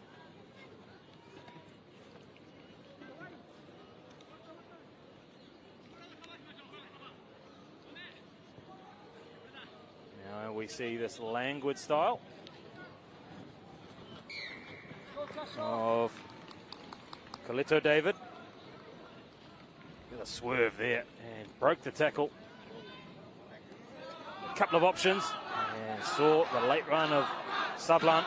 Now we see this languid style of Kalito David. With a swerve there and broke the tackle. A couple of options and saw the late run of Sablan.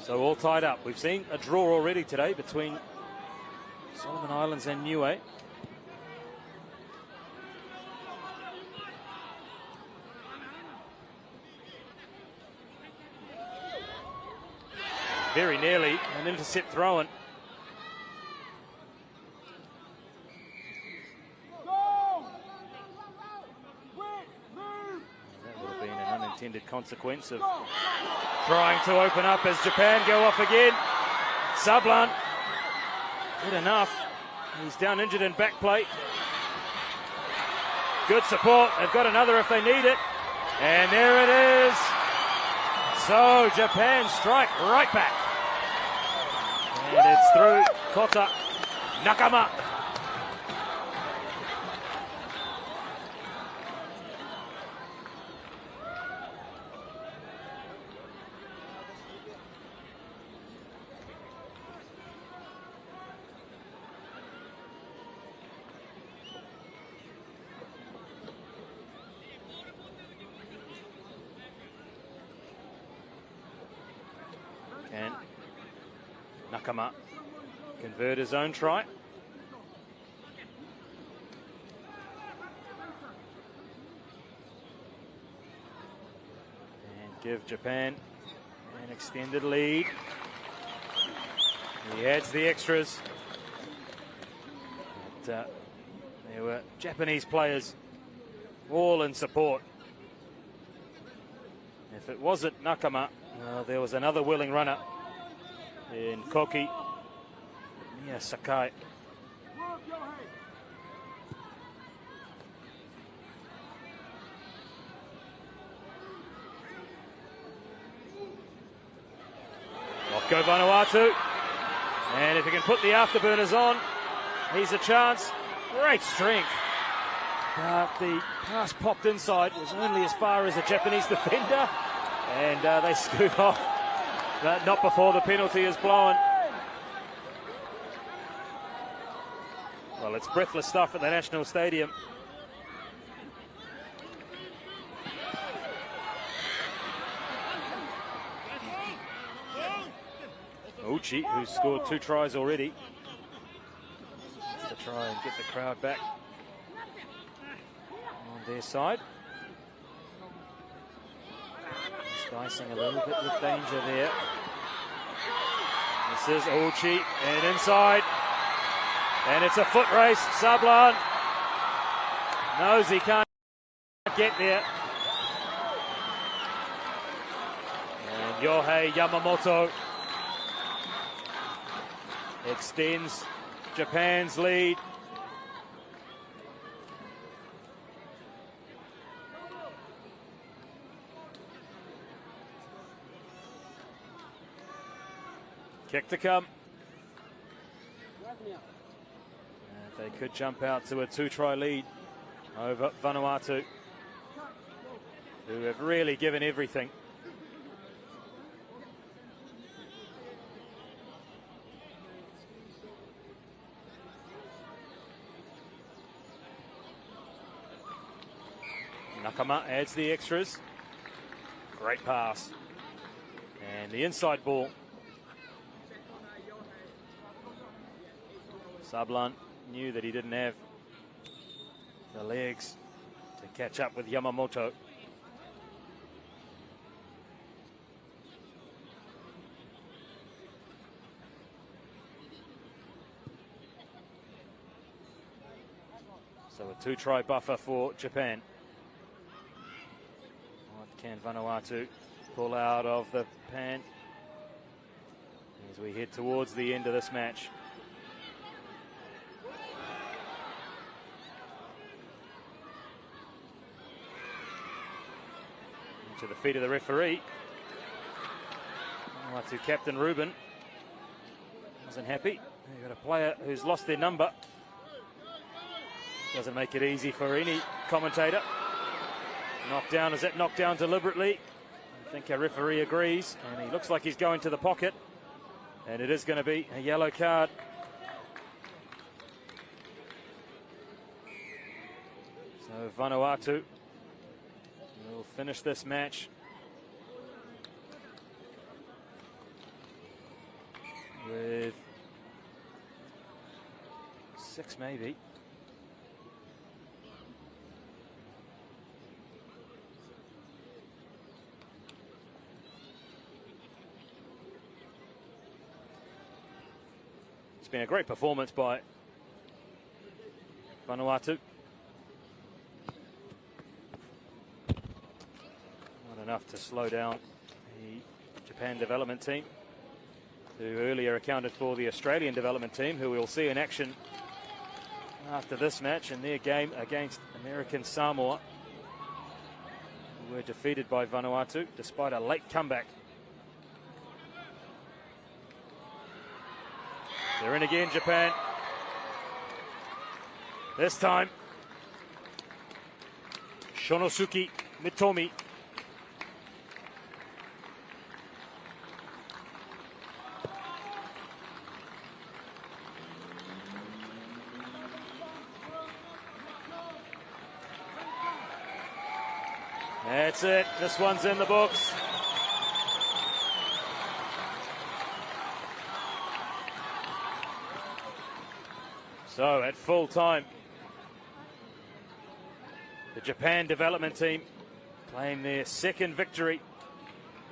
So all tied up. We've seen a draw already today between Solomon Islands and Niue. Very nearly an intercept throw-in. That would have been an unintended consequence of trying to open up as Japan go off again. Sablan, good enough. He's down injured in back plate. Good support. They've got another if they need it. And there it is. So Japan strike right back. And it's through Kota Nakama. And Nakama convert his own try. And give Japan an extended lead. He adds the extras. But, there were Japanese players all in support. If it wasn't Nakama, there was another willing runner in Koki. Mia Sakai. Off go Vanuatu. And if he can put the afterburners on, he's a chance. Great strength. But the pass popped inside, was only as far as the Japanese defender. And they scoot off. But not before the penalty is blown. Well, it's breathless stuff at the National Stadium. Uchi, who's scored 2 tries already. Just to try and get the crowd back on their side. He's dicing a little bit with danger there. This is Uchi, and inside. And it's a foot race. Sablan knows he can't get there. And Yohei Yamamoto extends Japan's lead. Kick to come. And they could jump out to a 2-try lead over Vanuatu, who have really given everything. Nakama adds the extras. Great pass. And the inside ball. Sablan knew that he didn't have the legs to catch up with Yamamoto. So a 2-try buffer for Japan. What can Vanuatu pull out of the pan as we head towards the end of this match? To the feet of the referee. Vanuatu captain Ruben wasn't happy. You've got a player who's lost their number. Doesn't make it easy for any commentator. Knocked down, is that knocked down deliberately? I think our referee agrees, and he looks like he's going to the pocket, and it is going to be a yellow card. So Vanuatu will finish this match with 6 maybe. It's been a great performance by Vanuatu. Not enough to slow down the Japan development team, who earlier accounted for the Australian development team, who we'll see in action after this match in their game against American Samoa, who were defeated by Vanuatu despite a late comeback. They're in again, Japan. This time, Shonosuke Mitomi. That's it. This one's in the books. So at full time, the Japan development team claim their 2nd victory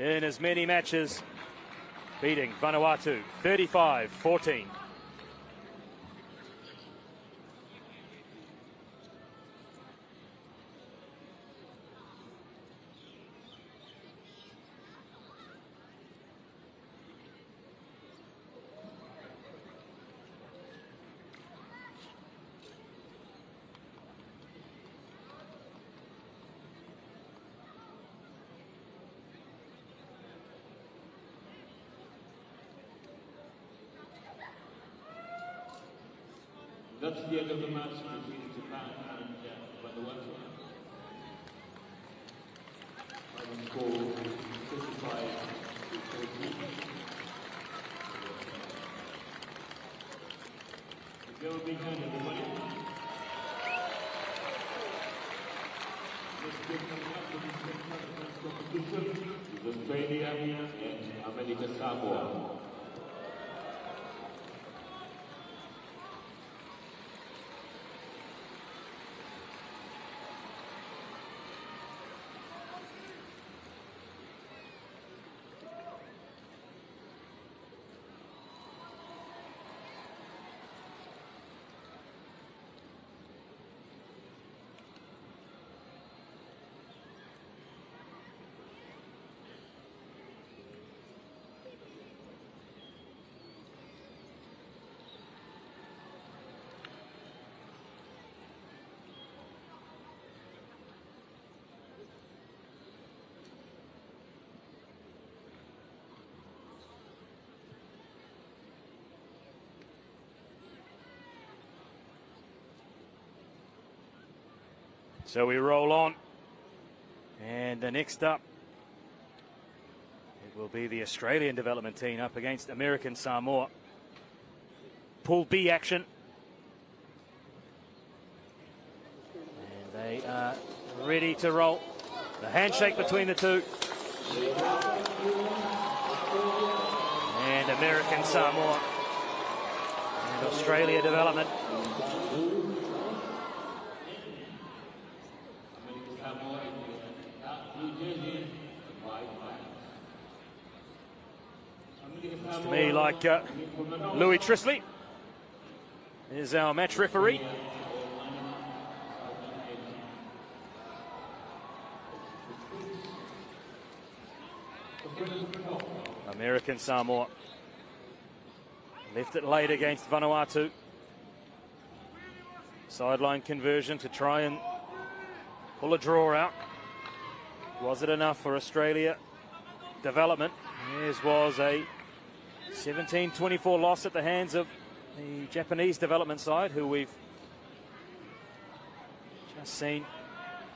in as many matches, beating Vanuatu 35-14. That's the end of the match between Japan and Vanuatu. Final score 55-14. Give a big hand, everybody. Let's give them up to the competition with Australia and American Samoa. So we roll on. And the next up, it will be the Australian development team up against American Samoa. Pool B action. And they are ready to roll. The handshake between the two. And American Samoa and Australia development. Looks to me like Louis Trisley is our match referee. American Samoa left it late against Vanuatu. Sideline conversion to try and pull a draw out. Was it enough for Australia development? Theirs was a 17-24 loss at the hands of the Japanese development side, who we've just seen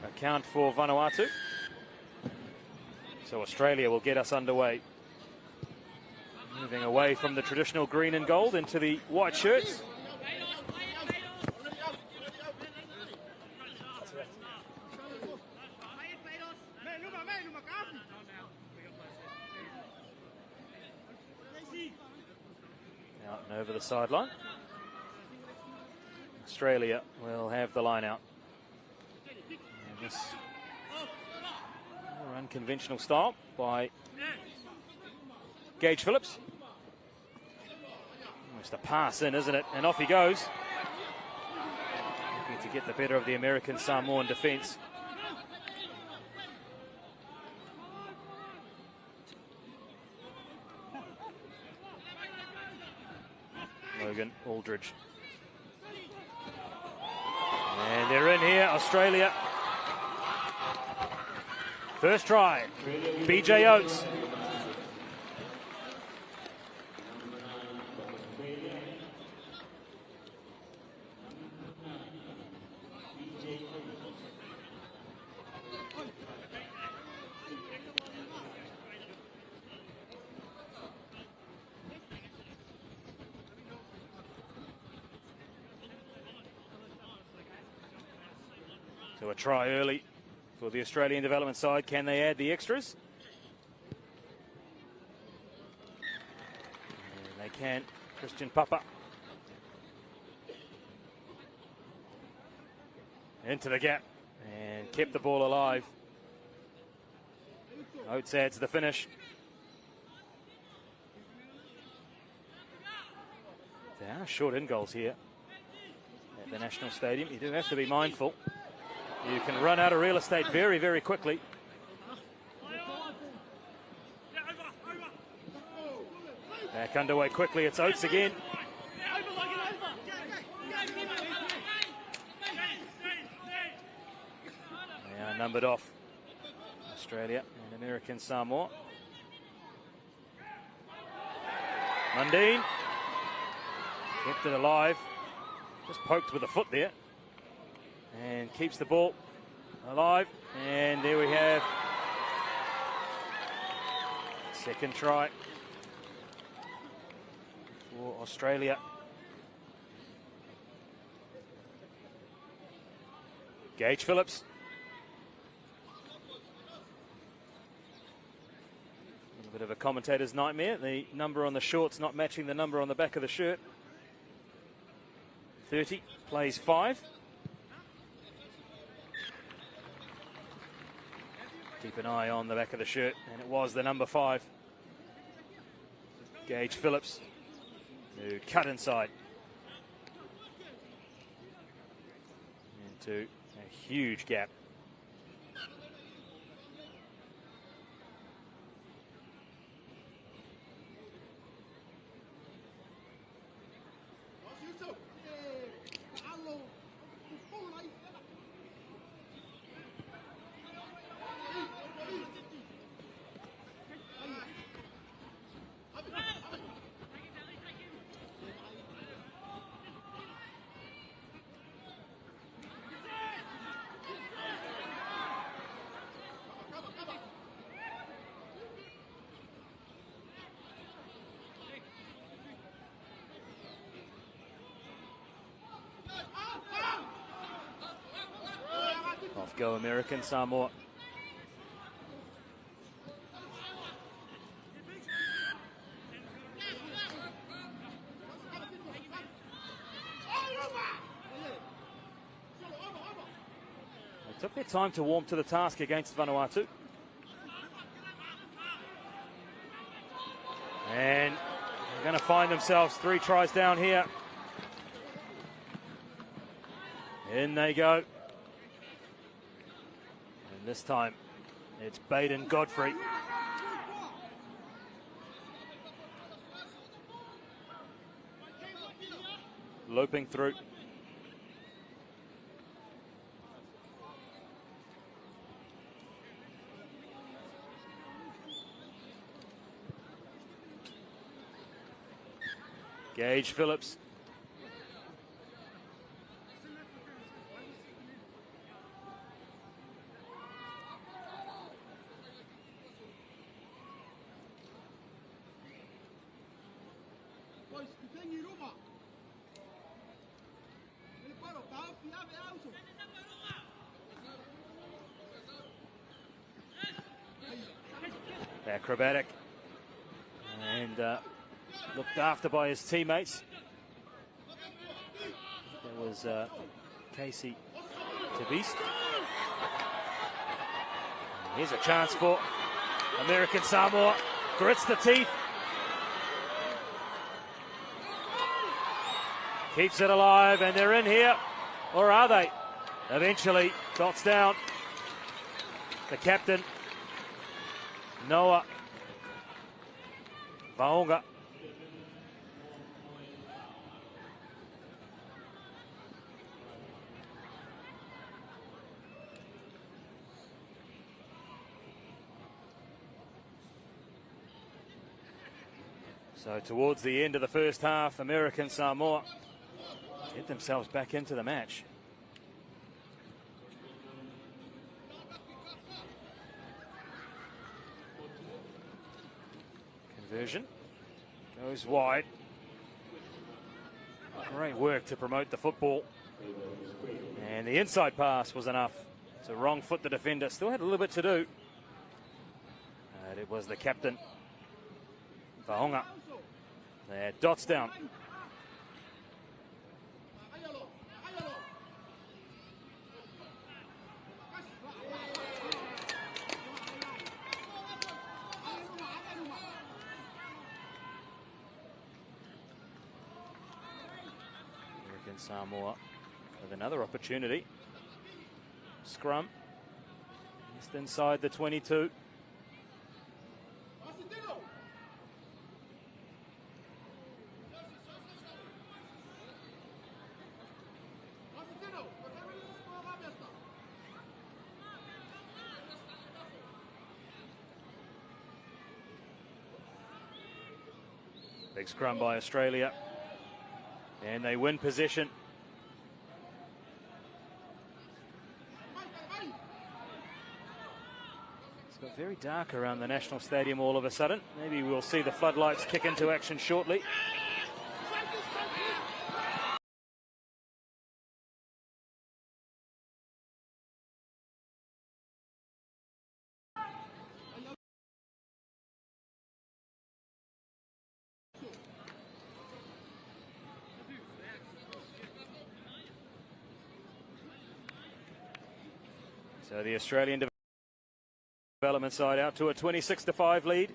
account for Vanuatu. So Australia will get us underway. Moving away from the traditional green and gold into the white shirts. Out and over the sideline. Australia will have the line out. And this more unconventional style by Gage Phillips. Almost a pass in, isn't it? And off he goes. Looking to get the better of the American Samoan defence. Logan Aldridge. And they're in here, Australia. First try, BJ Oates. So a try early for the Australian development side. Can they add the extras? And they can. Christian Papa. Into the gap and kept the ball alive. Oates adds the finish. There are short in goals here at the National Stadium. You do have to be mindful. You can run out of real estate very, very quickly. Back underway quickly. It's Oates again. They are numbered off. Australia and American Samoa. Mundine kept it alive. Just poked with a foot there. And keeps the ball alive. And there we have second try for Australia. Gage Phillips. A little bit of a commentator's nightmare. The number on the shorts not matching the number on the back of the shirt. 30, plays 5. Keep an eye on the back of the shirt, and it was the number 5. Gage Phillips, who cut inside into a huge gap. go American Samoa. They took their time to warm to the task against Vanuatu. And they're going to find themselves 3 tries down here. In they go. And this time it's Baden Godfrey. Looping through. Gage Phillips. Acrobatic. And looked after by his teammates. That was Casey Tabist. Here's a chance for American Samoa. Grits the teeth. Keeps it alive, and they're in here. Or are they? Eventually, dots down. The captain, Noah Vaonga. So towards the end of the first half, American Samoa get themselves back into the match. Conversion goes wide. Great work to promote the football. And the inside pass was enough. So wrong foot the defender. Still had a little bit to do. And it was the captain, Vaonga. There, dots down. American Samoa with another opportunity. Scrum. Just inside the 22. Big scrum by Australia, and they win possession. It's got very dark around the National Stadium all of a sudden. Maybe we'll see the floodlights kick into action shortly. So the Australian development side out to a 26-5 lead.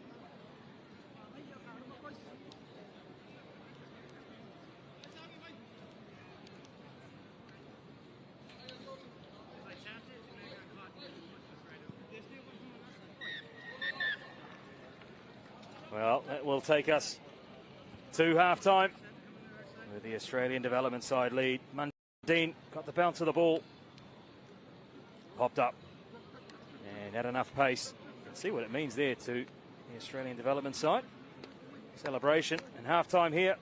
Well, that will take us to half-time with the Australian development side lead. Mundine got the bounce of the ball. Popped up and had enough pace. You can see what it means there to the Australian development side. Celebration and half-time here.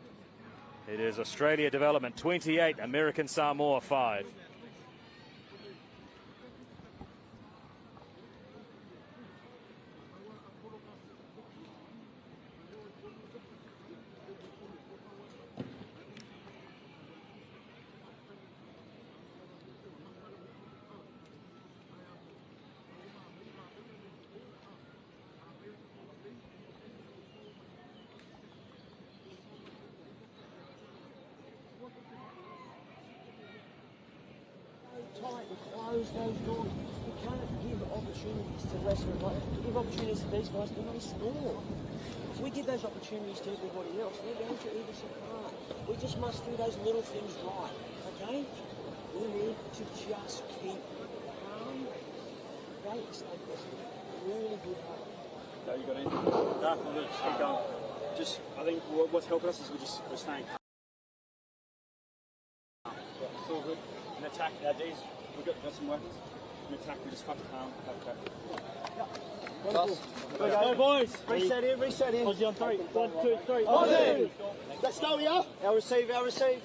It is Australia development 28, American Samoa 5. close those doors. You can't give opportunities to wrestlers like to give opportunities to these guys when they score. If we give those opportunities to everybody else, they're going to eat us apart. We just must do those little things right, okay? We need to just keep calm. Okay, it's like this. Really good heart. No, you got anything? No, we'll just keep going. Just, I think what's helping us is we're staying calm. It's all good. In attack, our D's, we've got some weapons. In attack, we just fucking calm. Go, boys. Reset in, reset in. Aussie on 3. 1, 2, 3. Aussie! Let's go here. Our receive, our receive.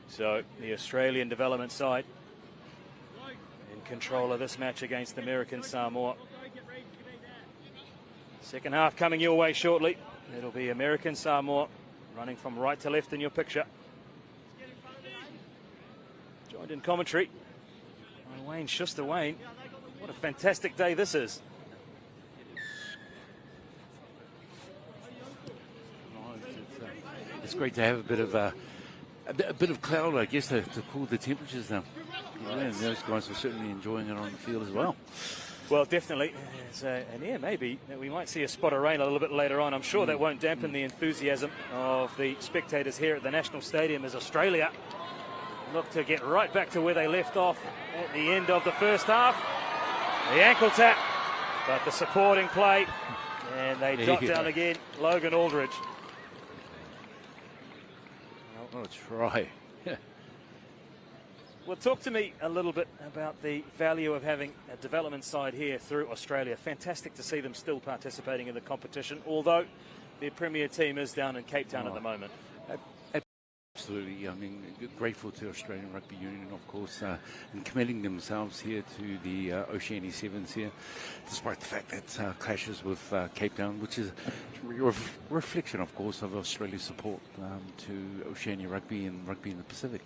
So the Australian development side in control of this match against American Samoa. Second half coming your way shortly. It'll be American Samoa running from right to left in your picture. Joined in commentary by Wayne Schuster. Wayne, what a fantastic day this is. It's great to have a bit of cloud, I guess, to cool the temperatures down. Yeah, and those guys are certainly enjoying it on the field as well. Well, definitely. And yeah, maybe we might see a spot of rain a little bit later on. I'm sure that won't dampen the enthusiasm of the spectators here at the National Stadium as Australia look to get right back to where they left off at the end of the first half. The ankle tap, but the supporting play, and they drop down again. Logan Aldridge. What a try. Well, talk to me a little bit about the value of having a development side here through Australia. Fantastic to see them still participating in the competition, although their premier team is down in Cape Town at the moment. Absolutely. I mean, grateful to Australian Rugby Union, of course, in committing themselves here to the Oceania Sevens here, despite the fact that clashes with Cape Town, which is a reflection, of course, of Australia's support to Oceania Rugby and rugby in the Pacific.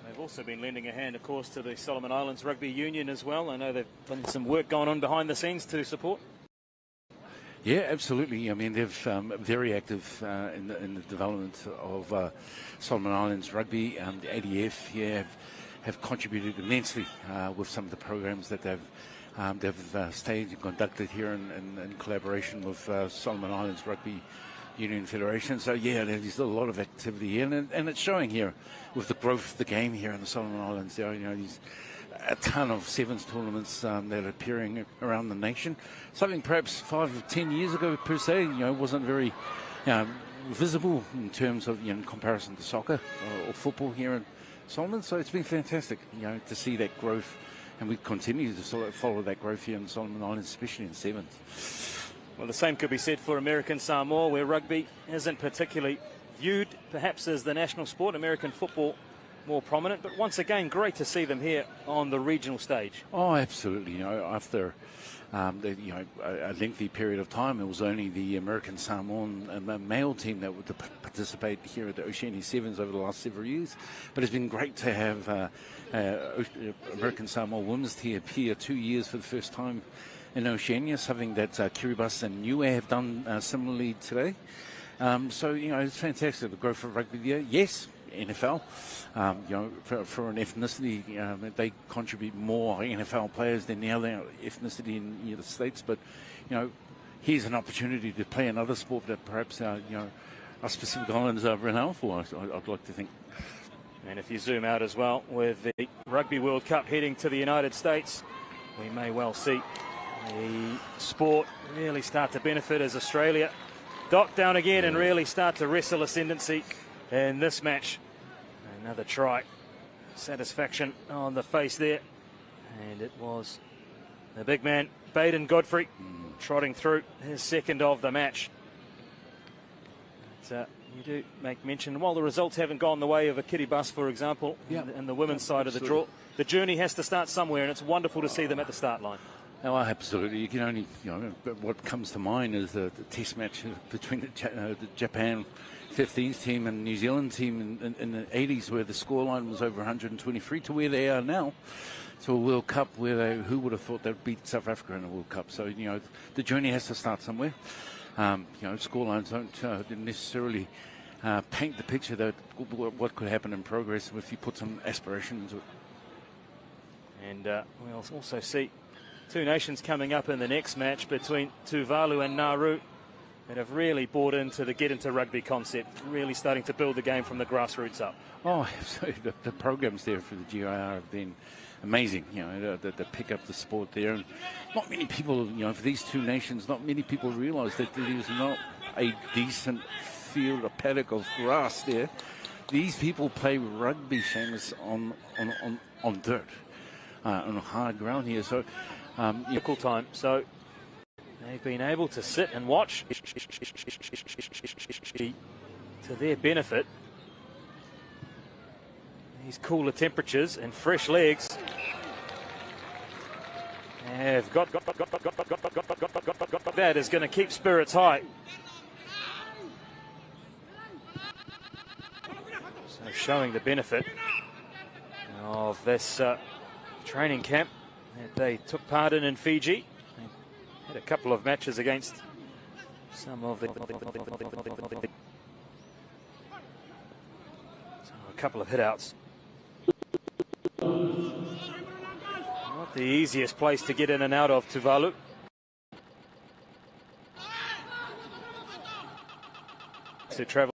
They've also been lending a hand, of course, to the Solomon Islands Rugby Union as well. I know there's been some work going on behind the scenes to support. Yeah, absolutely. I mean, they're very active in the development of Solomon Islands Rugby. The ADF here have contributed immensely with some of the programs that they've staged and conducted here in collaboration with Solomon Islands Rugby Union Federation. So yeah, there's a lot of activity here, and it's showing here with the growth of the game here in the Solomon Islands. There, you know, these a ton of sevens tournaments that are appearing around the nation. Something perhaps 5 or 10 years ago per se, you know, wasn't very visible in terms of, you know, in comparison to soccer or football here in Solomon. So it's been fantastic, you know, to see that growth, and we continue to sort of follow that growth here in Solomon Islands, especially in sevens. Well, the same could be said for American Samoa, where rugby isn't particularly viewed perhaps as the national sport. American football more prominent, but once again, great to see them here on the regional stage. Oh, absolutely. You know, after a lengthy period of time, it was only the American Samoan male team that would participate here at the Oceania Sevens over the last several years. But it's been great to have American Samoa women's team appear 2 years for the first time in Oceania, something that Kiribati and Niue have done similarly today. So, you know, it's fantastic, the growth of rugby there. Yes, NFL, you know, for an ethnicity, they contribute more NFL players than the other ethnicity in the United States. But, you know, here's an opportunity to play another sport that perhaps, you know, our Pacific Islands are renowned for, I'd like to think. And if you zoom out as well, with the Rugby World Cup heading to the United States, we may well see the sport really start to benefit as Australia dock down again and really start to wrestle ascendancy in this match. Another try. Satisfaction on the face there. And it was the big man, Baden Godfrey, trotting through his second of the match. But, you do make mention, while the results haven't gone the way of a Kiribati, for example, in the women's side of the draw, the journey has to start somewhere, and it's wonderful to see them at the start line. Oh, absolutely. You can only, but what comes to mind is the test match between the Japan 15th team and New Zealand team in the 80s, where the scoreline was over 123 to where they are now. So a World Cup where who would have thought they'd beat South Africa in a World Cup? So, the journey has to start somewhere. Scorelines don't necessarily paint the picture that what could happen in progress if you put some aspiration into it. And we'll also see two nations coming up in the next match between Tuvalu and Nauru that have really bought into the get into rugby concept, really starting to build the game from the grassroots up. Oh, absolutely. The programs there for the GIR have been amazing. They pick up the sport there. And not many people, for these two nations, not many people realise that there is not a decent field, a paddock of grass there. These people play rugby, Seamus, on dirt, on hard ground here. So, cool time. So they've been able to sit and watch to their benefit. These cooler temperatures and fresh legs have got that is going to keep spirits high. So showing the benefit of this training camp that they took part in Fiji. They had a couple of matches against some of the a couple of hit-outs. Not the easiest place to get in and out of Tuvalu. To travel.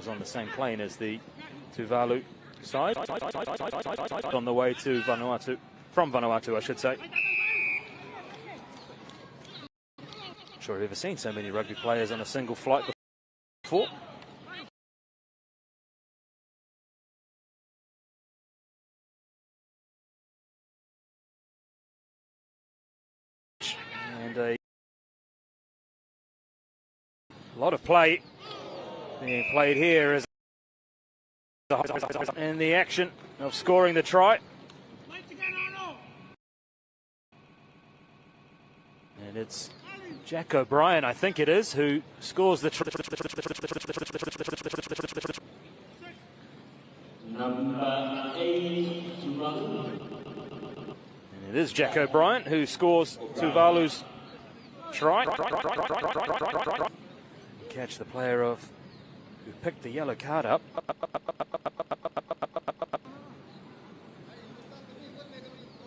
On the same plane as the Tuvalu side, on the way to Vanuatu, from Vanuatu I should say. Not sure I've ever seen so many rugby players on a single flight before. And a lot of play being played here as in the action of scoring the try. And it's Jack O'Brien, I think it is, who scores the try. Number 8, Tuvalu. And it is Jack O'Brien who scores Tuvalu's try. Catch the player who picked the yellow card up.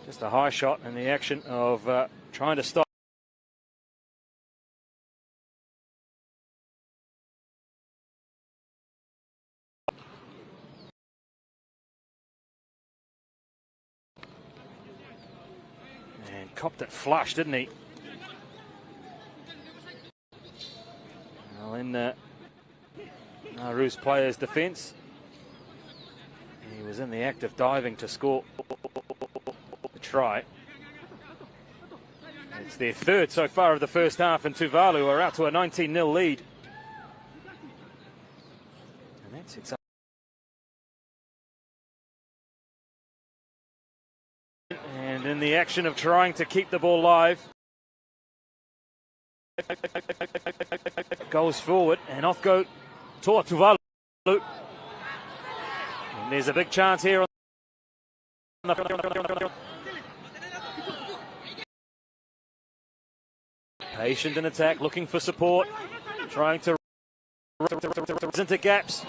Just a high shot in the action of trying to stop. And copped it flush, didn't he? Well, in Nauru's player's defence, he was in the act of diving to score the try. It's their third so far of the first half, and Tuvalu are out to a 19-0 lead. And that's exciting. And in the action of trying to keep the ball live, goes forward and off go Toa Tuvalu. And there's a big chance here on the patient in attack, looking for support, trying to into gaps.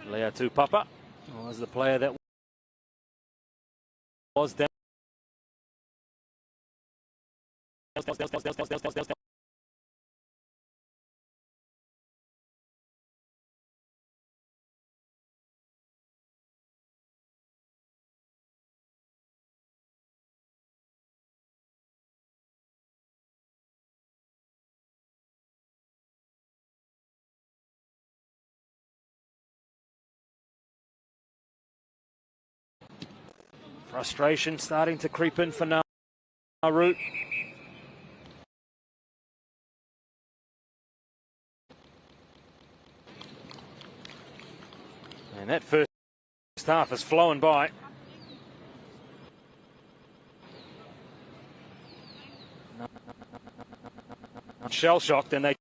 Lea Tupapa was the player that was down. Frustration starting to creep in for Nauru. And that first half has flown by. Shell-shocked, and they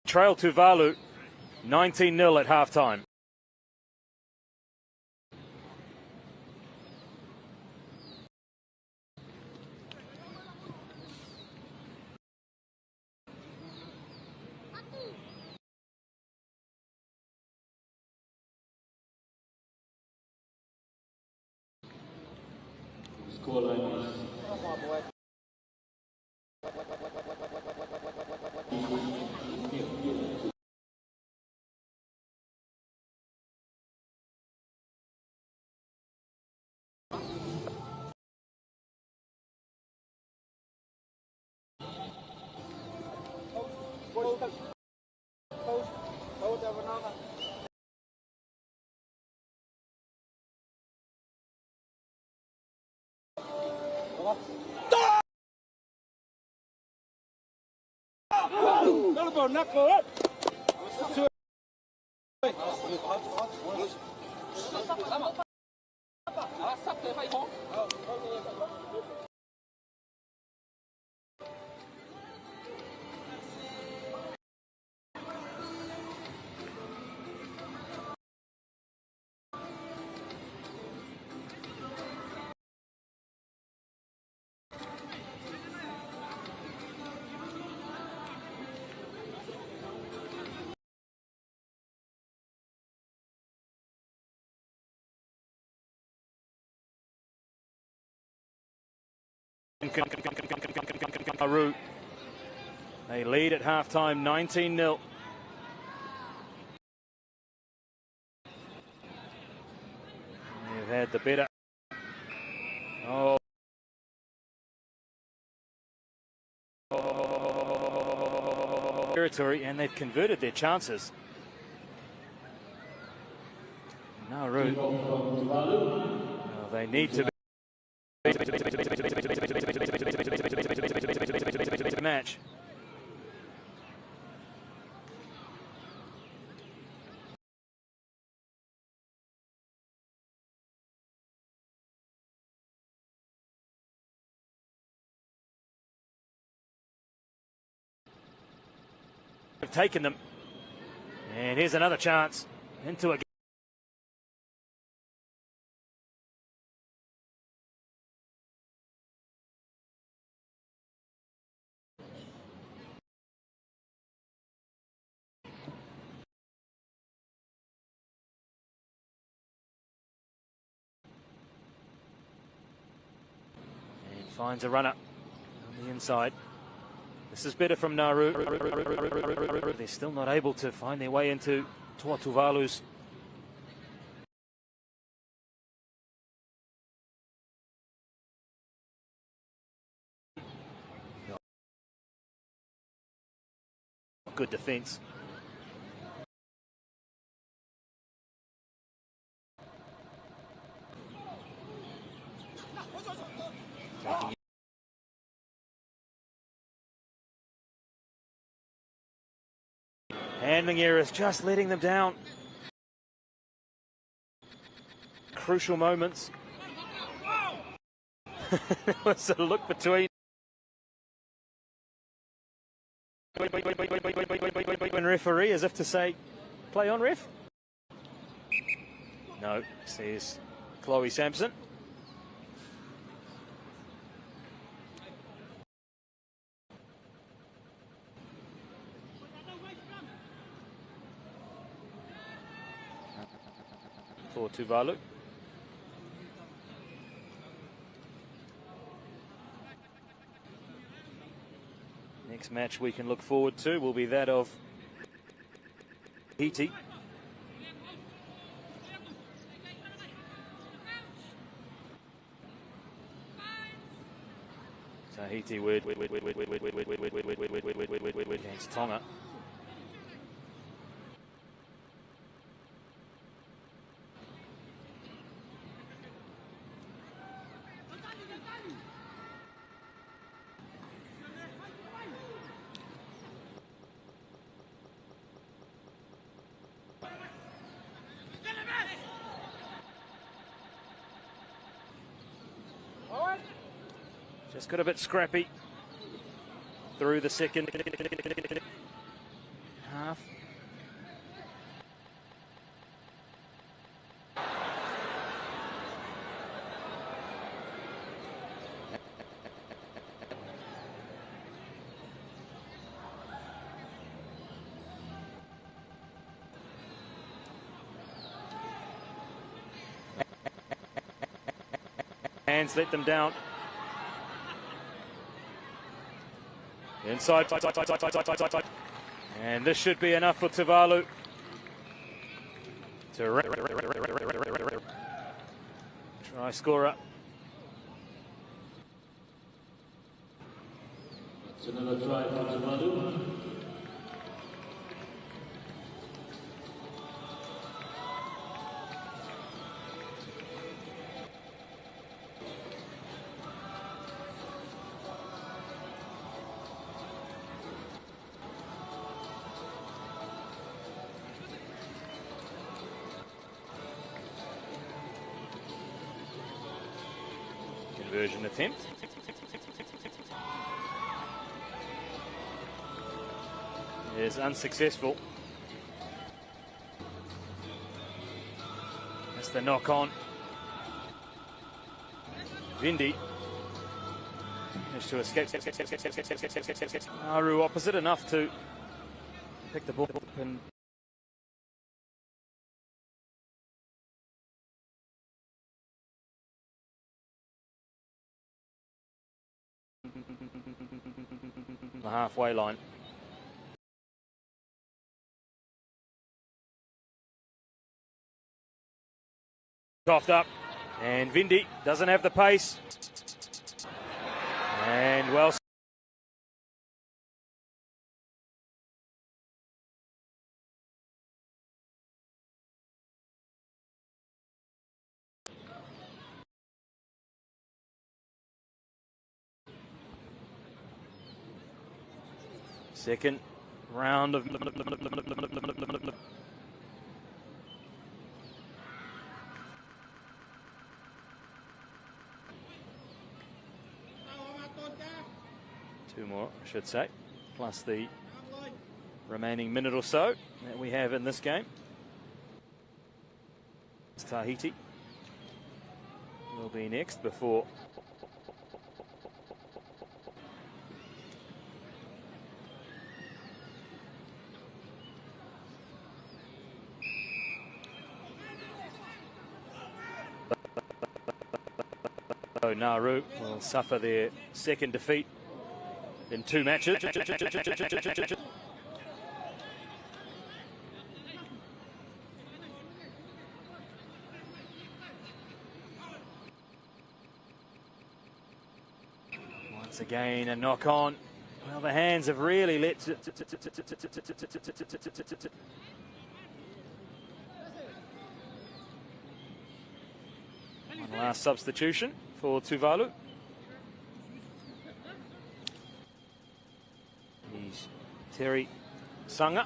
trail Tuvalu 19-0 at half-time. Scoreline is Nauru. They lead at halftime 19-0. They've had the better territory, and they've converted their chances. Nauru. Well, they need to match. Have taken them, and here's another chance into a finds a runner on the inside. This is better from Nauru. They're still not able to find their way into Tuvalu's. Good defence. Handling errors, just letting them down. Crucial moments. There was a look between referee as if to say, play on, ref. No, says Chloe Sampson. For Tuvalu. Next match we can look forward to will be that of Tahiti. Tahiti against Tonga. Just got a bit scrappy through the second half. Hands let them down. Inside. And this should be enough for Tuvalu to try scorer. It's another try for Tuvalu. Conversion attempt. Is unsuccessful. That's the knock on. Vindy managed to escape. Aru opposite enough to pick the ball up and the halfway line. Coughed up, and Vindy doesn't have the pace. And well, second round of two more, I should say, plus the remaining minute or so that we have in this game. Tahiti will be next before Nauru will suffer their second defeat in 2 matches. Once again, a knock on. Well, the hands have really let. One last substitution for Tuvalu. He's Terry Sanga.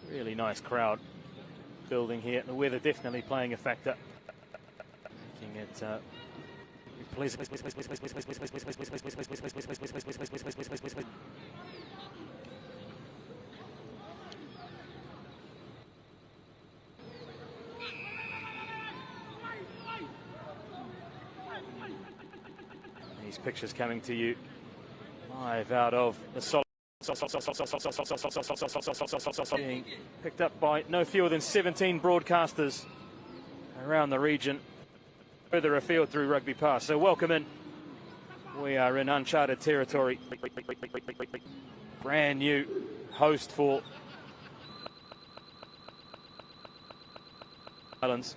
Really nice crowd building here. The weather definitely playing a factor. Making it pleasant. These pictures coming to you live out of the solid. Being picked up by no fewer than 17 broadcasters around the region, further afield through Rugby Pass. So welcome in. We are in uncharted territory. Brand new host for Islands,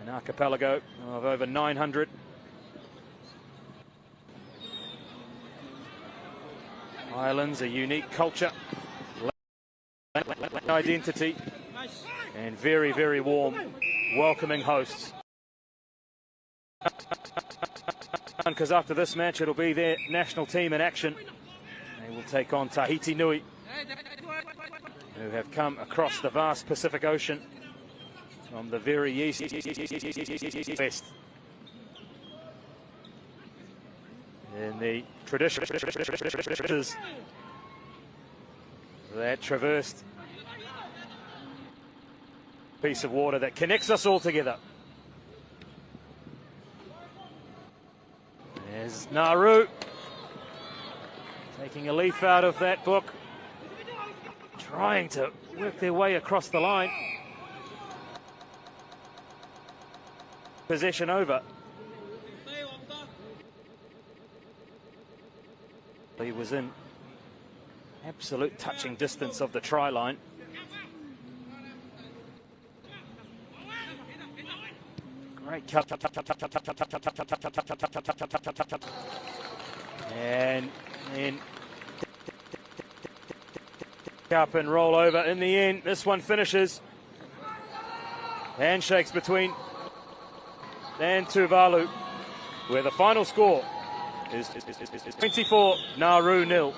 an archipelago of over 900. Islands, a unique culture, identity, and very, very warm, welcoming hosts. Because after this match, it'll be their national team in action. They will take on Tahiti Nui who have come across the vast Pacific Ocean from the very east west. In the tradition that traversed piece of water that connects us all together. There's Nauru taking a leaf out of that book, trying to work their way across the line. Possession over. He was in absolute touching distance of the try line. Great cut. And then up and roll over. In the end, this one finishes. Handshakes between and Tuvalu, where the final score is 24, Nauru 0.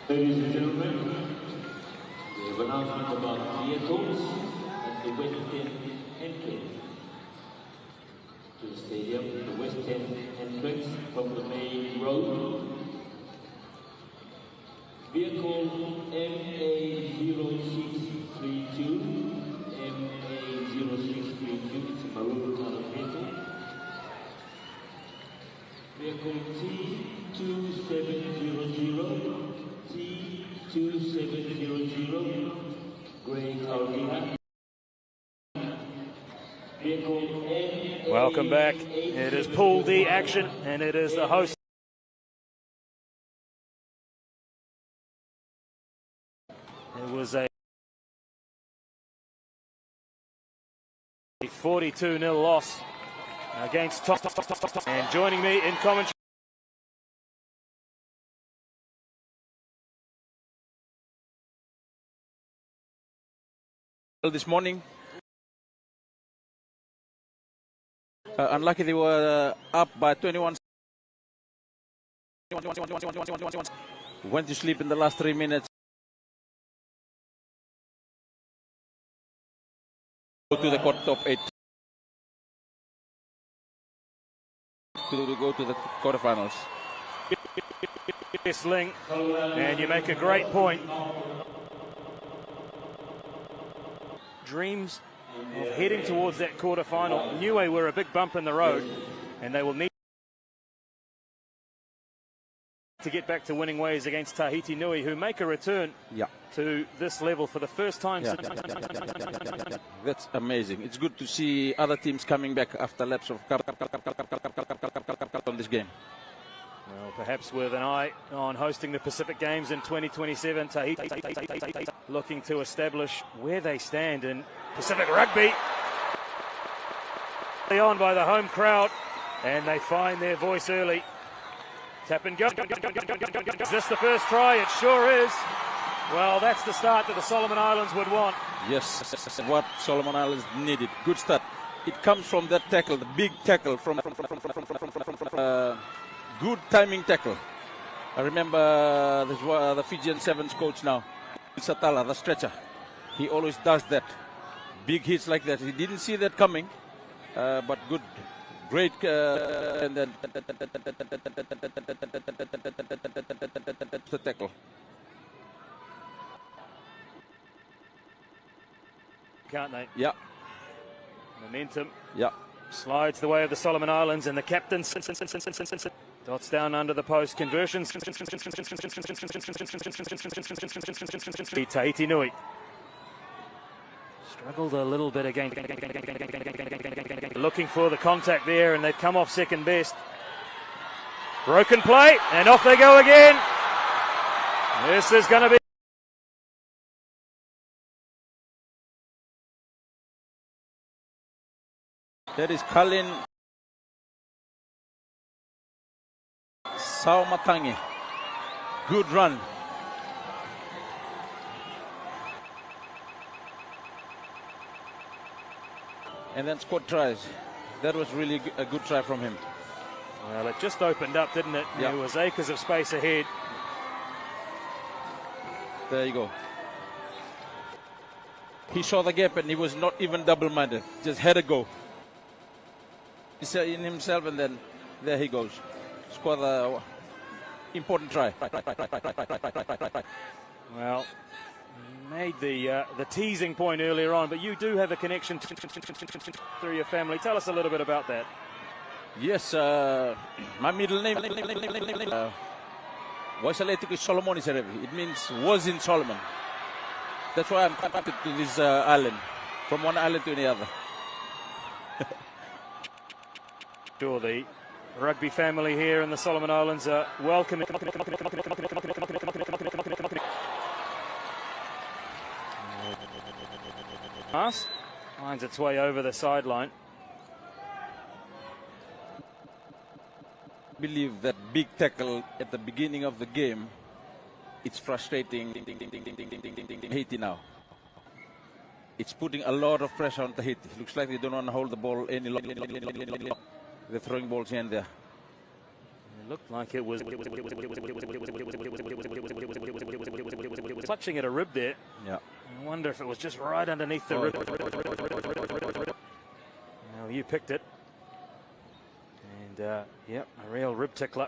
Ladies and gentlemen, we have announcement about vehicles at the West End entrance to the stadium. The West End entrance from the main road. Vehicle MA0632, MA0632, it's a maroon color vehicle. Vehicle T2700. T2700, Grey Carolina. Welcome back. It is Pool D action, and it is the host. It was a 42-0 loss against Top. And joining me in commentary, this morning. Unlucky they were up by 21. Went to sleep in the last 3 minutes. Go to the top 8. To go to the quarterfinals. Sling, and you make a great point. Dreams of heading towards that quarterfinal. Niue were a big bump in the road, and they will need to get back to winning ways against Tahiti Nui, who make a return to this level for the first time. That's amazing. It's good to see other teams coming back after lapse of on this game. Well, perhaps with an eye on hosting the Pacific Games in 2027, Tahiti looking to establish where they stand in Pacific Rugby. On by the home crowd, and they find their voice early. Tap and go. Is this the first try? It sure is. Well, that's the start that the Solomon Islands would want. Yes, what Solomon Islands needed. Good start. It comes from that tackle, the big tackle from good timing tackle. I remember the Fijian Sevens coach now, Satala, the stretcher. He always does that. Big hits like that. He didn't see that coming, but good, great, and then the tackle. Can't they? Yeah. Momentum. Yeah. Slides the way of the Solomon Islands, and the captain Dots down under the post. Conversions. Tahiti Nui. Struggled a little bit again. Looking for the contact there, and they've come off second best. Broken play, and off they go again. This is going to be... That is Kalin Saumatangi. Good run. And then scored tries. That was really a good try from him. Well, it just opened up, didn't it? Yeah. There was acres of space ahead. There you go. He saw the gap and he was not even double-minded. Just had to go. He said in himself, and then there he goes. Score the important try. Well, made the teasing point earlier on, but you do have a connection through your family. Tell us a little bit about that. Yes, my middle name Waisaletiku Solomon is it means was in Solomon. That's why I'm connected to this island, from one island to the other. Sure, the rugby family here in the Solomon Islands are welcome. Pass finds its way over the sideline. I believe that big tackle at the beginning of the game, it's frustrating Tahiti now. It's putting a lot of pressure on Tahiti. Looks like they don't want to hold the ball any longer. They're throwing balls here and there. It looked like it was clutching at a rib there. Yeah. I wonder if it was just right underneath the rib. Now you picked it. And, yep, a real rib tickler.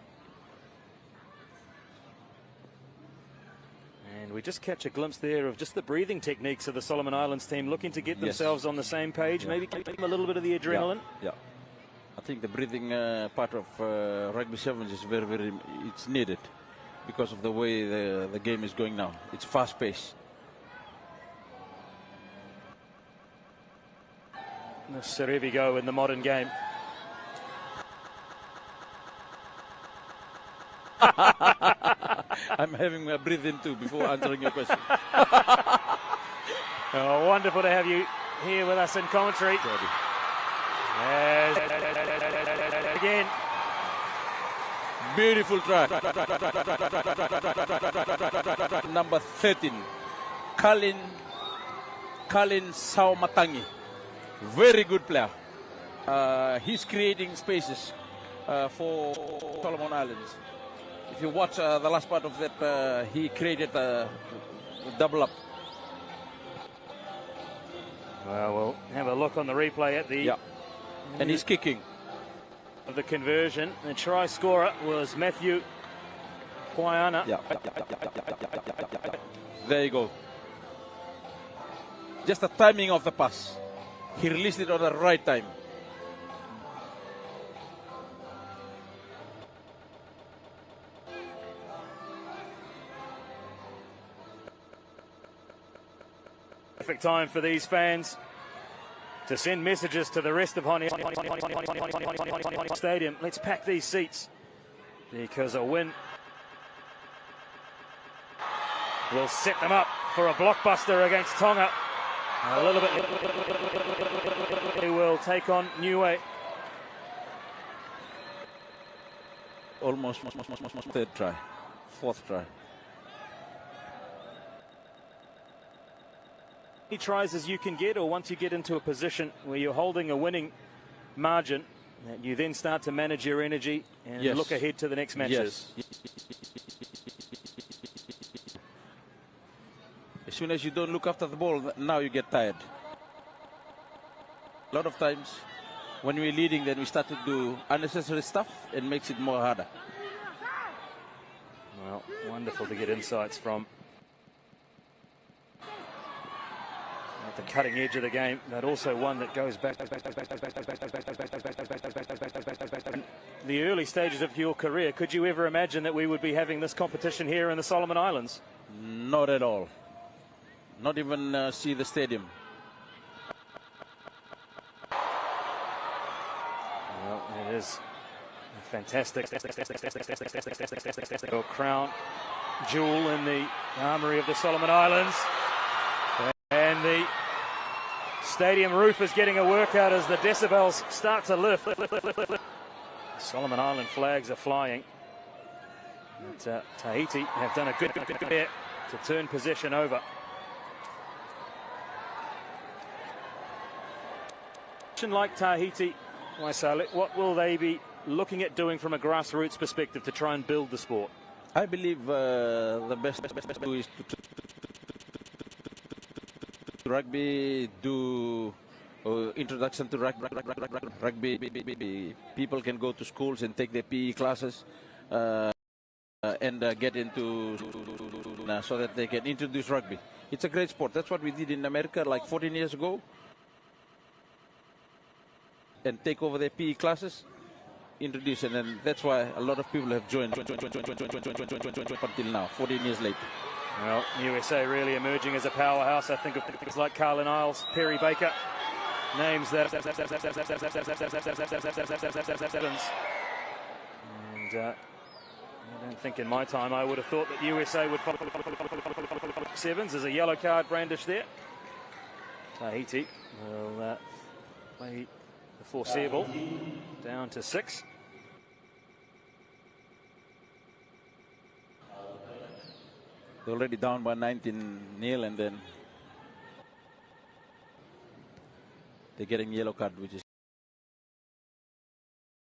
And we just catch a glimpse there of just the breathing techniques of the Solomon Islands team, looking to get themselves on the same page, maybe give them a little bit of the adrenaline. Yeah. I think the breathing part of rugby sevens is very, it's needed because of the way the game is going now. It's fast-paced. The Serevi go in the modern game. I'm having a breathe in too before answering your question. Oh, wonderful to have you here with us in commentary. Yes. Again. Beautiful try. Number 13, Kalin Saumatangi. Very good player. He's creating spaces for Solomon Islands. If you watch the last part of that, he created a double up. Well, we'll have a look on the replay at the... And he's kicking. Of the conversion. The try scorer was Matthew Kwaiana. There you go. Just the timing of the pass. He released it at the right time. Perfect time for these fans to send messages to the rest of Oceania Stadium. Let's pack these seats because a win will set them up for a blockbuster against Tonga. A little bit. They will take on Niue. Almost third try, fourth try. Many tries as you can get, or once you get into a position where you're holding a winning margin, that you then start to manage your energy and look ahead to the next matches. As soon as you don't look after the ball, now you get tired. A lot of times when we're leading, then we start to do unnecessary stuff and makes it more harder. Well, wonderful to get insights from. the cutting edge of the game, but also one that goes back the early stages of your career. Could you ever imagine that we would be having this competition here in the Solomon Islands? Not at all. Not even see the stadium. Well, it is a fantastic crown jewel in the armory of the Solomon Islands. And the stadium roof is getting a workout as the decibels start to lift. Solomon Island flags are flying. But, Tahiti have done a good there to turn possession over. Like Tahiti, what will they be looking at doing from a grassroots perspective to try and build the sport? I believe the best do is to rugby, do introduction to rugby. People can go to schools and take their PE classes and get into so that they can introduce rugby. It's a great sport. That's what we did in America like 14 years ago. And take over their PE classes, introduce it, and that's why a lot of people have joined until now, 14 years later. Well, USA really emerging as a powerhouse. I think of things like Carlin Isles, Perry Baker, names that. And I don't think in my time I would have thought that USA would follow sevens. There's a yellow card brandished there. Tahiti will play the foreseeable down to 6. They're already down by 19-0, and then they're getting yellow card, which is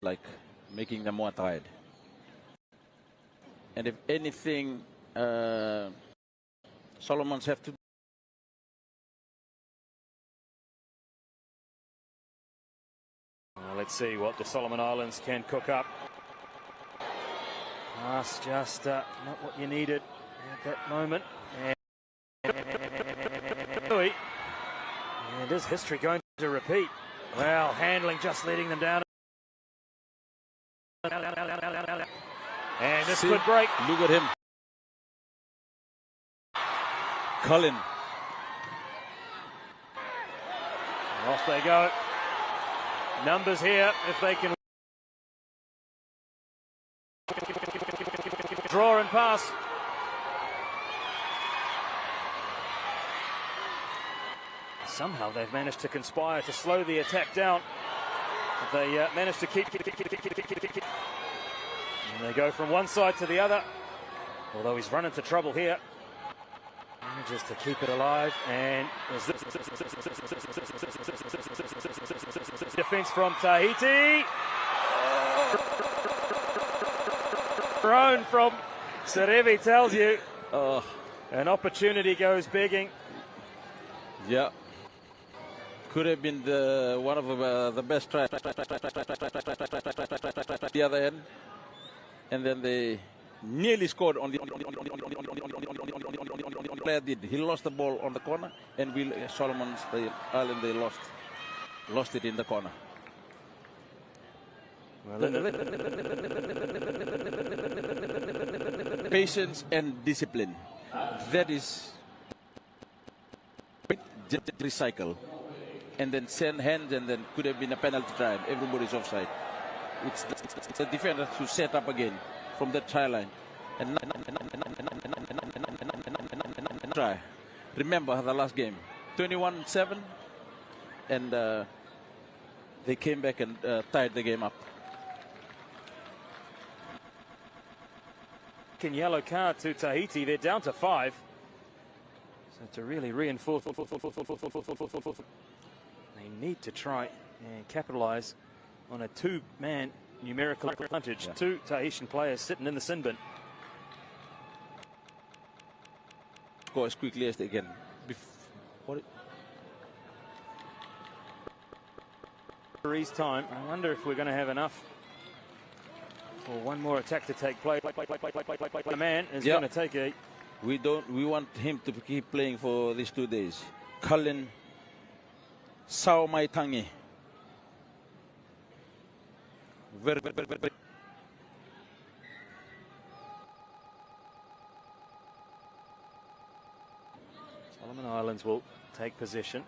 like making them more tired. And if anything, Solomons have to. Let's see what the Solomon Islands can cook up. Pass just not what you needed at that moment. And is history going to repeat? Well, handling just letting them down. And this could break. Look at him. Colin. Off they go. Numbers here, if they can draw and pass. Somehow they've managed to conspire to slow the attack down. But they managed to keep. And they go from one side to the other. Although he's run into trouble here. Manages to keep it alive, and defense from Tahiti. Thrown from Serevi tells you an opportunity goes begging. Yeah, could have been one of the best tries. The other end, and then they nearly scored on the player did. He lost the ball on the corner, and Solomon's the island, they lost it in the corner. Patience and discipline. That is recycle, and then send hands, and then could have been a penalty try. Everybody's offside. It's the defender to set up again from the try line and try. Remember the last game, 21-7, and they came back and tied the game up. Yellow card to Tahiti. They're down to 5. So to really reinforce, they need to try and capitalise on a 2-man numerical advantage. 2 Tahitian players sitting in the sin bin. Go as quickly as they can. Time. I wonder if we're going to have enough for one more attack to take place. The man is going to take a. We want him to keep playing for these 2 days. Cullen, Sao Mai Tangi. Very. Solomon Islands will take possession.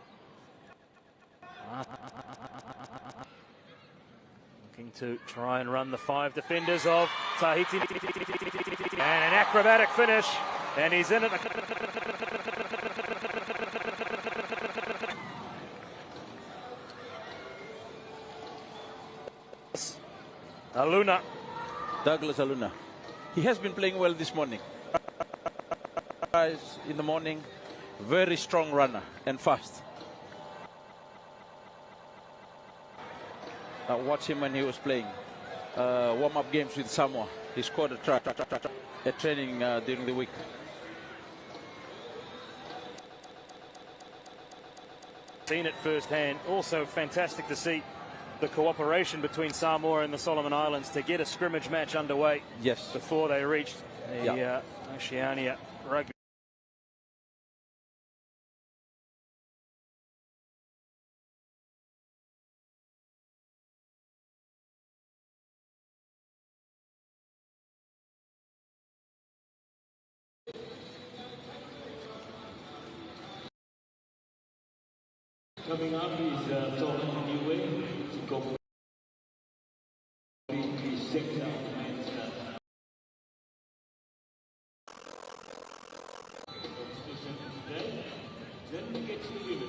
Looking to try and run the 5 defenders of Tahiti. And an acrobatic finish. And he's in at the... Aluna. Douglas Aluna. He has been playing well this morning. In the morning, very strong runner and fast. Watch him when he was playing warm-up games with Samoa. He scored a try at training during the week. Seen it firsthand. Also fantastic to see the cooperation between Samoa and the Solomon Islands to get a scrimmage match underway. Yes. Before they reached the Oceania rugby. Coming up is Tom Niue to go for the sector. Then we get to the women.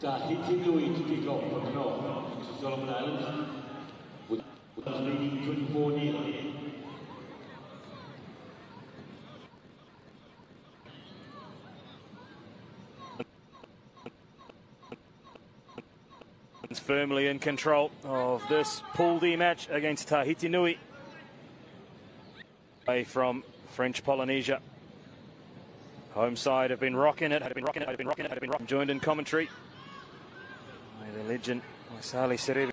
Tahiti Nui to kick off from the north to Solomon Islands with leading 24-0. Firmly in control of this Pool D match against Tahiti Nui. Away from French Polynesia. Home side have been rocking it, joined in commentary by the legend Sali Siri.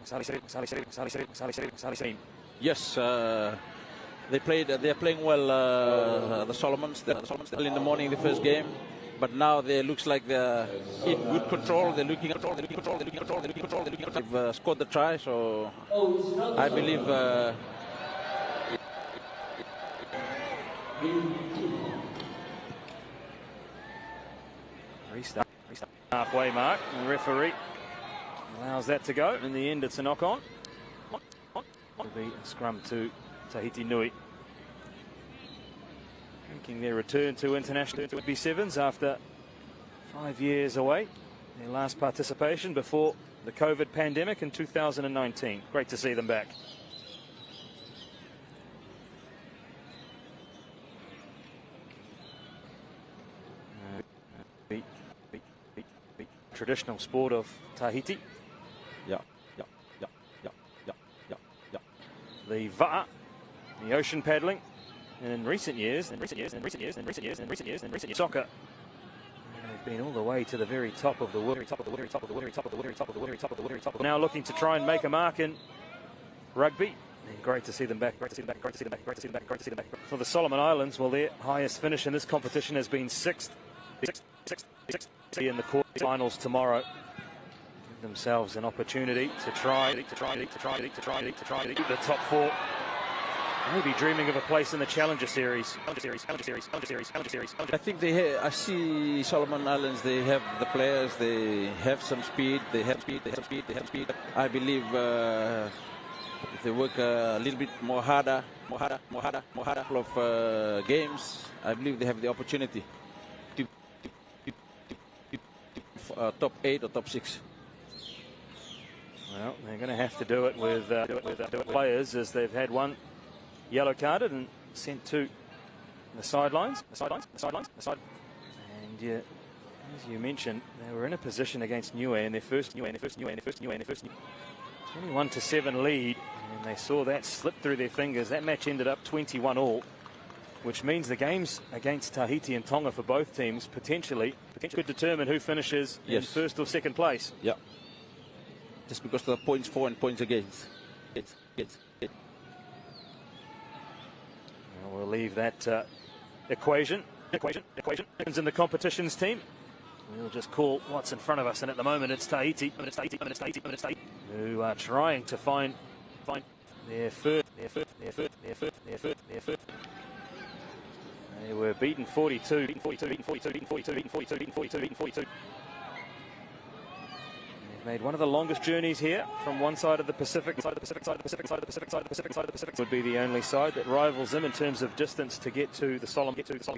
Yes, they're playing well, the Solomons. They're in the morning, the first game, but now they looks like they're in good control. They're looking control. They've scored the try, so I believe Restart. Halfway mark. The referee allows that to go. In the end, it's a knock-on. It'll be a scrum to Tahiti Nui, making their return to international rugby sevens after 5 years away. Their last participation before the COVID pandemic in 2019. Great to see them back. Traditional sport of Tahiti. The va'a, the ocean paddling, and in recent years, soccer. They've been all the way to the very top of the world. Now looking to try and make a mark in rugby. And great to see them back. For the Solomon Islands, well, their highest finish in this competition has been sixth in the quarterfinals tomorrow. Give themselves an opportunity to try the top four. maybe dreaming of a place in the Challenger Series. I think I see Solomon Islands. They have the players. They have some speed. They have speed. I believe if they work a little bit more harder of games, I believe they have the opportunity to top 8 or top 6. Well, they're going to have to do it with players, as they've had one yellow carded and sent to the sidelines. And as you mentioned, they were in a position against Niue in their first 21-7 lead, and they saw that slip through their fingers. That match ended up 21-all, which means the games against Tahiti and Tonga for both teams potentially could determine who finishes in first or second place. Yeah. Just because of the points for and points against. We'll leave that equation in the competitions team. We'll just call what's in front of us, and at the moment it's Tahiti, who are trying to find their first. They were beaten 42. They've made one of the longest journeys here from one side of the Pacific. Would be the only side that rivals them in terms of distance to get to the Solomon. It's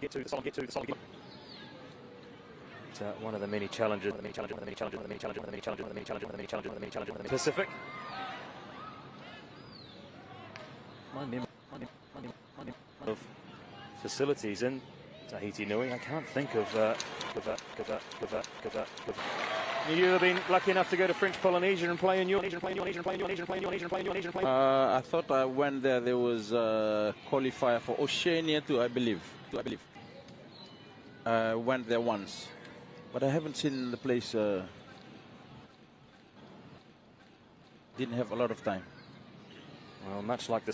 one of the many challenges. Pacific. Of facilities in Tahiti Nui. I can't think of. You have been lucky enough to go to French Polynesia and play in your. I thought I went there. There was a qualifier for Oceania too, I believe. I went there once, but I haven't seen the place. Didn't have a lot of time. Well, much like the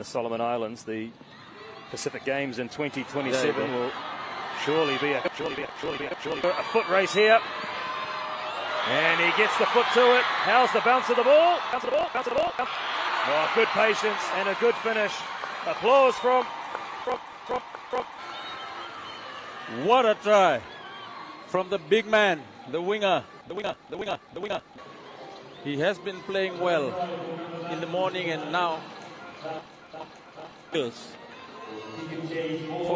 Solomon Islands, the Pacific Games in 2027 will surely be a foot race here. And he gets the foot to it. How's the bounce of the ball? Oh, good patience and a good finish. Applause from. What a try from the big man, the winger. He has been playing well in the morning and now. For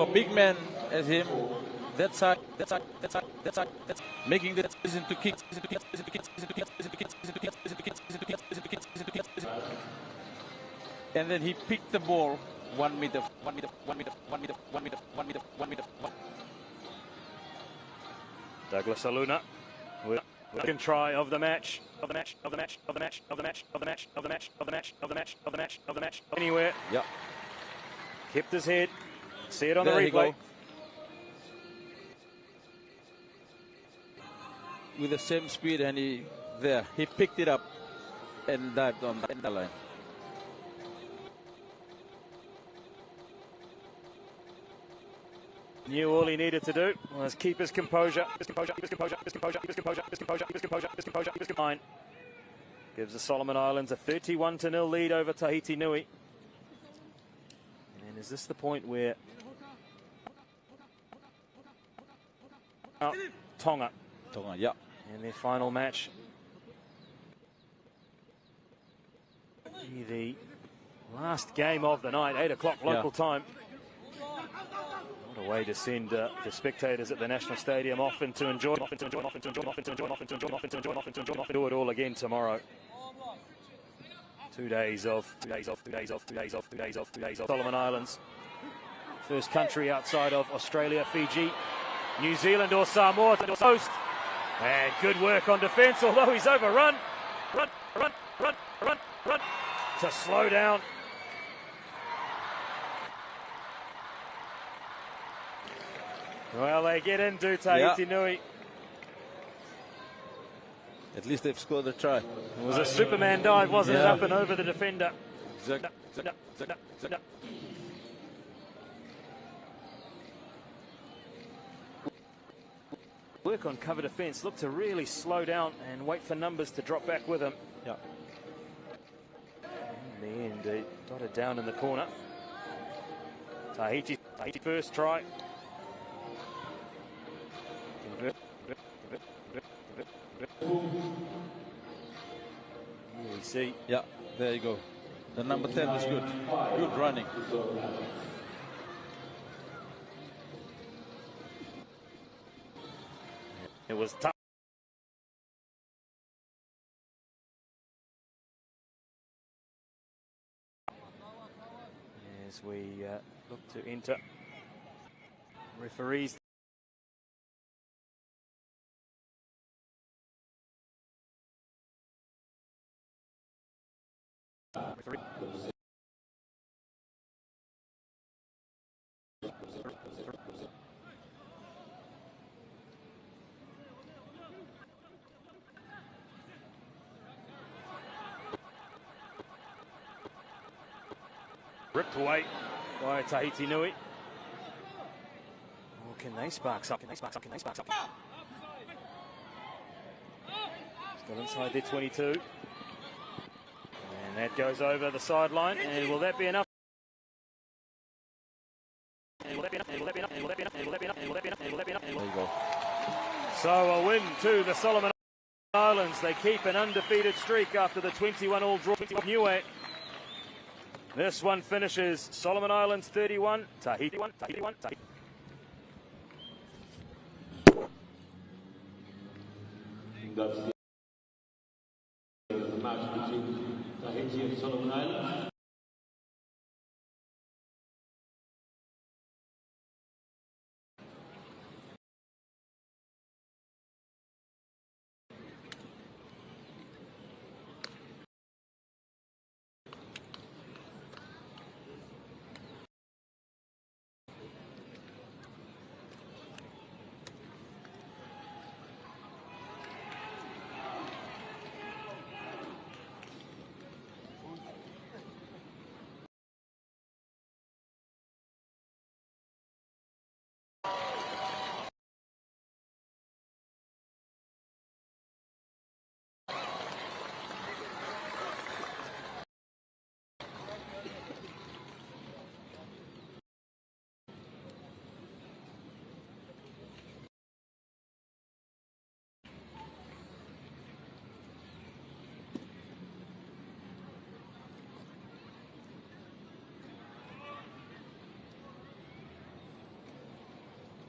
a big man as him, that's making the decision to kick. And then he picked the ball 1 meter. Douglas Aluna with second try of the match. Anywhere. Yeah. Kept his head. See it on there the replay. With the same speed, and he picked it up and dived on the line. Knew all he needed to do was keep his composure. Gives the Solomon Islands a 31-0 lead over Tahiti Nui. And is this the point where Tonga, yeah, in their final match, the last game of the night, 8 o'clock local time. What a way to send the spectators at the National Stadium off and to enjoy, do it all again tomorrow. 2 days off. Solomon Islands, first country outside of Australia, Fiji, New Zealand or Samoa to host. And good work on defence, although he's overrun. Run to slow down. Well, they get into Tahiti Nui. At least they've scored a try. It was a Superman dive, wasn't it? Up and over the defender. Work on cover defence. Look to really slow down and wait for numbers to drop back with him. Yeah. In the end, indeed. Got it down in the corner. Tahiti first try. Here we see. Yeah, there you go. The number 10 was good. Good running. It was tough. As we look to enter. Referees. Referee. Ripped away by Tahiti Nui. Oh, can they spark something? Can they spark something? Can they spark something? Still inside their 22. And that goes over the sideline. And will that be enough? And will that be enough? And will that be enough? And will that be enough? And will that be enough? And will that be enough? And will that be enough? There you go. So a win to the Solomon Islands. They keep an undefeated streak after the 21-all draw. Niue. This one finishes Solomon Islands 31, Tahiti 1, Tahiti 1, Tahiti. That's the match between Tahiti and Solomon Islands.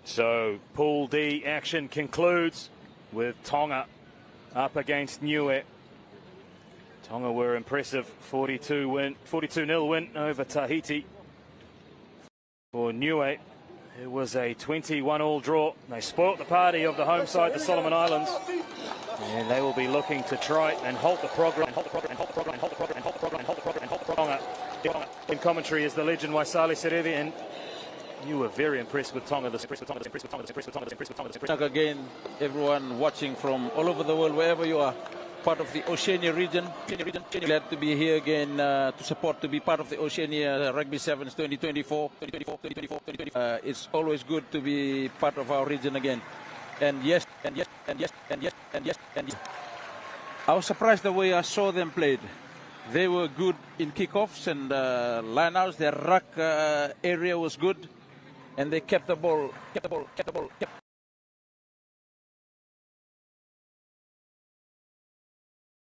So Pool D action concludes with Tonga up against Niue. Tonga were impressive 42-0 win over Tahiti. For Niue, it was a 21-all draw. They spoilt the party of the home side, the Solomon Islands, and they will be looking to try and halt the progress. In commentary is the legend Waisale Serevi, and you were very impressed with Tonga. Again, everyone watching from all over the world, wherever you are, part of the Oceania region. Glad to be here again to support, to be part of the Oceania Rugby Sevens 2024. It's always good to be part of our region again. And yes. I was surprised the way I saw them played. They were good in kickoffs and lineouts. Their ruck area was good, and they kept the ball.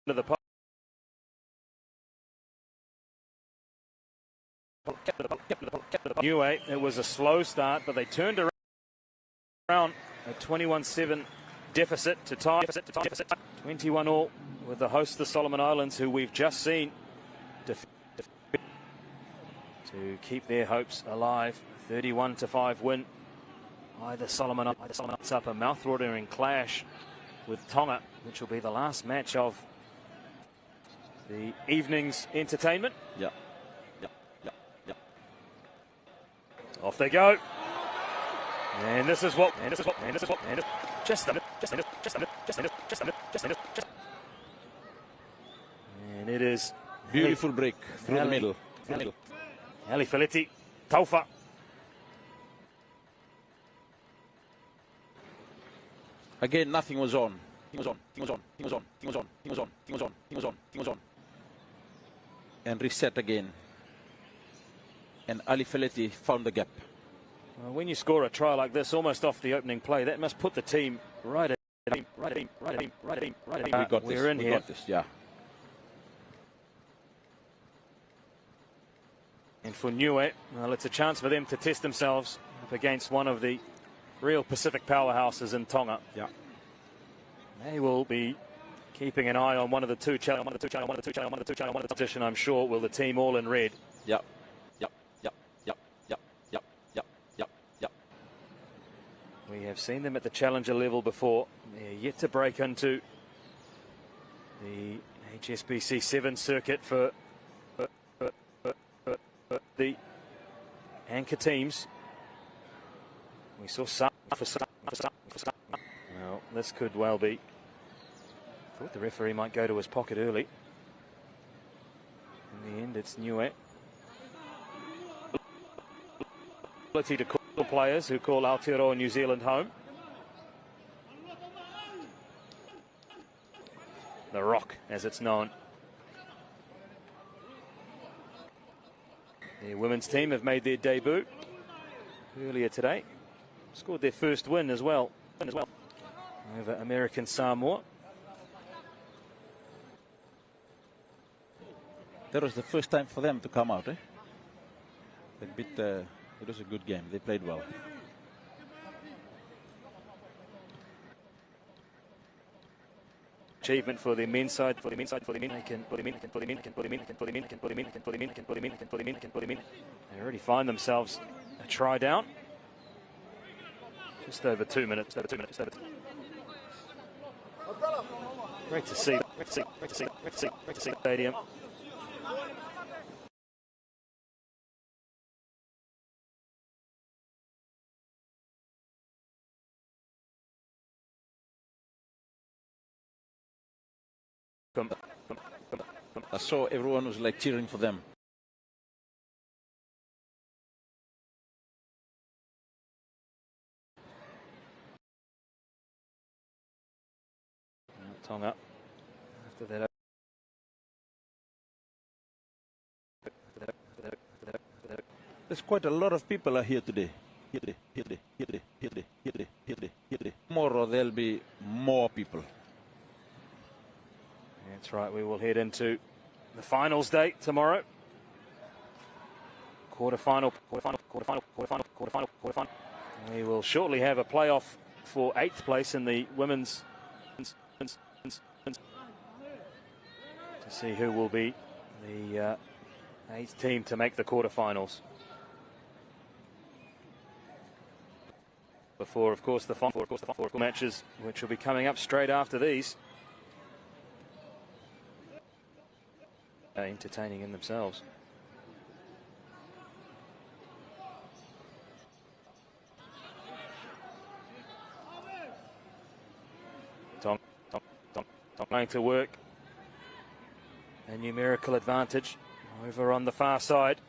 The Niue, it was a slow start, but they turned around a 21-7 deficit to tie. 21-all with the host, the Solomon Islands, who we've just seen to keep their hopes alive. 31-5 win. Either Solomon Islands up a mouth-watering clash with Tonga, which will be the last match of the evening's entertainment. Yeah. Off they go. And this is what. Just a minute. And it is Beautiful break through the middle. Ali Feletti, Taufa. Again, nothing was on. He was on. and reset again. And Ali Feleti found the gap. Well, when you score a try like this, almost off the opening play, that must put the team right at him. We got We're this. in we here. got this. Yeah. And for Niue, well, it's a chance for them to test themselves up against one of the real Pacific powerhouses in Tonga. Yeah. They will be keeping an eye on one of the two competition, I'm sure, will the team all in red. Yep. Yep. Yep. Yep. Yep. Yep. Yep. Yep. Yep. We have seen them at the challenger level before. They're yet to break into the HSBC 7 circuit for the anchor teams. We saw some. Well, this could well be. Thought the referee might go to his pocket early. In the end, it's Niue. Ability to call players who call Aotearoa New Zealand home. The Rock, as it's known. The women's team have made their debut earlier today. Scored their first win as well. Over American Samoa. That was the first time for them to come out, eh? It was a good game. They played well. Achievement for the men's side. They already find themselves a try down. Just over 2 minutes. Great to see. Great to see the stadium. I saw everyone was like cheering for them. Tonga. After that. There's quite a lot of people are here today. Tomorrow there'll be more people. That's right, we will head into the finals day tomorrow. Quarterfinal. We will shortly have a playoff for 8th place in the women's to see who will be the 8th team to make the quarterfinals. Before, of course, the final matches, which will be coming up straight after these. Entertaining in themselves. Tom going to work. A numerical advantage over on the far side.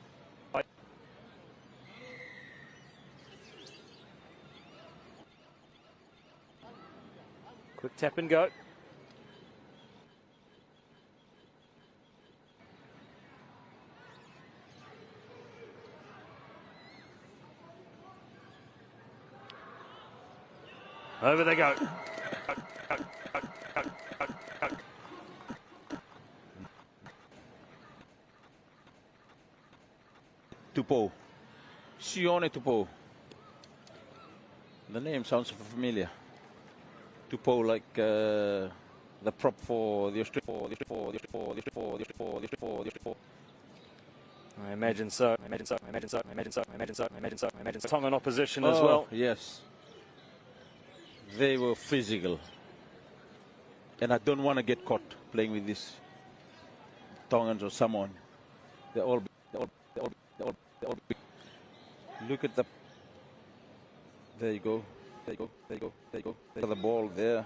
Quick tap and go. Over they go. Tupou. Sione Tupou. The name sounds familiar. Tupou, like the prop for the Australia. I imagine so. Tongan opposition as well. Yes. They were physical. And I don't want to get caught playing with these Tongans or Samoan. They're all big. Look at the... There you go. Look at the ball there.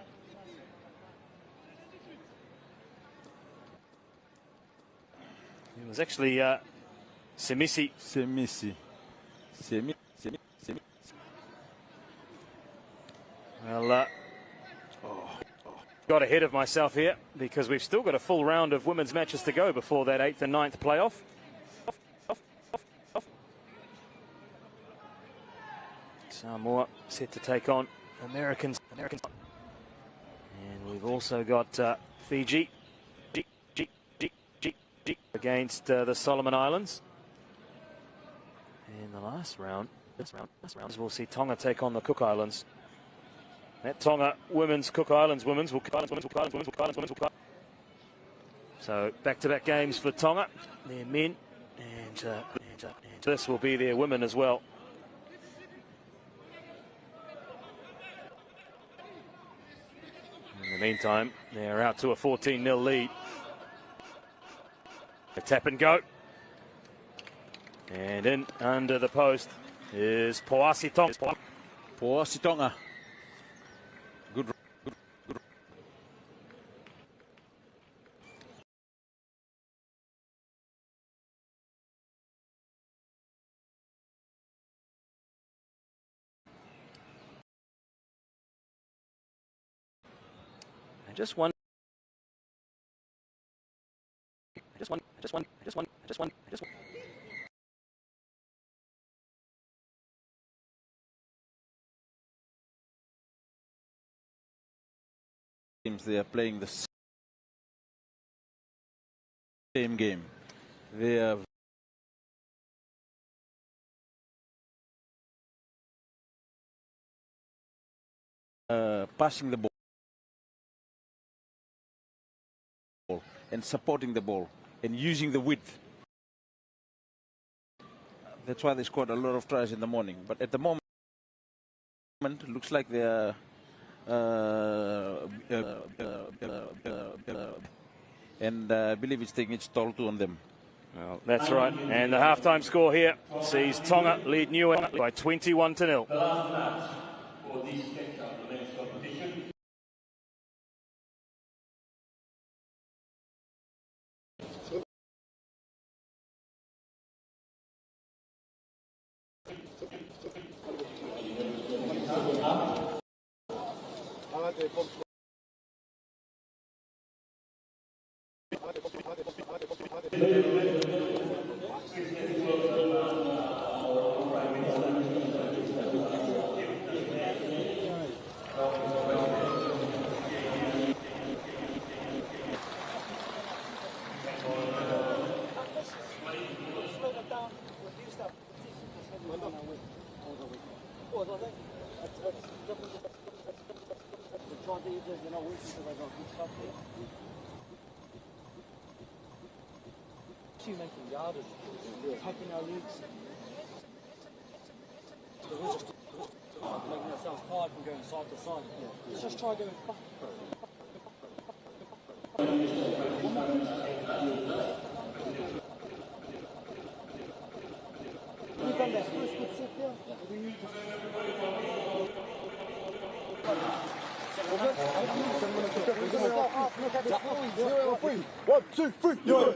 It was actually Semisi. Well, got ahead of myself here because we've still got a full round of women's matches to go before that 8th and 9th playoff. Samoa set to take on Americans. And we've also got Fiji against the Solomon Islands. In the last round, we'll see Tonga take on the Cook Islands. That Tonga women's, Cook Islands women's will. So back-to-back games for Tonga, their men, and this will be their women as well. In the meantime, they're out to a 14-0 lead. A tap and go. And in under the post is Poasi Tonga. Poasi Tonga. Good. I just one. Teams, they are playing the same game. They are passing the ball and supporting the ball and using the width. That's why they scored a lot of tries in the morning. But at the moment, it looks like they are and I believe it's taking its toll too on them. Well, that's right. And the halftime score here sees Tonga lead Niue by 21-0. The last match for this section of the men's competition. Making yardage, tucking our legs. So we're just making ourselves tired from going side to side. Let's just try going back. We've done that first good set there. We need to... 1, 2, 3, yeah.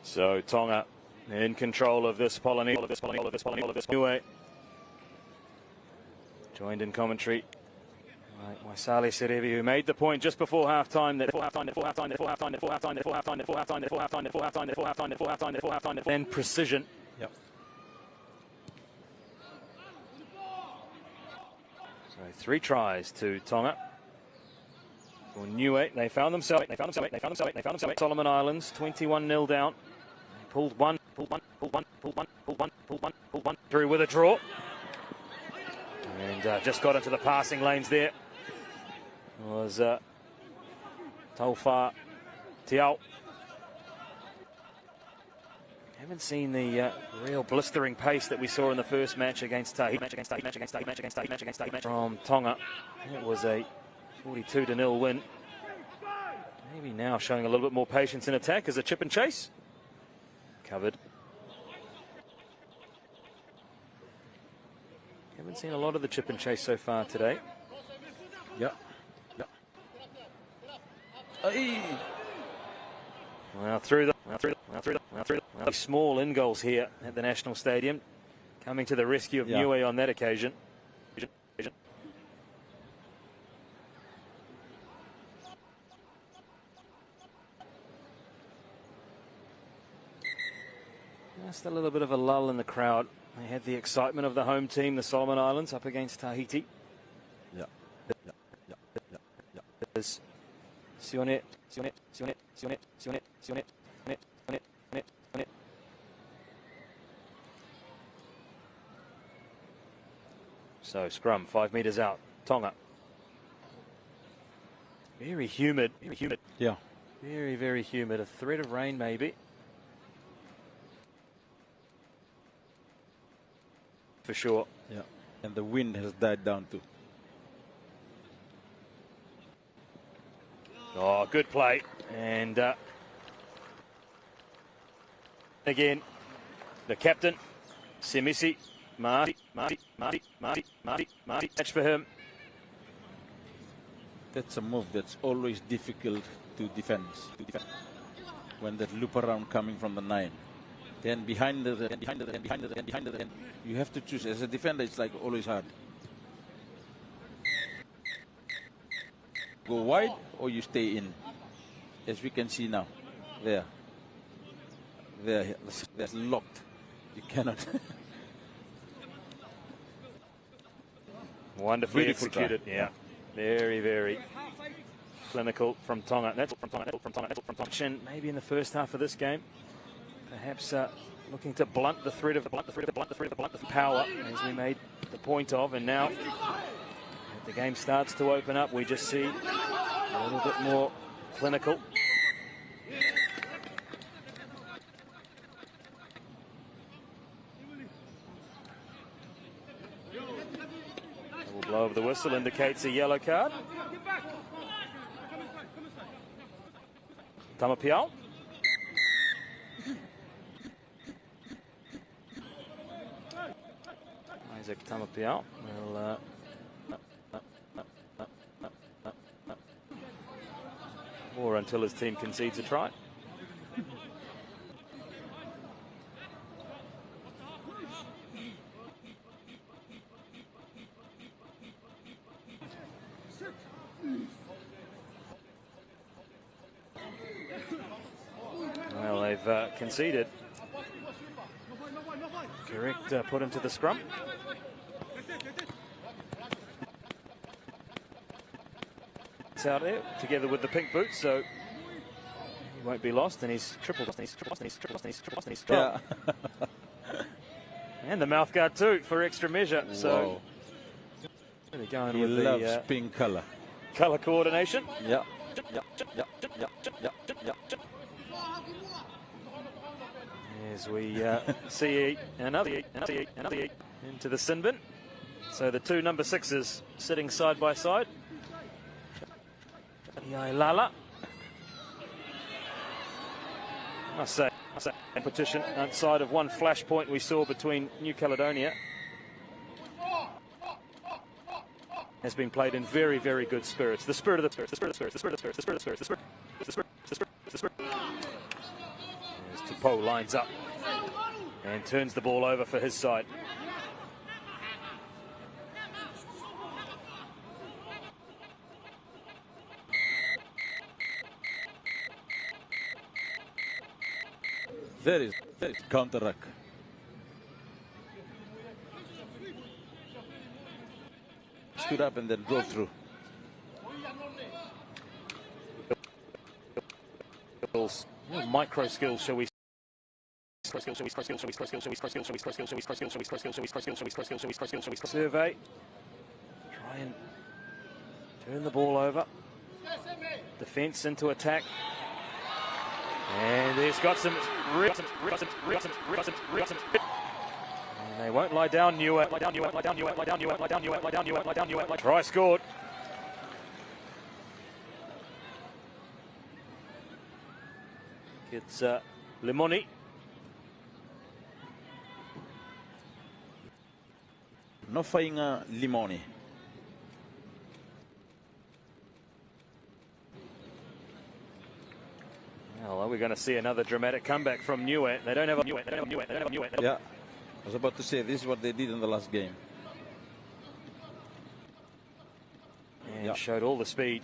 So Tonga in control of this Polynesia. Niue joined in commentary. Right, Waisale Serevi, who made the point just before halftime then precision. Yep. So 3 tries to Tonga. For Niue, they found themselves. Solomon Islands, 21-0 down. They pulled one through with a draw. And just got into the passing lanes there. Was Taufa Tiao. Haven't seen the real blistering pace that we saw in the first match against from Tonga. It was a 42-0 win. Maybe now showing a little bit more patience in attack as a chip and chase. Covered. Haven't seen a lot of the chip and chase so far today. Yep. Well, through the Small in goals here at the National Stadium, coming to the rescue of Niue on that occasion. Just a little bit of a lull in the crowd. They had the excitement of the home team, the Solomon Islands, up against Tahiti. So scrum, 5 metres out. Tonga. Very humid. Yeah. Very, very humid. A threat of rain maybe. For sure. Yeah. And the wind has died down too. Oh, good play. And again, the captain, Semisi, Marty, match for him. That's a move that's always difficult to defend. When that loop around coming from the 9. Then behind the you have to choose. As a defender, it's like always hard. Go wide or you stay in. As we can see now. There. That's locked. You cannot. Wonderfully Beautiful executed. try. Yeah. Very, very clinical from Tonga. That's from Tonga. Maybe in the first half of this game. Perhaps looking to blunt the threat of the power, as we made the point of. And now the game starts to open up. We just see a little bit more clinical. Double blow of the whistle indicates a yellow card. Tamapiao. Isaac Tamapiao will or until his team concedes a try. Well, they've conceded. Correct put into the scrum. It's out there together with the pink boots, so he won't be lost, and he's triple. Yeah. And the mouth guard too for extra measure. So really going He with loves the pink color. Color coordination. Yeah. As we see another into the sin bin. So the two number 6s sitting side by side. Lala. I say competition outside of one flashpoint we saw between New Caledonia has been played in very, very good spirits. The spirit of the spirit. As Tupou lines up and turns the ball over for his side. Very counterattack. Stood up and then drove through. Micro skills, shall we? Survey. Try and turn the ball over. Defense into attack. And he's got some. And they won't lie down. Try scored. It's Limoni. No fainga Limoni. Well, we're going to see another dramatic comeback from Niue. They don't have a Niue. Yeah, I was about to say, this is what they did in the last game. And showed all the speed.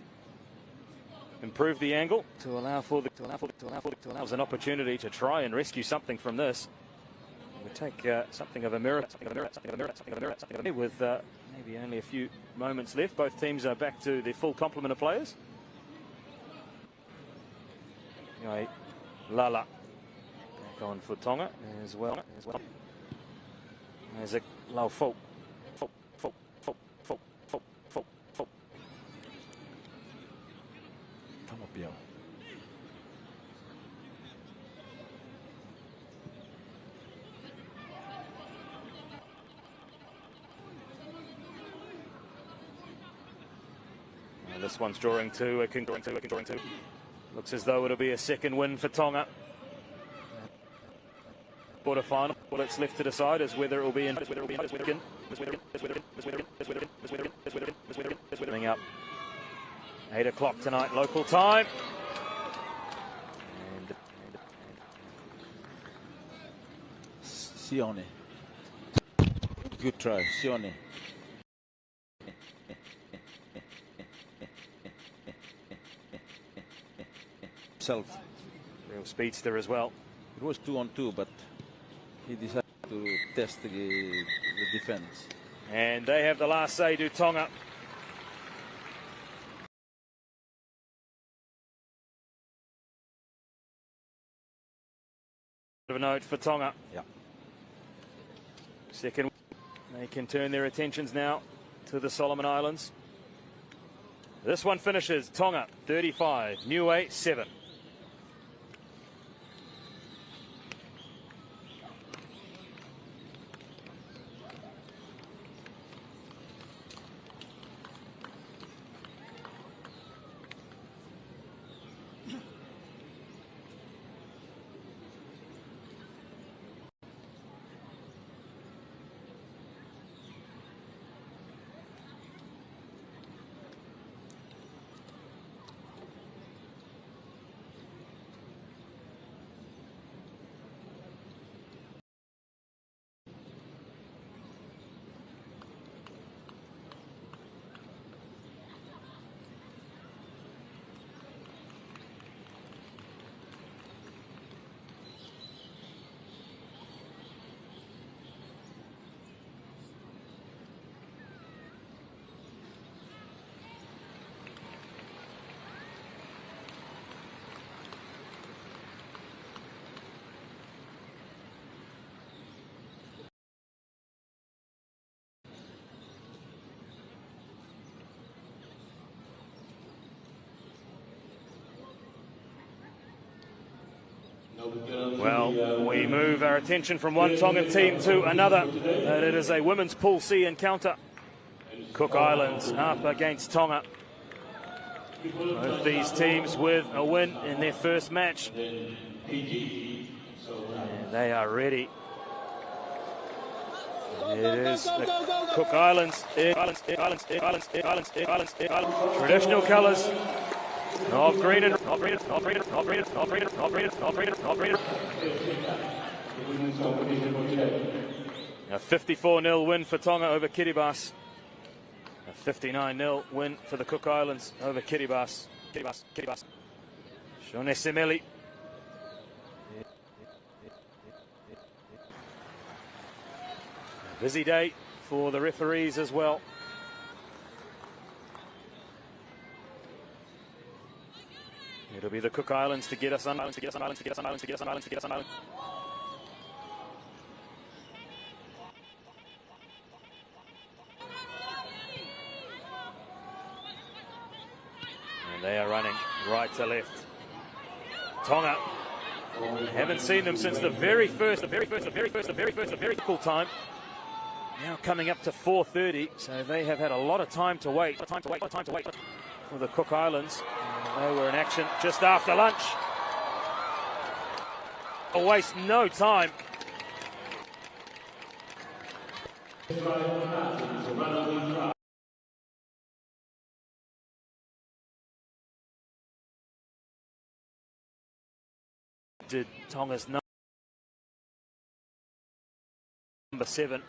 Improved the angle to allow an opportunity to try and rescue something from this. We take something of a mirror, with maybe only a few moments left. Both teams are back to their full complement of players. Anyway, Lala back on for Tonga as well. There's a low fault. Come up here. And this one's drawing two. Looks as though it'll be a second win for Tonga. Quarterfinal. What it's left to decide is whether it will be in. Coming up 8 o'clock tonight, local time. Sione. Good try, Sione. Real speedster as well. It was 2-on-2, but he decided to test the defense. And they have the last say, do Tonga. Of a note for Tonga. Yeah. Second, they can turn their attentions now to the Solomon Islands. This one finishes Tonga 35, Niue 7. Well, we move our attention from one Tongan team to another. And it is a women's Pool C encounter. Cook Islands up against Tonga. Both these teams with a win in their first match. And they are ready. It is the Cook Islands. Traditional colours. Of green and a 54-0 win for Tonga over Kiribati. A 59-0 win for the Cook Islands over Kiribati. Shone Semeli. A busy day for the referees as well. It'll be the Cook Islands to get us on. And they are running right to left. Tonga. Haven't seen them since the very first difficult time. Now coming up to 4:30, so they have had a lot of time to wait. For the Cook Islands. They were in action just after lunch. Waste no time. did Tonga's number 7.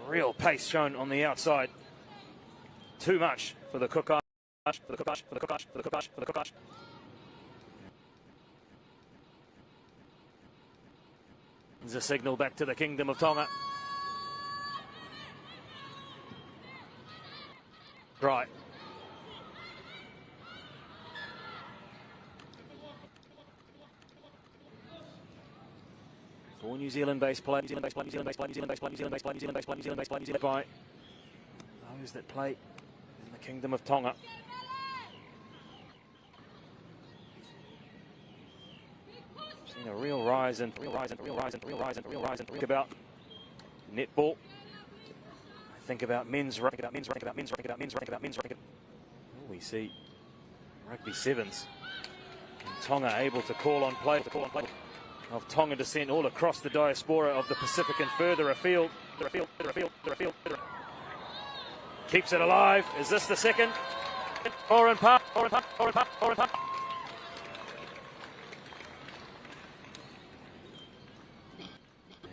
Real pace shown on the outside. Too much for the Cook Islands. There's a signal back to the Kingdom of Tonga. Right. For New Zealand-based play, by those that play in the Kingdom of Tonga. Seen a real rise and about netball. I think about men's. We see rugby sevens. And Tonga able to call on play. Of Tonga descent all across the diaspora of the Pacific and further afield. Keeps it alive. Is this the second? Oran Park.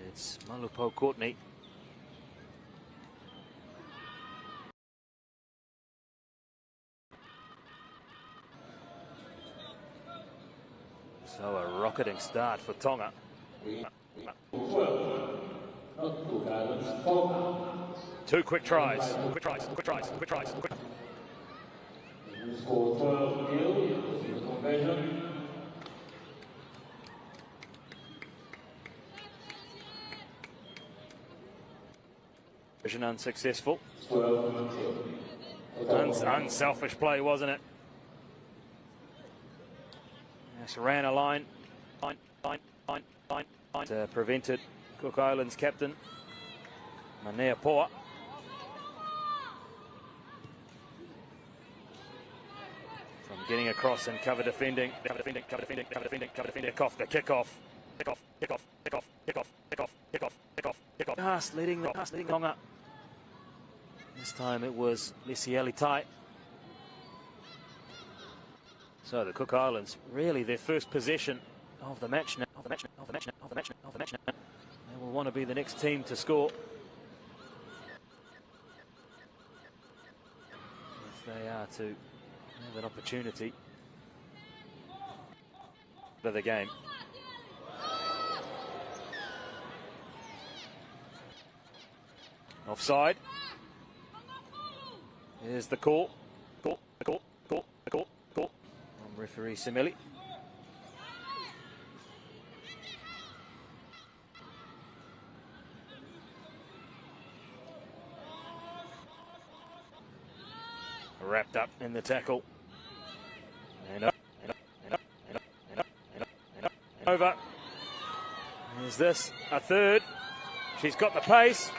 It's Malupo Courtney. So a rocketing start for Tonga. Two quick tries. Vision unsuccessful. Unselfish play, wasn't it? Just ran a line. Prevented Cook Islands captain Manea Poa. From getting across and cover defending. Kickoff. Pass leading Tonga. This time it was Lesieli Tai. So the Cook Islands, really their first possession of the match now. They will want to be the next team to score. If they are to have an opportunity for the game. Offside. Here's the call. Referee Simili. Wrapped up in the tackle. And over. Is this a third? She's got the pace.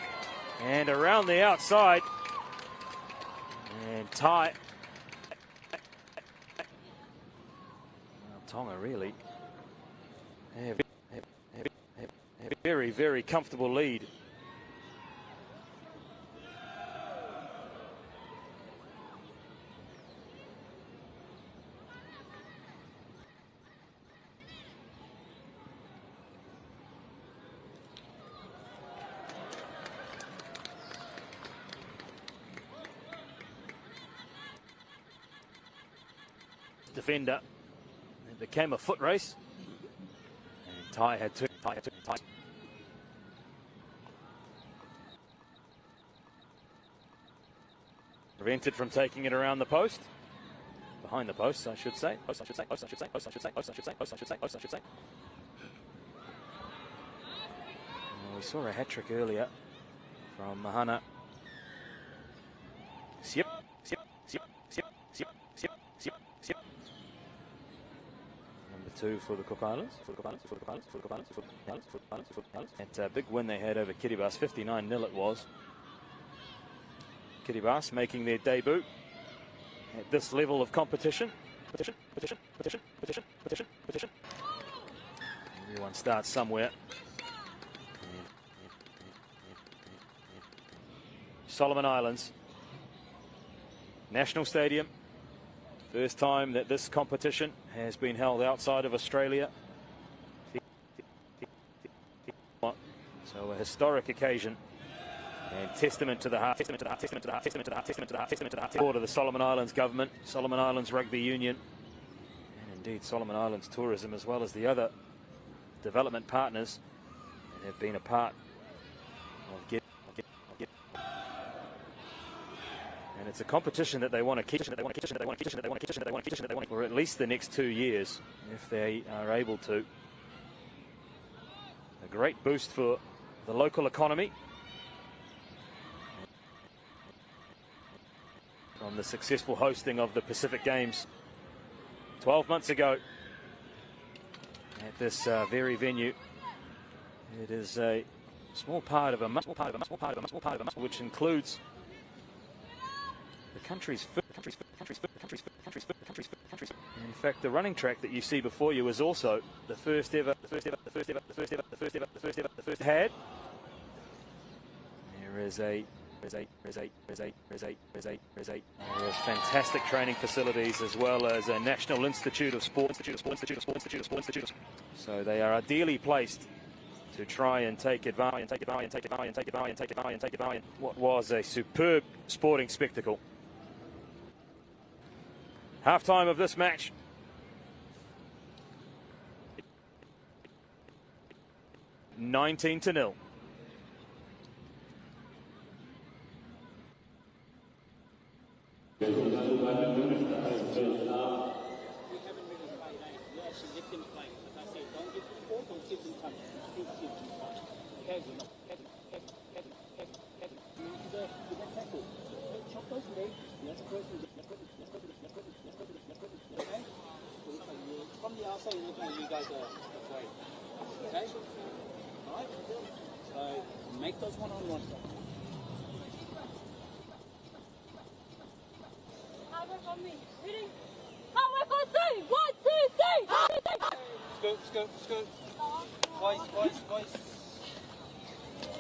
And around the outside. And Tai. Tonga really have a very, very comfortable lead. Defender. It became a foot race, and Tai had two. Prevented from taking it around the post, behind the post, I should say. We saw a hat trick earlier from Mahana. Siep. Two for the Cook Islands. And a big win they had over Kiribati, 59-0 it was. Kiribati making their debut at this level of competition. Everyone starts somewhere. Solomon Islands National Stadium. First time that this competition has been held outside of Australia. So a historic occasion and testament to the heart, support of the Solomon Islands government, Solomon Islands Rugby Union, and indeed Solomon Islands Tourism, as well as the other development partners that have been a part of getting. And it's a competition that they want to keep, for at least the next 2 years, if they are able to. A great boost for the local economy from the successful hosting of the Pacific Games 12 months ago at this very venue. It is a small part of a which includes the country's in fact, the running track that you see before you is also the first ever had. There is fantastic training facilities, as well as a National Institute of Sport. So they are ideally placed to try and take advantage what was a superb sporting spectacle. Half-time of this match. (19-0). From the outside, you're looking at you guys are afraid. Okay? Alright? So make those one-on-one stuff. Hard work on me. Ready? Hard work on three. 1, 2, 3. Scoot. Boys.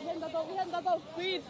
We hand the ball. Breathe.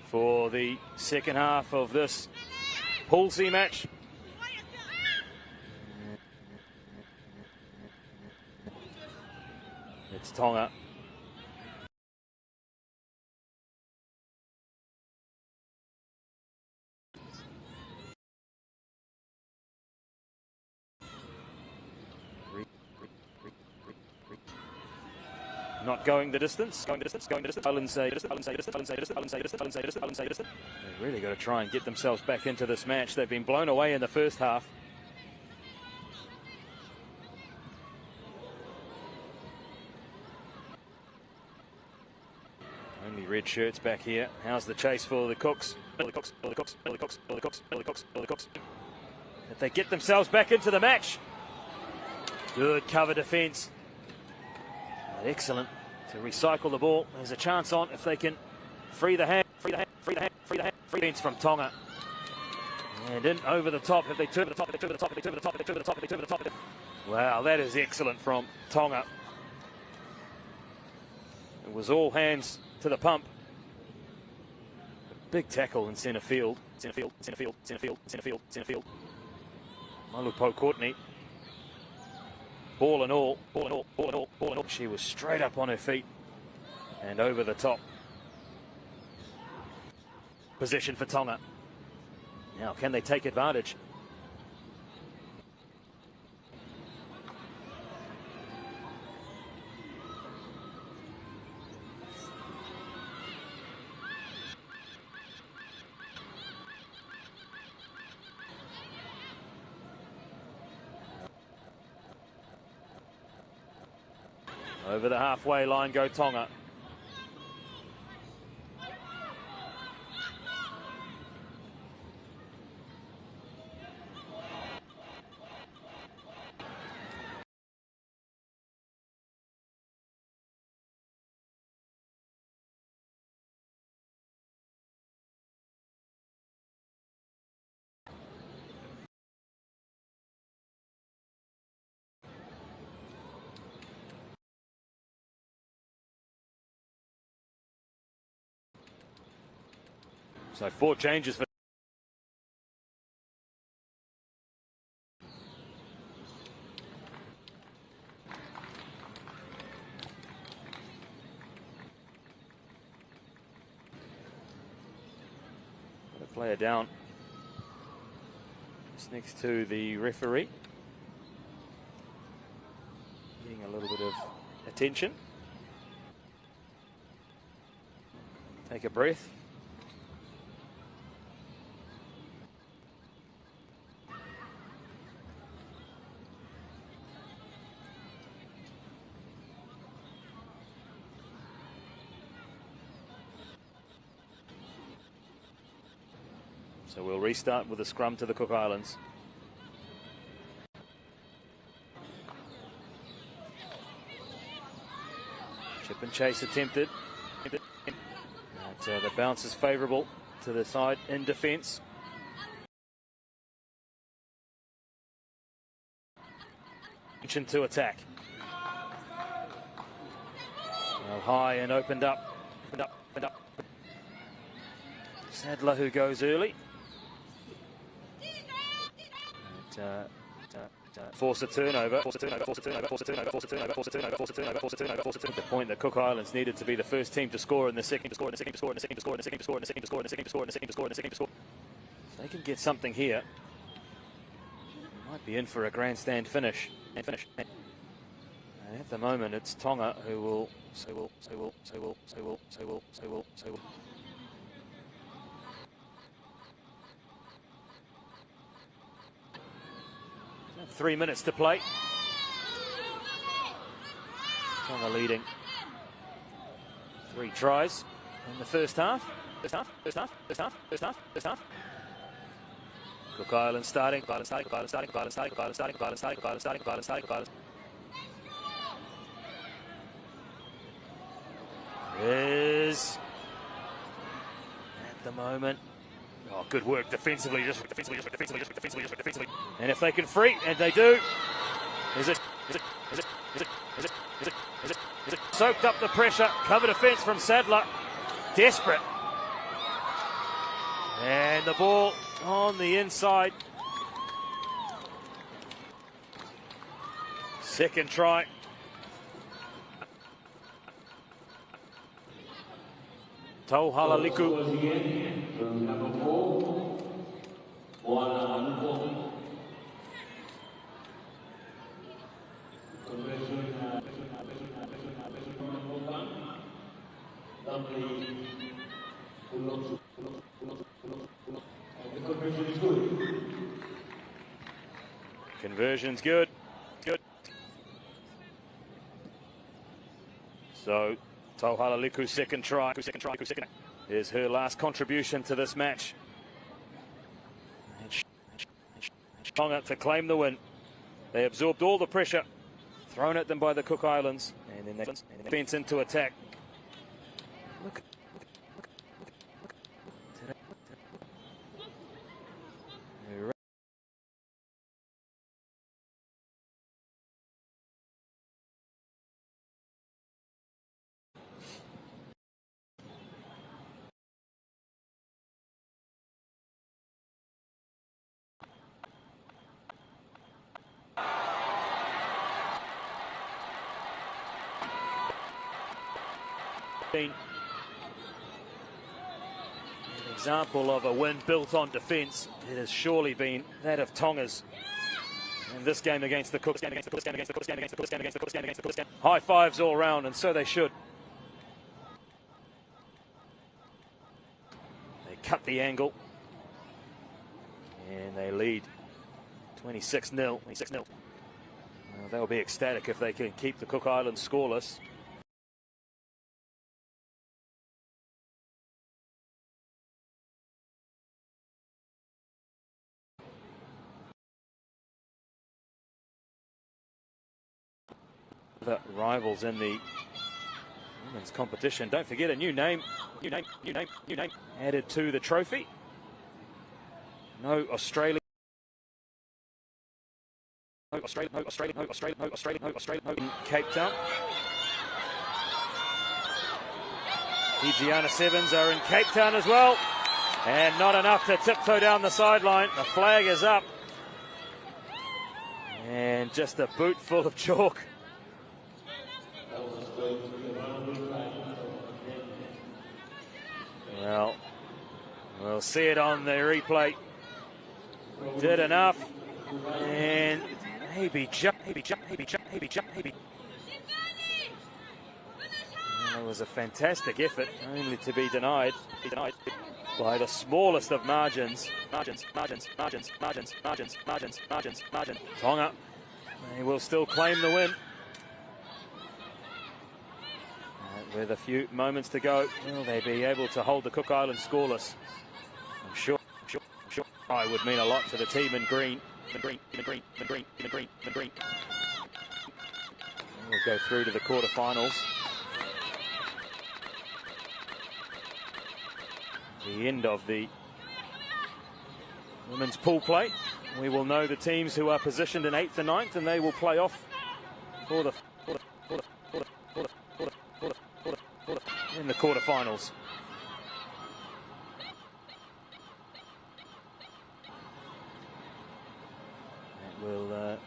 For the second half of this Pool C match. It's Tonga. Not going the distance. Islands say they've really got to try and get themselves back into this match. They've been blown away in the first half. Only red shirts back here. How's the chase for the Cooks? If they get themselves back into the match. Good cover defence. Excellent to recycle the ball. There's a chance on if they can free the hand. Defence from Tonga. And in over the top. If they turn to the top. Wow, that is excellent from Tonga. It was all hands to the pump. A big tackle in centre field. Malupo Courtney. Ball and all. She was straight up on her feet and over the top. Position for Tonga. Now, can they take advantage? Over the halfway line go Tonga. So 4 changes for the player down. Just next to the referee. Getting a little bit of attention. Take a breath. So we'll restart with a scrum to the Cook Islands. Chip and chase attempted. But, the bounce is favourable to the side in defence. To attack. Well, high and opened up. Sadler who goes early. Force a turnover. The point that Cook Islands needed to be the first team to score in the second. If they can get something here, might be in for a grandstand finish. And at the moment, it's Tonga who will. 3 minutes to play. Tonga leading 3 tries in the first half. Cook Islands starting. Is at the moment. Oh, good work defensively. And if they can free, and they do, is it soaked up the pressure? Cover defence from Sadler. Desperate. And the ball on the inside. Second try. Tauhala Liku. Conversion's good. So Tauhala Liku's second try is her last contribution to this match. Tonga to claim the win. They absorbed all the pressure thrown at them by the Cook Islands, and then they fence into attack. Look. An example of a win built on defence. It has surely been that of Tonga's in this game against the Cooks. High fives all round, and so they should. They cut the angle and they lead 26-0. Well, they'll be ecstatic if they can keep the Cook Islands scoreless. The rivals in the women's competition. Don't forget a new name added to the trophy. No Australia. No Australia in Cape Town. Fijiana Sevens are in Cape Town as well. And not enough to tiptoe down the sideline. The flag is up. And just a boot full of chalk. Well, we'll see it on the replay. Did enough. And maybe jump. And it was a fantastic effort, only to be denied by the smallest of margins. Tonga, they will still claim the win. With a few moments to go, will they be able to hold the Cook Islands scoreless? I'm sure I would mean a lot to the team in green. We'll go through to the quarterfinals. The end of the women's pool play. We will know the teams who are positioned in 8th and 9th, and they will play off for the in the quarterfinals. That will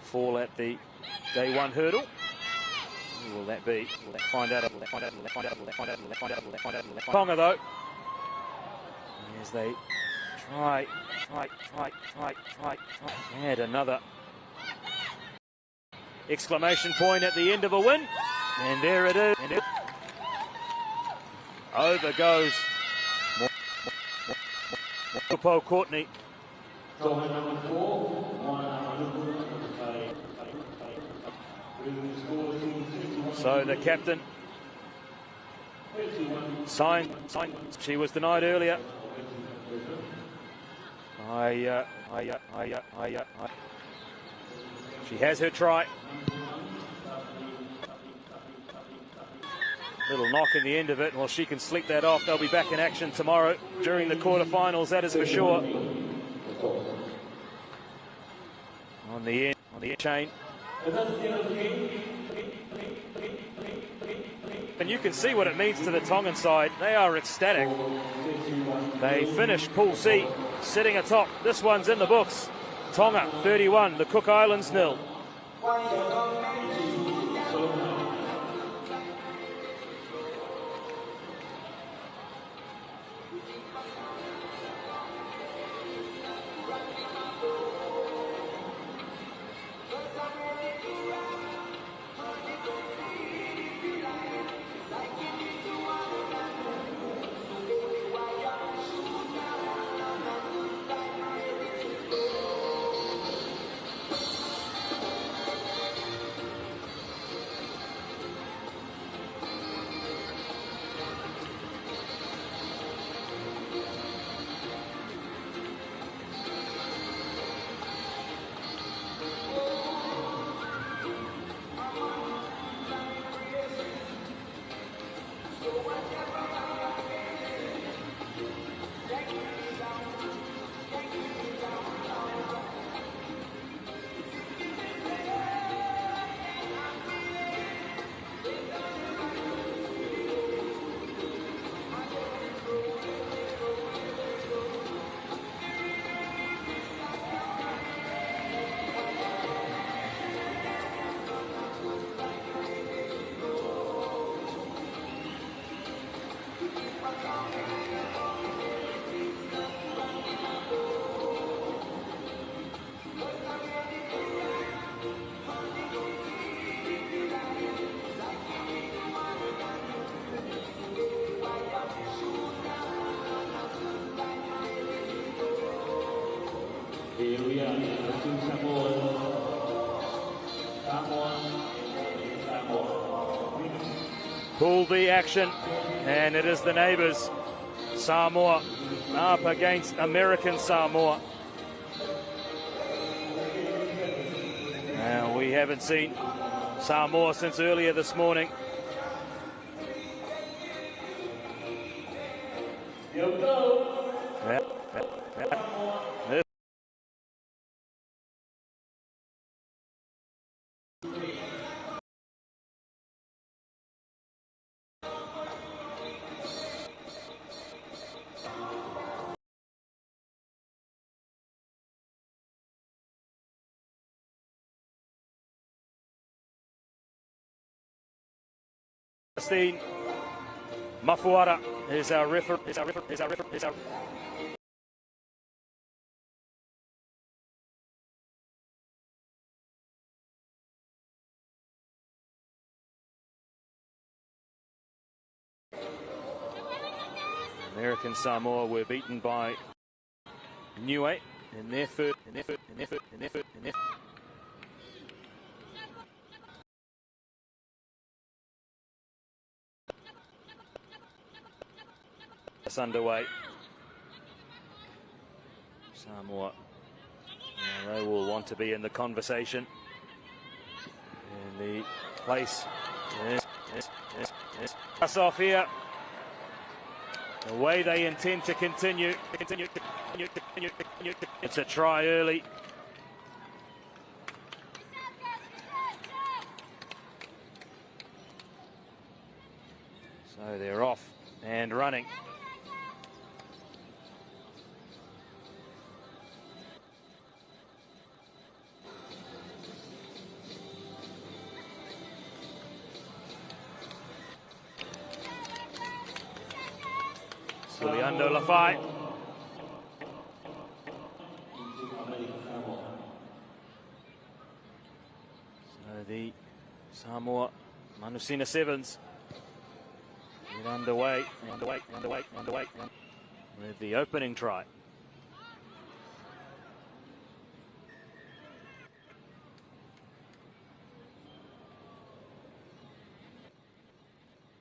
fall at the day 1 hurdle. Who will that be? Will that find out? Tonga though, as they try. Add another exclamation point at the end of a win. And there it is. Over goes Paul Courtney. So the captain signed. She was denied earlier. She has her try. Little knock in the end of it. Well, she can sleep that off. They'll be back in action tomorrow during the quarterfinals, that is for sure. On the end chain. And you can see what it means to the Tongan side. They are ecstatic. They finished Pool C, sitting atop. This one's in the books. Tonga 31, the Cook Islands 0. Here we are, the two Samoans Pull the action, and it is the neighbours, Samoa, up against American Samoa. Now, we haven't seen Samoa since earlier this morning. This 16. Mafuara is our referee. American Samoa were beaten by Niue in their first. It's underway. Samoa, now they will want to be in the conversation. And the place us off here. The way they intend to continue. It's a try early. So they're off and running. Suliando Lafai. So the Samoa Manusina Sevens get underway with the opening try.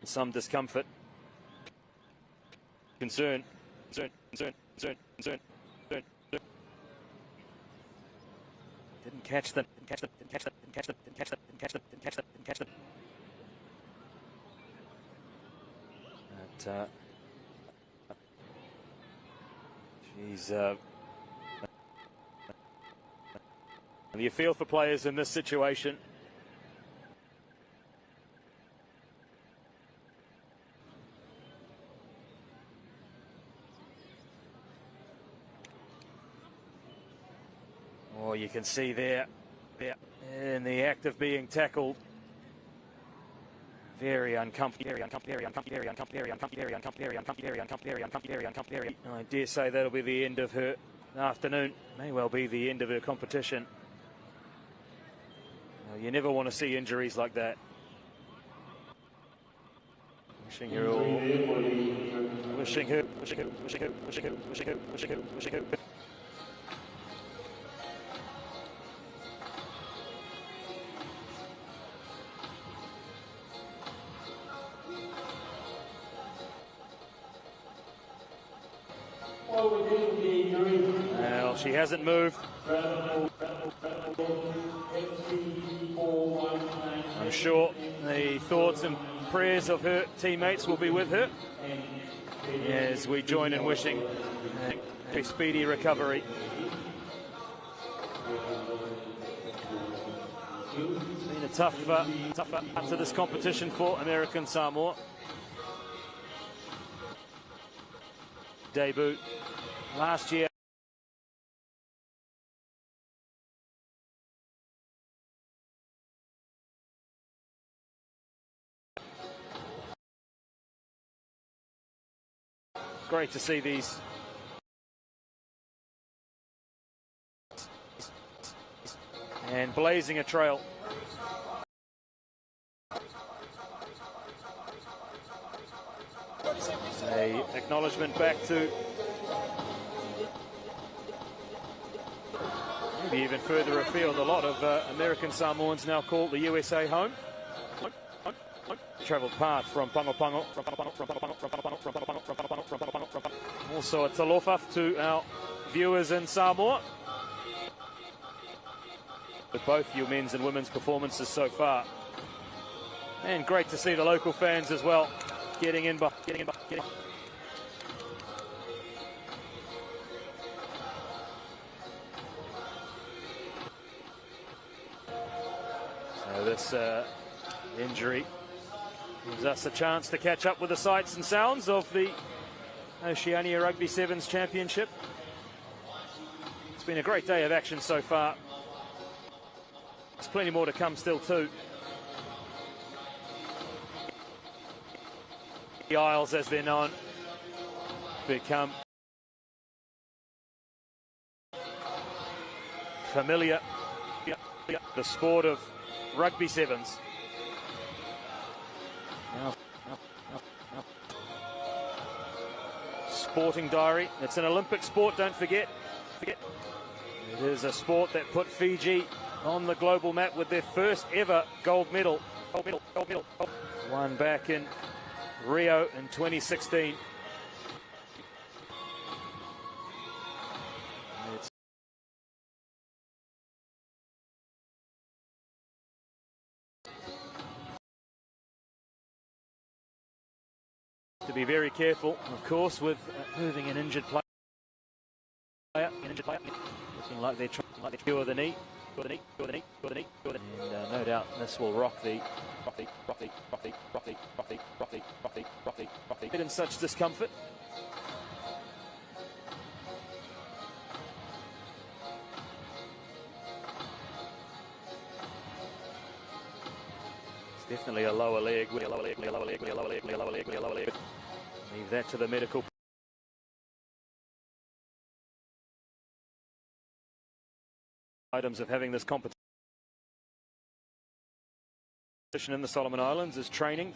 Some discomfort. Concern. Didn't catch them. But, you feel for players in this situation. Oh, you can see there in the act of being tackled. Very uncomfortable. I dare say that'll be the end of her afternoon. May well be the end of her competition. You never want to see injuries like that. Wishing her all. Wishing her. Well, she hasn't moved. I'm sure the thoughts and prayers of her teammates will be with her as we join in wishing a speedy recovery. It's been a tough up to this competition for American Samoa. Debut last year. Great to see these and blazing a trail. A acknowledgement back to maybe even further afield. A lot of American Samoans now call the USA home. Travelled path from Pangopango. Also a talofa to our viewers in Samoa. With both your men's and women's performances so far. And great to see the local fans as well getting in. So this injury gives us a chance to catch up with the sights and sounds of the Oceania Rugby Sevens Championship. It's been a great day of action so far. There's plenty more to come still too. The Isles, as they're known, become familiar. The sport of rugby sevens. Now. Sporting diary. It's an Olympic sport, don't forget. It is a sport that put Fiji on the global map with their first ever gold medal. Won back in Rio in 2016. It's to be very careful, of course, with moving an injured player. Looking like they're trying to cure the knee. And no doubt this will rock the in such discomfort. It's definitely a lower leg. Leave that to the medical. Items of having this competition in the Solomon Islands is training.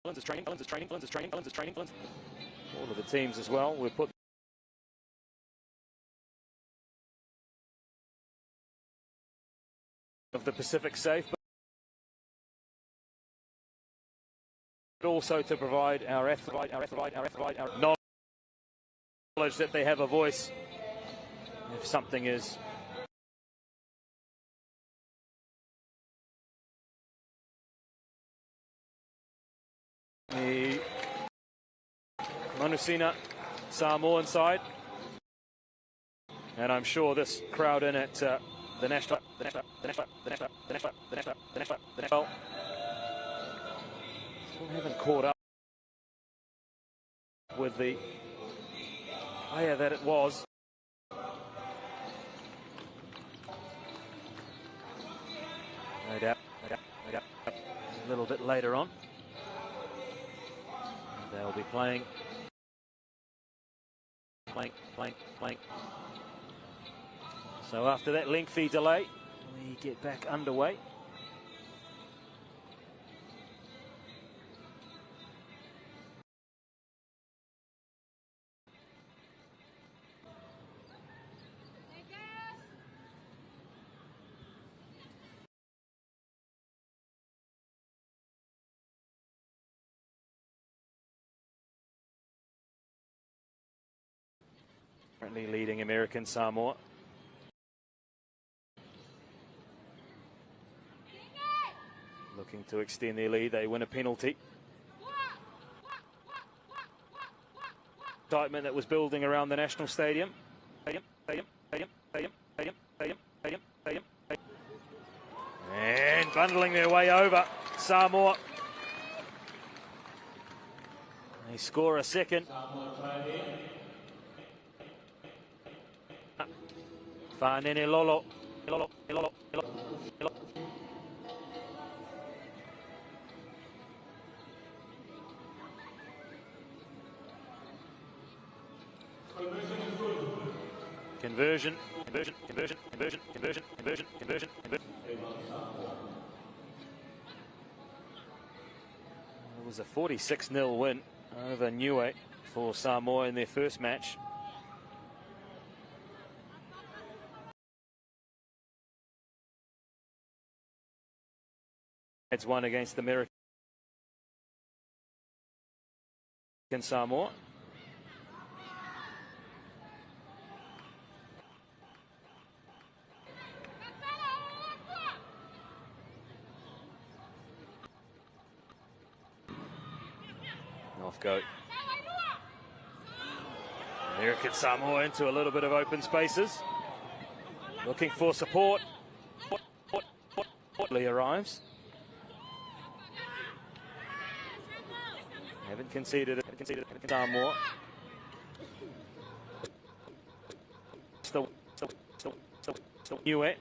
All of the teams as well. We've put of the Pacific safe, but also to provide our knowledge that they have a voice if something is the Manusina Samoan side, and I'm sure this crowd in at the national still haven't caught up with the player that it was. No doubt. A little bit later on. They'll be playing. So after that lengthy delay, we get back underway. Currently leading American Samoa. Looking to extend their lead, they win a penalty. Excitement that was building around the National Stadium. And bundling their way over, Samoa. They score a second. Fanene Lolo. Conversion. It was a 46-0 win over Niue for Samoa in their first match. It's one against the American Samoa. Off go. American Samoa into a little bit of open spaces. Looking for support. Lee arrives. Haven't conceded it. Samoa. Still Niue.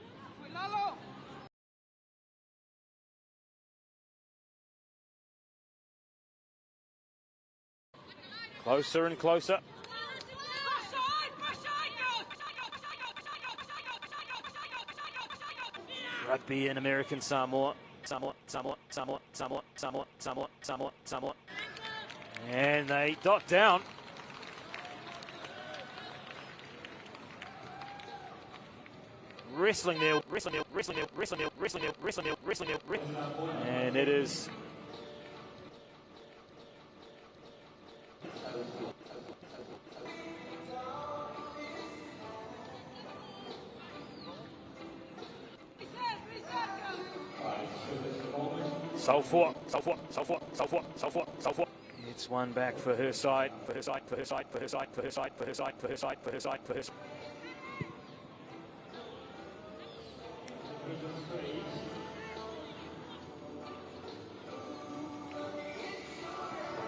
Closer and closer. Rugby in American Samoa. Samoa. And they dot down. Wrestling there. And it is Salford. It's one back for her side.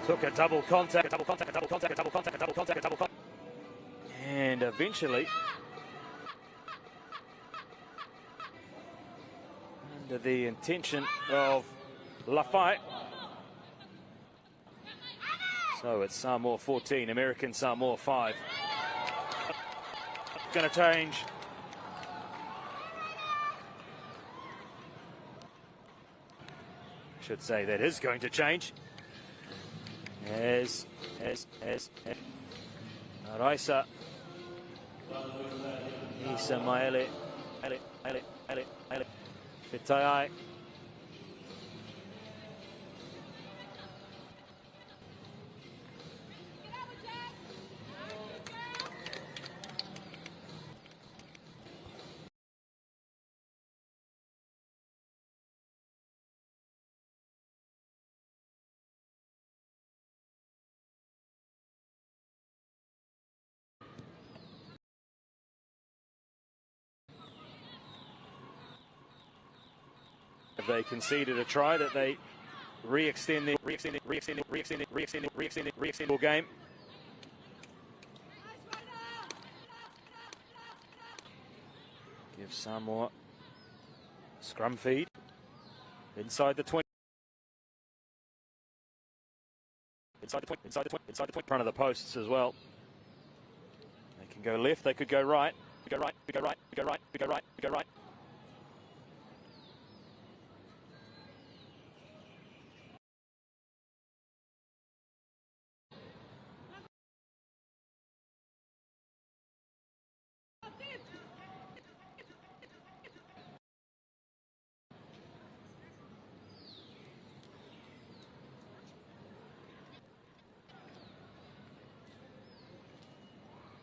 Took a double contact. And eventually, under the intention of Lafayette. So it's Samoa 14, American Samoa 5. Going to change. Should say that is going to change. As Raisa Isa Maele Fitai. They conceded a try that they re-extend the game. Give Samoa scrum feed inside the 20. Inside the front of the posts as well. They can go left, they could go right. Go right.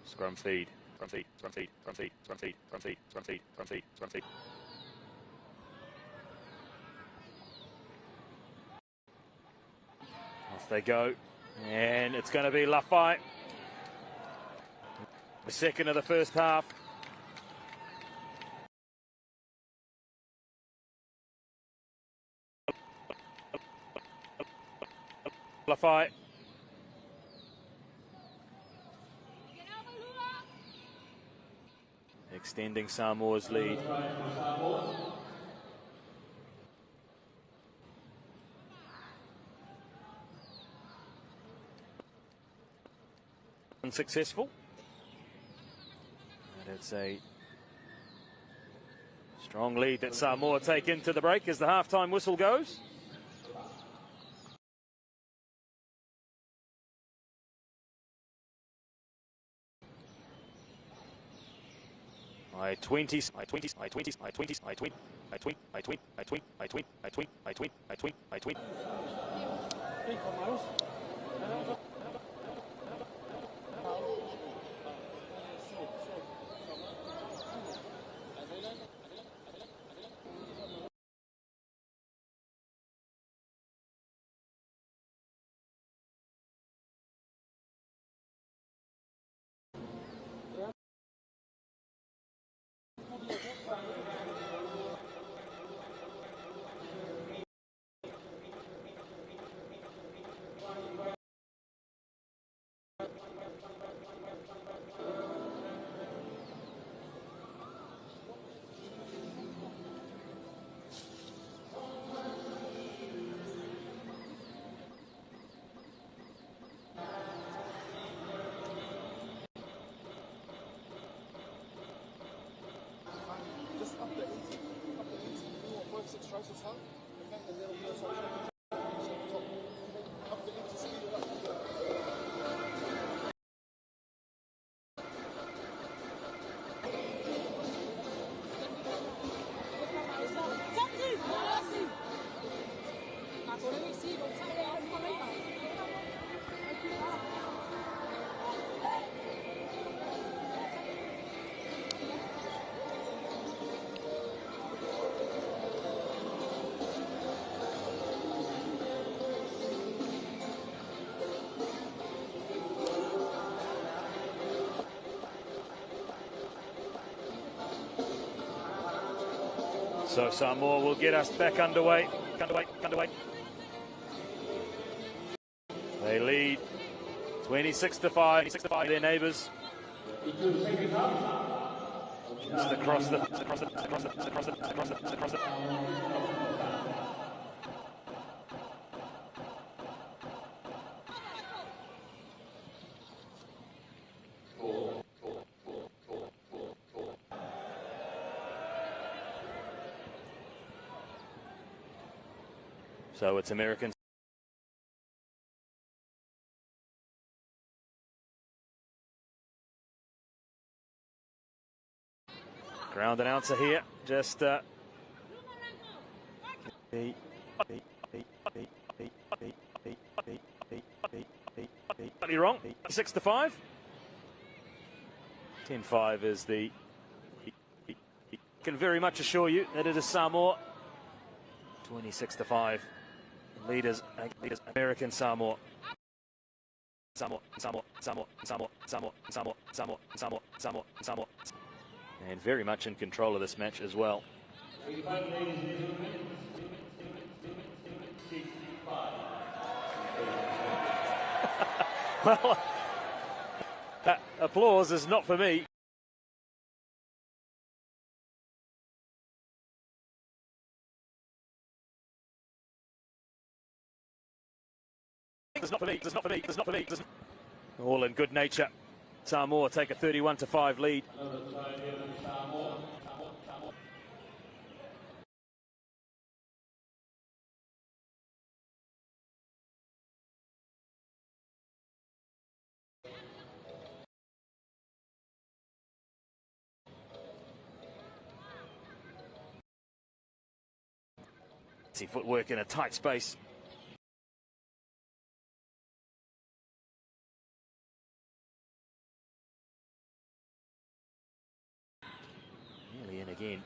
Scrum feed. Off they go. And it's going to be Lafayette. The second of the first half. Lafayette. Extending Samoa's lead. Unsuccessful. And it's a strong lead that Samoa take into the break as the halftime whistle goes. I 20, I 20, I 20, I 20, I 20, I 20, I 20, I 20, I 20, I 20, I 20, I 20, I 20. Just up the 80. Up the 80. You want 5-6 strikes or something? Okay, and then it'll be a sort of up the 80, speed it up. So Samoa will get us back underway. They lead 26-5, their neighbours. Just across the. So it's American. Ground announcer here, just slightly wrong. 6-5. 10-5 is the. Can very much assure you that it is Samoa. 26-5. Leaders, American Samoa. Samoa. And very much in control of this match as well. Well, applause is not for me. It's not for me. All in good nature. Samoa take a 31-5 lead. See footwork in a tight space. Nearly in again.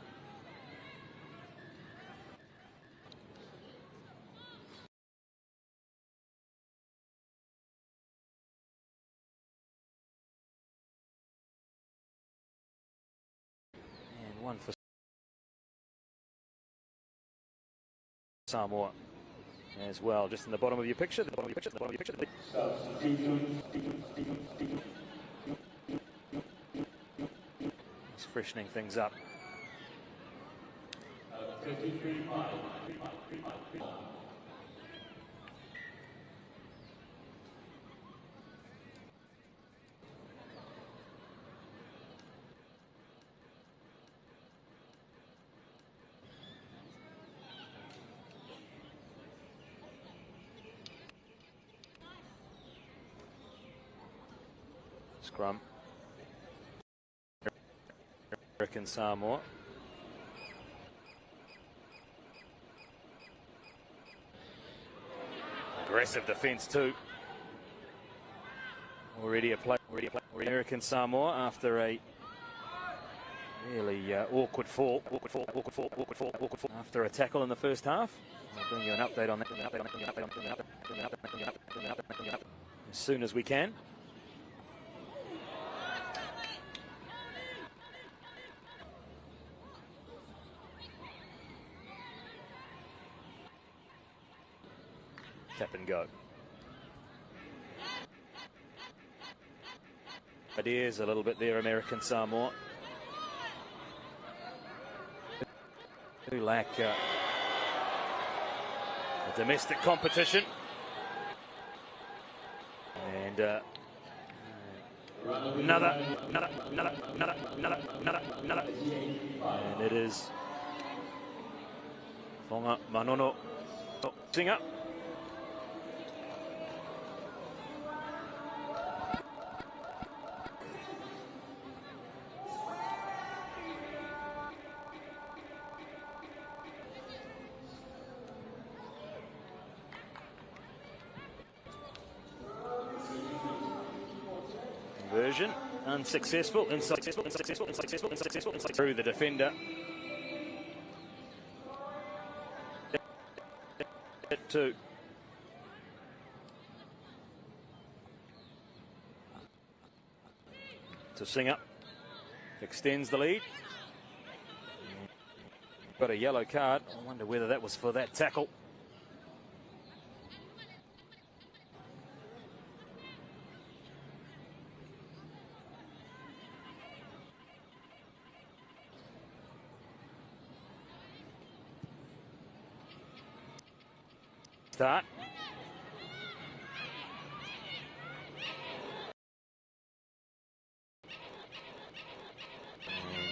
And one for Samoa as well, just in the bottom of your picture. Just freshening things up. Scrum. American Samoa. Aggressive defence too. Already a play. American Samoa after a really awkward fall. After a tackle in the first half. I'll bring you an update on that as soon as we can. Tap and go. Ideas a little bit there, American Samoa. Who lack a domestic competition. And another. And it is Fonga Manono Singer. Conversion unsuccessful. Through the defender. Two. To Singer. Extends the lead. Got a yellow card. I wonder whether that was for that tackle. Start.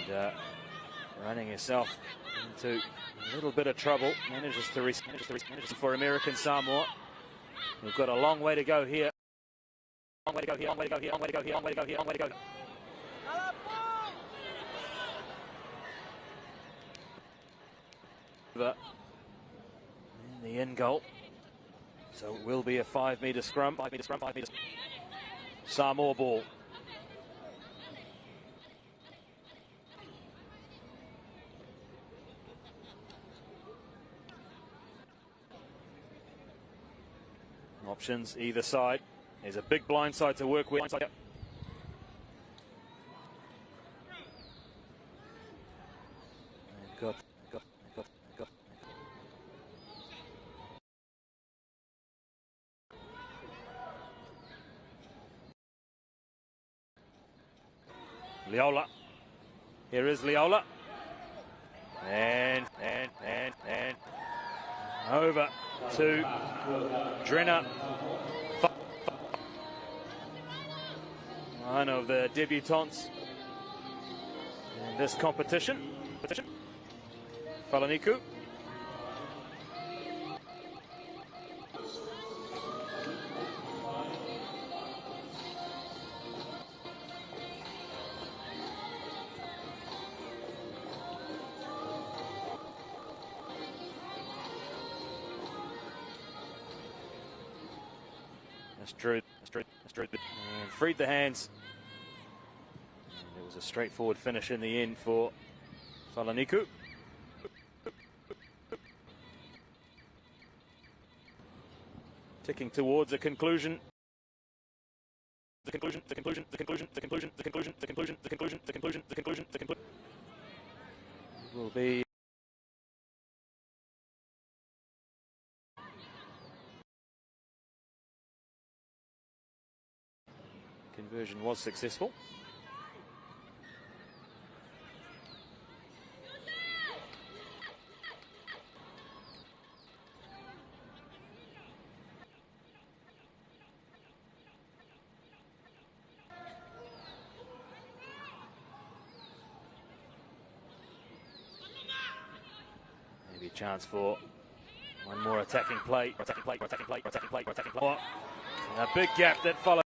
And running herself into a little bit of trouble. Manages to for American Samoa. We've got a long way to go here. Long way to go. In the end goal. So it will be a 5-metre scrum. 5 metre scrum. Samoa ball. Options either side. There's a big blind side to work with. Got. Leola. Here is Leola. And over to Drenner. One of the debutantes in this competition. Falaniku. That's true. And freed the hands. And it was a straightforward finish in the end for Falaniku. Ticking towards a conclusion. The conclusion. Will be conversion was successful. Maybe a chance for one more attacking play. A big gap that followed.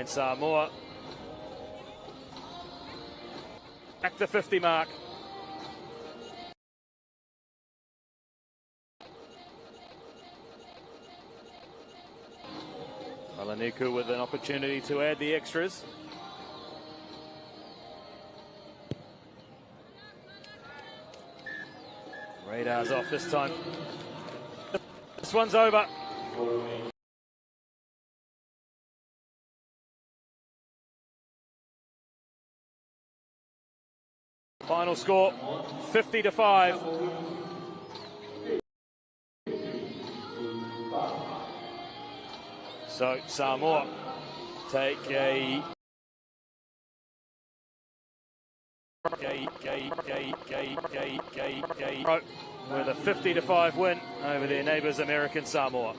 And Samoa back the 50 mark. Malaniku with an opportunity to add the extras. Radar's off this time. This one's over. Final score, 50-5. So Samoa take a with a 50-5 win over their neighbours American Samoa.